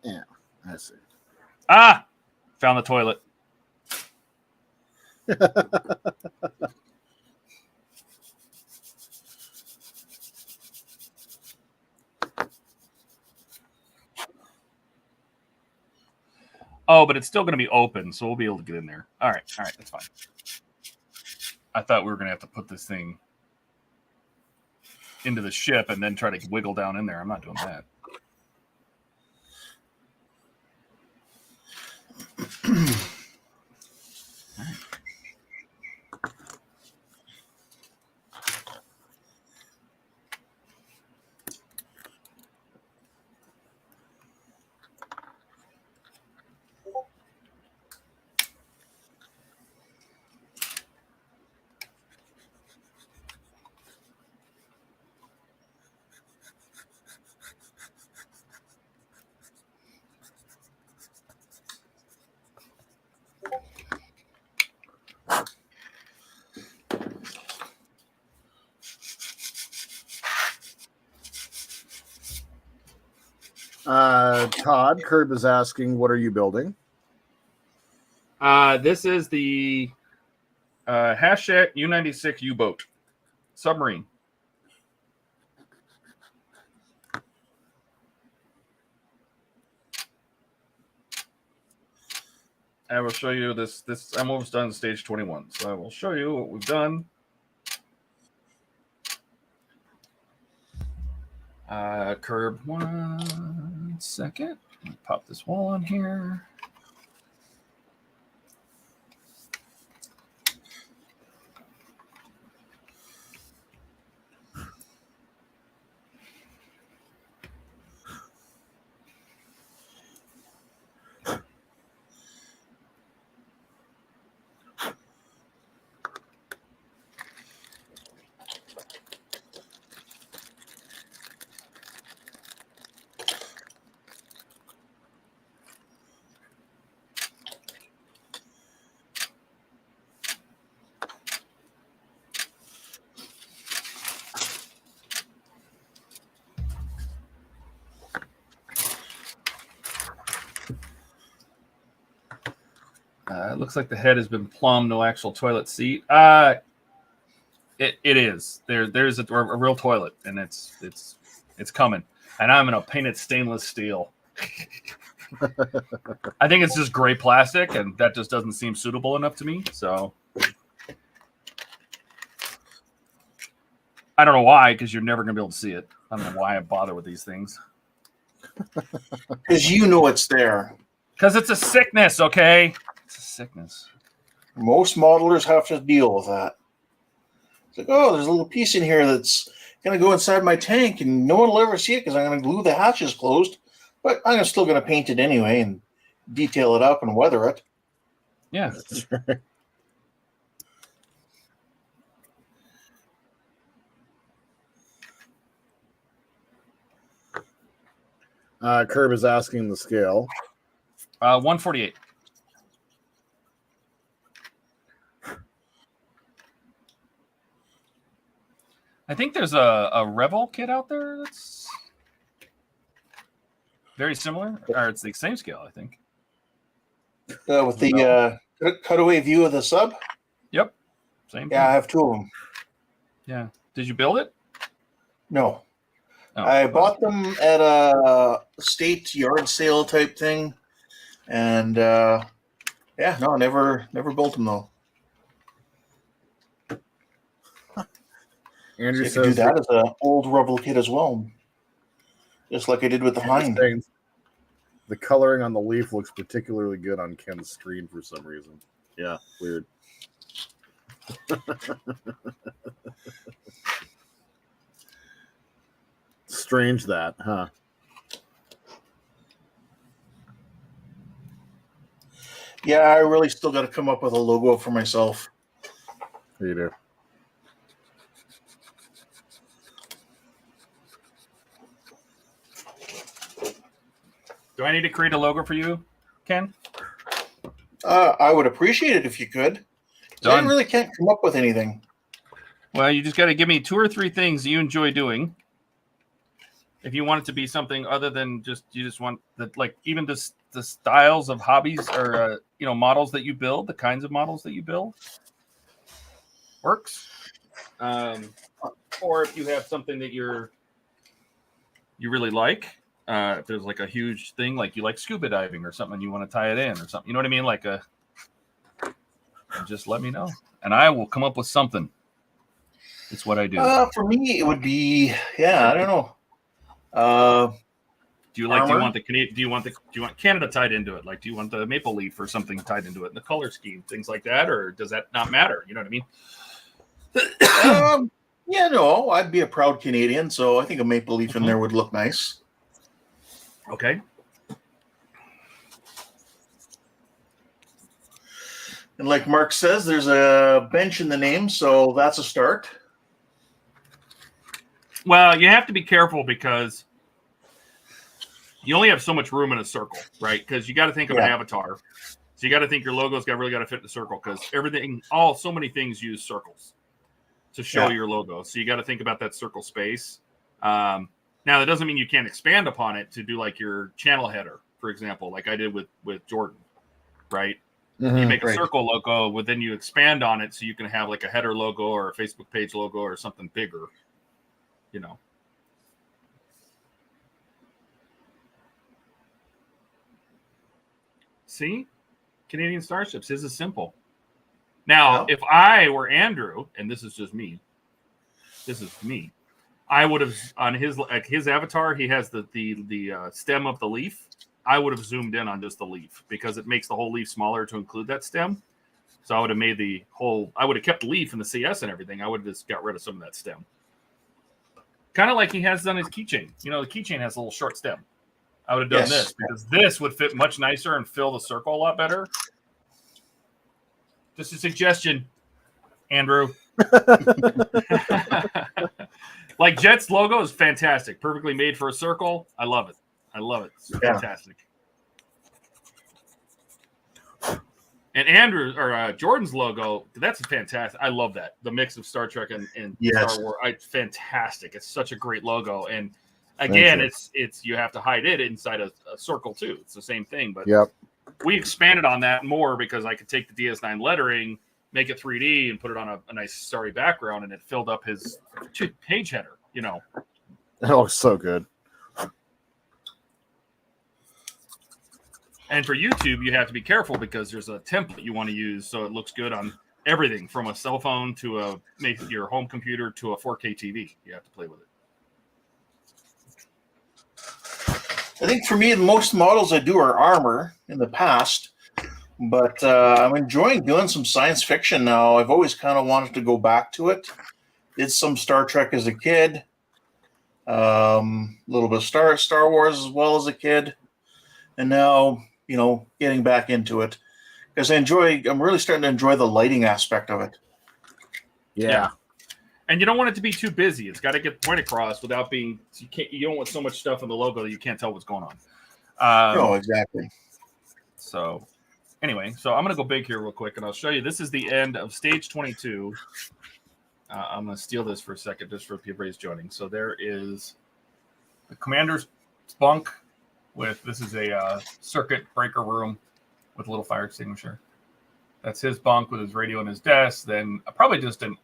Yeah, I see. Ah! Found the toilet. Oh, but it's still going to be open, so we'll be able to get in there. All right, that's fine. I thought we were going to have to put this thing into the ship and then try to wiggle down in there. I'm not doing that. Todd, Curb is asking, what are you building? This is the Hachette U-96 U-boat submarine. I will show you this. I'm almost done stage 21, so I will show you what we've done. Curb, 1 second. Let me pop this wall on here. It looks like the head has been plumbed, no actual toilet seat. It is. There's a real toilet, and it's coming. And I'm gonna paint it stainless steel. I think it's just gray plastic, and that just doesn't seem suitable enough to me. So I don't know why, because you're never gonna be able to see it. I don't know why I bother with these things. Because you know it's there. Because it's a sickness, okay? It's a sickness. Most modelers have to deal with that. It's like, oh, there's a little piece in here that's going to go inside my tank, and no one will ever see it because I'm going to glue the hatches closed. But I'm still going to paint it anyway and detail it up and weather it. Yeah. Curb is asking the scale. 148. I think there's a Rebel kit out there that's very similar, or it's the same scale, I think. With the cutaway view of the sub? Yep. Same thing. Yeah, I have 2 of them. Yeah. Did you build it? No. Oh, I bought them at a state yard sale type thing. And yeah, no, never built them though. Andrew So you could do says that as an old Rebel kit as well, just like I did with the Hind. the coloring on the leaf looks particularly good on Ken's screen for some reason. Yeah, weird. Strange that, huh? Yeah, I really still got to come up with a logo for myself. You do. Do I need to create a logo for you, Ken? I would appreciate it if you could. I Done. really can't come up with anything. Well, you just got to give me 2 or 3 things that you enjoy doing. If you want it to be something other than just you just want the like even the styles of hobbies or models that you build, the kinds of models that you build works. Or if you have something that you really like, if there's like a huge thing like you like scuba diving or something, you want to tie it in or something. You know what I mean? Like just let me know, and I will come up with something. It's what I do. For me, it would be I don't know. Do you want Canada tied into it? Like, do you want the maple leaf or something tied into it? And the color scheme, things like that, or does that not matter? You know what I mean? No, I'd be a proud Canadian, so I think a maple leaf in there would look nice. Okay. And like Mark says, there's a bench in the name, so that's a start. Well, you have to be careful because you only have so much room in a circle, right? Because you got to think of an avatar. So you got to think your logo's really got to fit in the circle because so many things use circles to show your logo. So you got to think about that circle space. Now, that doesn't mean you can't expand upon it to do like your channel header, for example, like I did with Jordan, right? Mm-hmm, you make a circle logo, but then you expand on it so you can have like a header logo or a Facebook page logo or something bigger, See? Canadian Starships. His is simple. Now, if I were Andrew, and this is me, I would have on his avatar. He has the stem of the leaf. I would have zoomed in on just the leaf because it makes the whole leaf smaller to include that stem. So I would have made I would have kept the leaf and the CS and everything. I would have just got rid of some of that stem. Kind of like he has done his keychain. The keychain has a little short stem. I would have done this because this would fit much nicer and fill the circle a lot better. Just a suggestion, Andrew. Like Jet's logo is fantastic. Perfectly made for a circle. I love it. It's fantastic. And Andrew or Jordan's logo, that's fantastic. I love that. The mix of Star Trek and Star Wars. Fantastic. It's such a great logo. And again, it's you have to hide it inside a circle too. It's the same thing. But we expanded on that more because I could take the DS9 lettering, make it 3D, and put it on a nice starry background, and it filled up his page header. It looks so good. And for YouTube, you have to be careful because there's a template you want to use so it looks good on everything from a cell phone to your home computer to a 4K TV. You have to play with it. I think for me, most models I do are armor in the past, but I'm enjoying doing some science fiction now. I've always kind of wanted to go back to it. Did some Star Trek as a kid, a little bit of Star Wars as well as a kid, and now getting back into it because I'm really starting to enjoy the lighting aspect of it. Yeah. And you don't want it to be too busy. It's got to get the point across without being. You don't want so much stuff in the logo that you can't tell what's going on. No, exactly. So, anyway, I'm going to go big here real quick, and I'll show you. This is the end of stage 22. I'm going to steal this for a second, just for everybody's joining. So there is the commander's bunk this is a circuit breaker room with a little fire extinguisher. That's his bunk with his radio and his desk. Then probably just an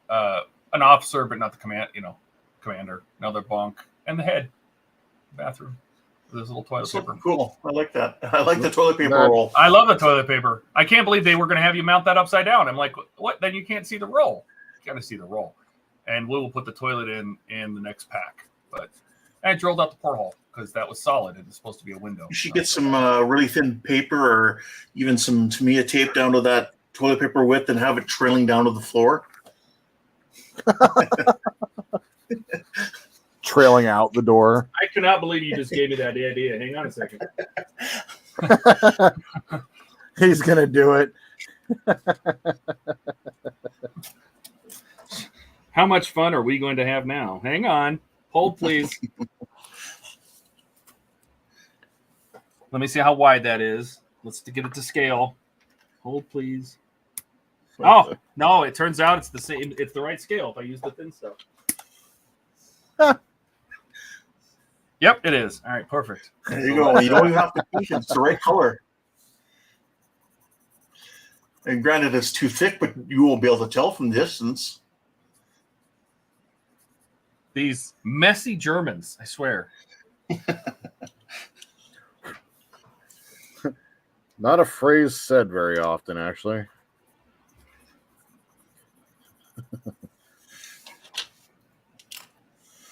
officer, but not the commander. Another bunk and the head bathroom with his little toilet paper. Cool. I like that. I like the toilet paper roll. I love the toilet paper. I can't believe they were going to have you mount that upside down. I'm like, what? Then you can't see the roll. You got to see the roll. and we will put the toilet in the next pack. But I drilled out the porthole because that was solid. It's supposed to be a window. You should get some really thin paper or even some Tamiya tape down to that toilet paper width and have it trailing down to the floor. Trailing out the door. I cannot believe you just gave me that idea. Hang on a second. He's going to do it. How much fun are we going to have now? Hang on. Hold, please. Let me see how wide that is. Let's get it to scale. Hold, please. Oh, no, it turns out it's the same. It's the right scale if I use the thin stuff. Yep, it is. All right, perfect. There you go. You don't even have to paint it. It's the right color. And granted, it's too thick, but you won't be able to tell from distance. These messy Germans, I swear. Not a phrase said very often, actually.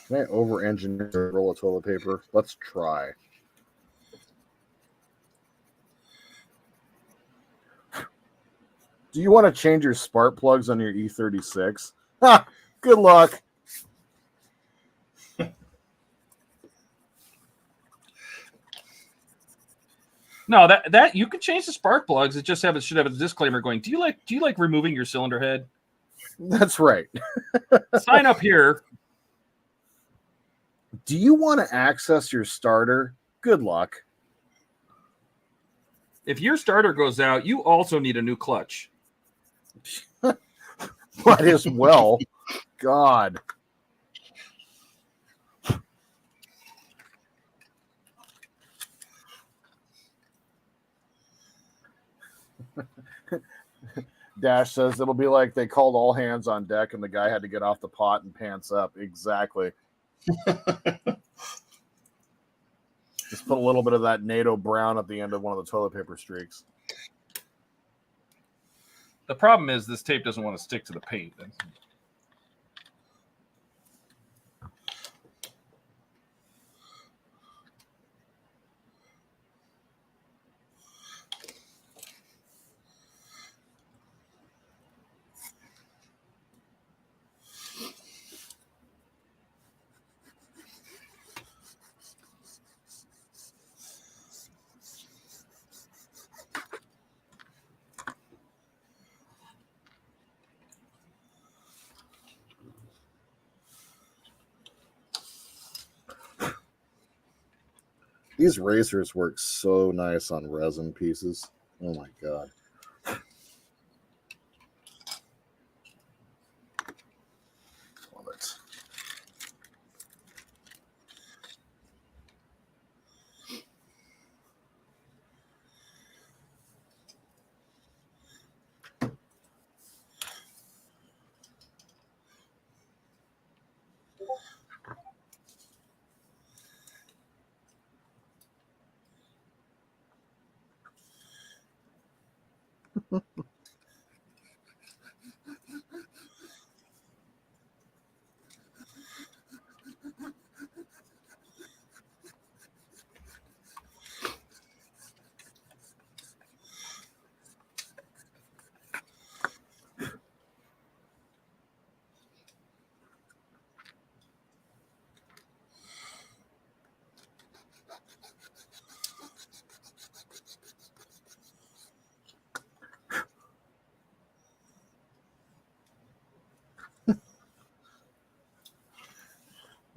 Can I over-engineer a roll of toilet paper? Let's try. Do you want to change your spark plugs on your E36? Ha! Good luck. No, that you can change the spark plugs. It just should have a disclaimer going. Do you like removing your cylinder head? That's right. Sign up here. Do you want to access your starter? Good luck. If your starter goes out, you also need a new clutch. Might as well. God. Dash says it'll be like they called all hands on deck and the guy had to get off the pot and pants up. Exactly. Just put a little bit of that NATO brown at the end of one of the toilet paper streaks. The problem is this tape doesn't want to stick to the paint. These racers work so nice on resin pieces. Oh my God. Love it.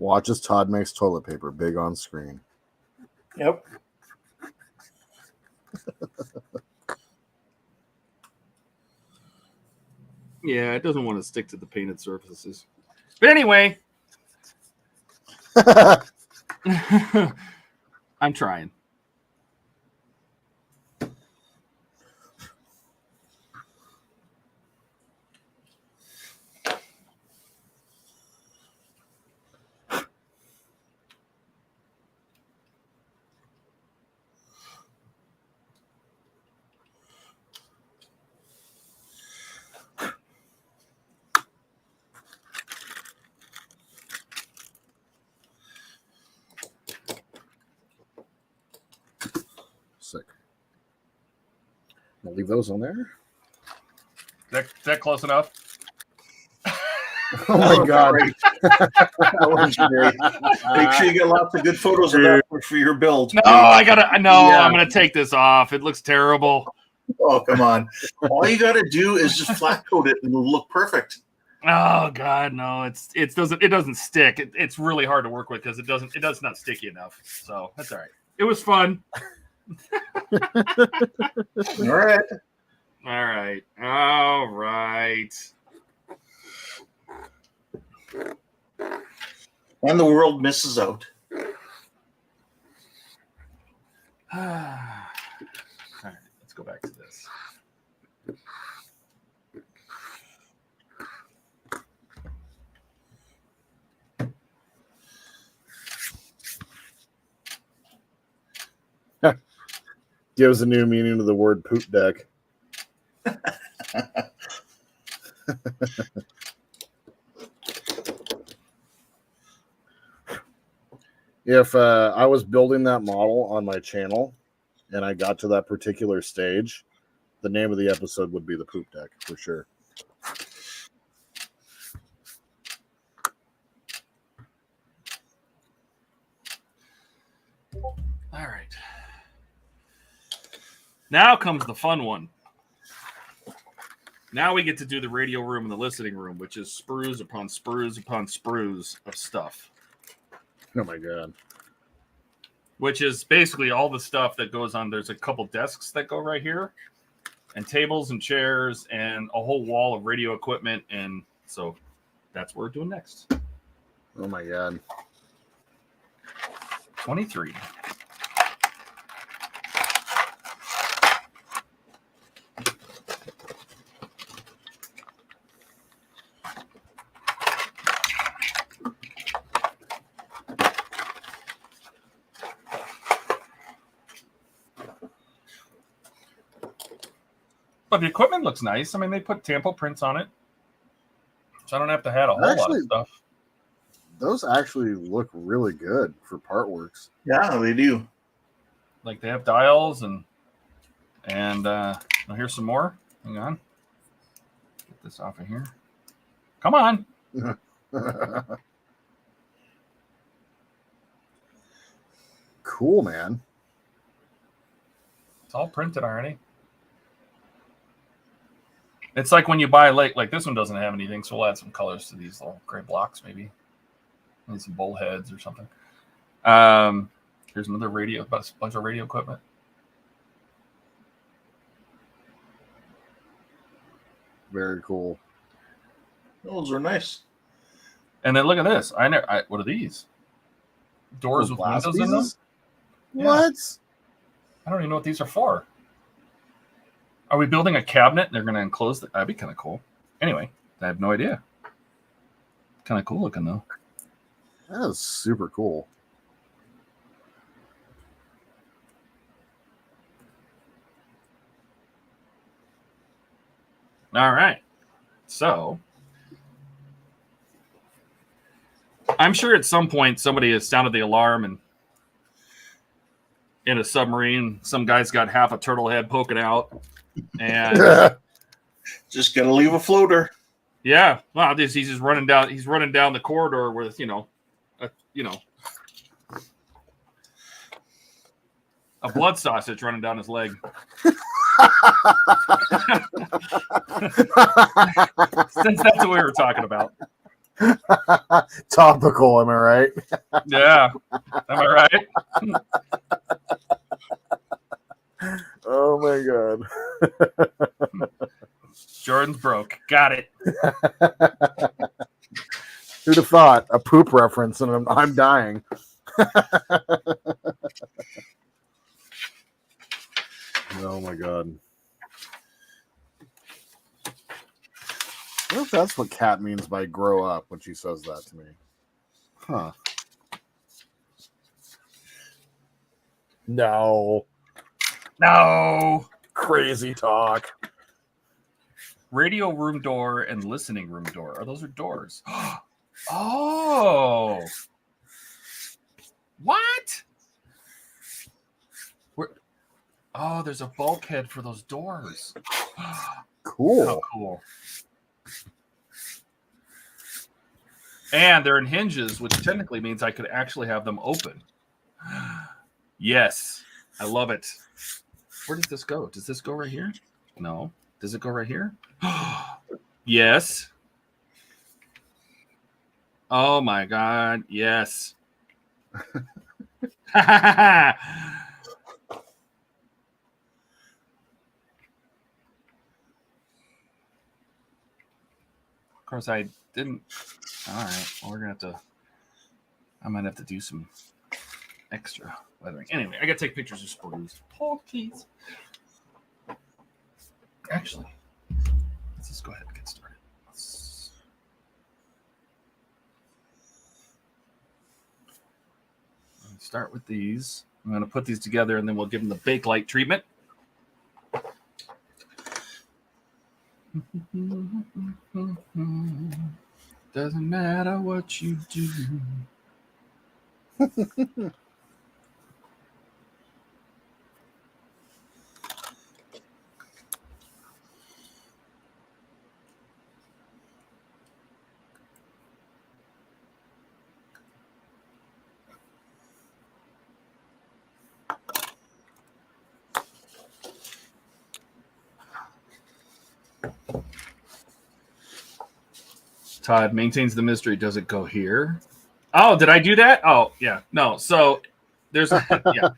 Watch as Todd makes toilet paper big on screen. Yep. Yeah, it doesn't want to stick to the painted surfaces. But anyway, I'm trying. I'll leave those on there. Is that close enough? Oh my god! That was great. Make sure you get lots of good photos of that for your build. No, I'm gonna take this off. It looks terrible. Oh, come on. All you got to do is just flat coat it and it'll look perfect. Oh god, no! It doesn't stick. It's really hard to work with because it's not sticky enough. So that's all right. It was fun. All right. All right. And the world misses out. All right, let's go back to this. Gives a new meaning to the word poop deck. If I was building that model on my channel and I got to that particular stage, the name of the episode would be the poop deck for sure. All right. Now comes the fun one. Now we get to do the radio room and the listening room, which is sprues upon sprues upon sprues of stuff. Oh my god. Which is basically all the stuff that goes on. There's a couple desks that go right here, and tables and chairs, and a whole wall of radio equipment. And so that's what we're doing next. Oh my god. 23. But the equipment looks nice. I mean, they put Tampo prints on it, so I don't have to have a whole lot of stuff. Those actually look really good for Partworks. Yeah, they do. Like they have dials and here's some more. Hang on. Get this off of here. Come on. Cool, man. It's all printed already. It's like when you buy like this one doesn't have anything, so we'll add some colors to these little gray blocks, maybe. Maybe some bull heads or something. Here's another radio, a bunch of radio equipment. Very cool. Those are nice. And then look at this. What are these? Doors with windows in them? What? I don't even know what these are for. Are we building a cabinet and they're going to enclose it? That'd be kind of cool. Anyway, I have no idea. Kind of cool looking, though. That is super cool. All right. So, I'm sure at some point somebody has sounded the alarm and in a submarine, some guy's got half a turtle head poking out. And just gotta leave a floater. Yeah, well, he's just running down. He's running down the corridor with a blood sausage running down his leg. Since that's what we were talking about. Topical, am I right? Yeah, am I right? Oh my god. Jordan's broke. Got it. Who'd have thought? A poop reference and I'm dying. Oh my god. I wonder if that's what Kat means by grow up when she says that to me. Huh. No. Crazy talk. Radio room door and listening room door. Those are doors. Oh. What? Oh, there's a bulkhead for those doors. Cool. How cool. And they're in hinges, which technically means I could actually have them open. Yes. I love it. Where does this go? Does this go right here? No. Does it go right here? Yes. Oh my God. Yes. Of course, I didn't. All right. Well, we're going to have to. I might have to do some extra weathering. Anyway, I got to take pictures of sporties. Hold, please. Actually, let's just go ahead and get started. Let's start with these. I'm going to put these together, and then we'll give them the bake light treatment. Doesn't matter what you do. Todd maintains the mystery. Does it go here? Oh, did I do that? Oh, yeah. No. So there's yeah.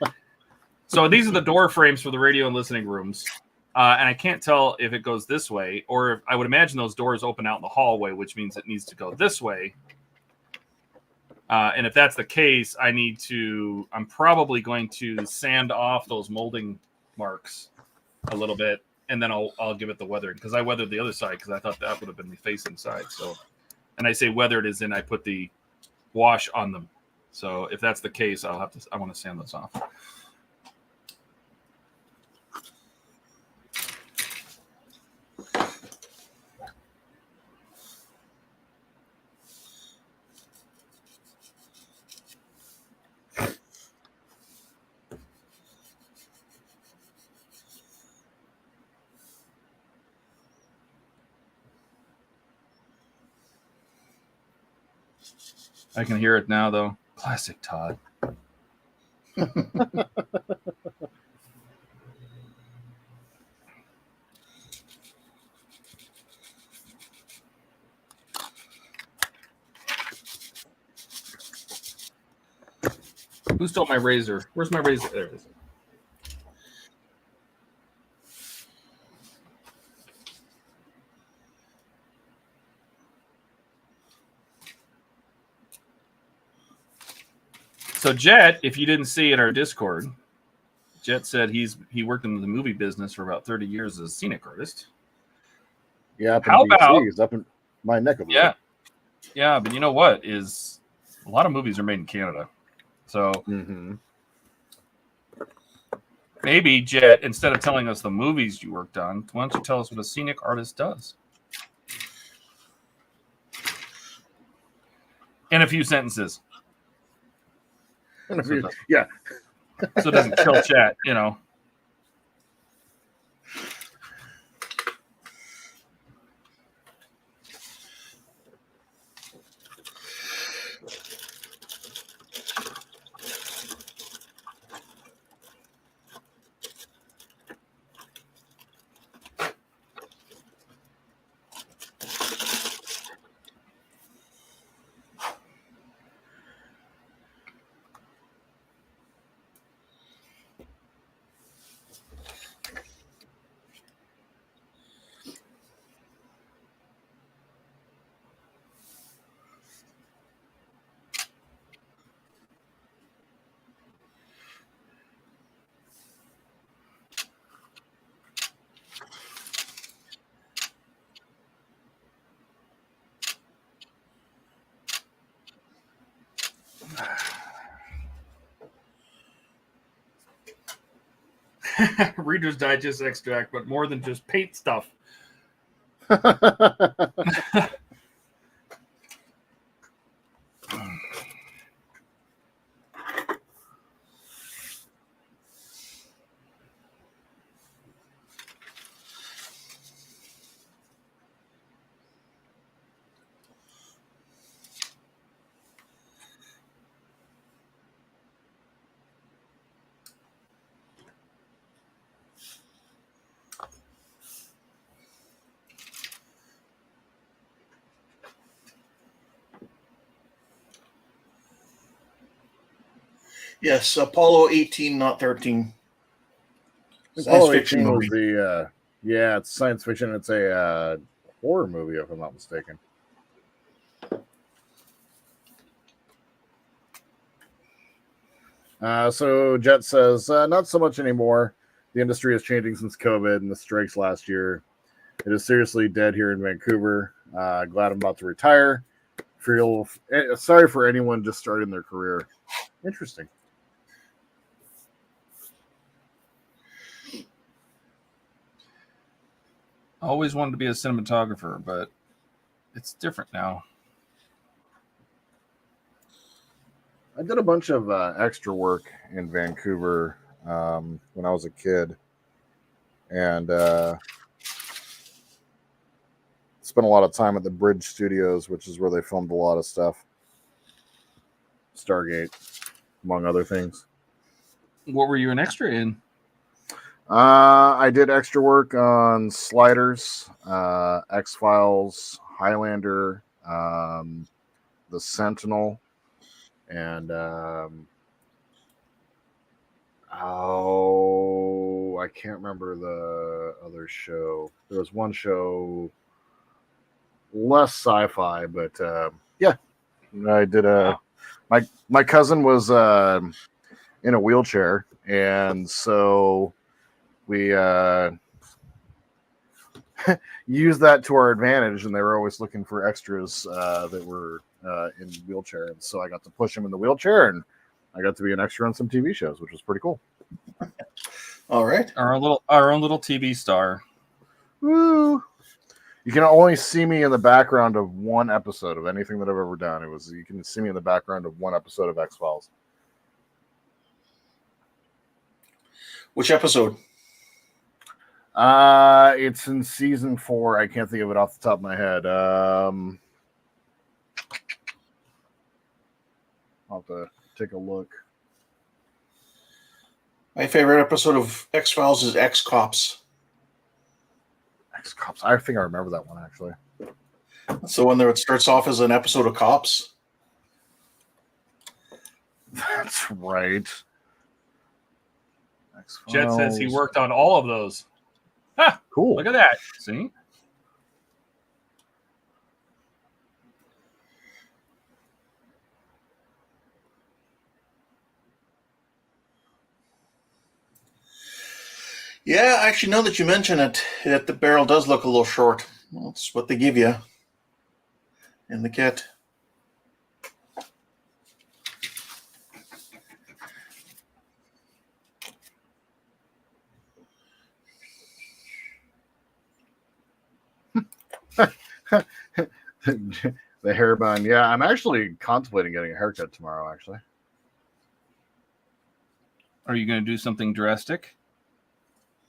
So these are the door frames for the radio and listening rooms. And I can't tell if it goes this way, or if, I would imagine those doors open out in the hallway, which means it needs to go this way. And if that's the case, I'm probably going to sand off those molding marks a little bit, and then I'll give it the weathering, because I weathered the other side because I thought that would have been the facing side. So, and I say weathered as in I put the wash on them. So if that's the case, I want to sand those off. I can hear it now, though. Classic Todd. Who stole my razor? Where's my razor? There it is. So Jet, if you didn't see in our Discord, Jet said he worked in the movie business for about 30 years as a scenic artist. Yeah, up in How BC, about- he's up in my neck of the Yeah. woods. Yeah, but you know what? Is a lot of movies are made in Canada. So maybe, Jet, instead of telling us the movies you worked on, why don't you tell us what a scenic artist does? In a few sentences. Yeah. So it doesn't kill chat, you know. Reader's Digest extract, but more than just paint stuff. Yes, Apollo 18, not 13. Science Apollo fiction 18 was movie. the yeah, it's science fiction. It's a horror movie, if I'm not mistaken. So Jet says, not so much anymore. The industry is changing since COVID and the strikes last year. It is seriously dead here in Vancouver. Glad I'm about to retire. Sorry for anyone just starting their career. Interesting. I always wanted to be a cinematographer, but it's different now. I did a bunch of extra work in Vancouver when I was a kid, and spent a lot of time at the Bridge Studios, which is where they filmed a lot of stuff. Stargate, among other things. What were you an extra in? I did extra work on Sliders, X-Files, Highlander, The Sentinel, and I can't remember the other show. There was one show, less sci-fi, but yeah, I did my cousin was in a wheelchair, and so we used that to our advantage, and they were always looking for extras that were in wheelchair, and so I got to push him in the wheelchair, and I got to be an extra on some TV shows, which was pretty cool. All right. Our own little TV star. Woo! You can only see me in the background of one episode of anything that I've ever done. You can see me in the background of one episode of X-Files. Which episode? It's in season 4. I can't think of it off the top of my head. I'll have to take a look. My favorite episode of X-Files is X-Cops. X-Cops. I think I remember that one, actually. So when it starts off as an episode of Cops. That's right. X-Files. Jet says he worked on all of those. Ha! Cool. Look at that. See? Yeah, actually, now that you mention it, that the barrel does look a little short. Well, that's what they give you in the kit. The hair bun. Yeah, I'm actually contemplating getting a haircut tomorrow, actually. Are you going to do something drastic?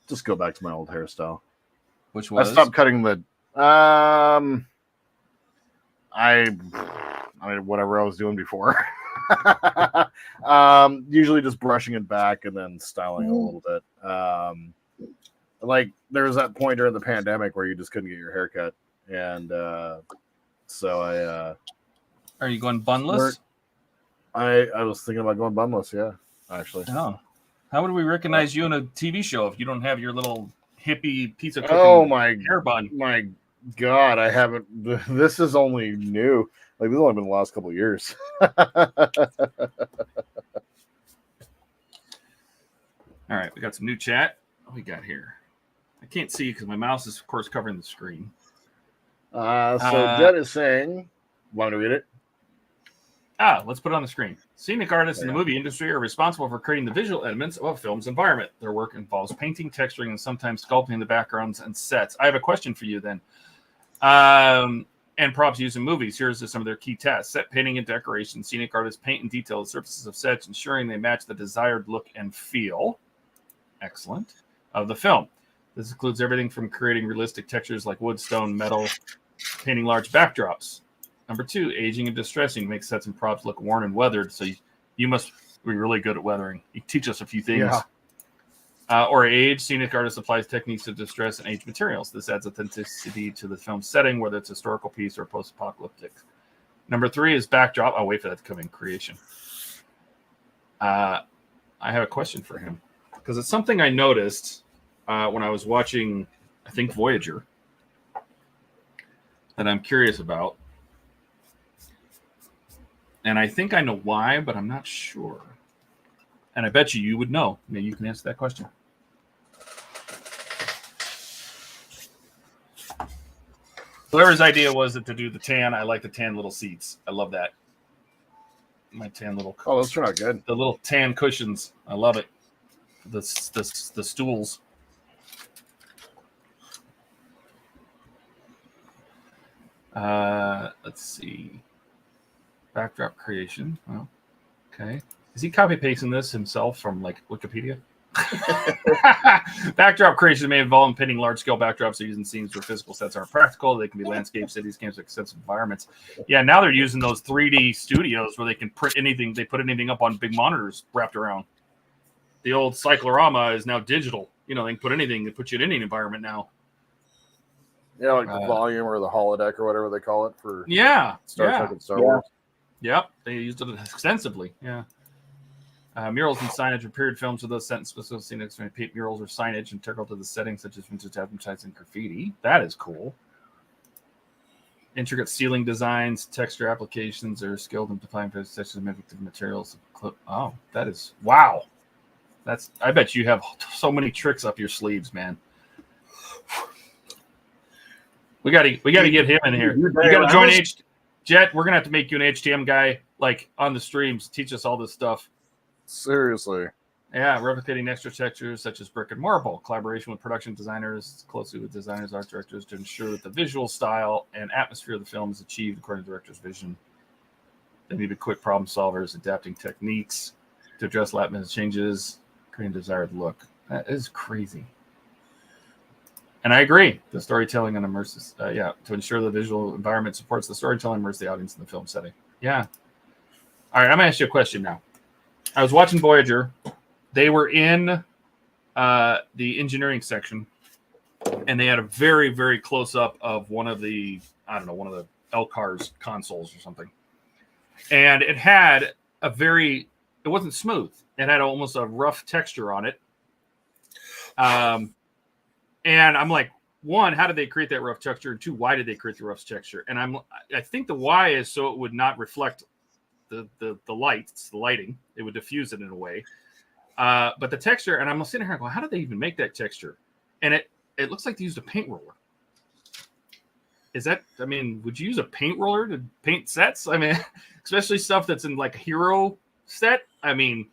Just go back to my old hairstyle. Which was? I stopped cutting the whatever I was doing before. Usually just brushing it back and then styling it a little bit. Like there was that point during the pandemic where you just couldn't get your hair cut, and so I Are you going bunless? I was thinking about going bunless, yeah, actually. Oh. How would we recognize you in a TV show if you don't have your little hippie pizza cooking hair bun? My God, I haven't. This is only new. Like this has only been the last couple of years. All right, we got some new chat. What we got here? I can't see because my mouse is, of course, covering the screen. So Jet is saying, want to read it? Let's put it on the screen. Scenic artists in the movie industry are responsible for creating the visual elements of a film's environment. Their work involves painting, texturing, and sometimes sculpting the backgrounds and sets. I have a question for you then. And props used in movies. Here's some of their key tasks. Set painting and decoration. Scenic artists paint and detail the surfaces of sets, ensuring they match the desired look and feel. Excellent. Of the film. This includes everything from creating realistic textures like wood, stone, metal, painting large backdrops. Number 2, aging and distressing makes sets and props look worn and weathered. So you must be really good at weathering. You teach us a few things. Yeah. Or age, scenic artist applies techniques to distress and age materials. This adds authenticity to the film's setting, whether it's a historical piece or post-apocalyptic. Number 3 is backdrop. I'll wait for that to come in creation. I have a question for him because it's something I noticed when I was watching, I think, Voyager, that I'm curious about. And I think I know why, but I'm not sure. And I bet you would know. Maybe you can answer that question. Whoever's idea was it to do the tan, I like the tan little seats. I love that. My tan little. Oh, those turn out good. The little tan cushions. I love it. The stools. Let's see. Backdrop creation. Oh, okay. Is he copy pasting this himself from like Wikipedia? Backdrop creation may involve painting large-scale backdrops or using scenes where physical sets aren't practical. They can be landscapes, cities, games, extensive environments. Yeah, now they're using those 3D studios where they can print anything. They put anything up on big monitors wrapped around. The old cyclorama is now digital. You know, they can put anything. They put you in any environment now. Yeah, like the volume or the holodeck or whatever they call it for Star Trek and Star Wars. Yep, they used it extensively. Yeah. Murals and signage are period films with those sentences associated with paint murals or signage integral to the setting, such as vintage advertising graffiti. That is cool. Intricate ceiling designs, texture applications, or skilled in defining such as manufactured materials. Oh, that is wow. That's. I bet you have so many tricks up your sleeves, man. We gotta get him in here. You gotta join Jet. We're gonna have to make you an HTM guy, like on the streams. Teach us all this stuff. Seriously. Yeah, replicating extra textures such as brick and marble. Collaboration with production designers, closely with designers, art directors to ensure that the visual style and atmosphere of the film is achieved according to the director's vision. They need to be quick problem solvers, adapting techniques to address last minute changes, creating desired look. That is crazy. And I agree. The storytelling and immersive, to ensure the visual environment supports the storytelling, immerse the audience in the film setting. Yeah. All right, I'm gonna ask you a question now. I was watching Voyager. They were in the engineering section, and they had a very, very close up of one of the LCARS consoles or something. And it had it wasn't smooth. It had almost a rough texture on it. And I'm like, one, how did they create that rough texture? And two, why did they create the rough texture? And I think the why is so it would not reflect the lighting. It would diffuse it in a way. But the texture, and I'm sitting here going, how did they even make that texture? And it looks like they used a paint roller. Would you use a paint roller to paint sets? I mean, especially stuff that's in like a hero set. I mean,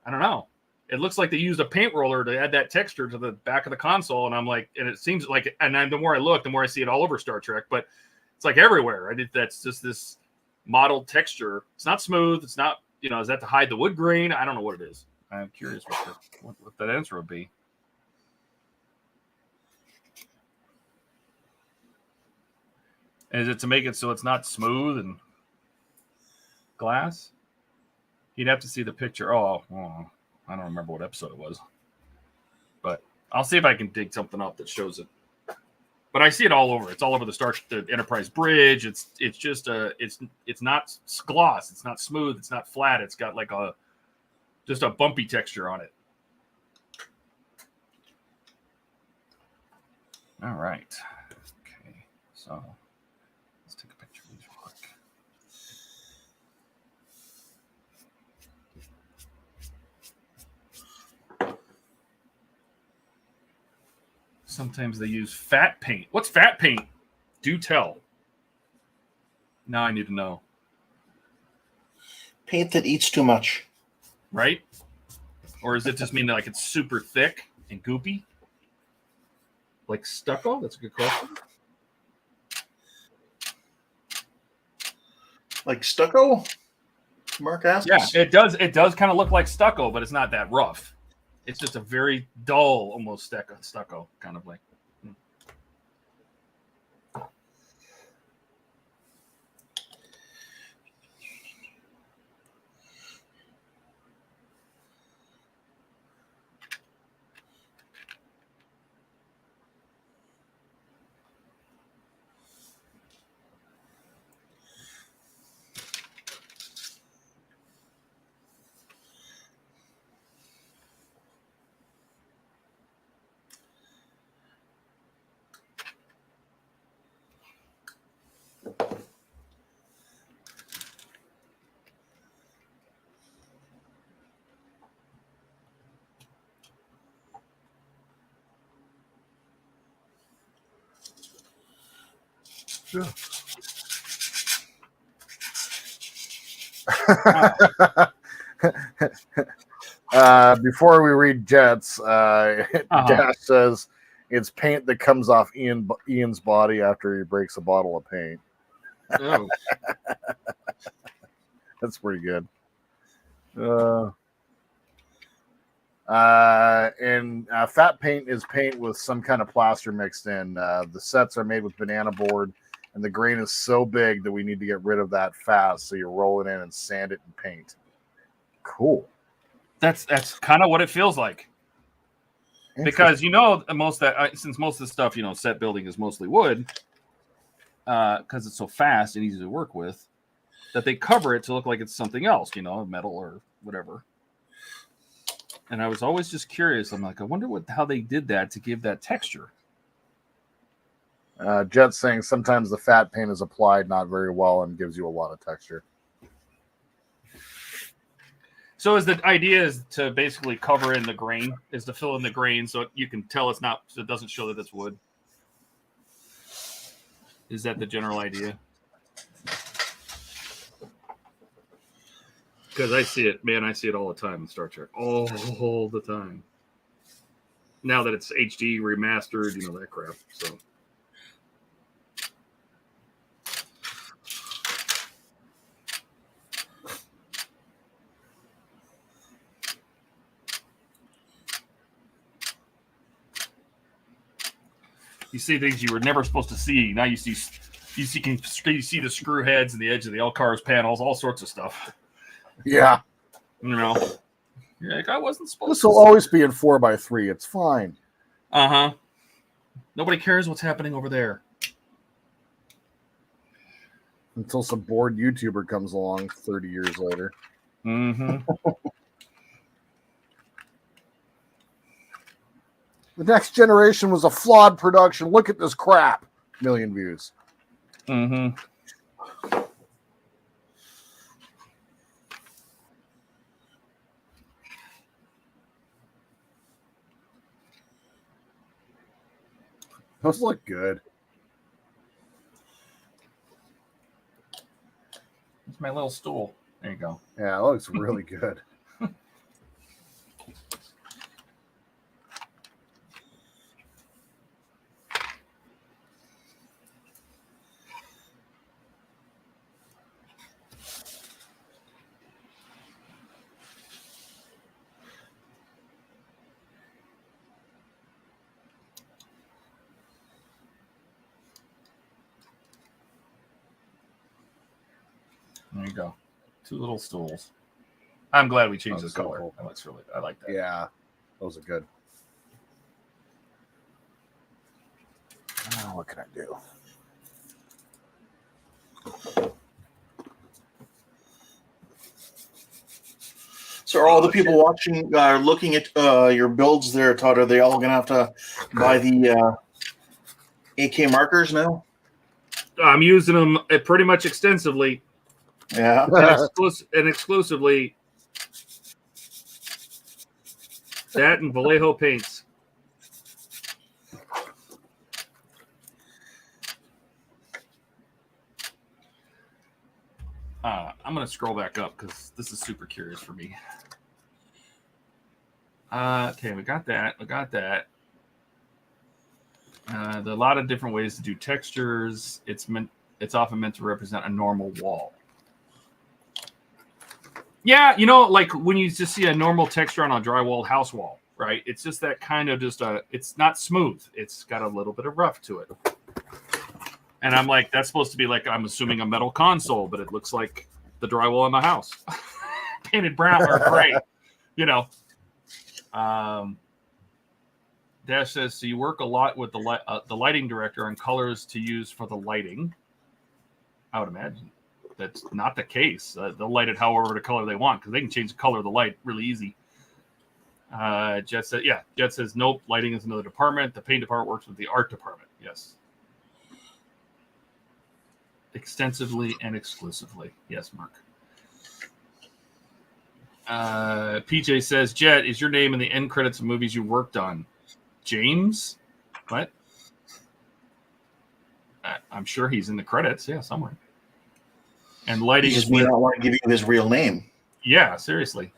I don't know. It looks like they used a paint roller to add that texture to the back of the console. And I'm like, and it seems like, the more I look, the more I see it all over Star Trek, but it's like everywhere. That's just this modeled texture. It's not smooth. It's not, is that to hide the wood grain? I don't know what it is. I'm curious what that answer would be. And is it to make it so it's not smooth and glass? You'd have to see the picture. Oh, I don't remember what episode it was. But I'll see if I can dig something up that shows it. But I see it all over. It's all over the Enterprise bridge. It's just it's not gloss. It's not smooth. It's not flat. It's got like just a bumpy texture on it. All right. Okay. So let's take a picture of these real quick. Sometimes they use fat paint. What's fat paint? Do tell. Now I need to know. Paint that eats too much. Right? Or does it just mean that like it's super thick and goopy? Like stucco? That's a good question. Like stucco? Mark asks. Yeah, it does. It does kind of look like stucco, but it's not that rough. It's just a very dull, almost stucco kind of like. Before we read Jets, Dash says it's paint that comes off Ian's body after he breaks a bottle of paint. Oh. That's pretty good. And fat paint is paint with some kind of plaster mixed in. The sets are made with banana board, and the grain is so big that we need to get rid of that fast. So you roll it in and sand it and paint. Cool. That's kind of what it feels like. Because since most of the stuff, set building is mostly wood, because it's so fast and easy to work with, that they cover it to look like it's something else, metal or whatever. And I was always just curious. I'm like, I wonder how they did that to give that texture. Jet's saying sometimes the fat paint is applied not very well and gives you a lot of texture. So is the idea is to basically cover in the grain, is to fill in the grain so you can tell it's not, so it doesn't show that it's wood? Is that the general idea? Because I see it, man, I see it all the time in Star Trek. All the time. Now that it's HD, remastered, that crap. So you see things you were never supposed to see. Now you see the screw heads and the edge of the LCARS panels, all sorts of stuff. Yeah. You're like, I wasn't supposed This to. will always be in 4x3. It's fine. Uh-huh. Nobody cares what's happening over there. Until some bored YouTuber comes along 30 years later. Mm-hmm. The Next Generation was a flawed production. Look at this crap. 1 million views. Mm-hmm. Those look good. It's my little stool. There you go. Yeah, it looks really good. There you go. 2 little stools. I'm glad we changed Oh, this so color. cool. That looks really. I like that. Yeah, those are good. What can I do? So are all the people watching looking at your builds there, Todd? Are they all going to have to buy the AK markers now? I'm using them pretty much extensively. Yeah. And exclusively that and Vallejo paints. I'm going to scroll back up because this is super curious for me. Okay, we got that. There are a lot of different ways to do textures. It's often meant to represent a normal wall. Yeah, like when you just see a normal texture on a drywall house wall, right? It's just that kind of it's not smooth. It's got a little bit of rough to it. And I'm like, that's supposed to be like, I'm assuming a metal console, but it looks like the drywall in the house. Painted brown or gray, Dash says, so you work a lot with the lighting director on colors to use for the lighting. I would imagine that's not the case. They'll light it however the color they want because they can change the color of the light really easy. Jet says, nope, lighting is another department. The paint department works with the art department. Yes. Extensively and exclusively. Yes, Mark. PJ says, Jet, is your name in the end credits of movies you worked on? James? What? I'm sure he's in the credits, yeah, somewhere. And lighting He is just may with, not want to give you his real name. yeah, seriously.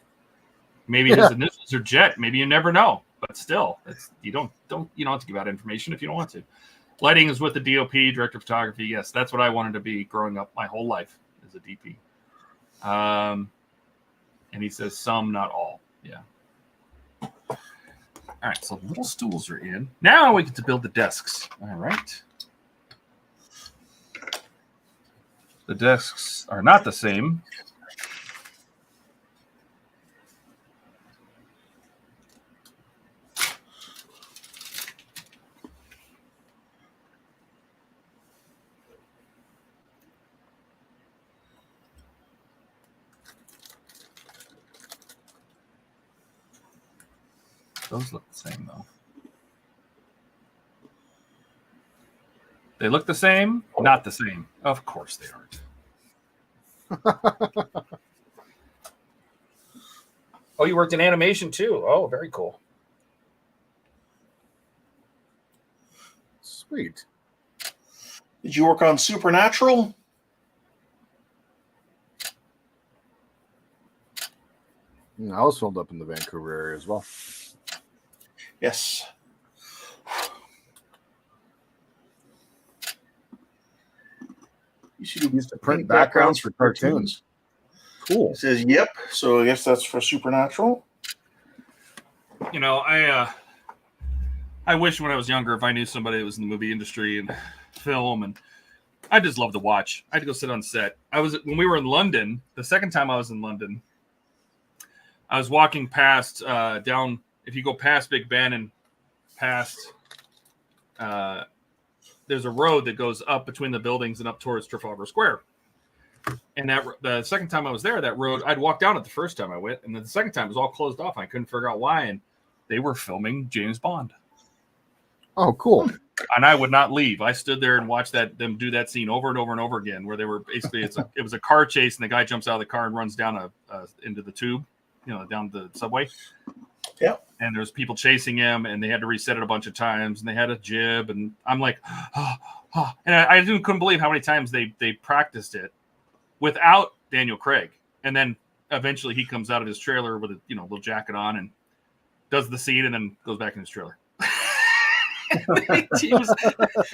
Maybe his initials are Jet. Maybe you never know. But still, you don't have to give out information if you don't want to. Lighting is with the DOP, director of photography. Yes, that's what I wanted to be growing up my whole life as a DP. And he says some, not all. Yeah. All right, so little stools are in. Now we get to build the desks. All right. The desks are not the same. Those look the same, though. They look the same? Not the same. Of course they aren't. Oh, you worked in animation, too. Oh, very cool. Sweet. Did you work on Supernatural? I was filmed up in the Vancouver area as well. Yes. You should Used to print backgrounds for cartoons. Cool. It says, yep. So I guess that's for Supernatural. You know, I wish when I was younger, if I knew somebody that was in the movie industry and film, and I just love to watch. I had to go sit on set. When we were in London, the second time I was in London, I was walking past down. If you go past Big Ben and past, there's a road that goes up between the buildings and up towards Trafalgar Square. And the second time I was there, that road, I'd walked down it the first time I went, and then the second time it was all closed off. I couldn't figure out why, and they were filming James Bond. Oh, cool. And I would not leave. I stood there and watched them do that scene over and over and over again, where they were basically it was a car chase, and the guy jumps out of the car and runs down into the tube, down the subway. Yeah. And there's people chasing him, and they had to reset it a bunch of times, and they had a jib, and I'm like, and I couldn't believe how many times they practiced it without Daniel Craig. And then eventually he comes out of his trailer with a little jacket on and does the scene, and then goes back in his trailer. I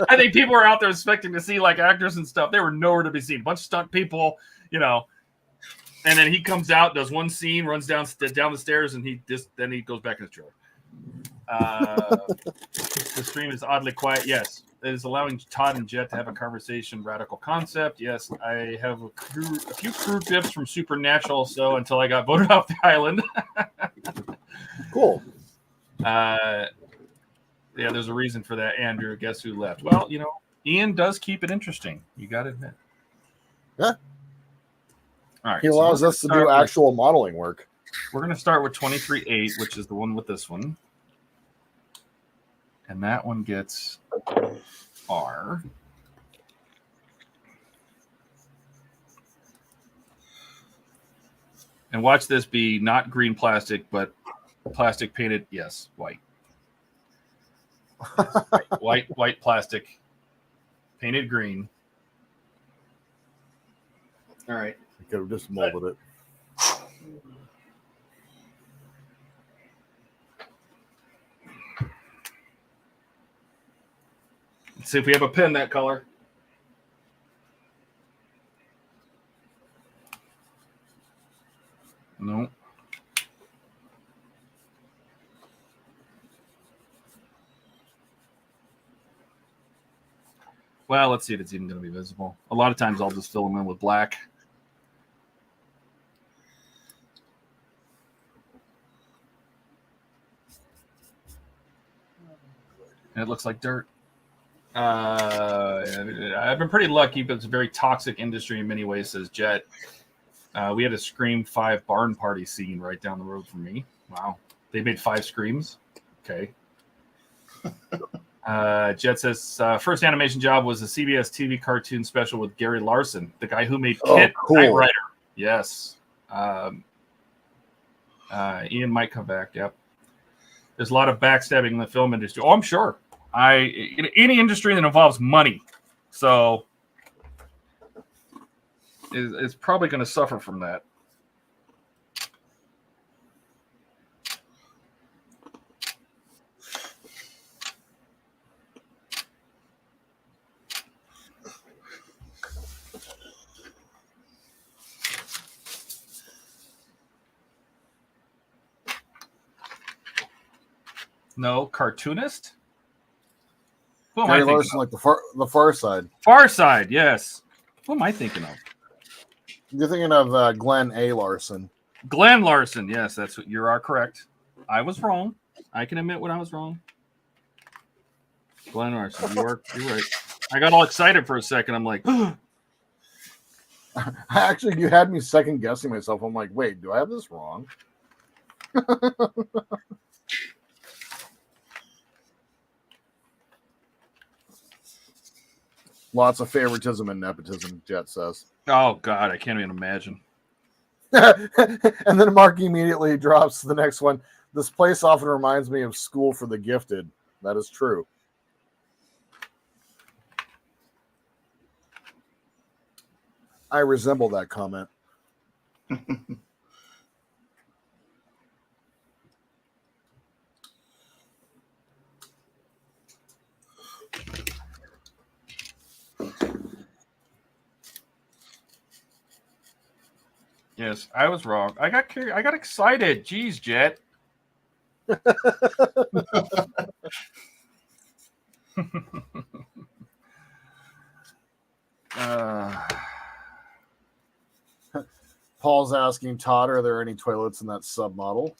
think people were out there expecting to see like actors and stuff. They were nowhere to be seen. A bunch of stunt people, and then he comes out, does one scene, runs down the stairs, and then he goes back in his trailer. The stream is oddly quiet. Yes, it is allowing Todd and Jet to have a conversation. Radical concept. Yes, I have a few crew tips from Supernatural. So until I got voted off the island. Cool. Yeah, there's a reason for that, Andrew. Guess who left? Well, Ian does keep it interesting. You got to admit. Yeah. All right. He allows us to do actual modeling work. We're going to start with 23.8, which is the one with this one. And that one gets R. And watch this be not green plastic, but plastic painted, yes, white. Yes, white plastic painted green. All right. I could have just molded it. Let's see if we have a pen that color. No. Well, let's see if it's even going to be visible. A lot of times I'll just fill them in with black. And it looks like dirt. I've been pretty lucky, but it's a very toxic industry in many ways, says Jet. We had a Scream 5 barn party scene right down the road from me. Wow. They made 5 Screams. Okay. Jet says, first animation job was a CBS TV cartoon special with Gary Larson, the guy who made Kit Knight Rider. Yes. Ian might come back. Yep. There's a lot of backstabbing in the film industry. Oh, I'm sure. Any industry that involves money So it's probably going to suffer from that. No, cartoonist? Who am I Gary thinking Larson, of? like the Far Side. Far Side, yes. Who am I thinking of? You're thinking of Glenn A. Larson. Glenn Larson, yes, that's what you are correct. I was wrong. I can admit when I was wrong. Glenn Larson, you're right. I got all excited for a second. I'm like, Actually, you had me second guessing myself. I'm like, wait, do I have this wrong? Lots of favoritism and nepotism, Jet says. oh God, I can't even imagine. And then Mark immediately drops the next one. This place often reminds me of School for the Gifted. That is true. I resemble that comment. Yes, I was wrong. I got curious. I got excited. Jeez, Jet. Paul's asking Todd, are there any toilets in that submodel?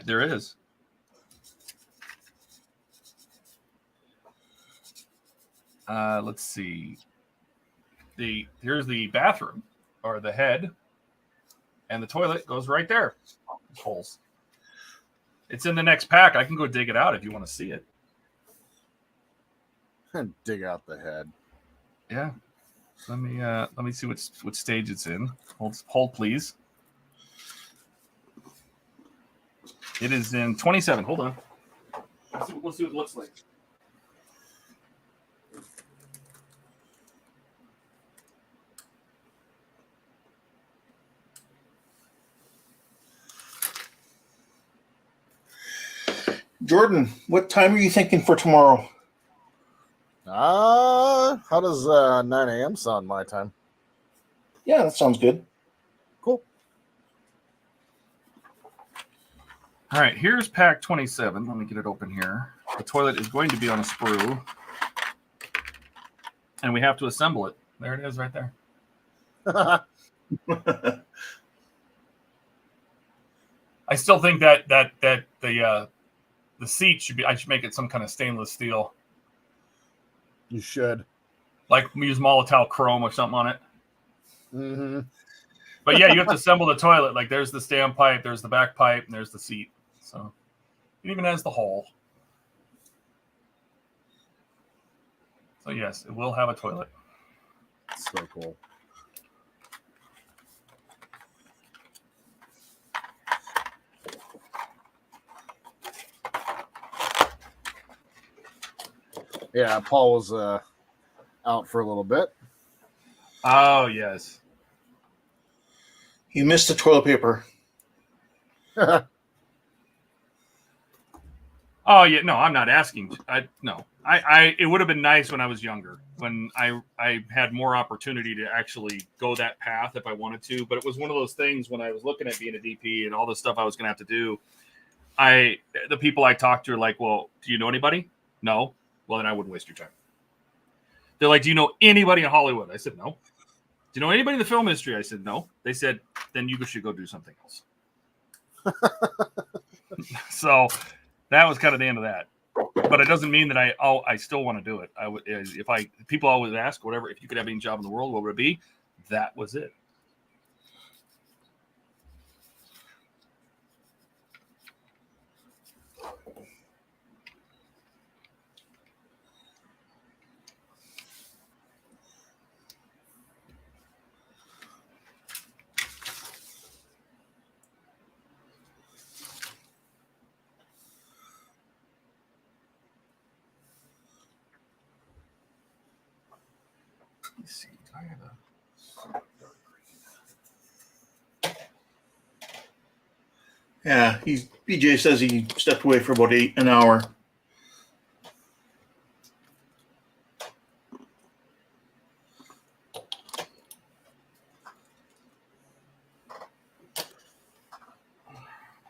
There is. Let's see. Here's the bathroom, or the head, and the toilet goes right there. Holes. It's in the next pack. I can go dig it out if you want to see it. And dig out the head. Yeah. Let me see what stage it's in. Hold please. It is in 27. Hold on. Let's see what it looks like. Jordan, what time are you thinking for tomorrow? How does 9 a.m. sound my time? Yeah, that sounds good. Cool. All right, here's pack 27. Let me get it open here. The toilet is going to be on a sprue, and we have to assemble it. There it is right there. I still think that the seat should be. I should make it some kind of stainless steel. You should. Like use Molotow chrome or something on it. Mm-hmm. But yeah, you have to assemble the toilet. Like there's the standpipe, there's the back pipe, and there's the seat. So it even has the hole. So yes, it will have a toilet. So cool. Yeah, Paul was out for a little bit. Oh yes. You missed the toilet paper. Oh yeah, no, I'm not asking. It would have been nice when I was younger, when I had more opportunity to actually go that path if I wanted to. But it was one of those things when I was looking at being a DP and all the stuff I was going to have to do. The people I talked to are like, "Well, do you know anybody?" No. Well, then I wouldn't waste your time. They're like, "Do you know anybody in Hollywood?" I said, "No." "Do you know anybody in the film industry?" I said, "No." They said, "Then you should go do something else." So that was kind of the end of that. But it doesn't mean that I still want to do it. I would, if people always ask, whatever, if you could have any job in the world, what would it be? That was it. Let's see. Do I have a... Yeah, BJ says he stepped away for about an hour.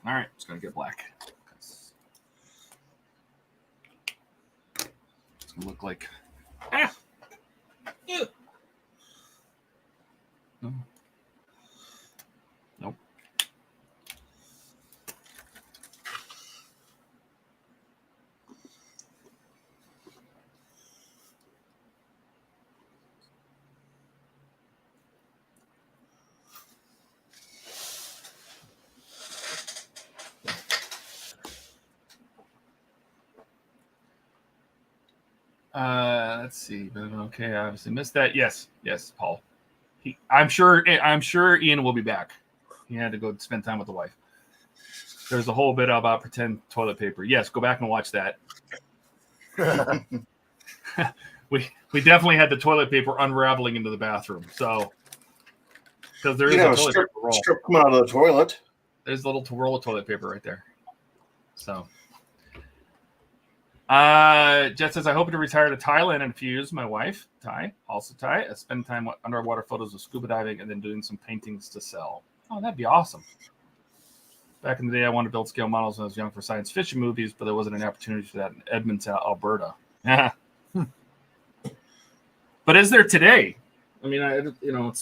All right, it's gonna get black. It's gonna look like. Ah! Ew. No. Nope. Let's see. Okay, I obviously missed that. Yes, Paul. I'm sure Ian will be back. He had to go spend time with the wife. There's a whole bit about pretend toilet paper. Yes, go back and watch that. we definitely had the toilet paper unraveling into the bathroom. So because there is a toilet paper roll. Strip coming out of the toilet. There's a little roll of toilet paper right there. So. Jet says, I hope to retire to Thailand and fuse my wife, Thai, also Thai. I spend time with underwater photos of scuba diving and then doing some paintings to sell. Oh, that'd be awesome. Back in the day, I wanted to build scale models when I was young for science fiction movies, but there wasn't an opportunity for that in Edmonton, Alberta. But is there today? I mean, it's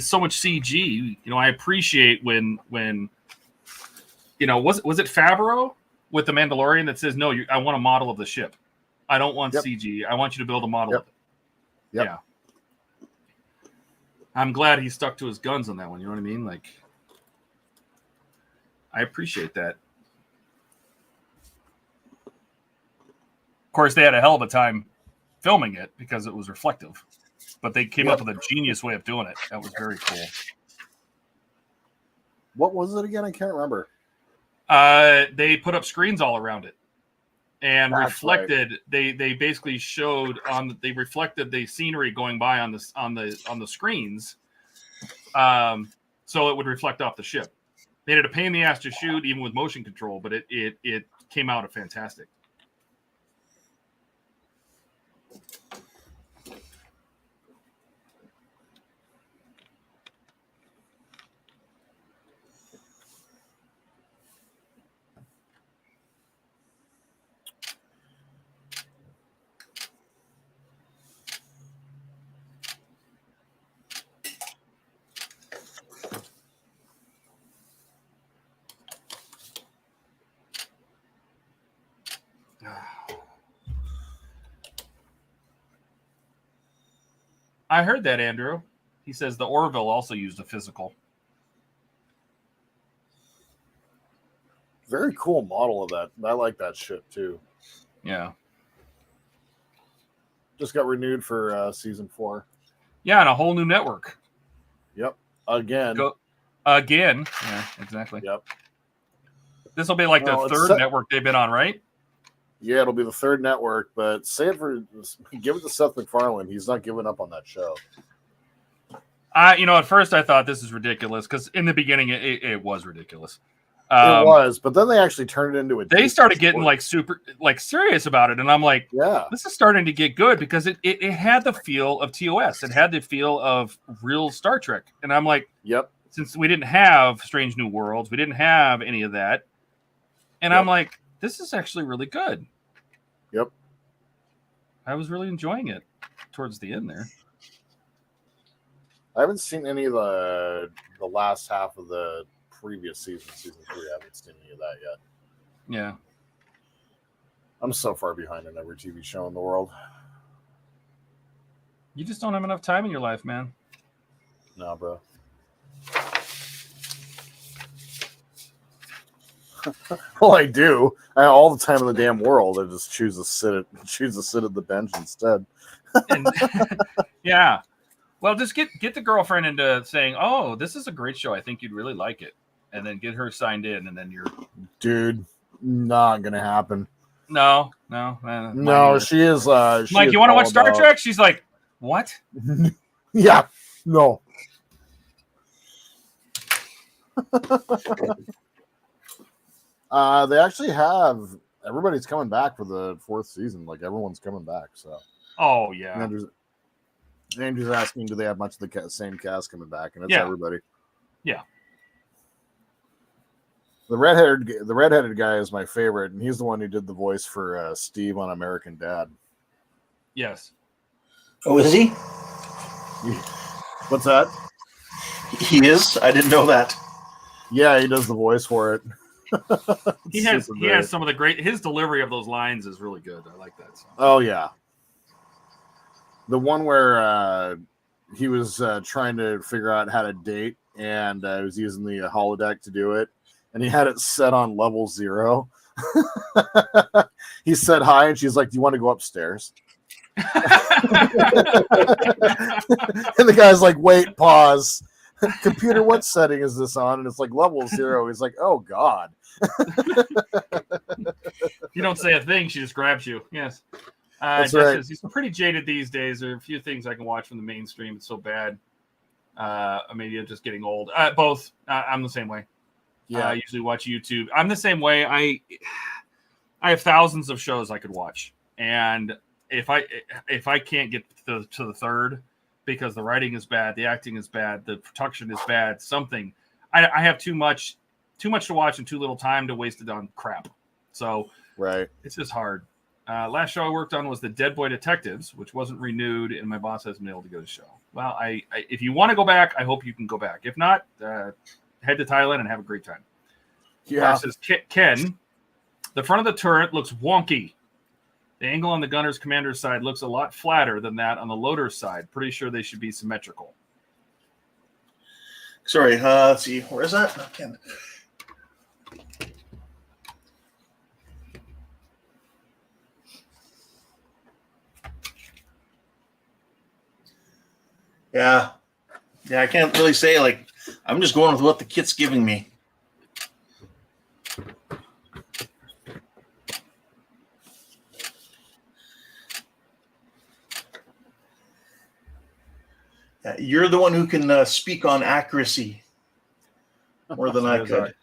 so much CG. I appreciate when was it Favreau with the Mandalorian that says, no, I want a model of the ship. I don't want CG. I want you to build a model of it. Yep. Yeah. I'm glad he stuck to his guns on that one. You know what I mean? Like, I appreciate that. Of course, they had a hell of a time filming it because it was reflective. But they came up with a genius way of doing it. That was very cool. What was it again? I can't remember. They put up screens all around it and That's reflected. Right. They basically showed they reflected the scenery going by on the screens, so it would reflect off the ship. They had a pain in the ass to shoot even with motion control, but it came out fantastic. I heard that, Andrew. He says the Orville also used a physical. Very cool model of that. I like that ship too. Yeah. Just got renewed for season 4. Yeah, and a whole new network. Yep. Again. Again. Yeah, exactly. Yep. This will be like the third network they've been on, right? Yeah, it'll be the third network, but give it to Seth MacFarlane. He's not giving up on that show. At first I thought this is ridiculous because in the beginning it was ridiculous. It was, but then they actually turned it into a. They started getting super serious about it, and I'm like, yeah, this is starting to get good because it had the feel of TOS. It had the feel of real Star Trek, and I'm like, yep. Since we didn't have Strange New Worlds, we didn't have any of that, and I'm like, this is actually really good. Yep. I was really enjoying it towards the end there. I haven't seen any of the last half of the previous season 3. I haven't seen any of that yet. Yeah. I'm so far behind in every TV show in the world. You just don't have enough time in your life, man. No, bro. Well, I do. All the time in the damn world. I just choose to sit at the bench instead. And, yeah. Well, just get the girlfriend into saying, "Oh, this is a great show. I think you'd really like it," and then get her signed in, and then you're. Dude, not gonna happen. No. She is. Like, you want to watch Star Trek? She's like, "What?" Yeah, no. They actually have everybody's coming back for the 4th season. Like everyone's coming back. So Oh yeah. Andrew's asking, do they have much of the same cast coming back? And it's Yeah. everybody. Yeah. The redheaded guy is my favorite, and he's the one who did the voice for Steve on American Dad. Yes. Oh, is he? What's that? He is? I didn't know that. Yeah, he does the voice for it. He has some of the his delivery of those lines is really good. I like that song. Oh yeah. The one where he was trying to figure out how to date, and he was using the holodeck to do it, and he had it set on level 0. He said hi, and she's like, "Do you want to go upstairs?" And the guy's like, "Wait, pause. Computer, what setting is this on?" And it's like level 0. He's like, "Oh God." You don't say a thing, she just grabs you. Yes. That's right. He's pretty jaded these days. There are a few things I can watch from the mainstream. It's so bad. Maybe I'm just getting old. Both. I'm the same way. Yeah. I usually watch YouTube. I'm the same way. I have thousands of shows I could watch, and if I can't get to the third because the writing is bad, the acting is bad, the production is bad, something, I have too much to watch and too little time to waste it on crap. So Right. it's just hard. Last show I worked on was the Dead Boy Detectives, which wasn't renewed, and my boss hasn't been able to go to the show. Well, if you want to go back, I hope you can go back. If not, head to Thailand and have a great time. Yeah. Says Ken, the front of the turret looks wonky. The angle on the gunner's commander's side looks a lot flatter than that on the loader's side. Pretty sure they should be symmetrical. Sorry, let's see. Where is that? I can't. Yeah. Yeah, I can't really say, like, I'm just going with what the kit's giving me. You're the one who can speak on accuracy more than I could.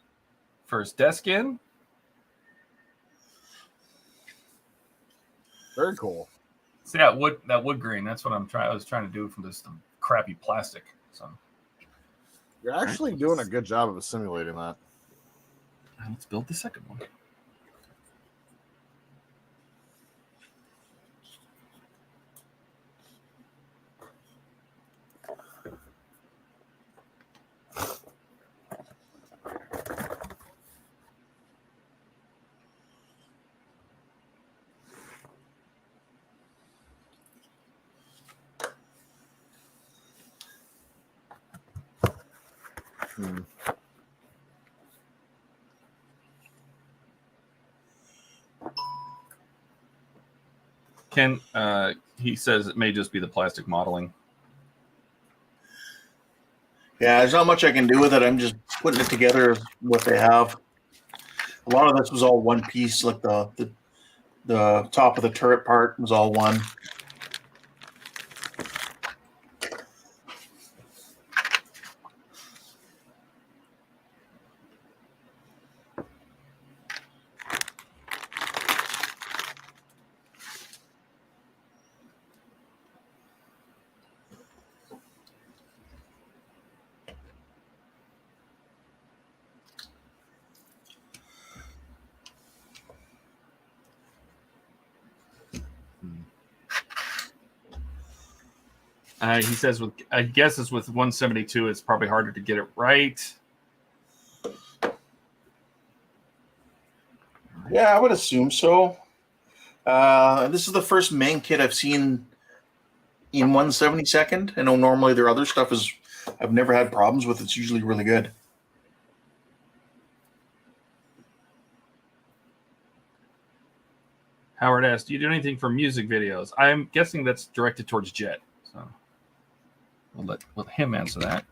First desk in. Very cool. See that wood grain. That's what I was trying to do from this crappy plastic. So You're actually doing a good job of simulating that. let's build the second one. Ken, he says it may just be the plastic modeling. Yeah, there's not much I can do with it. I'm just putting it together what they have. A lot of this was all one piece, like the top of the turret part was all one. He says, I guess it's with 172, it's probably harder to get it right. Yeah, I would assume so. This is the first main kit I've seen in 1/72. I know normally their other stuff I've never had problems with. It's usually really good. Howard asked, do you do anything for music videos? I'm guessing that's directed towards Jet. So we'll let him answer that.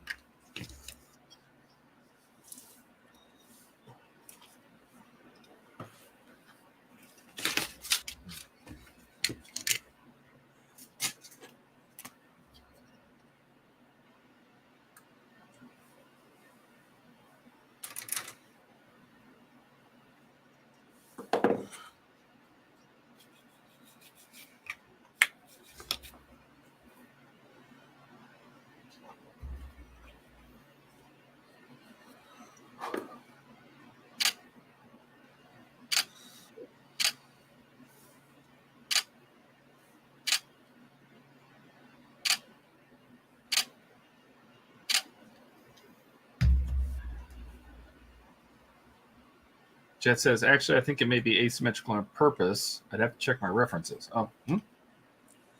Jet says, actually, I think it may be asymmetrical on purpose. I'd have to check my references. Oh,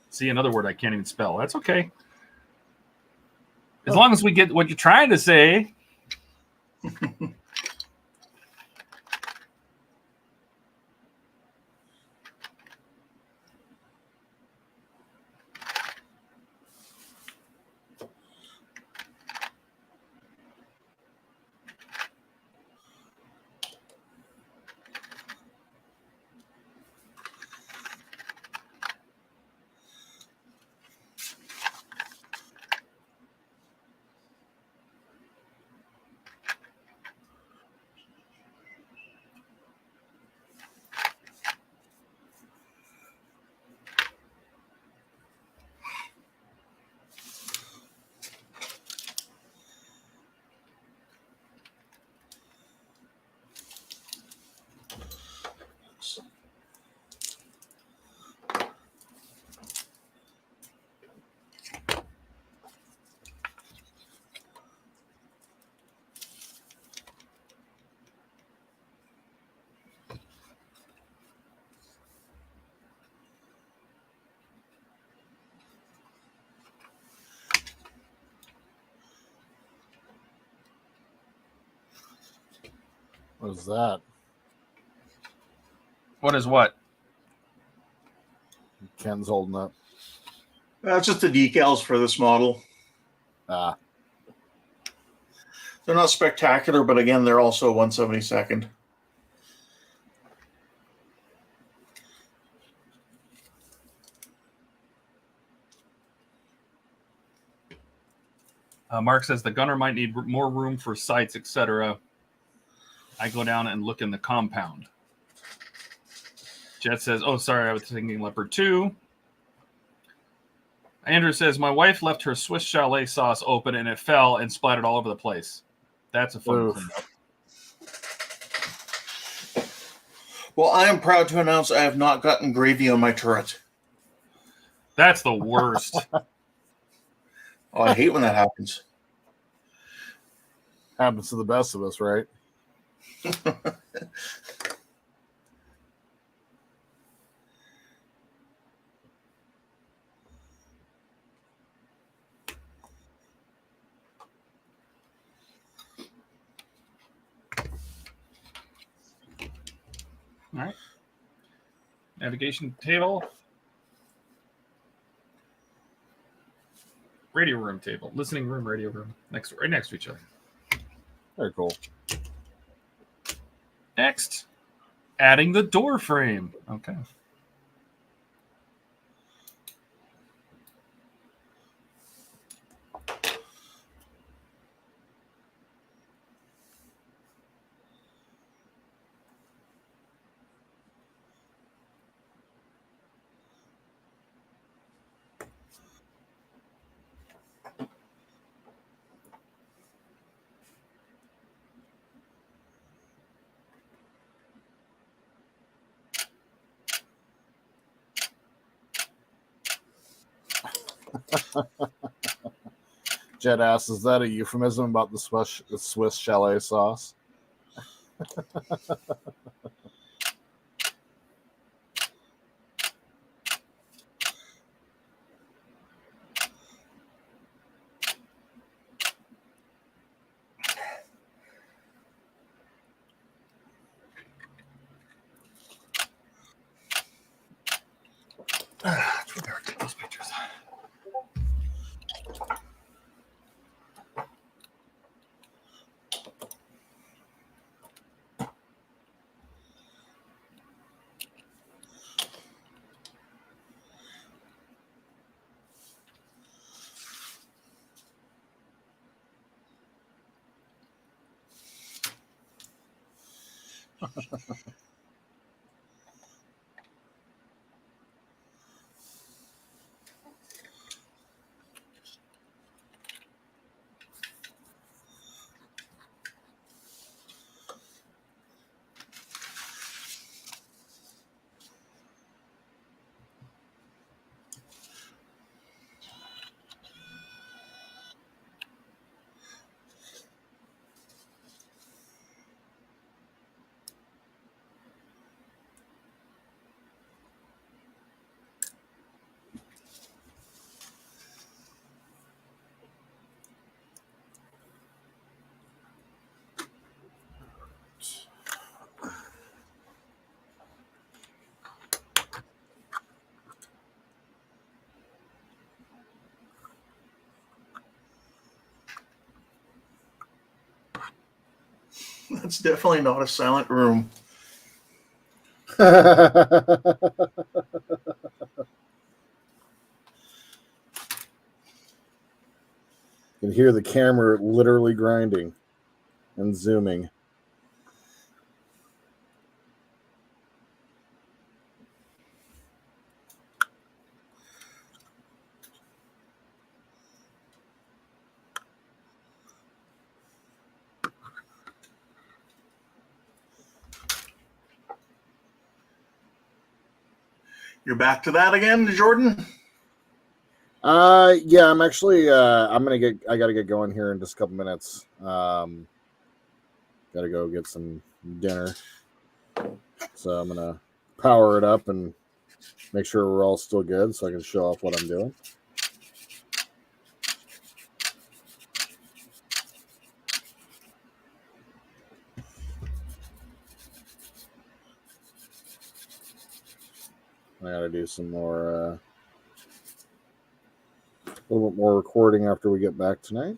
see another word I can't even spell. That's okay. As long as we get what you're trying to say. What is that? What is what? Ken's holding up. That's just the decals for this model. Ah. They're not spectacular, but again, they're also 1/72nd. Mark says the gunner might need more room for sights, etc. I go down and look in the compound. Jet says, oh, sorry, I was thinking Leopard 2. Andrew says, my wife left her Swiss chalet sauce open and it fell and splattered all over the place. That's a fun thing. Well, I am proud to announce I have not gotten gravy on my turret. That's the worst. Oh, I hate when that happens. Happens to the best of us, right? All right. Navigation table. Radio room table. Listening room, radio room. Right next to each other. Very cool. Next, adding the door frame. Okay. Jet asks, is that a euphemism about the Swiss chalet sauce? Those pictures. That's definitely not a silent room. You can hear the camera literally grinding and zooming. You're back to that again, Jordan? Yeah, I'm actually I gotta get going here in just a couple minutes. Gotta go get some dinner. So I'm gonna power it up and make sure we're all still good so I can show off what I'm doing. I gotta do some more a little bit more recording after we get back tonight.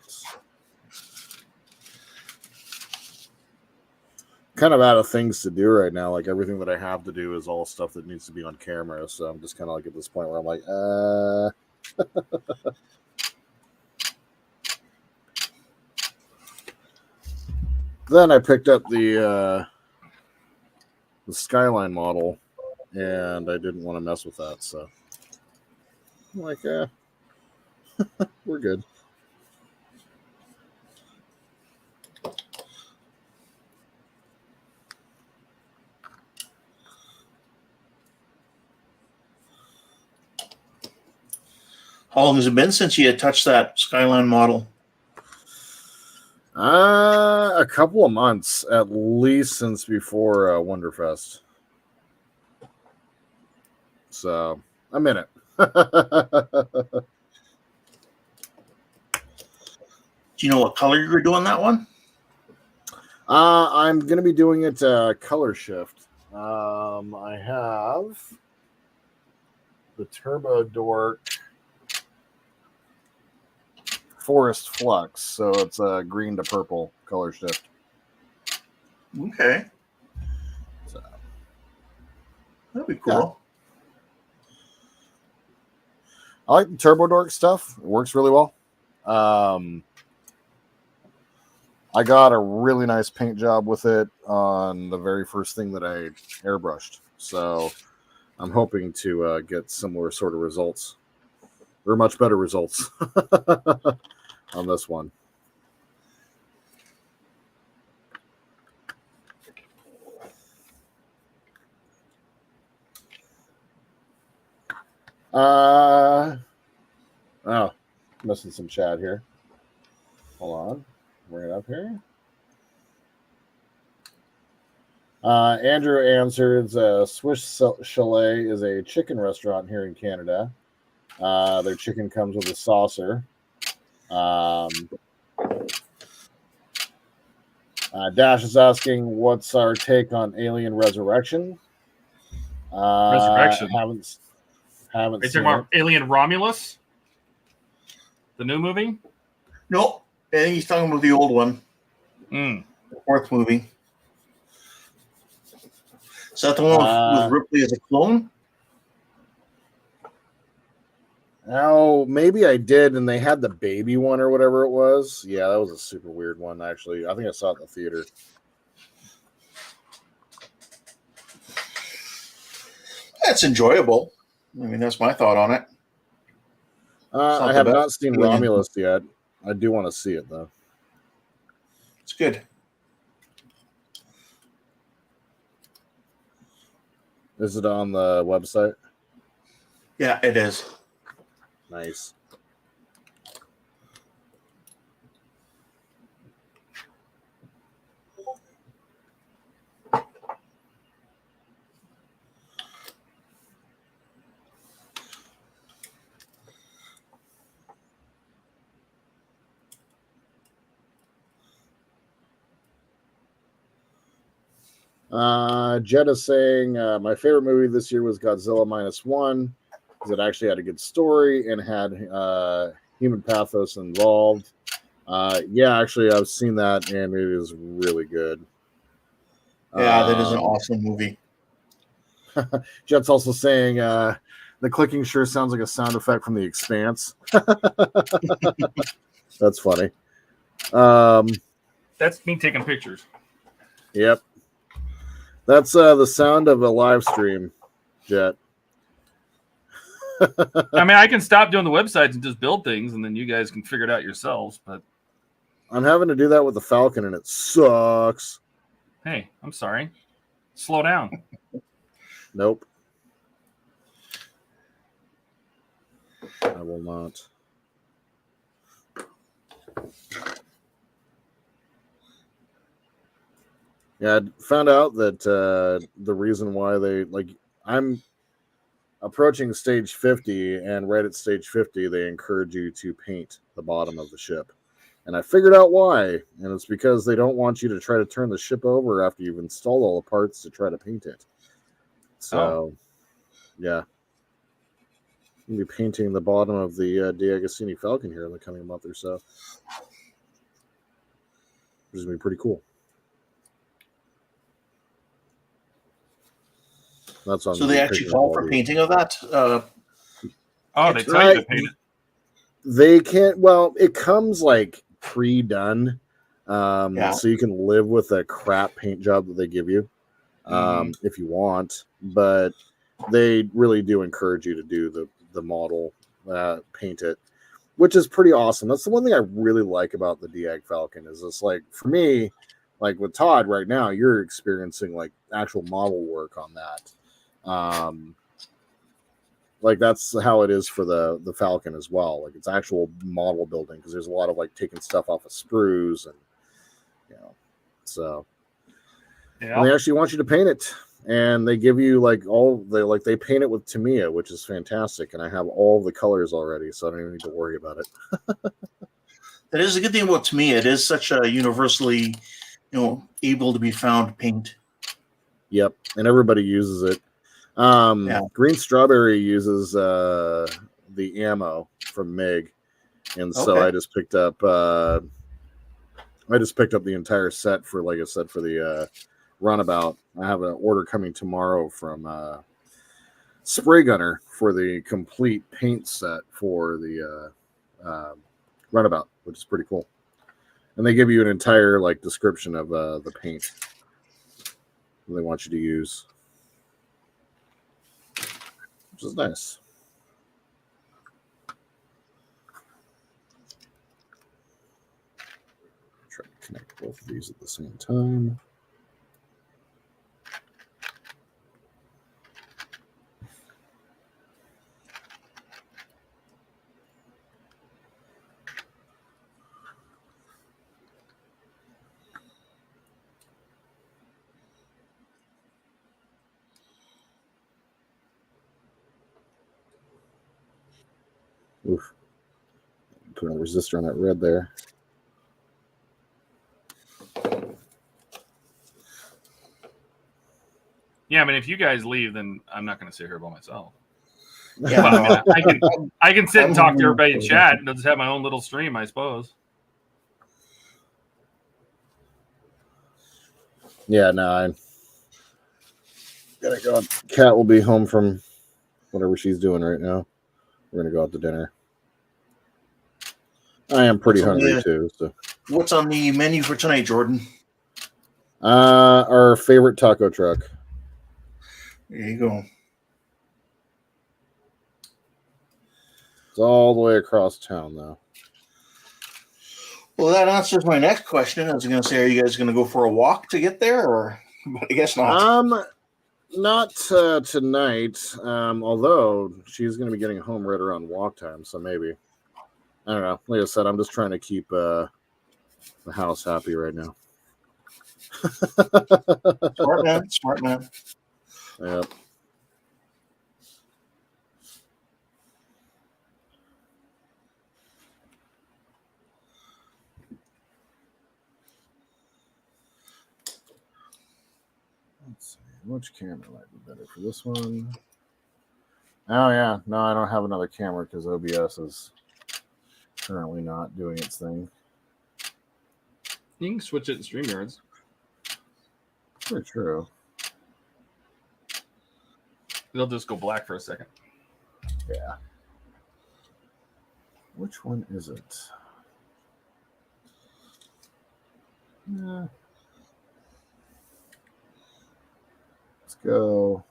Kind of out of things to do right now. Like everything that I have to do is all stuff that needs to be on camera. So I'm just kind of like at this point where I'm like, Then I picked up the Skyline model, and I didn't want to mess with that. So I'm like, we're good. How long has it been since you had touched that Skyline model? A couple of months, at least since before Wonderfest. So I'm in it. Do you know what color you were doing that one? I'm gonna be doing it color shift. I have the Turbo Dork Forest Flux, so it's a green to purple color shift. Okay. So that'd be cool. I like the Turbo Dork stuff. It works really well. I got a really nice paint job with it on the very first thing that I airbrushed. So I'm hoping to get similar sort of results, or much better results on this one. Oh, missing some chat here. Hold on. Bring it up here. Andrew answers, Swiss Chalet is a chicken restaurant here in Canada. Their chicken comes with a saucer. Dash is asking, what's our take on Alien Resurrection? Resurrection. Haven't Are you seen talking about it. Alien Romulus? The new movie? No, I think he's talking about the old one. Mm. The fourth movie. Is that the one with Ripley as a clone? Oh, maybe I did, and they had the baby one or whatever it was. Yeah, that was a super weird one, actually. I think I saw it in the theater. That's enjoyable. I mean, that's my thought on it. I have not seen Romulus yet. I do want to see it, though. It's good. Is it on the website? Yeah, it is. Nice. Jetta's saying my favorite movie this year was Godzilla -1 because it actually had a good story and had human pathos involved. Yeah, actually, I've seen that and it is really good. Yeah, that is an awesome movie. Jet's also saying the clicking sure sounds like a sound effect from The Expanse. That's funny. That's me taking pictures. Yep. That's the sound of a live stream, Jet. I mean, I can stop doing the websites and just build things, and then you guys can figure it out yourselves. But I'm having to do that with the Falcon, and it sucks. hey, I'm sorry. Slow down. Nope. I will not. Yeah, I found out that the reason why I'm approaching stage 50, and right at stage 50, they encourage you to paint the bottom of the ship. And I figured out why, and it's because they don't want you to try to turn the ship over after you've installed all the parts to try to paint it. So, yeah. I'm going to be painting the bottom of the D'Agostini Falcon here in the coming month or so. Which is going to be pretty cool. That's on. So they actually call for painting of that? They tell you to paint it. They can't. Well, it comes like pre-done, so you can live with a crap paint job that they give you if you want. But they really do encourage you to do the model, paint it, which is pretty awesome. That's the one thing I really like about the D'Ag Falcon is it's like, for me, like with Todd right now, you're experiencing like actual model work on that. Like that's how it is for the Falcon as well. Like it's actual model building because there's a lot of like taking stuff off of sprues and so and they actually want you to paint it, and they give you like they paint it with Tamiya, which is fantastic, and I have all the colors already, so I don't even need to worry about it. That is a good thing about Tamiya. It is such a universally, able to be found paint. Yep, and everybody uses it. Green Strawberry uses the ammo from MiG, and so I just picked up the entire set for, like I said, for the runabout. I have an order coming tomorrow from Spray Gunner for the complete paint set for the runabout, which is pretty cool. And they give you an entire like description of the paint they want you to use, which is nice. Try to connect both of these at the same time. Oof. Put a resistor on that red there. Yeah, I mean, if you guys leave, then I'm not going to sit here by myself. Yeah, well, I mean, I can sit and talk to everybody in chat and just have my own little stream, I suppose. Yeah, no, I gotta go. Kat will be home from whatever she's doing right now. We're gonna go out to dinner. I am pretty hungry too. So, what's on the menu for tonight, Jordan? Our favorite taco truck. There you go. It's all the way across town, though. Well, that answers my next question. I was going to say, are you guys going to go for a walk to get there, or? But I guess not. Not tonight. Although she's going to be getting home right around walk time, so maybe. I don't know. Like I said, I'm just trying to keep the house happy right now. Smart man. Smart man. Yep. Let's see. Which camera might be better for this one? Oh, yeah. No, I don't have another camera because OBS is currently not doing its thing. You can switch it in StreamYards. Very true. They'll just go black for a second. Yeah. Which one is it? Yeah. Let's go.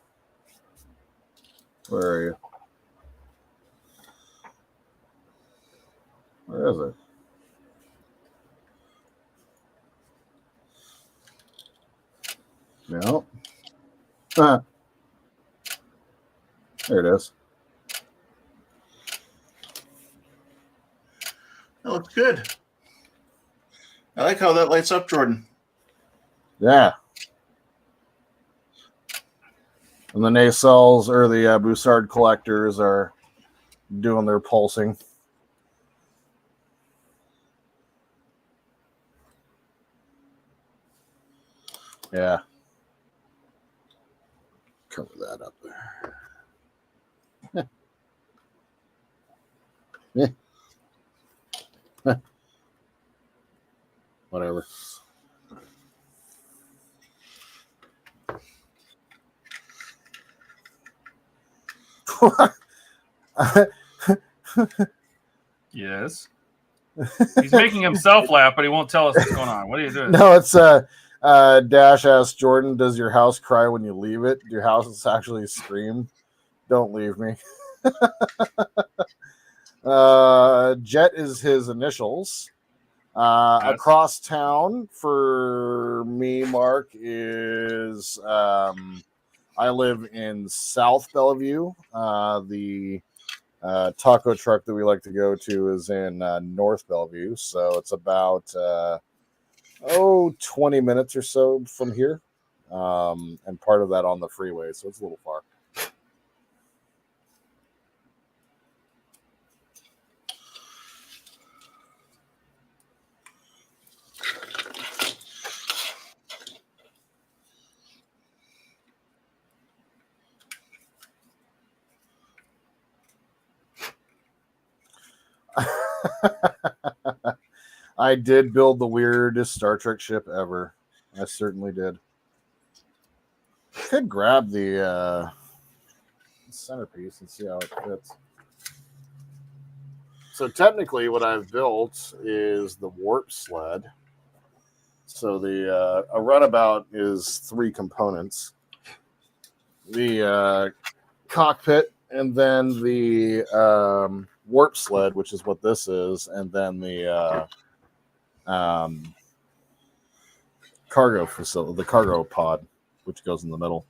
Where are you? Where is it? No. Ah. There it is. That looks good. I like how that lights up, Jordan. Yeah. And the nacelles or the Broussard collectors are doing their pulsing. Yeah. Cover that up there. Yeah. Whatever. Yes. He's making himself laugh, but he won't tell us what's going on. What are you doing? No, it's Dash asks Jordan, does your house cry when you leave it? Do your houses actually scream? Don't leave me. Jet is his initials. Yes. Across town for me, Mark, is I live in South Bellevue. The taco truck that we like to go to is in North Bellevue. So it's about 20 minutes or so from here. And part of that on the freeway. So it's a little far. I did build the weirdest Star Trek ship ever. I certainly did. Could grab the centerpiece and see how it fits. So technically what I've built is the warp sled. So the a runabout is 3 components. The cockpit, and then the warp sled, which is what this is, and then the cargo facility, the cargo pod, which goes in the middle.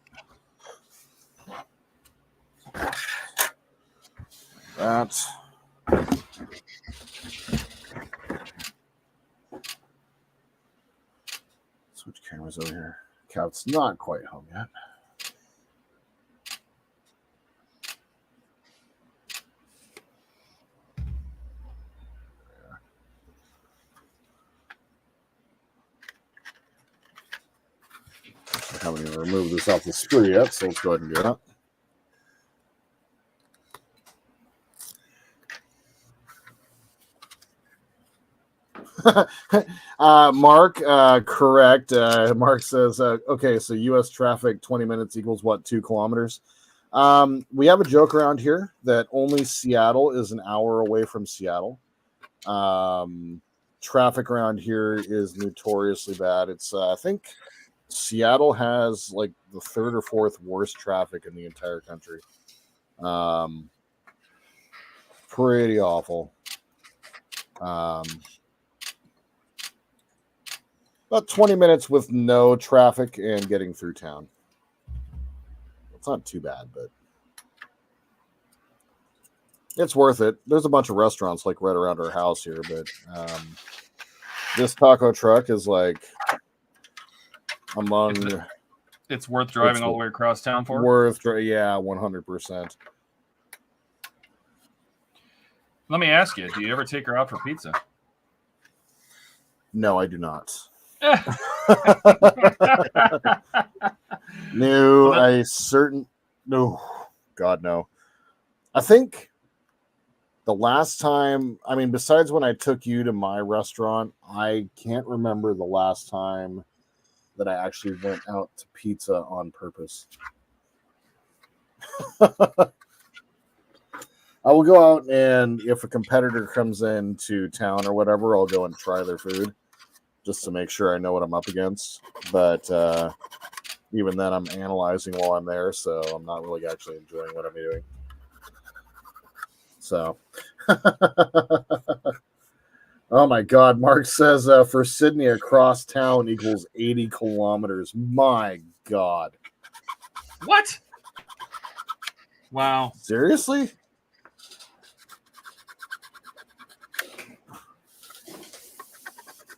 That. Switch cameras over here. Couch's not quite home yet. I haven't even removed this off the screw yet, so let's go ahead and do that. Mark, correct. Mark says, okay, so U.S. traffic 20 minutes equals what, 2 kilometers? We have a joke around here that only Seattle is an hour away from Seattle. Traffic around here is notoriously bad. It's, I think Seattle has like the 3rd or 4th worst traffic in the entire country. Pretty awful. About 20 minutes with no traffic and getting through town. It's not too bad, but it's worth it. There's a bunch of restaurants like right around our house here, but this taco truck is like among. It's worth driving all the way across town for. Yeah, 100%. Let me ask you: do you ever take her out for pizza? No, I do not. No, no, God, no. I think the last time, I mean, besides when I took you to my restaurant, I can't remember the last time that I actually went out to pizza on purpose. I will go out, and if a competitor comes into town or whatever, I'll go and try their food just to make sure I know what I'm up against. But even then, I'm analyzing while I'm there, so I'm not really actually enjoying what I'm doing. So, oh my God, Mark says for Sydney, across town equals 80 kilometers. My God. What? Wow. Seriously?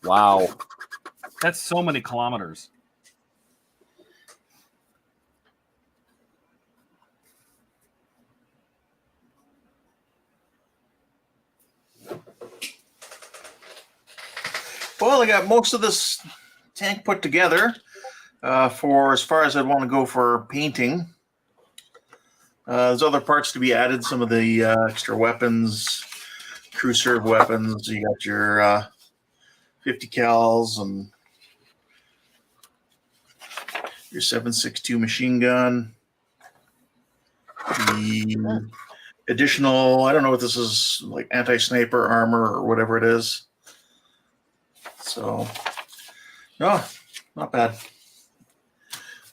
Wow. That's so many kilometers. Well, I got most of this tank put together for as far as I'd want to go for painting. There's other parts to be added, some of the extra weapons, crew serve weapons. You got your 50 cals and your 7.62 machine gun. The additional, I don't know what this is, like anti-sniper armor or whatever it is. So, no, not bad.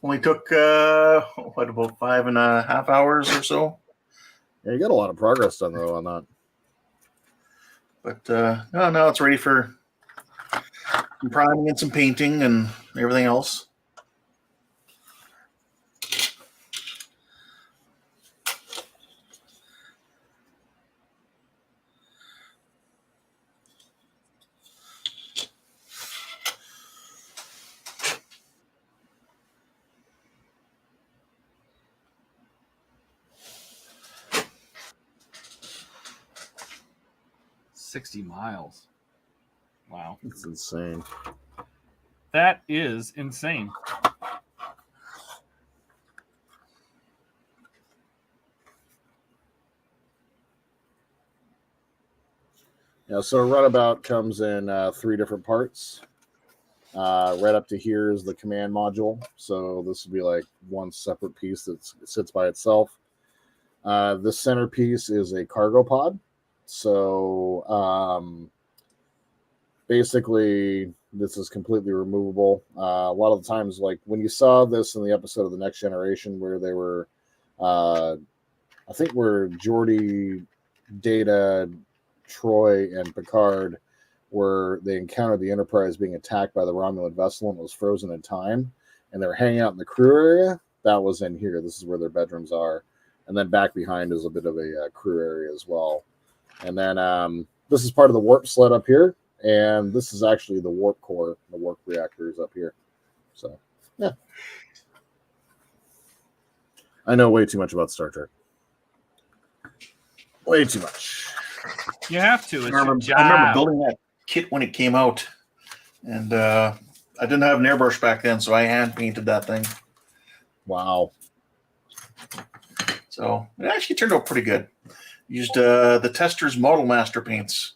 Only took, what, about 5.5 hours or so? Yeah, you got a lot of progress done, though, on that. But, no, now it's ready for some priming and some painting and everything else. $60 miles. Wow. It's insane. That is insane. Yeah, so a runabout comes in 3 different parts. Right up to here is the command module. So this would be like one separate piece that sits by itself. The centerpiece is a cargo pod. So basically, this is completely removable. A lot of the times, like when you saw this in the episode of The Next Generation, where they were, I think where Geordi, Data, Troy, and Picard where they encountered the Enterprise being attacked by the Romulan vessel and it was frozen in time, and they were hanging out in the crew area. That was in here. This is where their bedrooms are. And then back behind is a bit of a crew area as well. And then this is part of the warp sled up here. And this is actually the warp core, the warp reactors up here. So, yeah. I know way too much about Star Trek. Way too much. You have to. It's I remember building that kit when it came out. And I didn't have an airbrush back then, so I hand painted that thing. Wow. So it actually turned out pretty good. Used the Testors Model Master paints.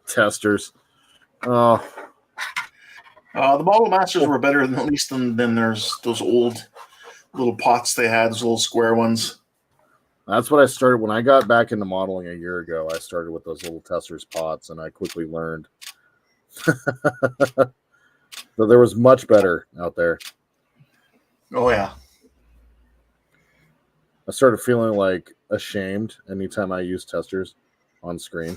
Testers. Oh. The Model Masters were better than, at least than there's those old little pots they had, those little square ones. That's what I started when I got back into modeling a year ago. I started with those little Testors pots, and I quickly learned that there was much better out there. Oh, yeah. I started feeling like ashamed anytime I use Testors on screen.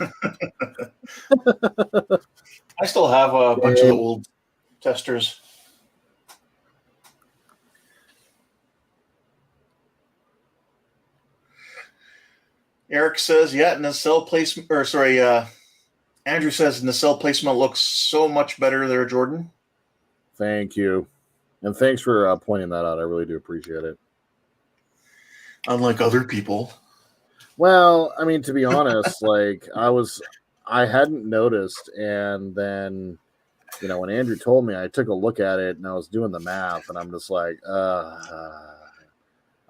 I still have a bunch of the old Testors. Eric says, yeah, nacelle placement, or sorry, Andrew says nacelle placement looks so much better there, Jordan. Thank you. And thanks for pointing that out. I really do appreciate it. Unlike other people. Well, I mean, to be honest, like I hadn't noticed, and then, you know, when Andrew told me, I took a look at it and I was doing the math, and I'm just like,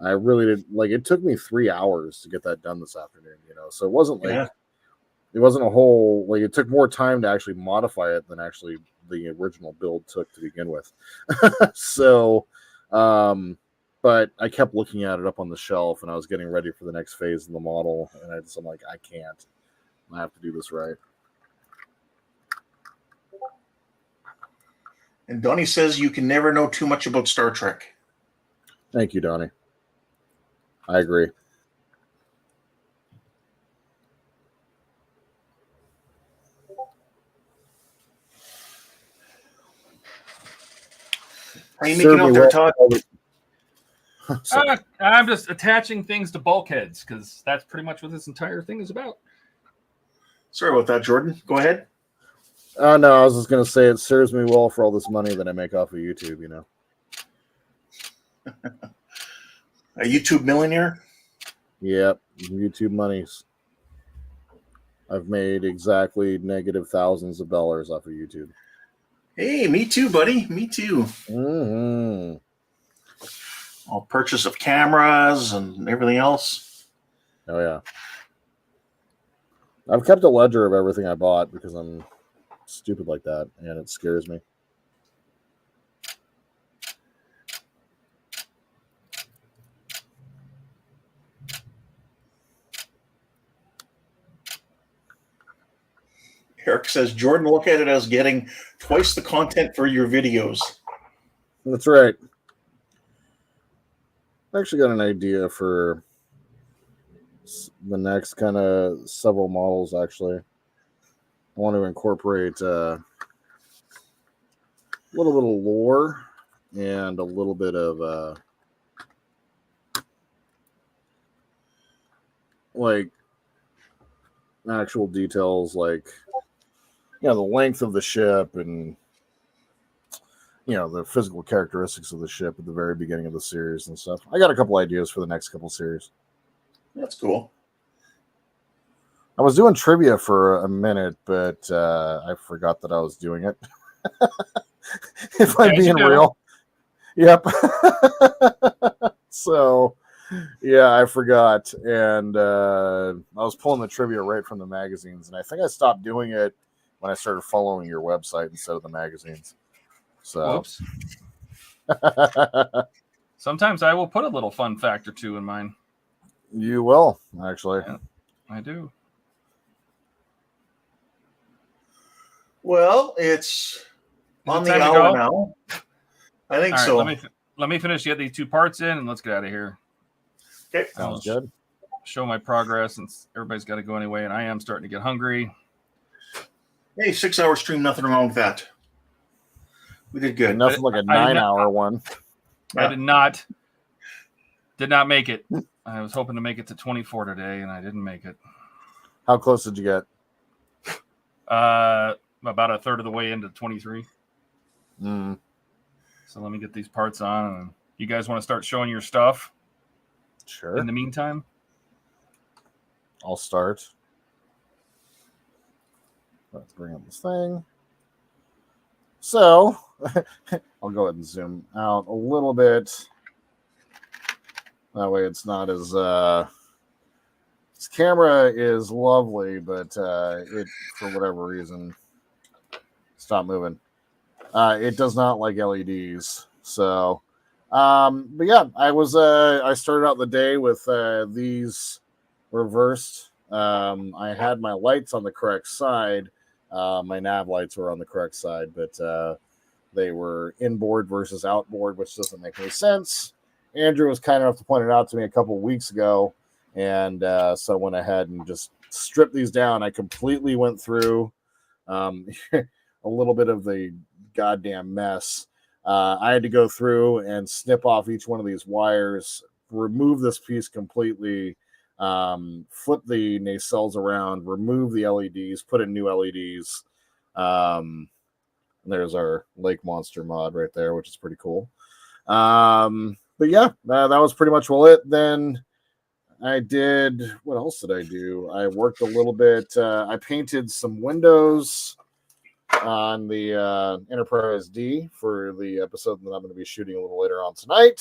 I really did. Like, it took me 3 hours to get that done this afternoon, you know, so it wasn't like, it wasn't a whole, like, it took more time to actually modify it than actually the original build took to begin with. So, but I kept looking at it up on the shelf, and I was getting ready for the next phase of the model, and I'm like, I can't. I have to do this right. And Donnie says you can never know too much about Star Trek. Thank you, Donnie. I agree. How are you making out there, Todd? I'm just attaching things to bulkheads because that's pretty much what this entire thing is about. Sorry about that, Jordan. Go ahead. No, I was just going to say it serves me well for all this money that I make off of YouTube, you know. A YouTube millionaire? Yep, YouTube monies. I've made exactly negative thousands of dollars off of YouTube. Hey, me too, buddy. Me too. Mm-hmm. All purchase of cameras and everything else. Oh, yeah. I've kept a ledger of everything I bought because I'm stupid like that, and it scares me. Eric says, Jordan, look at it as getting twice the content for your videos. That's right. I actually got an idea for the next kind of several models, actually. I want to incorporate a little bit of lore and a little bit of like actual details, like the length of the ship and the physical characteristics of the ship at the very beginning of the series and stuff. I got a couple ideas for the next couple series. That's cool. I was doing trivia for a minute, but I forgot that I was doing it. If I'm being real. Yep. So, yeah, I forgot. And I was pulling the trivia right from the magazines. And I think I stopped doing it when I started following your website instead of the magazines. So, Whoops. Sometimes I will put a little fun fact or two in mine. You will, actually. Yeah, I do. Well, it's on the hour now. I think so. Let me finish get these two parts in, and let's get out of here. Okay, sounds good. Show my progress, since everybody's got to go anyway, and I am starting to get hungry. Hey, 6-hour stream, nothing wrong with that. We did good. Nothing like a 9-hour one. I did not make it. I was hoping to make it to 24 today, and I didn't make it. How close did you get? About a third of the way into 23. Mm. So let me get these parts on. And you guys want to start showing your stuff? Sure. In the meantime, I'll start. Let's bring up this thing. So, I'll go ahead and zoom out a little bit. That way it's not as... this camera is lovely, but it, for whatever reason, stopped moving. It does not like LEDs. So, but yeah, I started out the day with these reversed. I had my lights on the correct side. My nav lights were on the correct side, but they were inboard versus outboard, which doesn't make any sense. Andrew was kind enough to point it out to me a couple of weeks ago, and so I went ahead and just stripped these down. I completely went through a little bit of the goddamn mess. I had to go through and snip off each one of these wires, remove this piece completely, flip the nacelles around, remove the LEDs, put in new LEDs. There's our Lake Monster mod right there, which is pretty cool. But yeah, that was pretty much all it. Then I did, what else did I do? I worked a little bit. I painted some windows on the Enterprise D for the episode that I'm going to be shooting a little later on tonight.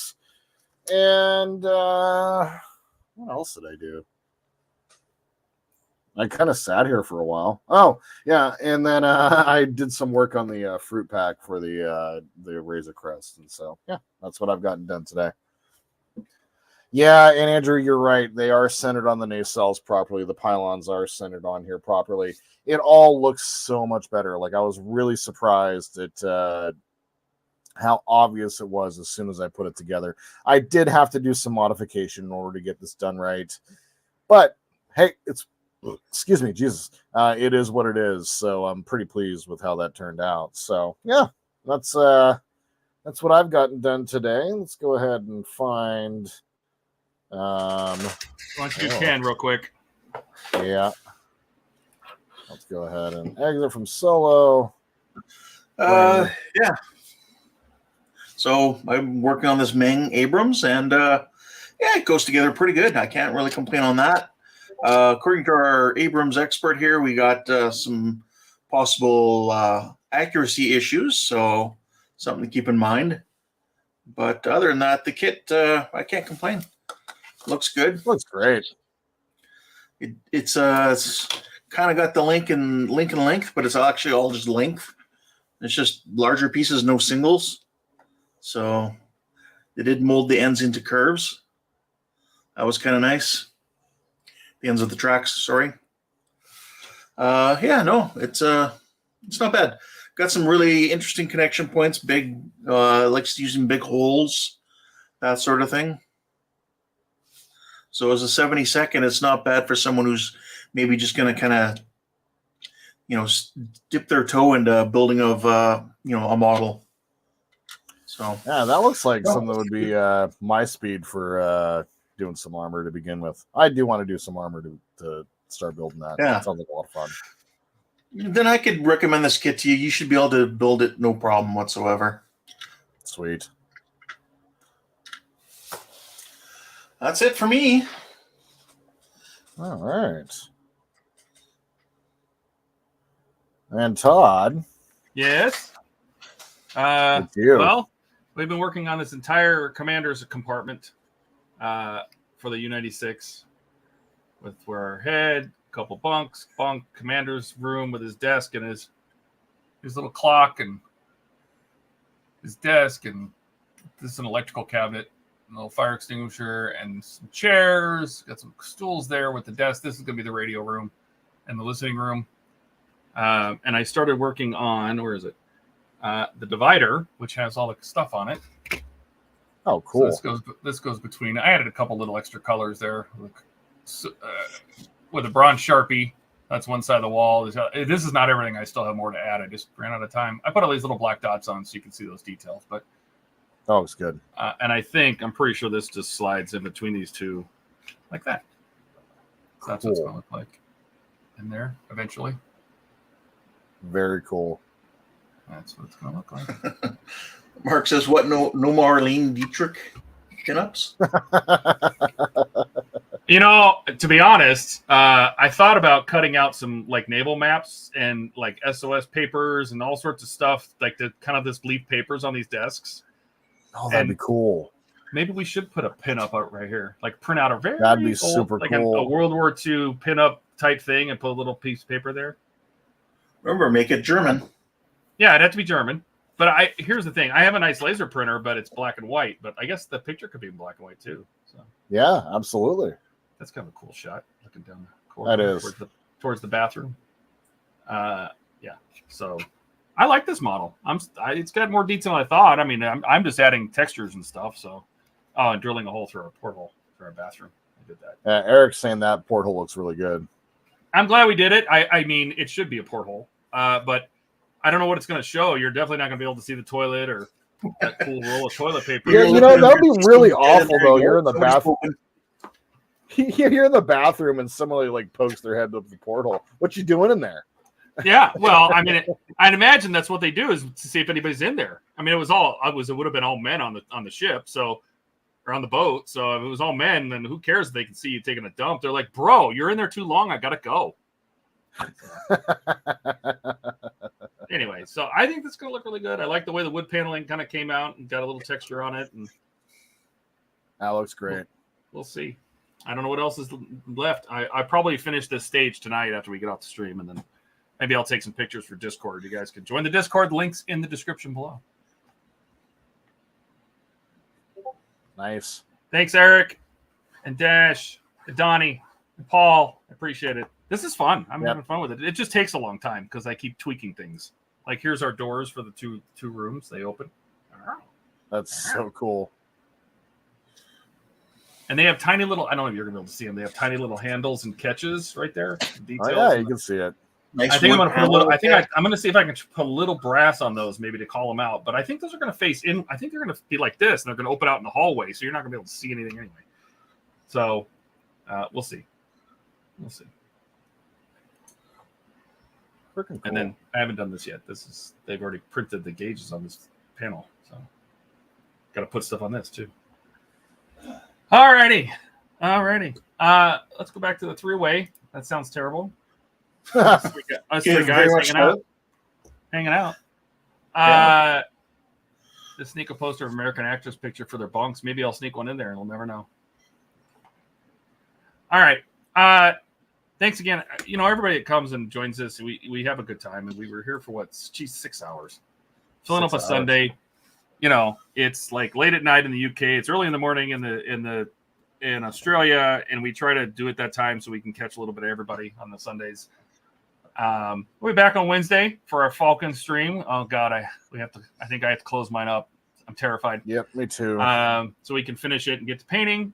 And what else did I do? I kind of sat here for a while. Oh, yeah, and then I did some work on the fruit pack for the Razor Crest, and so yeah, that's what I've gotten done today. Yeah, and Andrew, you're right. They are centered on the nacelles properly. The pylons are centered on here properly. It all looks so much better. Like, I was really surprised at how obvious it was as soon as I put it together. I did have to do some modification in order to get this done right, but hey, it's excuse me, Jesus, it is what it is. So I'm pretty pleased with how that turned out. So yeah, that's what I've gotten done today. Let's go ahead and find. Why don't you do Ken real quick? Yeah. Let's go ahead and exit from solo. Yeah. So I'm working on this Meng Abrams, and yeah, it goes together pretty good. I can't really complain on that. According to our Abrams expert here, we got some possible accuracy issues, so something to keep in mind. But other than that, the kit, I can't complain. Looks good. Looks great. It's kind of got the link and length, but it's actually all just length. It's just larger pieces, no singles. So they did mold the ends into curves. That was kind of nice. The ends of the tracks, sorry. Yeah, no, it's not bad. Got some really interesting connection points. Big, likes using big holes, that sort of thing. So as a 72nd, it's not bad for someone who's maybe just going to kind of, dip their toe into building of, a model. So yeah, that looks like something that would be my speed for doing some armor to begin with. I do want to do some armor to start building that. Yeah. That sounds like a lot of fun. Then I could recommend this kit to you. You should be able to build it no problem whatsoever. Sweet. That's it for me. All right. And Todd. Yes. With you. Well, we've been working on this entire commander's compartment for the U-96 with our head, a couple bunk, commander's room with his desk and his little clock and his desk, and this is an electrical cabinet, a little fire extinguisher, and some chairs. Got some stools there with the desk. This is going to be the radio room and the listening room. And I started working on, where is it? The divider, which has all the stuff on it. Oh, cool. So this goes between. I added a couple little extra colors there with a bronze Sharpie. That's one side of the wall. This is not everything. I still have more to add. I just ran out of time. I put all these little black dots on so you can see those details. But oh, it's good. And I'm pretty sure this just slides in between these two like that. So that's what it's going to look like in there eventually. Very cool. That's what it's going to look like. Mark says, "What? No Marlene Dietrich pinups?" To be honest, I thought about cutting out some like naval maps and like SOS papers and all sorts of stuff, like the kind of this leaf papers on these desks. Oh, that'd be cool. Maybe we should put a pinup out right here, like print out a very that'd be old, super like cool, a World War II pinup type thing, and put a little piece of paper there. Remember, make it German. Yeah, it'd have to be German. But here's the thing: I have a nice laser printer, but it's black and white. But I guess the picture could be in black and white too. So yeah, absolutely. That's kind of a cool shot, looking down the corridor. That is towards the bathroom. Yeah. So I like this model. It's got more detail than I thought. I mean, I'm just adding textures and stuff. So, and drilling a hole through our porthole for our bathroom. I did that. Eric's saying that porthole looks really good. I'm glad we did it. I mean, it should be a porthole, but I don't know what it's going to show. You're definitely not going to be able to see the toilet or that cool roll of toilet paper. Yeah, that'd be really awful though. You're in the bathroom. You're in the bathroom and somebody like pokes their head up the porthole. What you doing in there? Yeah, well, I mean, I'd imagine that's what they do is to see if anybody's in there. I mean, it would have been all men on the ship, so or on the boat. So if it was all men, then who cares if they can see you taking a dump? They're like, bro, you're in there too long. I gotta go. Anyway, so I think that's gonna look really good. I like the way the wood paneling kind of came out and got a little texture on it, and that looks great. We'll see. I don't know what else is left. I probably finish this stage tonight after we get off the stream, and then maybe I'll take some pictures for Discord. You guys can join the Discord. Links in the description below. Nice. Thanks, Eric and Dash and Donnie and Paul. I appreciate it. This is fun. I'm having fun with it. It just takes a long time because I keep tweaking things. Like here's our doors for the two rooms. They open. That's so cool. And they have tiny little, I don't know if you're going to be able to see them. They have tiny little handles and catches right there. Details. Oh, yeah, you can see it. Nice I think I'm going to put a little, wood I'm going to see if I can put a little brass on those maybe to call them out. But I think those are going to face in. I think they're going to be like this and they're going to open out in the hallway. So you're not going to be able to see anything anyway. So we'll see. We'll see. Freaking cool. And then I haven't done this yet. They've already printed the gauges on this panel. So got to put stuff on this too. Alrighty. Let's go back to the three-way. That sounds terrible. Us three guys hanging out. To sneak a poster of American Actress picture for their bunks. Maybe I'll sneak one in there and we'll never know. All right. Thanks again. You know, everybody that comes and joins us, we have a good time, and we were here for 6 hours. Filling up a Sunday. You know, it's like late at night in the UK. It's early in the morning in Australia, and we try to do it that time so we can catch a little bit of everybody on the Sundays. We'll be back on Wednesday for our Falcon stream. Oh God, I think I have to close mine up. I'm terrified. Yep, me too. So we can finish it and get to painting.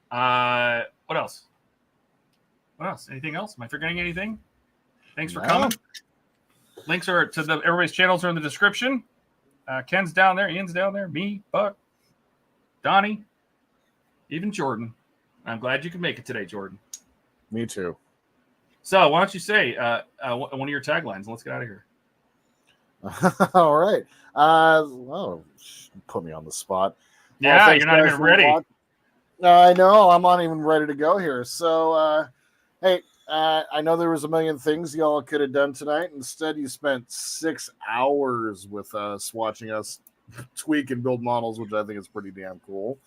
What else? Anything else? Am I forgetting anything? Thanks for coming. Links are to everybody's channels are in the description. Ken's down there, Ian's down there, me, Buck, Donnie, even Jordan. I'm glad you could make it today, Jordan. Me too. So why don't you say one of your taglines and let's get out of here. All right. Well, put me on the spot. Yeah, you're not even ready. I know. I'm not even ready to go here. So, hey, I know there was a million things y'all could have done tonight. Instead, you spent 6 hours with us watching us tweak and build models, which I think is pretty damn cool.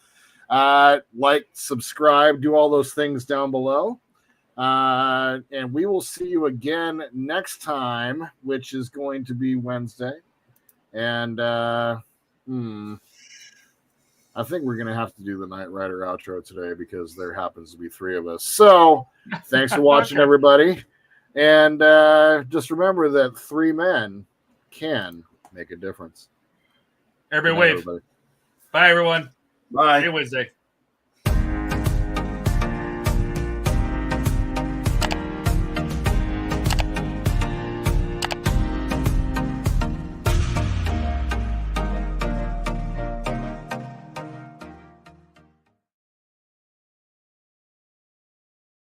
Like, subscribe, do all those things down below. And we will see you again next time, which is going to be Wednesday. And I think we're going to have to do the Knight Rider outro today because there happens to be 3 of us. So thanks for watching, everybody. And just remember that 3 men can make a difference. Everybody wave. Bye, everyone. Bye. See you Wednesday.